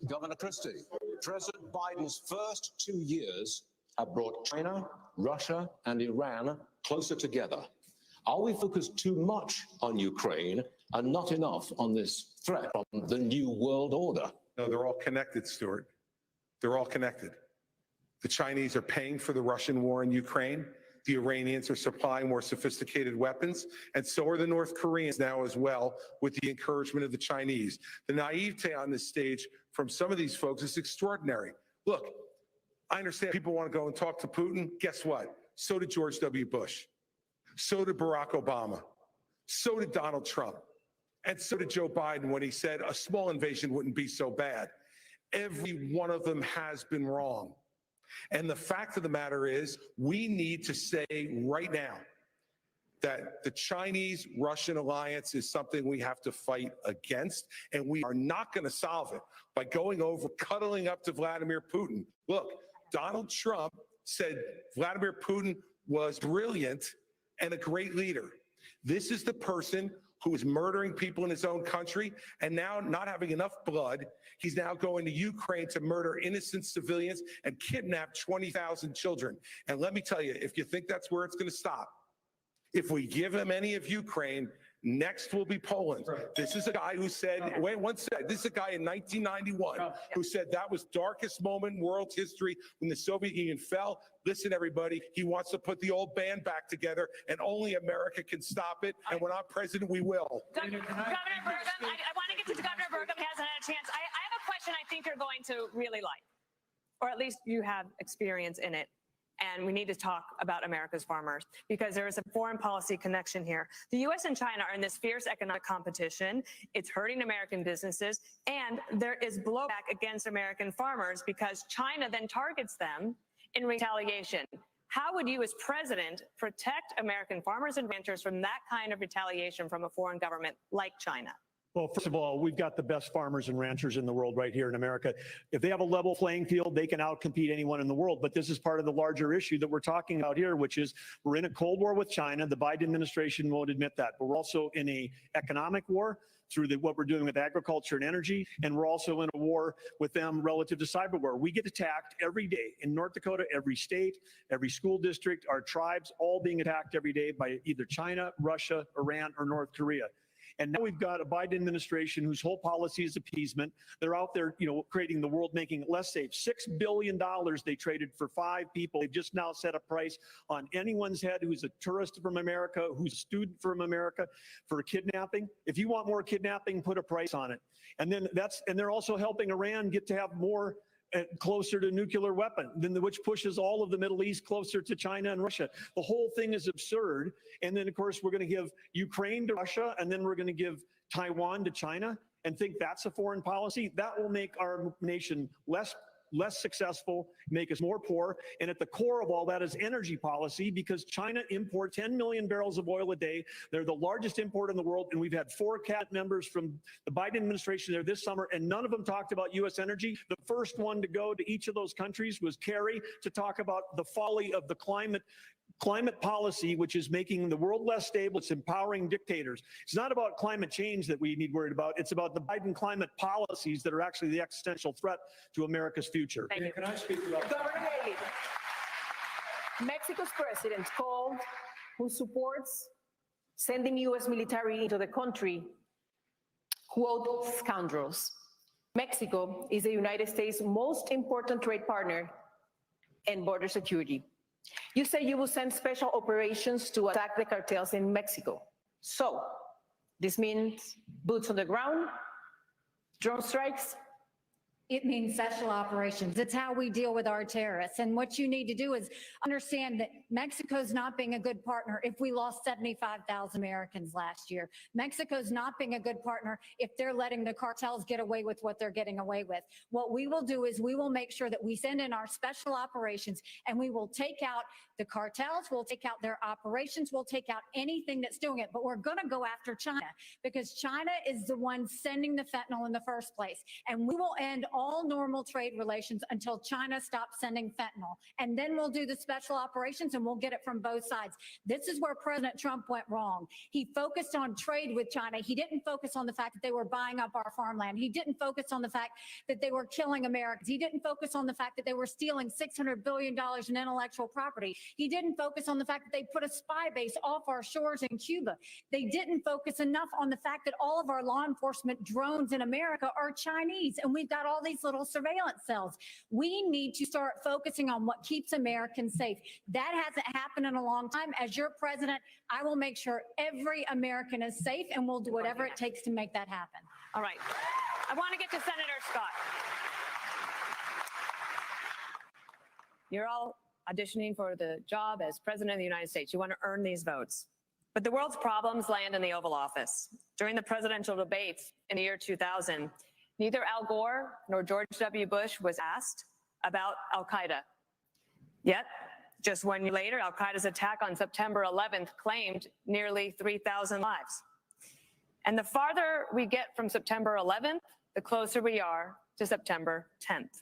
Governor Christie. President Biden's first 2 years have brought China, Russia, and Iran closer together. Are we focused too much on Ukraine and not enough on this threat from the new world order? No, they're all connected, Stuart. They're all connected. The Chinese are paying for the Russian war in Ukraine. The Iranians are supplying more sophisticated weapons, and so are the North Koreans now as well, with the encouragement of the Chinese. The naivete on this stage from some of these folks is extraordinary. Look, I understand people want to go and talk to Putin. Guess what? So did George W. Bush. So did Barack Obama. So did Donald Trump. And so did Joe Biden when he said a small invasion wouldn't be so bad. Every one of them has been wrong. And the fact of the matter is, we need to say right now, that the Chinese-Russian alliance is something we have to fight against, and we are not going to solve it by going over, cuddling up to Vladimir Putin. Look, Donald Trump said Vladimir Putin was brilliant and a great leader. This is the person who is murdering people in his own country, and now not having enough blood, he's now going to Ukraine to murder innocent civilians and kidnap 20,000 children. And let me tell you, if you think that's where it's going to stop, if we give him any of Ukraine, next will be Poland. This is a guy who said, wait one second, this is a guy in 1991 who said that was darkest moment in world history when the Soviet Union fell. Listen, everybody, he wants to put the old band back together, and only America can stop it. And when I'm president, we will. Governor Burgum, I want to get to Governor Burgum. He hasn't had a chance. I have a question I think you're going to really like, or at least you have experience in it. And we need to talk about America's farmers because there is a foreign policy connection here. The U.S. and China are in this fierce economic competition. It's hurting American businesses, and there is blowback against American farmers because China then targets them in retaliation. How would you, as president, protect American farmers and ranchers from that kind of retaliation from a foreign government like China? Well, first of all, we've got the best farmers and ranchers in the world right here in America. If they have a level playing field, they can outcompete anyone in the world. But this is part of the larger issue that we're talking about here, which is we're in a Cold War with China. The Biden administration won't admit that. But we're also in an economic war through what we're doing with agriculture and energy. And we're also in a war with them relative to cyber war. We get attacked every day in North Dakota, every state, every school district, our tribes, all being attacked every day by either China, Russia, Iran, or North Korea. And now we've got a Biden administration whose whole policy is appeasement. They're out there, creating the world, making it less safe. $6 billion they traded for 5 people. They've just now set a price on anyone's head who's a tourist from America, who's a student from America, for kidnapping. If you want more kidnapping, put a price on it. And then they're also helping Iran get to have more closer to nuclear weapon, which pushes all of the Middle East closer to China and Russia. The whole thing is absurd. And then, of course, we're going to give Ukraine to Russia, and then we're going to give Taiwan to China and think that's a foreign policy. That will make our nation less successful, make us more poor. And at the core of all that is energy policy, because China imports 10 million barrels of oil a day. They're the largest importer in the world. And we've had 4 cabinet members from the Biden administration there this summer, and none of them talked about U.S. energy. The first one to go to each of those countries was Kerry to talk about the folly of the climate policy, which is making the world less stable. It's empowering dictators. It's not about climate change that we need worried about. It's about the Biden climate policies that are actually the existential threat to America's future. Thank you. Can I speak about Governor Haley, Mexico's president called who supports sending U.S. military into the country, quote, scoundrels. Mexico is the United States' most important trade partner and border security. You say you will send special operations to attack the cartels in Mexico. So this means boots on the ground, drone strikes? It means special operations. It's how we deal with our terrorists. And what you need to do is understand that Mexico's not being a good partner if we lost 75,000 Americans last year. Mexico's not being a good partner if they're letting the cartels get away with what they're getting away with. What we will do is we will make sure that we send in our special operations, and we will take out the cartels, we'll take out their operations, we'll take out anything that's doing it. But we're going to go after China because China is the one sending the fentanyl in the first place. And we will end all normal trade relations until China stops sending fentanyl. And then we'll do the special operations and we'll get it from both sides. This is where President Trump went wrong. He focused on trade with China. He didn't focus on the fact that they were buying up our farmland. He didn't focus on the fact that they were killing Americans. He didn't focus on the fact that they were stealing $600 billion in intellectual property. He didn't focus on the fact that they put a spy base off our shores in Cuba. They didn't focus enough on the fact that all of our law enforcement drones in America are Chinese, and we've got all these little surveillance cells. We need to start focusing on what keeps Americans safe. That hasn't happened in a long time. As your president, I will make sure every American is safe, and we'll do whatever it takes to make that happen. All right. I want to get to Senator Scott. You're all auditioning for the job as president of the United States. You want to earn these votes. But the world's problems land in the Oval Office. During the presidential debates in the year 2000, neither Al Gore nor George W. Bush was asked about Al-Qaeda. Yet, Just 1 year later, al-Qaeda's attack on September 11th claimed nearly 3,000 lives. And the farther we get from September 11th, the closer we are to September 10th.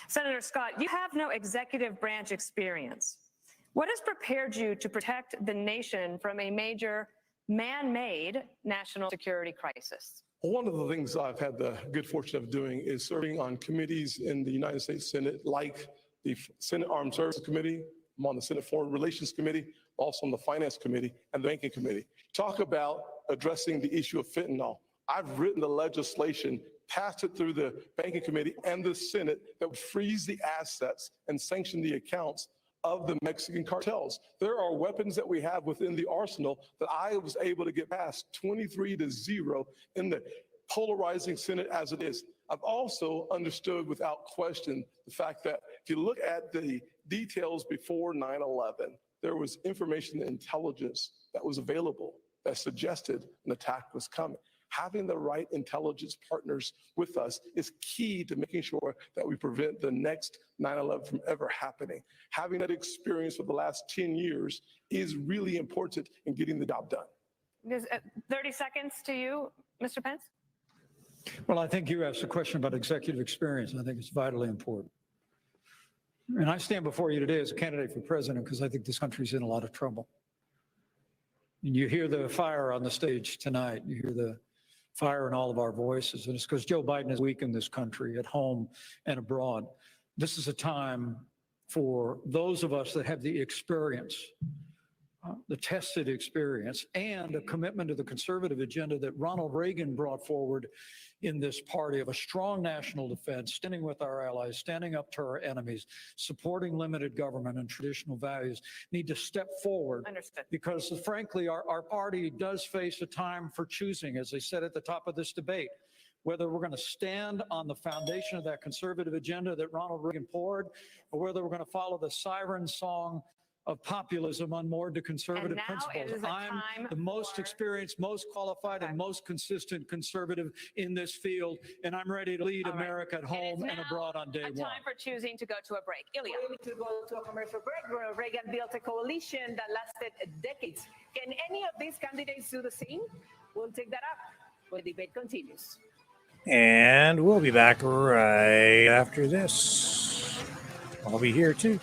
Senator Scott, you have no executive branch experience. What has prepared you to protect the nation from a major man-made national security crisis? One of the things I've had the good fortune of doing is serving on committees in the United States Senate, like the Senate Armed Services Committee. I'm on the Senate Foreign Relations Committee, also on the Finance Committee and the Banking Committee. Talk about addressing the issue of fentanyl. I've written the legislation, passed it through the Banking Committee and the Senate that would freeze the assets and sanction the accounts of the Mexican cartels. There are weapons that we have within the arsenal that I was able to get past 23-0 in the polarizing Senate as it is. I've also understood without question the fact that if you look at the details before 9/11, there was information and intelligence that was available that suggested an attack was coming. Having the right intelligence partners with us is key to making sure that we prevent the next 9/11 from ever happening. Having that experience for the last 10 years is really important in getting the job done. 30 seconds to you, Mr. Pence. Well, I think you asked a question about executive experience, and I think it's vitally important. And I stand before you today as a candidate for president because I think this country's in a lot of trouble. And you hear the fire on the stage tonight. You hear the fire in all of our voices. And it's because Joe Biden has weakened this country at home and abroad. This is a time for those of us that have the experience, the tested experience, and a commitment to the conservative agenda that Ronald Reagan brought forward in this party of a strong national defense, standing with our allies, standing up to our enemies, supporting limited government and traditional values, need to step forward. Understood. Because frankly, our party does face a time for choosing, as I said at the top of this debate, whether we're going to stand on the foundation of that conservative agenda that Ronald Reagan poured, or whether we're going to follow the siren song of populism unmoored to conservative principles. I'm the most experienced, most qualified, and most consistent conservative in this field, and I'm ready to lead America at home and abroad on day one. Time for choosing to go to a break. Ilya. We need to go to a commercial break. Reagan built a coalition that lasted decades. Can any of these candidates do the same? We'll take that up when the debate continues. And we'll be back right after this. I'll be here too.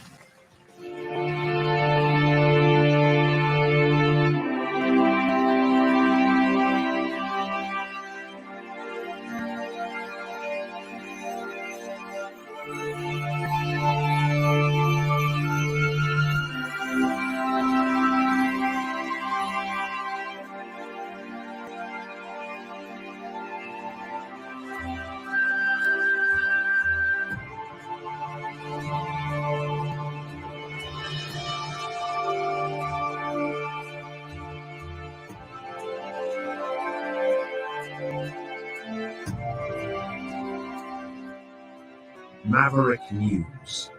Maverick News.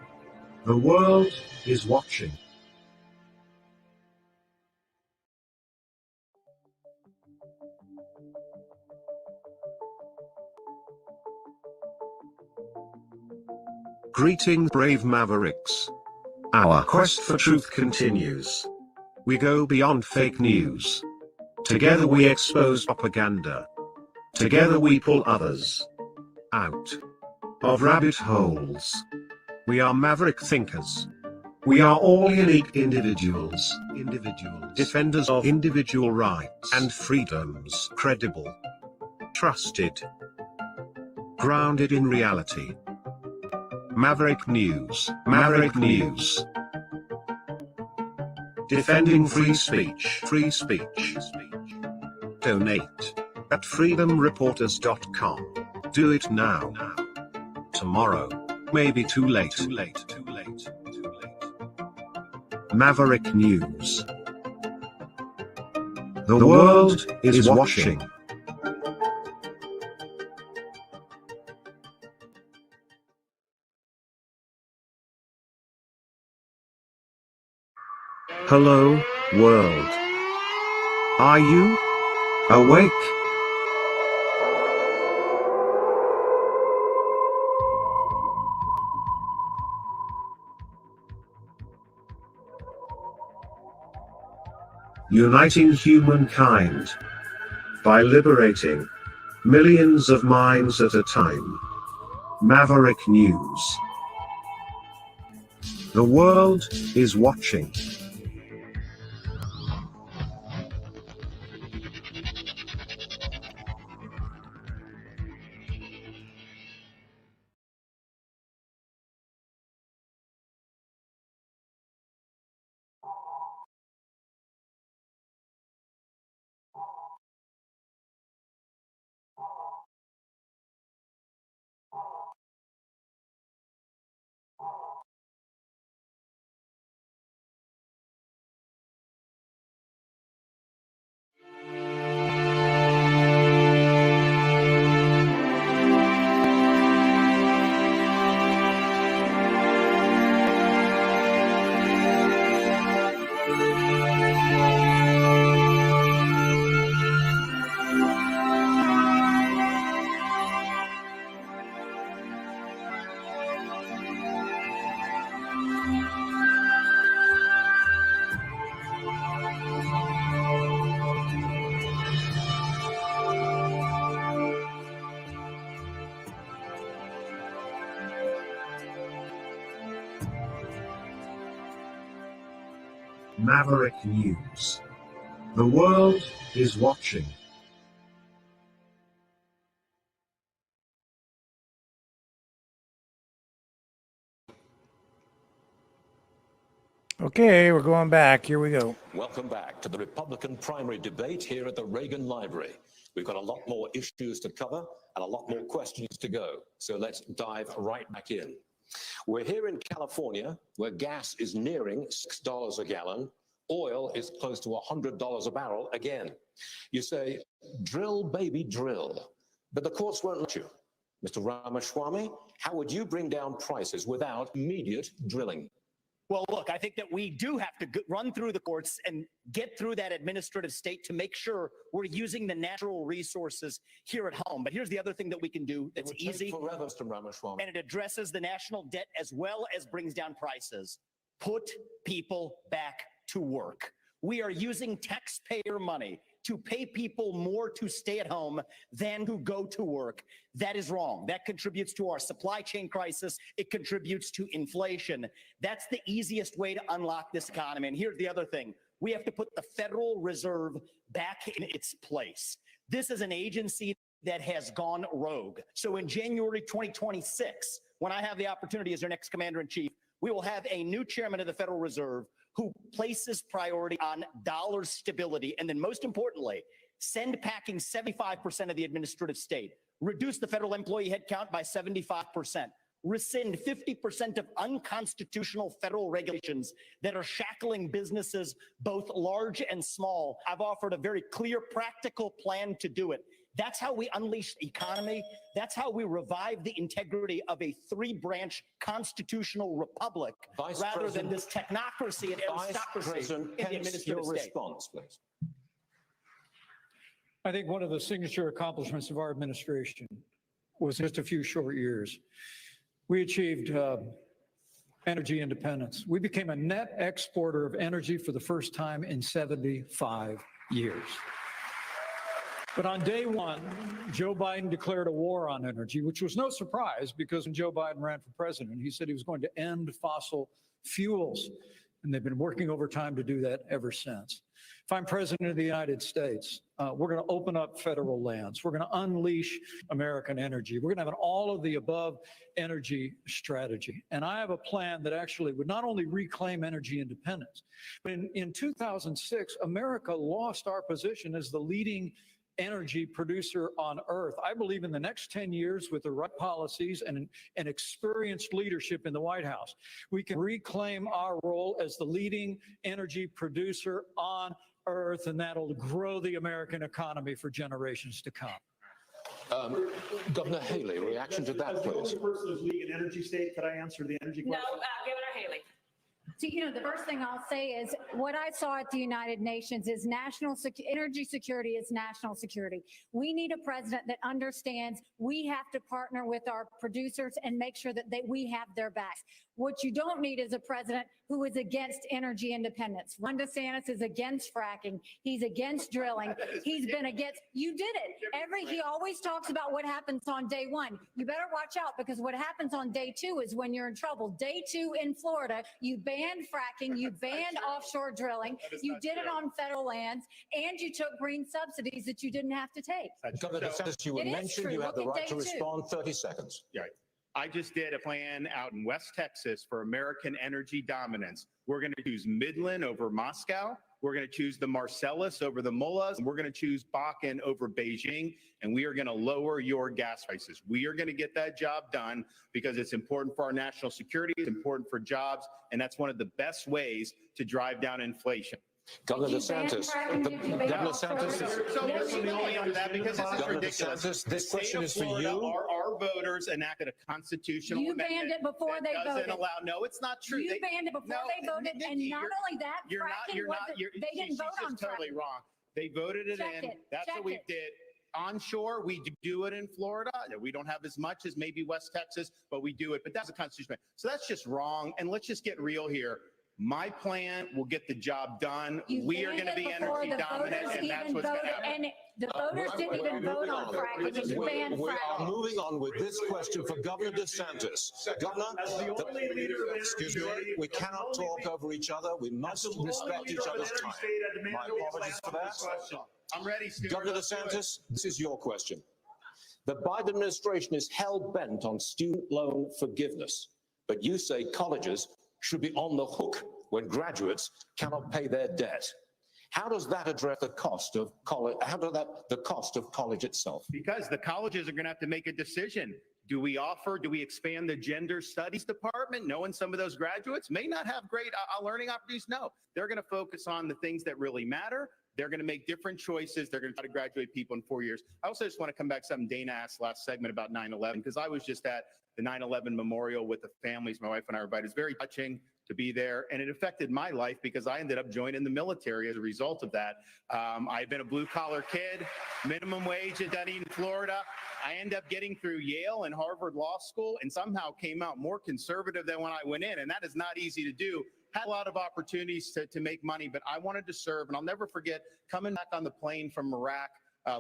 The world is watching. Greetings, brave Mavericks. Our quest for truth continues. We go beyond fake news. Together we expose propaganda. Together we pull others out of rabbit holes. We are maverick thinkers. We are all unique individuals, defenders of individual rights and freedoms, credible, trusted, grounded in reality. Maverick News, Maverick News. Defending free speech, free speech. Donate at freedomreporters.com. Do it now. Tomorrow may be too late. Maverick News. The world is watching. Hello, world. Are you awake? uniting humankind by liberating millions of minds at a time. Maverick News. The world is watching. Maverick News. The world is watching. Okay, we're going back. Here we go. Welcome back to the Republican primary debate here at the Reagan Library. We've got a lot more issues to cover and a lot more questions to go. So let's dive right back in. We're here in California, where gas is nearing $6 a gallon. Oil is close to $100 a barrel again. You say, drill, baby, drill. But the courts won't let you. Mr. Ramaswamy, how would you bring down prices without immediate drilling? Well, look, I think that we do have to run through the courts and get through that administrative state to make sure we're using the natural resources here at home. But here's the other thing that we can do that's easy. Forever, Mr. Ramaswamy. And it addresses the national debt as well as brings down prices. Put people back to work. We are using taxpayer money to pay people more to stay at home than to go to work. That is wrong. That contributes to our supply chain crisis. It contributes to inflation. That's the easiest way to unlock this economy. And here's the other thing. We have to put the Federal Reserve back in its place. This is an agency that has gone rogue. So in January 2026, when I have the opportunity as your next commander-in-chief, we will have a new chairman of the Federal Reserve who places priority on dollar stability, and then most importantly, send packing 75% of the administrative state, reduce the federal employee headcount by 75%, rescind 50% of unconstitutional federal regulations that are shackling businesses, both large and small. I've offered a very clear, practical plan to do it. That's how we unleash the economy. That's how we revive the integrity of a three-branch constitutional republic rather than this technocracy and aristocracy in the administrative state. Response, please. I think one of the signature accomplishments of our administration was just a few short years. We achieved energy independence. We became a net exporter of energy for the first time in 75 years. But on day one, Joe Biden declared a war on energy, which was no surprise because when Joe Biden ran for president, he said he was going to end fossil fuels. And they've been working overtime to do that ever since. If I'm president of the United States, we're going to open up federal lands. We're going to unleash American energy. We're going to have an all of the above energy strategy. And I have a plan that actually would not only reclaim energy independence, but in 2006, America lost our position as the leading energy producer on Earth. I believe in the next 10 years, with the right policies and experienced leadership in the White House, we can reclaim our role as the leading energy producer on Earth, and that'll grow the American economy for generations to come. Governor Haley, reaction to that, please. As the only person who's leading an energy state, could I answer the energy question? No, Governor Haley. So, the first thing I'll say is what I saw at the United Nations is energy security is national security. We need a president that understands we have to partner with our producers and make sure that we have their backs. What you don't need is a president who is against energy independence. Ron DeSantis is against fracking. He's against drilling. He's been against, you did it. He always talks about what happens on day one. You better watch out because what happens on day two is when you're in trouble. Day two in Florida, you banned fracking, you banned offshore drilling, you did it on federal lands, and you took green subsidies that you didn't have to take. Governor DeSantis, you were mentioned. You have the right to respond. 30 seconds. Yeah. I just did a plan out in West Texas for American energy dominance. We're going to choose Midland over Moscow. We're going to choose the Marcellus over the Mullahs. And we're going to choose Bakken over Beijing. And we are going to lower your gas prices. We are going to get that job done because it's important for our national security. It's important for jobs. And that's one of the best ways to drive down inflation. Governor DeSantis, Governor DeSantis, Governor DeSantis, this question is for you. Our voters enacted a constitutional amendment. You banned it before they voted. No, it's not true. You banned it before they voted, and not only that, they didn't vote on fracking. She's totally wrong. They voted it in. That's what we did. Onshore, we do it in Florida. We don't have as much as maybe West Texas, but we do it. But that's a constitutional. So that's just wrong. And let's just get real here. My plan will get the job done. We are going to be energy dominant, and that's what's going to happen. And the voters didn't even vote on fracking. You banned We are fracking. moving on with this question for Governor DeSantis. Governor, excuse me, we cannot talk over each other. We must respect each other's time. My apologies for that. I'm ready, Stu. Governor DeSantis, this is your question. The Biden administration is hell-bent on student loan forgiveness, but you say colleges should be on the hook when graduates cannot pay their debt. How does that address the cost of college? The cost of college itself? Because the colleges are going to have to make a decision. Do we expand the gender studies department, knowing some of those graduates may not have great learning opportunities? No, they're going to focus on the things that really matter. They're going to make different choices. They're going to try to graduate people in 4 years. I also just want to come back to something Dana asked last segment about 9/11, because I was just at the 9/11 memorial with the families. My wife and I were invited. It's very touching to be there, and it affected my life because I ended up joining the military as a result of that. I've been a blue-collar kid, minimum wage in Dunedin, Florida. I ended up getting through Yale and Harvard Law School and somehow came out more conservative than when I went in, and that is not easy to do. Had a lot of opportunities to make money, but I wanted to serve, and I'll never forget coming back on the plane from Iraq,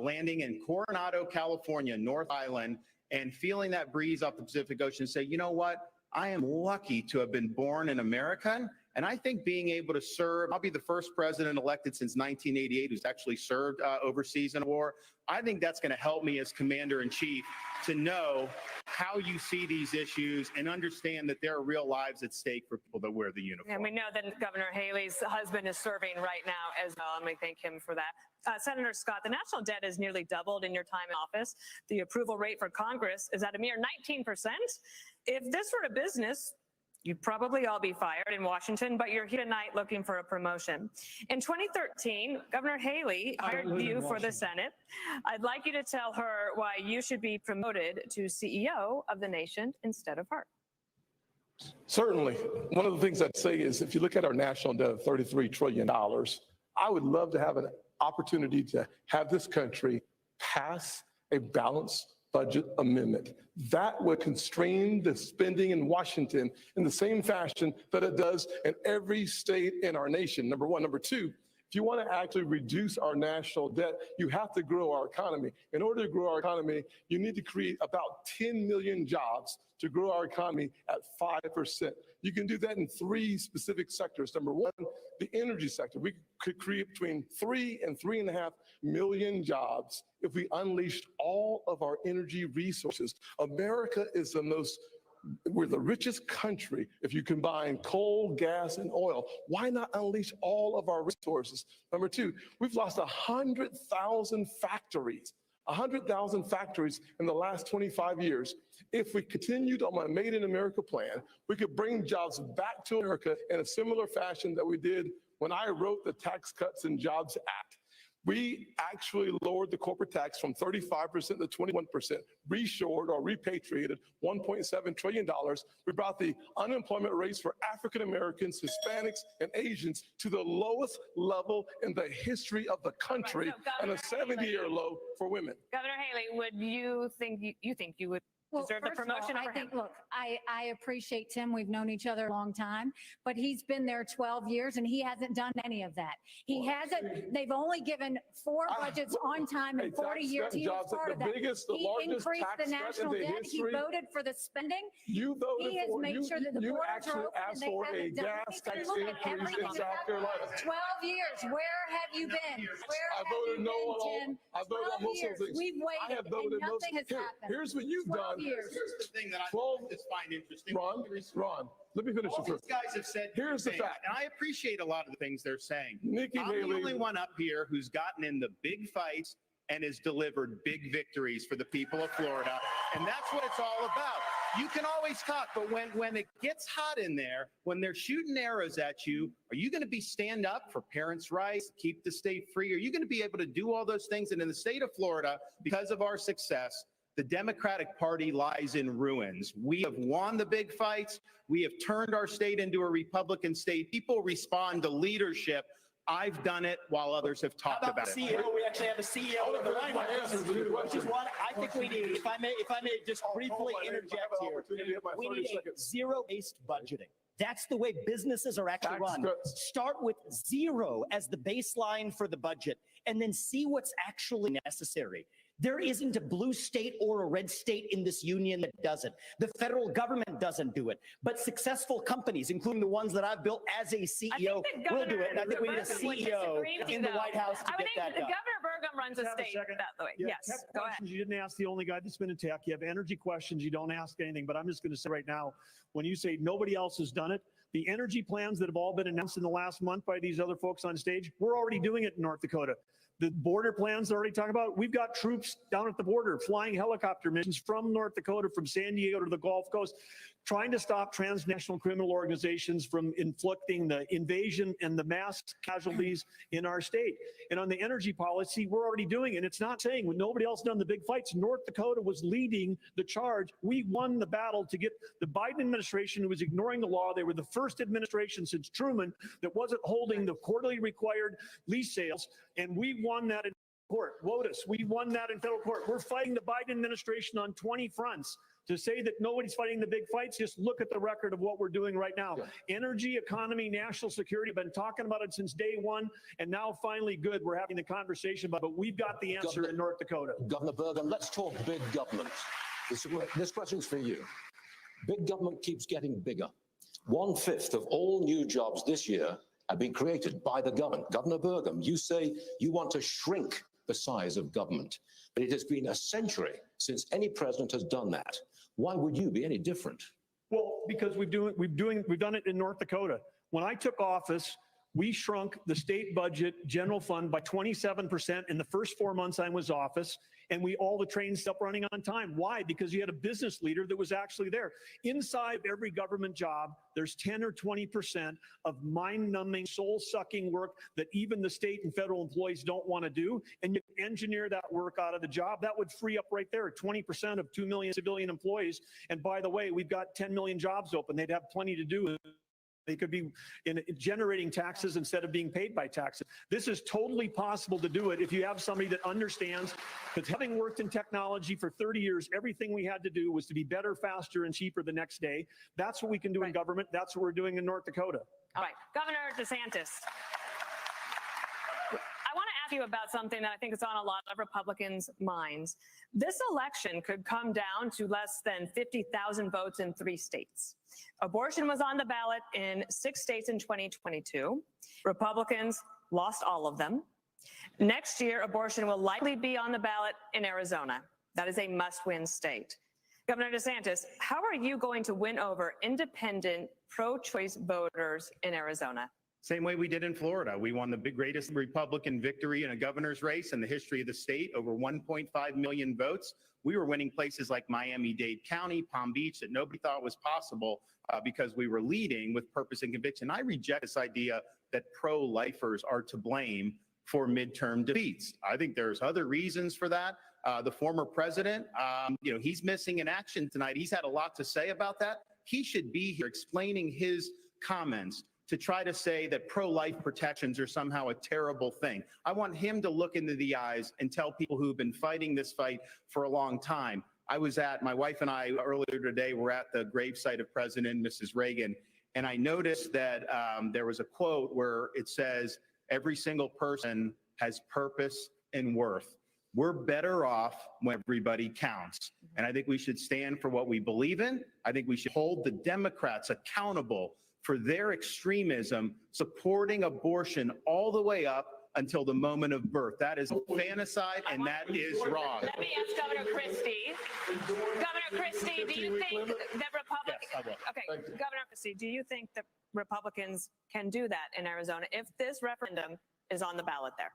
landing in Coronado, California, North Island, and feeling that breeze off the Pacific Ocean and say, you know what? I am lucky to have been born an American. And I think being able to serve, I'll be the first president elected since 1988 who's actually served overseas in a war. I think that's going to help me as commander in chief to know how you see these issues and understand that there are real lives at stake for people that wear the uniform. And we know that Governor Haley's husband is serving right now as well, and we thank him for that. Senator Scott, the national debt has nearly doubled in your time in office. The approval rate for Congress is at a mere 19%. If this were a business, you'd probably all be fired in Washington, but you're here tonight looking for a promotion. In 2013, Governor Haley hired you for the Senate. I'd like you to tell her why you should be promoted to CEO of the nation instead of her. Certainly. One of the things I'd say is if you look at our national debt of $33 trillion, I would love to have an opportunity to have this country pass a balanced budget amendment. That would constrain the spending in Washington in the same fashion that it does in every state in our nation, number one. Number two, if you want to actually reduce our national debt, you have to grow our economy. In order to grow our economy, you need to create about 10 million jobs to grow our economy at 5%. You can do that in three specific sectors. Number one, the energy sector. We could create between 3 and 3.5 million jobs if we unleashed all of our energy resources. America is we're the richest country if you combine coal, gas, and oil. Why not unleash all of our resources? Number two, we've lost 100,000 factories. 100,000 factories in the last 25 years. If we continued on my Made in America plan, we could bring jobs back to America in a similar fashion that we did when I wrote the Tax Cuts and Jobs Act. We actually lowered the corporate tax from 35% to 21%, reshored or repatriated $1.7 trillion. We brought the unemployment rates for African Americans, Hispanics, and Asians to the lowest level in the history of the country, Right, so and a Governor 70-year low for women. Governor Haley, would you think you would deserve the first of all, promotion I over him? think, look, I appreciate Tim. We've known each other a long time, but he's been there 12 years and he hasn't done any of that. He hasn't, they've only given 4 budgets on time in 40 years. He was part of that. He increased the national debt. He voted for the spending. You voted He has for, made sure that the you borders are actually open and asked they for a haven't done gas tax anything. Look at increase everything in South Carolina. 12 years. Where have you been? Where I have voted you no been, on all, Tim? I voted on 12 most of years. the things. We've I waited have voted and most. nothing has happened. Here's what you've 12 done. years. Here's the thing that I 12 just find interesting. Ron, let me finish All it first. these guys have said Here's the things, fact. and I appreciate a lot of the things they're saying. Nikki I'm Haley. the only one up here who's gotten in the big fights and has delivered big victories for the people of Florida, and that's what it's all about. You can always talk, but when it gets hot in there, when they're shooting arrows at you, are you going to be stand up for parents' rights, keep the state free? Are you going to be able to do all those things? And in the state of Florida, because of our success, the Democratic Party lies in ruins. We have won the big fights. We have turned our state into a Republican state. People respond to leadership. I've done it while others have talked about it. CEO, we actually have a CEO of the White House, which is what I think we need. If I may just briefly interject here, we need a zero-based budgeting. That's the way businesses are actually run. Start with zero as the baseline for the budget, and then see what's actually necessary. There isn't a blue state or a red state in this union that does it. The federal government doesn't do it. But successful companies, including the ones that I've built as a CEO, will do it. And I think we need a CEO in the White House to get that done. Governor Burgum runs a state that way. Yes, Tech go ahead. questions, you didn't ask the only guy that's been in tech. You have energy questions, you don't ask anything. But I'm just going to say right now, when you say nobody else has done it, the energy plans that have all been announced in the last month by these other folks on stage, we're already doing it in North Dakota. The border plans they're already talking about, we've got troops down at the border flying helicopter missions from North Dakota, from San Diego to the Gulf Coast, trying to stop transnational criminal organizations from inflicting the invasion and the mass casualties in our state. And on the energy policy, we're already doing it. It's not saying when nobody else done the big fights, North Dakota was leading the charge. We won the battle to get the Biden administration, who was ignoring the law. They were the first administration since Truman that wasn't holding the quarterly required lease sales. And we won that in court. WOTUS, we won that in federal court. We're fighting the Biden administration on 20 fronts. To say that nobody's fighting the big fights, just look at the record of what we're doing right now. Energy, economy, national security, been talking about it since day one, and now finally good, we're having the conversation about it, but we've got the answer in North Dakota. Governor Burgum, let's talk big government. This question's for you. Big government keeps getting bigger. 1/5 of all new jobs this year have been created by the government. Governor Burgum, you say you want to shrink the size of government, but it has been a century since any president has done that. Why would you be any different? Well, because we've done it in North Dakota. When I took office, we shrunk the state budget general fund by 27% in the first 4 months I was office, and all the trains stopped running on time. Why? Because you had a business leader that was actually there. Inside every government job, there's 10 or 20% of mind-numbing, soul-sucking work that even the state and federal employees don't want to do, and you engineer that work out of the job. That would free up right there 20% of 2 million civilian employees. And by the way, we've got 10 million jobs open. They'd have plenty to do. They could be generating taxes instead of being paid by taxes. This is totally possible to do it if you have somebody that understands, because having worked in technology for 30 years, everything we had to do was to be better, faster, and cheaper the next day. That's what we can do in government. That's what we're doing in North Dakota. All right, Governor DeSantis. I want to ask you about something that I think is on a lot of Republicans' minds. This election could come down to less than 50,000 votes in 3 states. Abortion was on the ballot in 6 states in 2022. Republicans lost all of them. Next year, abortion will likely be on the ballot in Arizona. That is a must-win state. Governor DeSantis, how are you going to win over independent, pro-choice voters in Arizona? Same way we did in Florida. We won the greatest Republican victory in a governor's race in the history of the state, over 1.5 million votes. We were winning places like Miami-Dade County, Palm Beach, that nobody thought was possible because we were leading with purpose and conviction. I reject this idea that pro-lifers are to blame for midterm defeats. I think there's other reasons for that. The former president, he's missing in action tonight. He's had a lot to say about that. He should be here explaining his comments to try to say that pro-life protections are somehow a terrible thing. I want him to look into the eyes and tell people who've been fighting this fight for a long time. My wife and I earlier today were at the gravesite of President Mrs. Reagan, and I noticed that there was a quote where it says, every single person has purpose and worth. We're better off when everybody counts. And I think we should stand for what we believe in. I think we should hold the Democrats accountable for their extremism, supporting abortion all the way up until the moment of birth. That is fanticide, and that is wrong. Let me ask Governor Christie. Governor Christie, do you think that Republicans? Yes, I will. Okay, Governor Christie, do you think that Republicans can do that in Arizona if this referendum is on the ballot there?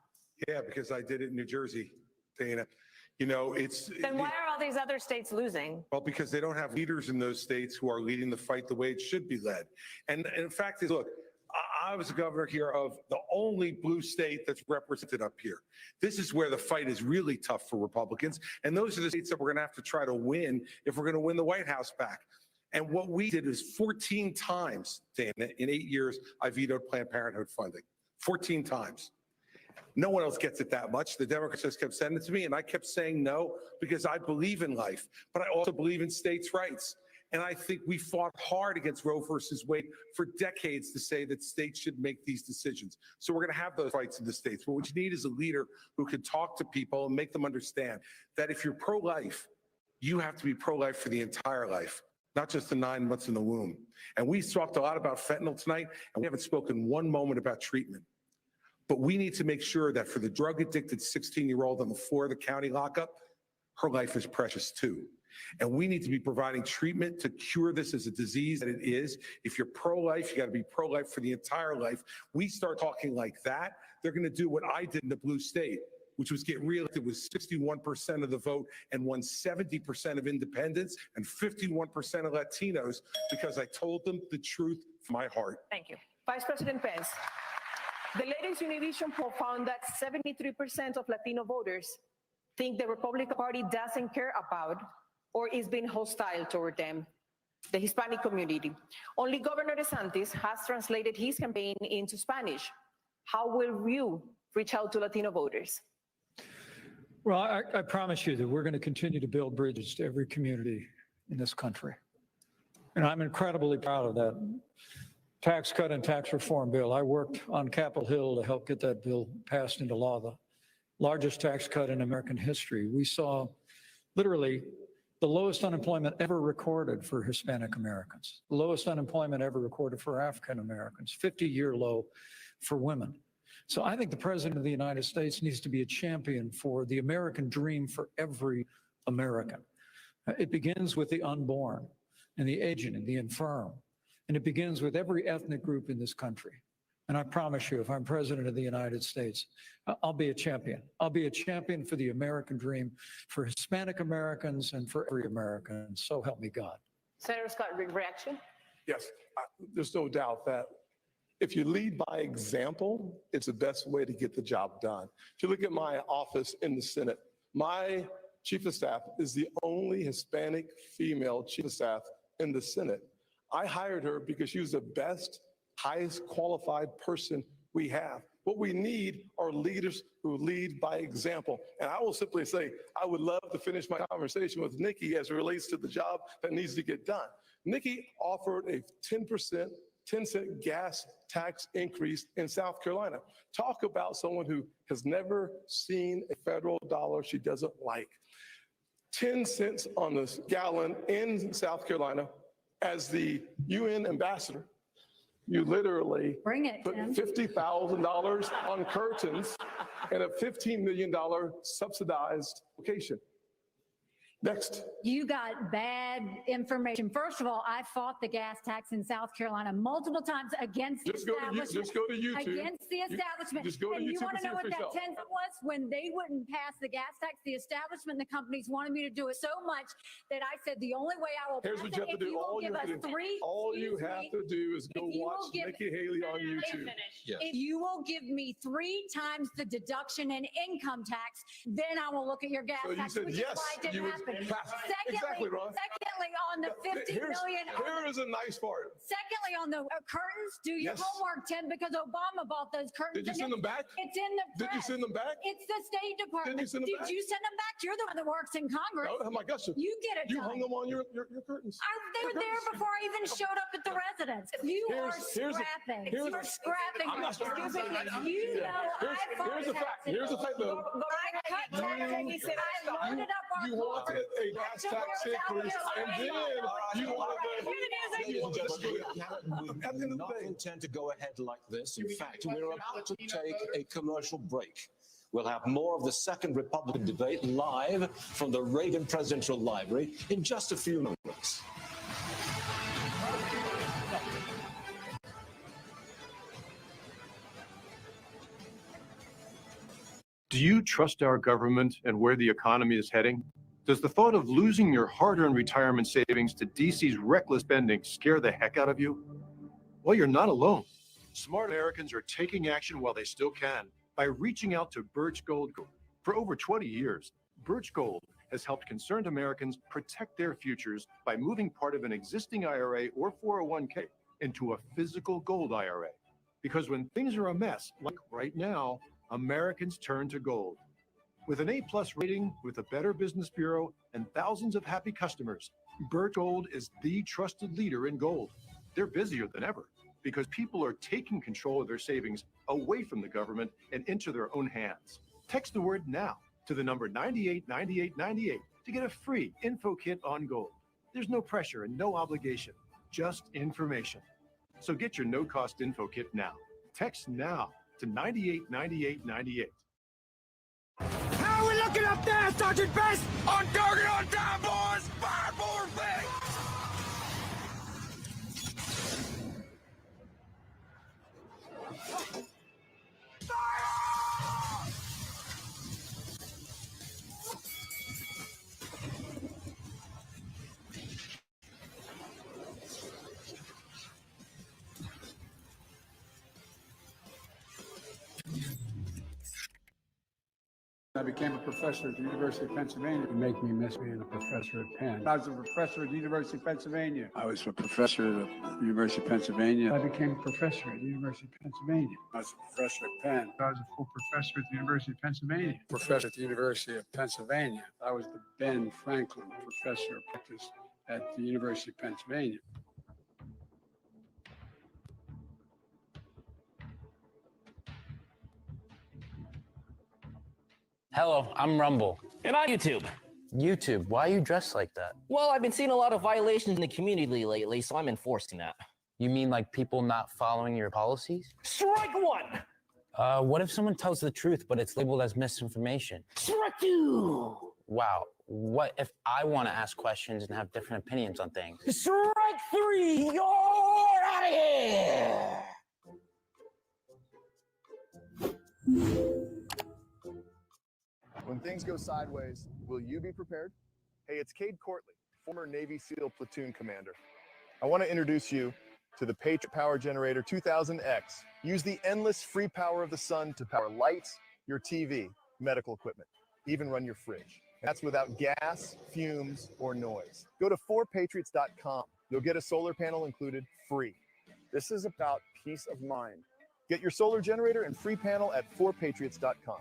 Yeah, because I did it in New Jersey, Dana. Then why are all these other states losing? Well, because they don't have leaders in those states who are leading the fight the way it should be led. And in fact, look, I was the governor here of the only blue state that's represented up here. This is where the fight is really tough for Republicans. And those are the states that we're going to have to try to win if we're going to win the White House back. And what we did is 14 times, Dana, in 8 years, I vetoed Planned Parenthood funding. 14 times. No one else gets it that much. The Democrats just kept sending it to me, and I kept saying no because I believe in life, but I also believe in states' rights. And I think we fought hard against Roe versus Wade for decades to say that states should make these decisions. So we're going to have those fights in the states. But what you need is a leader who can talk to people and make them understand that if you're pro-life, you have to be pro-life for the entire life, not just the 9 months in the womb. And we talked a lot about fentanyl tonight, and we haven't spoken one moment about treatment. But we need to make sure that for the drug-addicted 16-year-old on the floor of the county lockup, her life is precious too. And we need to be providing treatment to cure this as a disease that it is. If you're pro-life, you got to be pro-life for the entire life. We start talking like that, they're going to do what I did in the blue state, which was get reelected with 61% of the vote and won 70% of independents and 51% of Latinos because I told them the truth from my heart. Thank you. Vice President Pence, the latest Univision poll found that 73% of Latino voters think the Republican Party doesn't care about or is being hostile toward them, the Hispanic community. Only Governor DeSantis has translated his campaign into Spanish. How will you reach out to Latino voters? Well, I promise you that we're going to continue to build bridges to every community in this country. And I'm incredibly proud of that tax cut and tax reform bill. I worked on Capitol Hill to help get that bill passed into law, the largest tax cut in American history. We saw literally the lowest unemployment ever recorded for Hispanic Americans, the lowest unemployment ever recorded for African Americans, 50-year low for women. So I think the President of the United States needs to be a champion for the American dream for every American. It begins with the unborn and the aged and the infirm. And it begins with every ethnic group in this country. And I promise you, if I'm President of the United States, I'll be a champion. I'll be a champion for the American dream, for Hispanic Americans and for every American. So help me God. Senator Scott, reaction? Yes, there's no doubt that if you lead by example, it's the best way to get the job done. If you look at my office in the Senate, my chief of staff is the only Hispanic female chief of staff in the Senate. I hired her because she was the best, highest qualified person we have. What we need are leaders who lead by example. And I will simply say, I would love to finish my conversation with Nikki as it relates to the job that needs to get done. Nikki offered a 10-cent gas tax increase in South Carolina. Talk about someone who has never seen a federal dollar she doesn't like. 10 cents on the gallon in South Carolina. As the UN ambassador, you literally put $50,000 on curtains and a $15 million subsidized location. Next. You got bad information. First of all, I fought the gas tax in South Carolina multiple times against the establishment. Just go to YouTube. Against the establishment. Just go to and you YouTube want and to see know it what for that yourself. tension was? When they wouldn't pass the gas tax, the establishment and the companies wanted me to do it so much that I said the only way I will Here's pass what you have it to if do. you will give us All you have to do is go if you will watch give- Nikki Haley on YouTube. Yes. If you will give me 3 times the deduction in income tax, then I will look at your gas So you tax, said which yes, is why it didn't you would happen. pass. Secondly, Exactly, Ron. secondly, on the 50 million. Here is a nice part. Secondly, on the curtains, do your Yes. homework, Tim, because Obama bought those curtains. Did you send them back? It's in the Did you press. send them back? It's the State Department. Did you send them back? you send them back? You're the one that works in Congress. Oh my gosh. You get it You done. hung them on your curtains. They were there before I even showed up at the residence. You are scrapping. You're scrapping. I'm not scrapping. You know I fought Here's the fact. taxes. Here's the fact, though. I cut taxes. I loaded up our You wanted a gas tax increase, and then you wanted We do not intend to go ahead like this. In fact, we're about to take a commercial break. We'll have more of the second Republican debate live from the Reagan Presidential Library in just a few moments. Do you trust our government and where the economy is heading? Does the thought of losing your hard-earned retirement savings to DC's reckless spending scare the heck out of you? Well, you're not alone. Smart Americans are taking action while they still can by reaching out to Birch Gold Group. For over 20 years, Birch Gold has helped concerned Americans protect their futures by moving part of an existing IRA or 401k into a physical gold IRA. Because when things are a mess, like right now, Americans turn to gold. With an A+ rating, with a Better Business Bureau, and thousands of happy customers, Birch Gold is the trusted leader in gold. They're busier than ever because people are taking control of their savings away from the government and into their own hands. Text the word NOW to the number 989898 to get a free info kit on gold. There's no pressure and no obligation, just information. So get your no-cost info kit now. Text NOW to 989898. How are we looking up there, Sergeant Best? On target, on time, boys! Fire forward, baby! I became a professor at the University of Pennsylvania. You make me miss being a professor at Penn. I was a professor at the University of Pennsylvania. I was a professor at the University of Pennsylvania. I became a professor at the University of Pennsylvania. I was a professor at Penn. I was a full professor at the University of Pennsylvania. Professor at the University of Pennsylvania. I was the Ben Franklin Professor of Practice at the University of Pennsylvania. Hello, I'm Rumble. And I'm YouTube. YouTube, why are you dressed like that? Well, I've been seeing a lot of violations in the community lately, so I'm enforcing that. You mean like people not following your policies? Strike one! What if someone tells the truth, but it's labeled as misinformation? Strike two! Wow, what if I want to ask questions and have different opinions on things? Strike three! You're out of here! When things go sideways, will you be prepared? Hey, it's Cade Courtley, former Navy SEAL platoon commander. I want to introduce you to the Patriot Power Generator 2000X. Use the endless free power of the sun to power lights, your TV, medical equipment, even run your fridge. And that's without gas, fumes, or noise. Go to 4patriots.com. You'll get a solar panel included free. This is about peace of mind. Get your solar generator and free panel at 4patriots.com.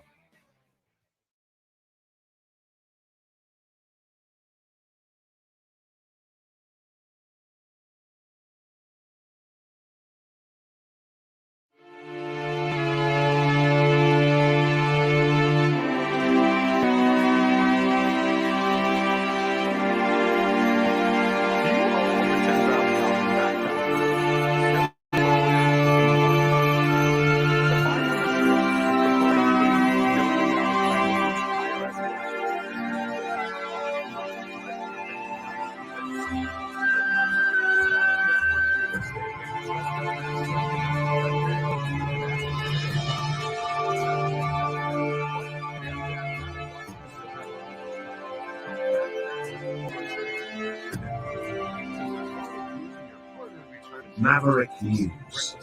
Maverick News.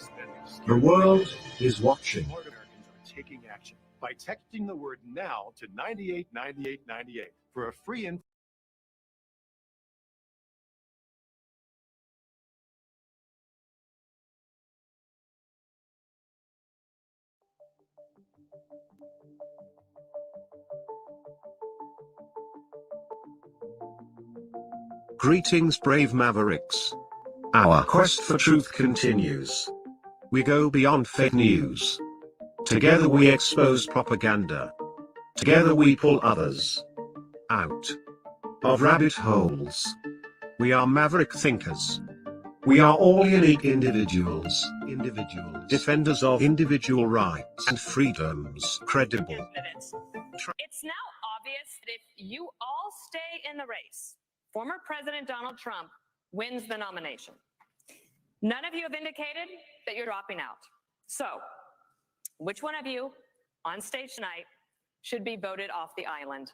The world is watching. Americans are taking action by texting the word NOW to 989898 for a free Greetings, brave Mavericks. Our quest for truth continues. We go beyond fake news. Together we expose propaganda. Together we pull others out of rabbit holes. We are maverick thinkers. We are all unique individuals, defenders of individual rights and freedoms, credible. It's now obvious that if you all stay in the race, former President Donald Trump wins the nomination. None of you have indicated that you're dropping out. So, which one of you on stage tonight should be voted off the island?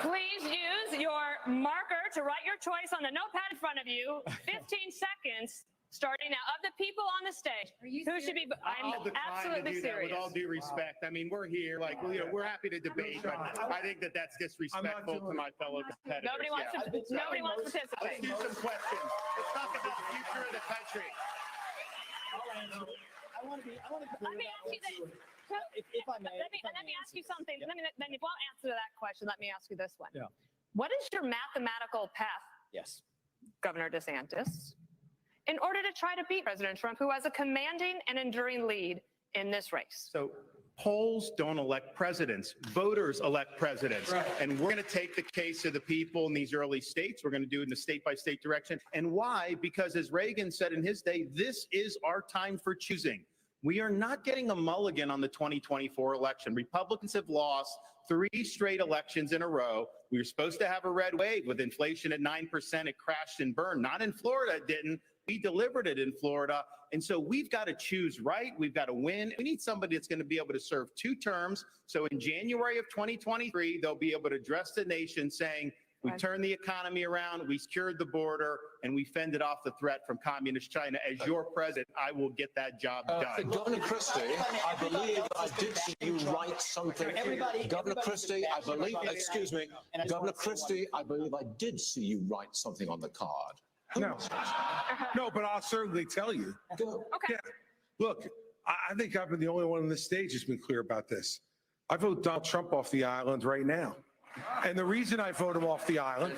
Please use your marker to write your choice on the notepad in front of you. 15 seconds starting now. Of the people on the stage, who should be? I'm absolutely serious. With all due respect, I mean, we're here, like, you know, we're happy to debate, but I think that that's disrespectful to my fellow competitors. Nobody wants to participate. Let's do some questions. Let's talk about the future of the country. Let me ask you this. If I may. Let me ask you something. Yeah. Then if you won't answer that question, let me ask you this one. Yeah. What is your mathematical path? Yes. Governor DeSantis, in order to try to beat President Trump, who has a commanding and enduring lead in this race? So polls don't elect presidents, voters elect presidents. Right. And we're going to take the case of the people in these early states. We're going to do it in a state-by-state direction. And why? Because as Reagan said in his day, this is our time for choosing. We are not getting a mulligan on the 2024 election. Republicans have lost 3 straight elections in a row. We were supposed to have a red wave with inflation at 9%. It crashed and burned. Not in Florida, it didn't. We delivered it in Florida. And so we've got to choose right. We've got to win. We need somebody that's going to be able to serve 2 terms. So in January of 2023, they'll be able to address the nation saying, we turned the economy around, we secured the border, and we fended off the threat from communist China. As your president, I will get that job done. Governor Christie, I believe I did see you write something. Governor Christie, I believe, excuse me, Governor Christie, I believe I did see you write something on the card. No, but I'll certainly tell you. Okay. Yeah. Look, I think I've been the only one on this stage who's been clear about this. I vote Donald Trump off the island right now. And the reason I vote him off the island,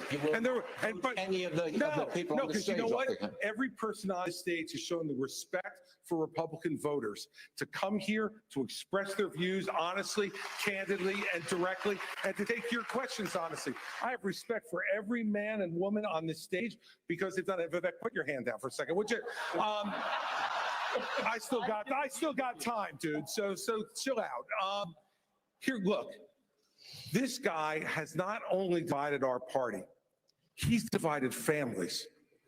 but any of the people on the stage, you know what? Every person on the stage has shown the respect for Republican voters to come here to express their views honestly, candidly, and directly, and to take your questions honestly. I have respect for every man and woman on this stage because they've done it. Vivek, put your hand down for a second, would you? I still got time, dude. So chill out. Here, look. This guy has not only divided our party, he's divided families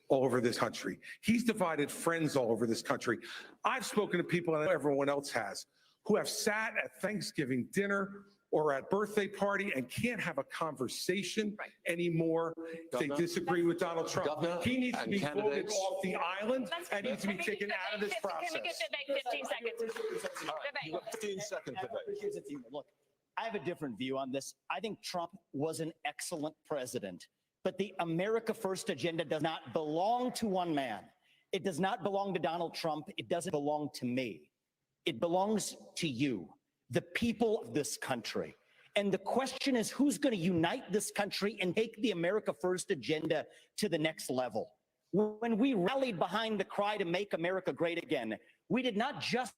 all over this country. He's divided friends all over this country. I've spoken to people, and everyone else has, who have sat at Thanksgiving dinner or at birthday party and can't have a conversation anymore. They disagree with Donald Trump. He needs to be voted off the island and needs to be taken out of this process. Can we get to 15 seconds? All right, 15 seconds, Vivek. Look, I have a different view on this. I think Trump was an excellent president, but the America First agenda does not belong to one man. It does not belong to Donald Trump. It doesn't belong to me. It belongs to you, the people of this country. And the question is, who's going to unite this country and take the America First agenda to the next level? When we rallied behind the cry to make America great again, we did not just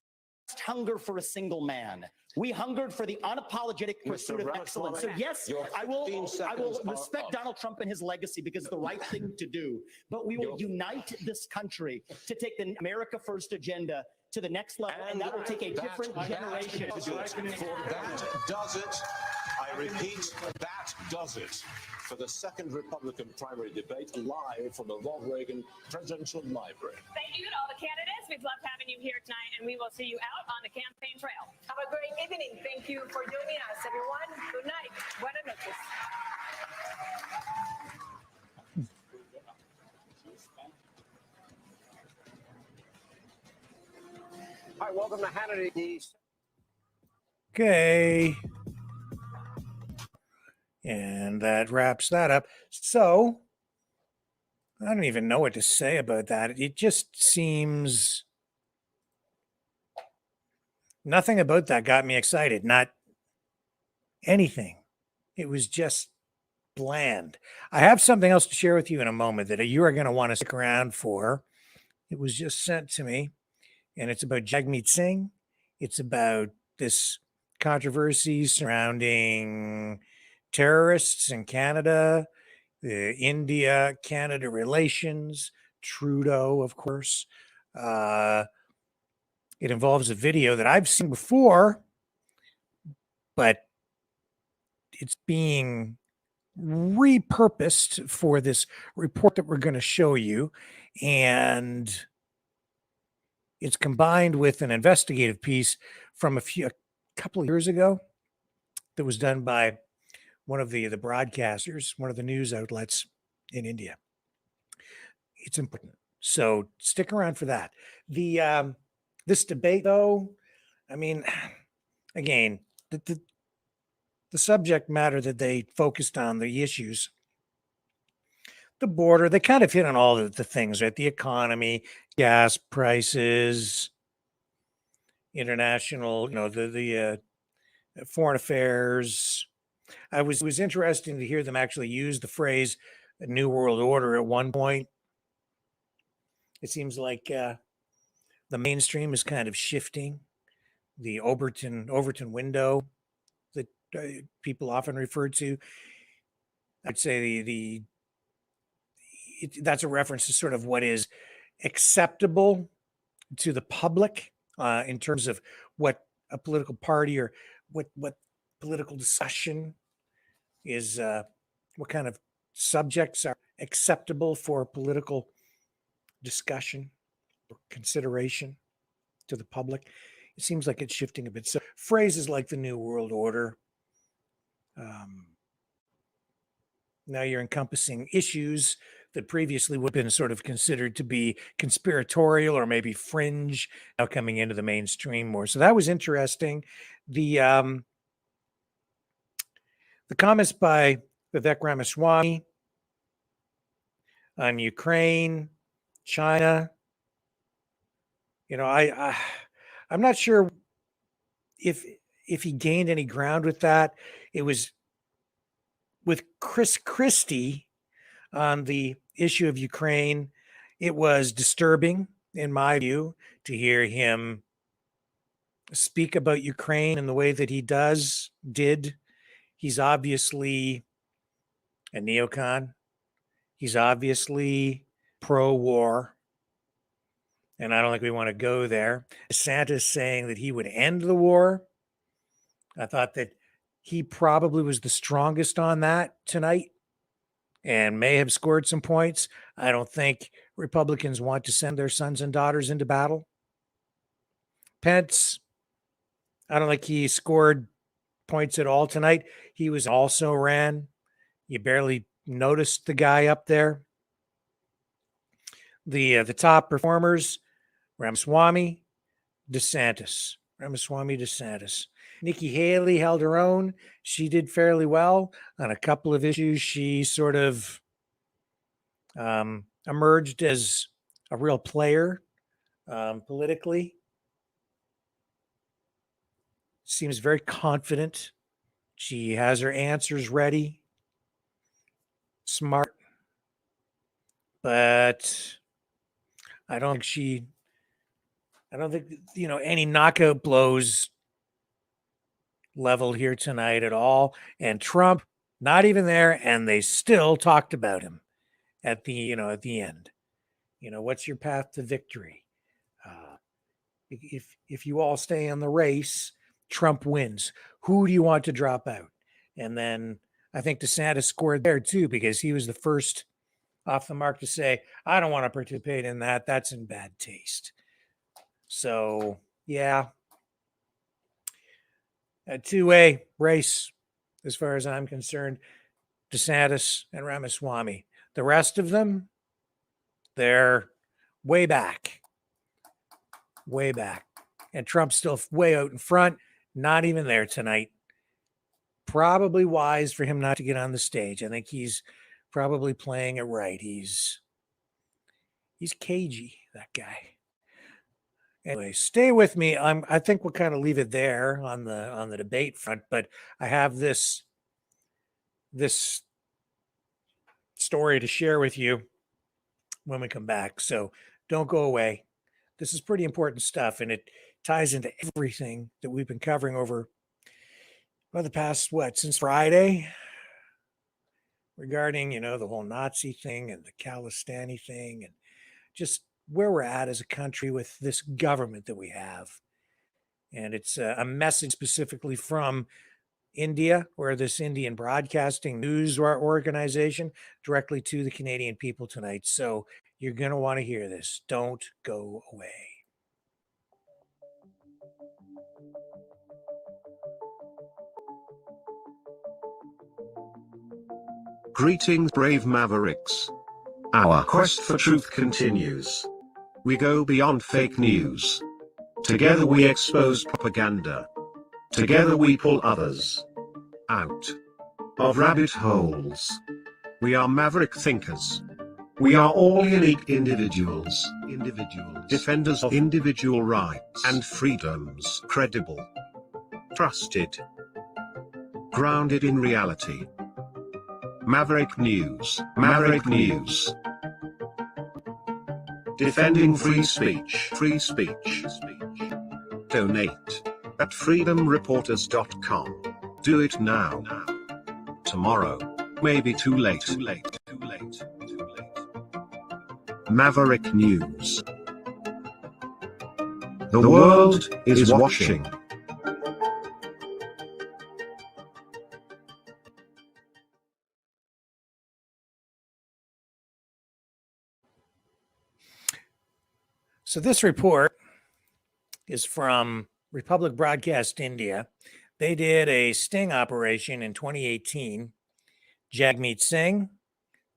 hunger for a single man. We hungered for the unapologetic pursuit of excellence. So yes, I will respect Donald Trump and his legacy because it's the right thing to do. But we will unite this country to take the America First agenda to the next level, and that will take a different generation to do it. That does it. I I repeat, that does it for the second Republican primary debate live from the Ronald Reagan Presidential Library. Thank you to all the candidates. We've loved having you here tonight, and we will see you out on the campaign trail. Have a great evening. Thank you for joining us, everyone. Good night. Buenas noches. Hi, welcome to Hannity. Okay. And that wraps that up. So I don't even know what to say about that. It just seems nothing about that got me excited. Not anything. It was just bland. I have something else to share with you in a moment that you are going to want to stick around for. It was just sent to me, and it's about Jagmeet Singh. It's about this controversy surrounding terrorists in Canada, the India-Canada relations, Trudeau, of course. It involves a video that I've seen before, but it's being repurposed for this report that we're going to show you. And it's combined with an investigative piece from a couple of years ago that was done by one of the broadcasters, one of the news outlets in India. It's important. So stick around for that. The this debate, though, I mean, again, the subject matter that they focused on, the issues, the border, they kind of hit on all the things, right? The economy, gas prices, international, the foreign affairs. It was interesting to hear them actually use the phrase "New World Order" at one point. It seems like the mainstream is kind of shifting. The Overton window that people often refer to. I'd say that's a reference to sort of what is acceptable to the public in terms of what a political party or what political discussion is, what kind of subjects are acceptable for political discussion or consideration to the public. It seems like it's shifting a bit. So phrases like the New World Order, now you're encompassing issues that previously would have been sort of considered to be conspiratorial or maybe fringe, now coming into the mainstream more. So that was interesting. The comments by Vivek Ramaswamy on Ukraine, China, I'm not sure if he gained any ground with that. It was with Chris Christie on the issue of Ukraine. It was disturbing, in my view, to hear him speak about Ukraine in the way that he did. He's obviously a neocon. He's obviously pro-war. And I don't think we want to go there. DeSantis saying that he would end the war. I thought that he probably was the strongest on that tonight and may have scored some points. I don't think Republicans want to send their sons and daughters into battle. Pence, I don't think he scored points at all tonight. He was also ran. You barely noticed the guy up there. The top performers, Ramaswamy, DeSantis. Nikki Haley held her own. She did fairly well on a couple of issues. She sort of emerged as a real player politically. Seems very confident. She has her answers ready. Smart. But I don't think any knockout blows leveled here tonight at all. And Trump, not even there, and they still talked about him at the end. What's your path to victory? If you all stay in the race, Trump wins. Who do you want to drop out? And then I think DeSantis scored there too, because he was the first off the mark to say, I don't want to participate in that. That's in bad taste. So, yeah, a two-way race as far as I'm concerned. DeSantis and Ramaswamy. The rest of them, they're way back. Way back. And Trump's still way out in front. Not even there tonight. Probably wise for him not to get on the stage. I think he's probably playing it right. He's cagey, that guy. Anyway, stay with me. I think we'll kind of leave it there on the debate front, but I have this story to share with you when we come back. So don't go away. This is pretty important stuff, and it ties into everything that we've been covering over the past, since Friday, regarding, the whole Nazi thing and the Khalistani thing, and just where we're at as a country with this government that we have. And it's a message specifically from India, where this Indian Broadcasting News Organization, directly to the Canadian people tonight. So you're going to want to hear this. Don't go away. Greetings, brave Mavericks. Our quest for truth continues. We go beyond fake news. Together we expose propaganda. Together we pull others out of rabbit holes. We are maverick thinkers. We are all unique individuals. Defenders of individual rights and freedoms. Credible. Trusted. Grounded in reality. Maverick News. Maverick News. Defending free speech. Free speech. Donate at freedomreporters.com. Do it now. Tomorrow may be too late. Maverick News. The world is watching. So this report is from Republic Broadcast India. They did a sting operation in 2018. Jagmeet Singh,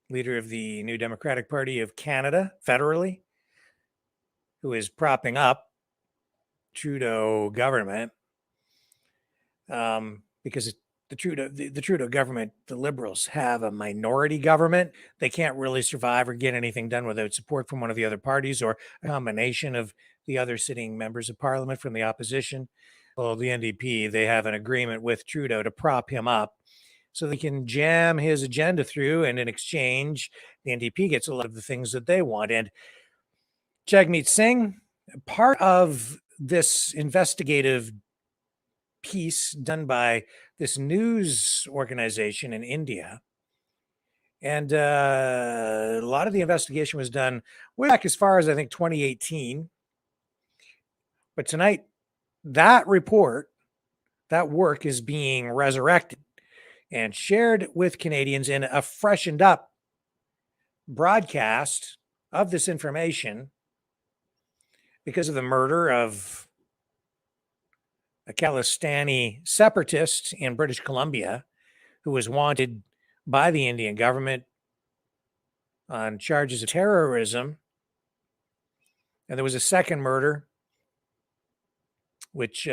leader of the New Democratic Party of Canada federally, who is propping up Trudeau government, because the Trudeau government, the Liberals have a minority government. They can't really survive or get anything done without support from one of the other parties or a combination of the other sitting members of parliament from the opposition. Well, the NDP, they have an agreement with Trudeau to prop him up so they can jam his agenda through, and in exchange, the NDP gets a lot of the things that they want. And Jagmeet Singh, part of this investigative piece done by this news organization in India, and a lot of the investigation was done way back as far as, I think, 2018. But tonight, that report, that work is being resurrected and shared with Canadians in a freshened up broadcast of this information because of the murder of a Khalistani separatist in British Columbia who was wanted by the Indian government on charges of terrorism. And there was a second murder, which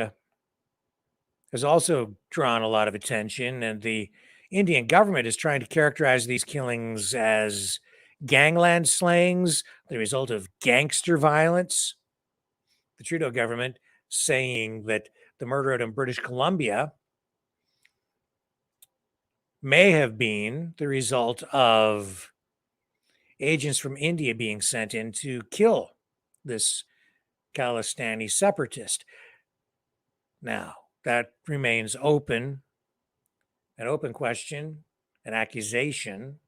has also drawn a lot of attention. And the Indian government is trying to characterize these killings as gangland slayings, the result of gangster violence. The Trudeau government saying that the murder out in British Columbia may have been the result of agents from India being sent in to kill this Khalistani separatist. Now, that remains open, an open question, an accusation,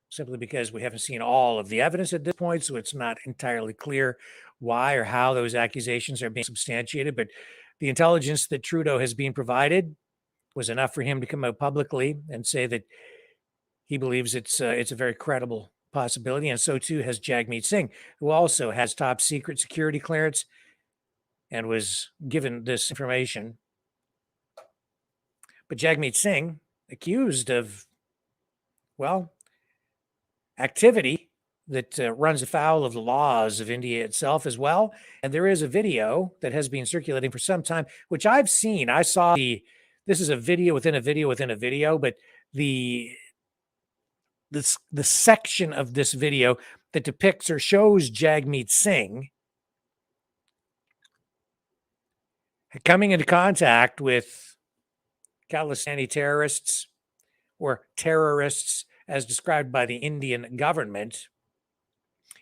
simply because we haven't seen all of the evidence at this point, so it's not entirely clear why or how those accusations are being substantiated. But the intelligence that Trudeau has been provided was enough for him to come out publicly and say that he believes it's a very credible possibility, and so too has Jagmeet Singh, who also has top secret security clearance and was given this information. But Jagmeet Singh accused of, well, activity that runs afoul of the laws of India itself as well. And there is a video that has been circulating for some time, which I've seen. I saw this is a video within a video within a video, but the section of this video that depicts or shows Jagmeet Singh coming into contact with Khalistani terrorists or terrorists as described by the Indian government.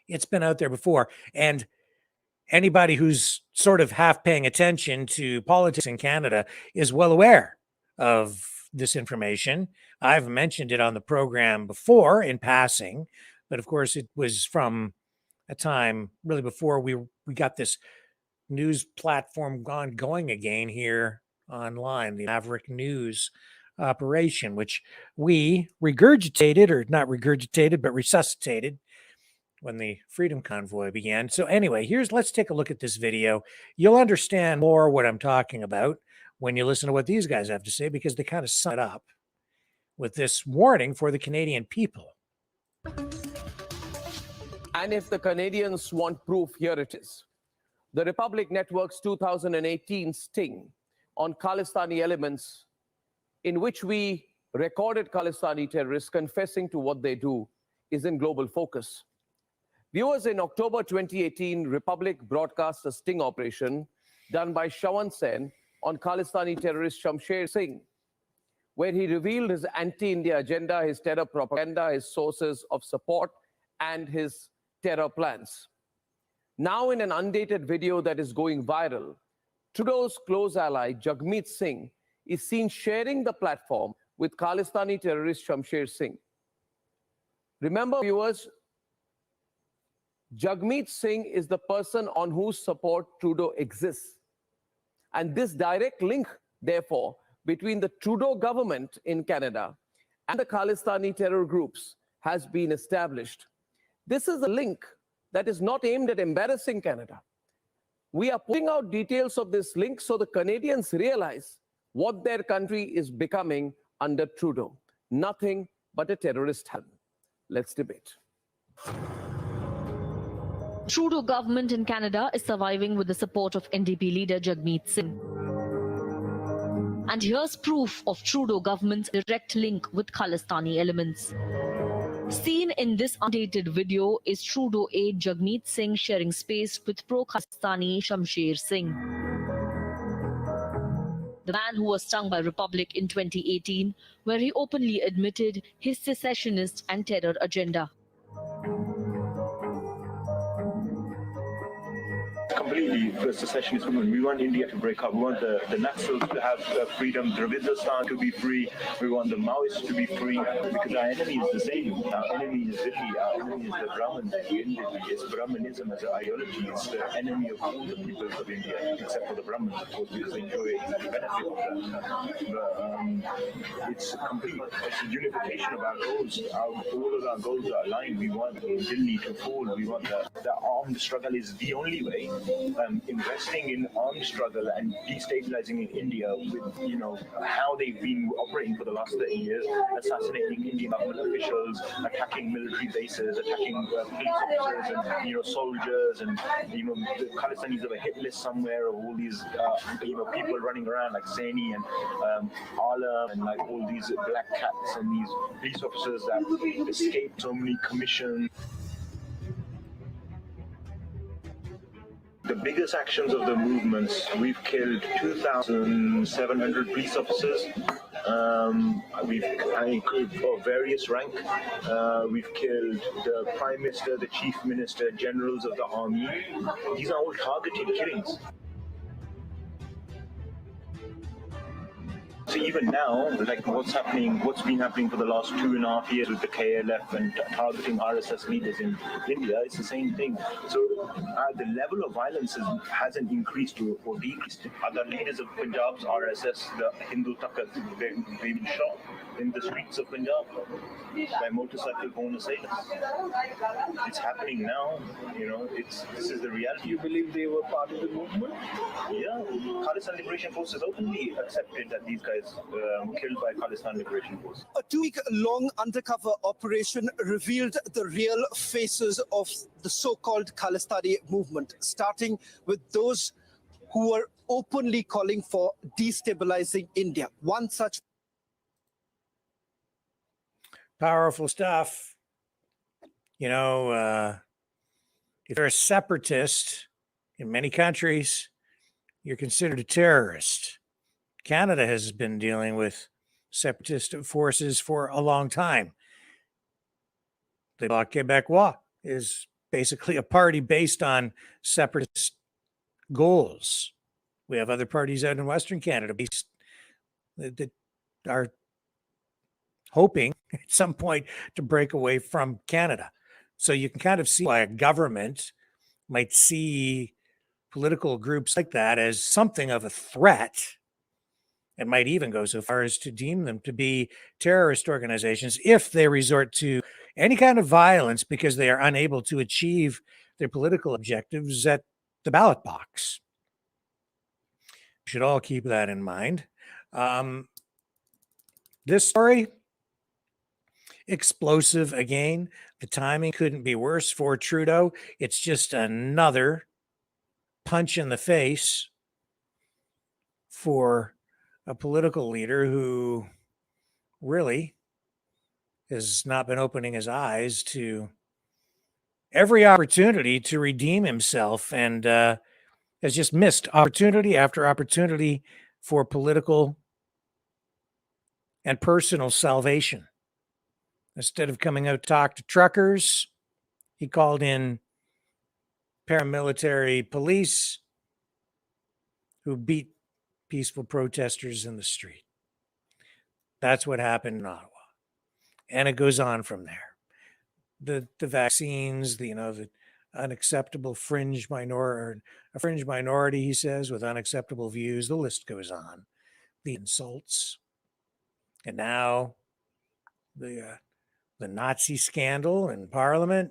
It's been out there before. And anybody who's sort of half paying attention to politics in Canada is well aware of this information. I've mentioned it on the program before in passing, but of course it was from a time really before we got this news platform going again here online, the Maverick News operation, which we regurgitated, or not regurgitated, but resuscitated when the Freedom Convoy began. So anyway, let's take a look at this video. You'll understand more what I'm talking about when you listen to what these guys have to say, because they kind of sum it up with this warning for the Canadian people. And if the Canadians want proof, here it is. The Republic Network's 2018 sting on Khalistani elements, in which we recorded Khalistani terrorists confessing to what they do, is in global focus. Viewers, in October 2018, Republic broadcast a sting operation done by Shawan Sen on Khalistani terrorist Shamsher Singh, where he revealed his anti-India agenda, his terror propaganda, his sources of support, and his terror plans. Now, in an undated video that is going viral, Trudeau's close ally, Jagmeet Singh, is seen sharing the platform with Khalistani terrorist Shamsher Singh. Remember, viewers, Jagmeet Singh is the person on whose support Trudeau exists. And this direct link, therefore, between the Trudeau government in Canada and the Khalistani terror groups has been established. This is a link that is not aimed at embarrassing Canada. We are putting out details of this link so the Canadians realize what their country is becoming under Trudeau. Nothing but a terrorist hell. Let's debate. Trudeau government in Canada is surviving with the support of NDP leader Jagmeet Singh. And here's proof of Trudeau government's direct link with Khalistani elements. Seen in this undated video is Trudeau aide Jagmeet Singh sharing space with pro-Khalistani Shamsher Singh, the man who was stung by Republic in 2018, where he openly admitted his secessionist and terror agenda. Completely for secessionist movement. We want India to break up. We want the Naxals to have freedom, Dravidistan to be free. We want the Maoists to be free, because our enemy is the same. Our enemy is Delhi. Our enemy is the Brahmins in Delhi. It's Brahmanism as an ideology. It's the enemy of all the peoples of India, except for the Brahmins, of course, because they enjoy the benefit of that. It's complete. It's a unification of our goals. All of our goals are aligned. We want Delhi to fall. We want the armed struggle is the only way. Investing in armed struggle and destabilizing in India with, how they've been operating for the last 30 years, assassinating Indian government officials, attacking military bases, attacking police officers and, soldiers, and, the Khalistanis have a hit list somewhere of all these, people running around like Saini and Alam and like all these black cats and these police officers that escaped so many commissions. The biggest actions of the movements, we've killed 2,700 police officers. We've of various rank. We've killed the Prime Minister, the Chief Minister, generals of the army. These are all targeted killings. So even now, like what's been happening for the last 2.5 years with the KLF and targeting RSS leaders in India, it's the same thing. So the level of violence hasn't increased or decreased. Other leaders of Punjab's RSS, the Hindu Takat, they've been shot in the streets of Punjab by motorcycle assailants. It's happening now. This is the reality. You believe they were part of the movement? Yeah, Khalistan Liberation Forces openly accepted that these guys were killed by Khalistan Liberation Force. A 2-week-long undercover operation revealed the real faces of the so-called Khalistani movement, starting with those who were openly calling for destabilizing India. One such powerful stuff. If you're a separatist in many countries, you're considered a terrorist. Canada has been dealing with separatist forces for a long time. The Bloc Québécois is basically a party based on separatist goals. We have other parties out in Western Canada that are hoping at some point to break away from Canada. So you can kind of see why a government might see political groups like that as something of a threat, and might even go so far as to deem them to be terrorist organizations if they resort to any kind of violence because they are unable to achieve their political objectives at the ballot box. We should all keep that in mind. This story, explosive again. The timing couldn't be worse for Trudeau. It's just another punch in the face for a political leader who really has not been opening his eyes to every opportunity to redeem himself, and has just missed opportunity after opportunity for political and personal salvation. Instead of coming out to talk to truckers, he called in paramilitary police who beat peaceful protesters in the street. That's what happened in Ottawa. And it goes on from there. The vaccines, the unacceptable fringe minority, a fringe minority, he says, with unacceptable views. The list goes on. The insults. And now the Nazi scandal in Parliament,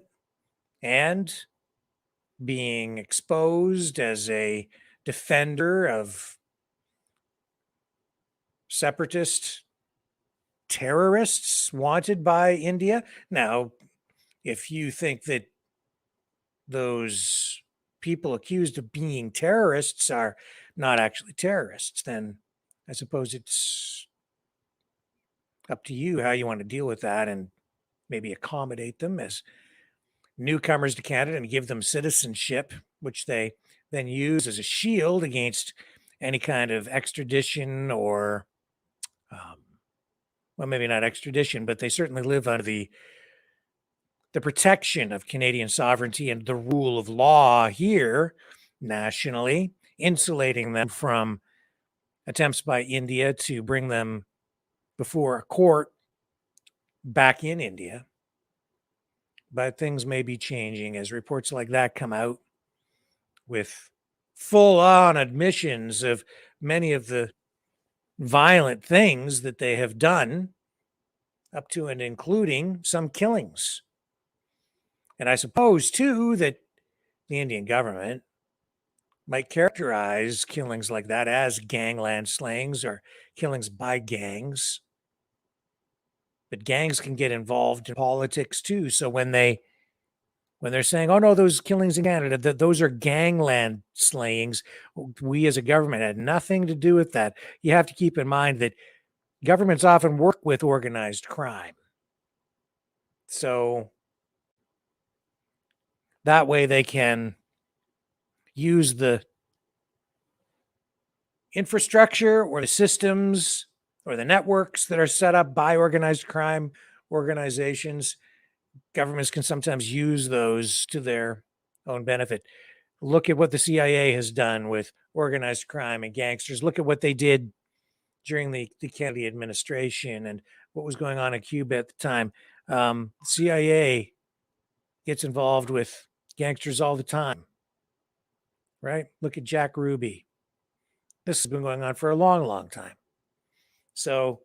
and being exposed as a defender of separatist terrorists wanted by India. Now, if you think that those people accused of being terrorists are not actually terrorists, then I suppose it's up to you how you want to deal with that and maybe accommodate them as newcomers to Canada and give them citizenship, which they then use as a shield against any kind of extradition or, well, maybe not extradition, but they certainly live under the protection of Canadian sovereignty and the rule of law here nationally, insulating them from attempts by India to bring them before a court back in India. But things may be changing as reports like that come out with full-on admissions of many of the violent things that they have done, up to and including some killings. And I suppose, too, that the Indian government might characterize killings like that as gangland slayings or killings by gangs. But gangs can get involved in politics too. So when they're saying, "Oh no, those killings in Canada, those are gangland slayings," we as a government had nothing to do with that. You have to keep in mind that governments often work with organized crime. So that way they can use the infrastructure or the systems or the networks that are set up by organized crime organizations. Governments can sometimes use those to their own benefit. Look at what the CIA has done with organized crime and gangsters. Look at what they did during the Kennedy administration and what was going on in Cuba at the time. CIA gets involved with gangsters all the time, right? Look at Jack Ruby. This has been going on for a long, long time. So,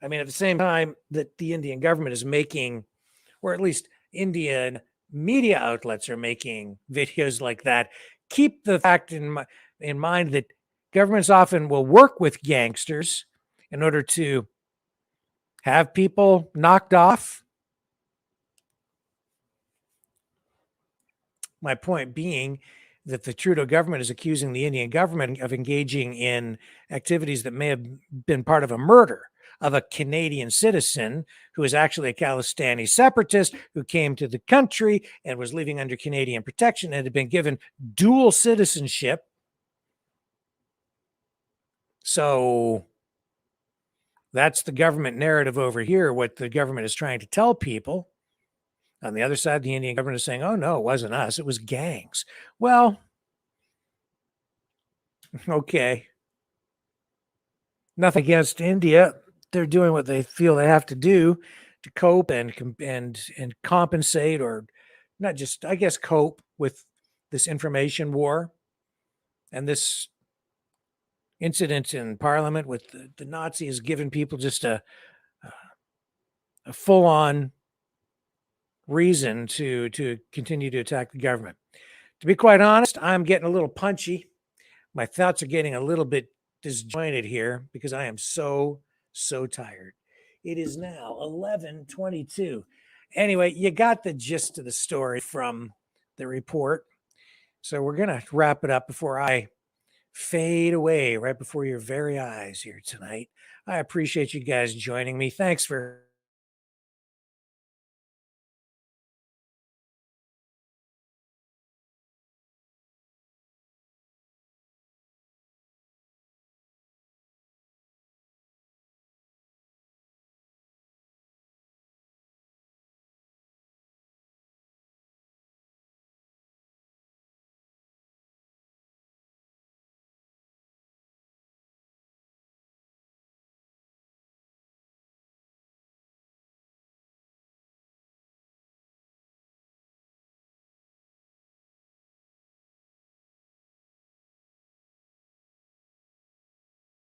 I mean, at the same time that the Indian government is making, or at least Indian media outlets are making videos like that, keep the fact in mind that governments often will work with gangsters in order to have people knocked off. My point being that the Trudeau government is accusing the Indian government of engaging in activities that may have been part of a murder of a Canadian citizen who is actually a Khalistani separatist who came to the country and was living under Canadian protection and had been given dual citizenship. So that's the government narrative over here, what the government is trying to tell people. On the other side, the Indian government is saying, oh, no, it wasn't us. It was gangs. Well, okay. Nothing against India. They're doing what they feel they have to do to cope and compensate, or not just, I guess, cope with this information war and this incident in Parliament with the Nazis giving people just a full-on reason to continue to attack the government. To be quite honest, I'm getting a little punchy. My thoughts are getting a little bit disjointed here because I am so tired. It is now 11:22. Anyway, you got the gist of the story from the report. So we're going to wrap it up before I fade away right before your very eyes here tonight. I appreciate you guys joining me. Thanks for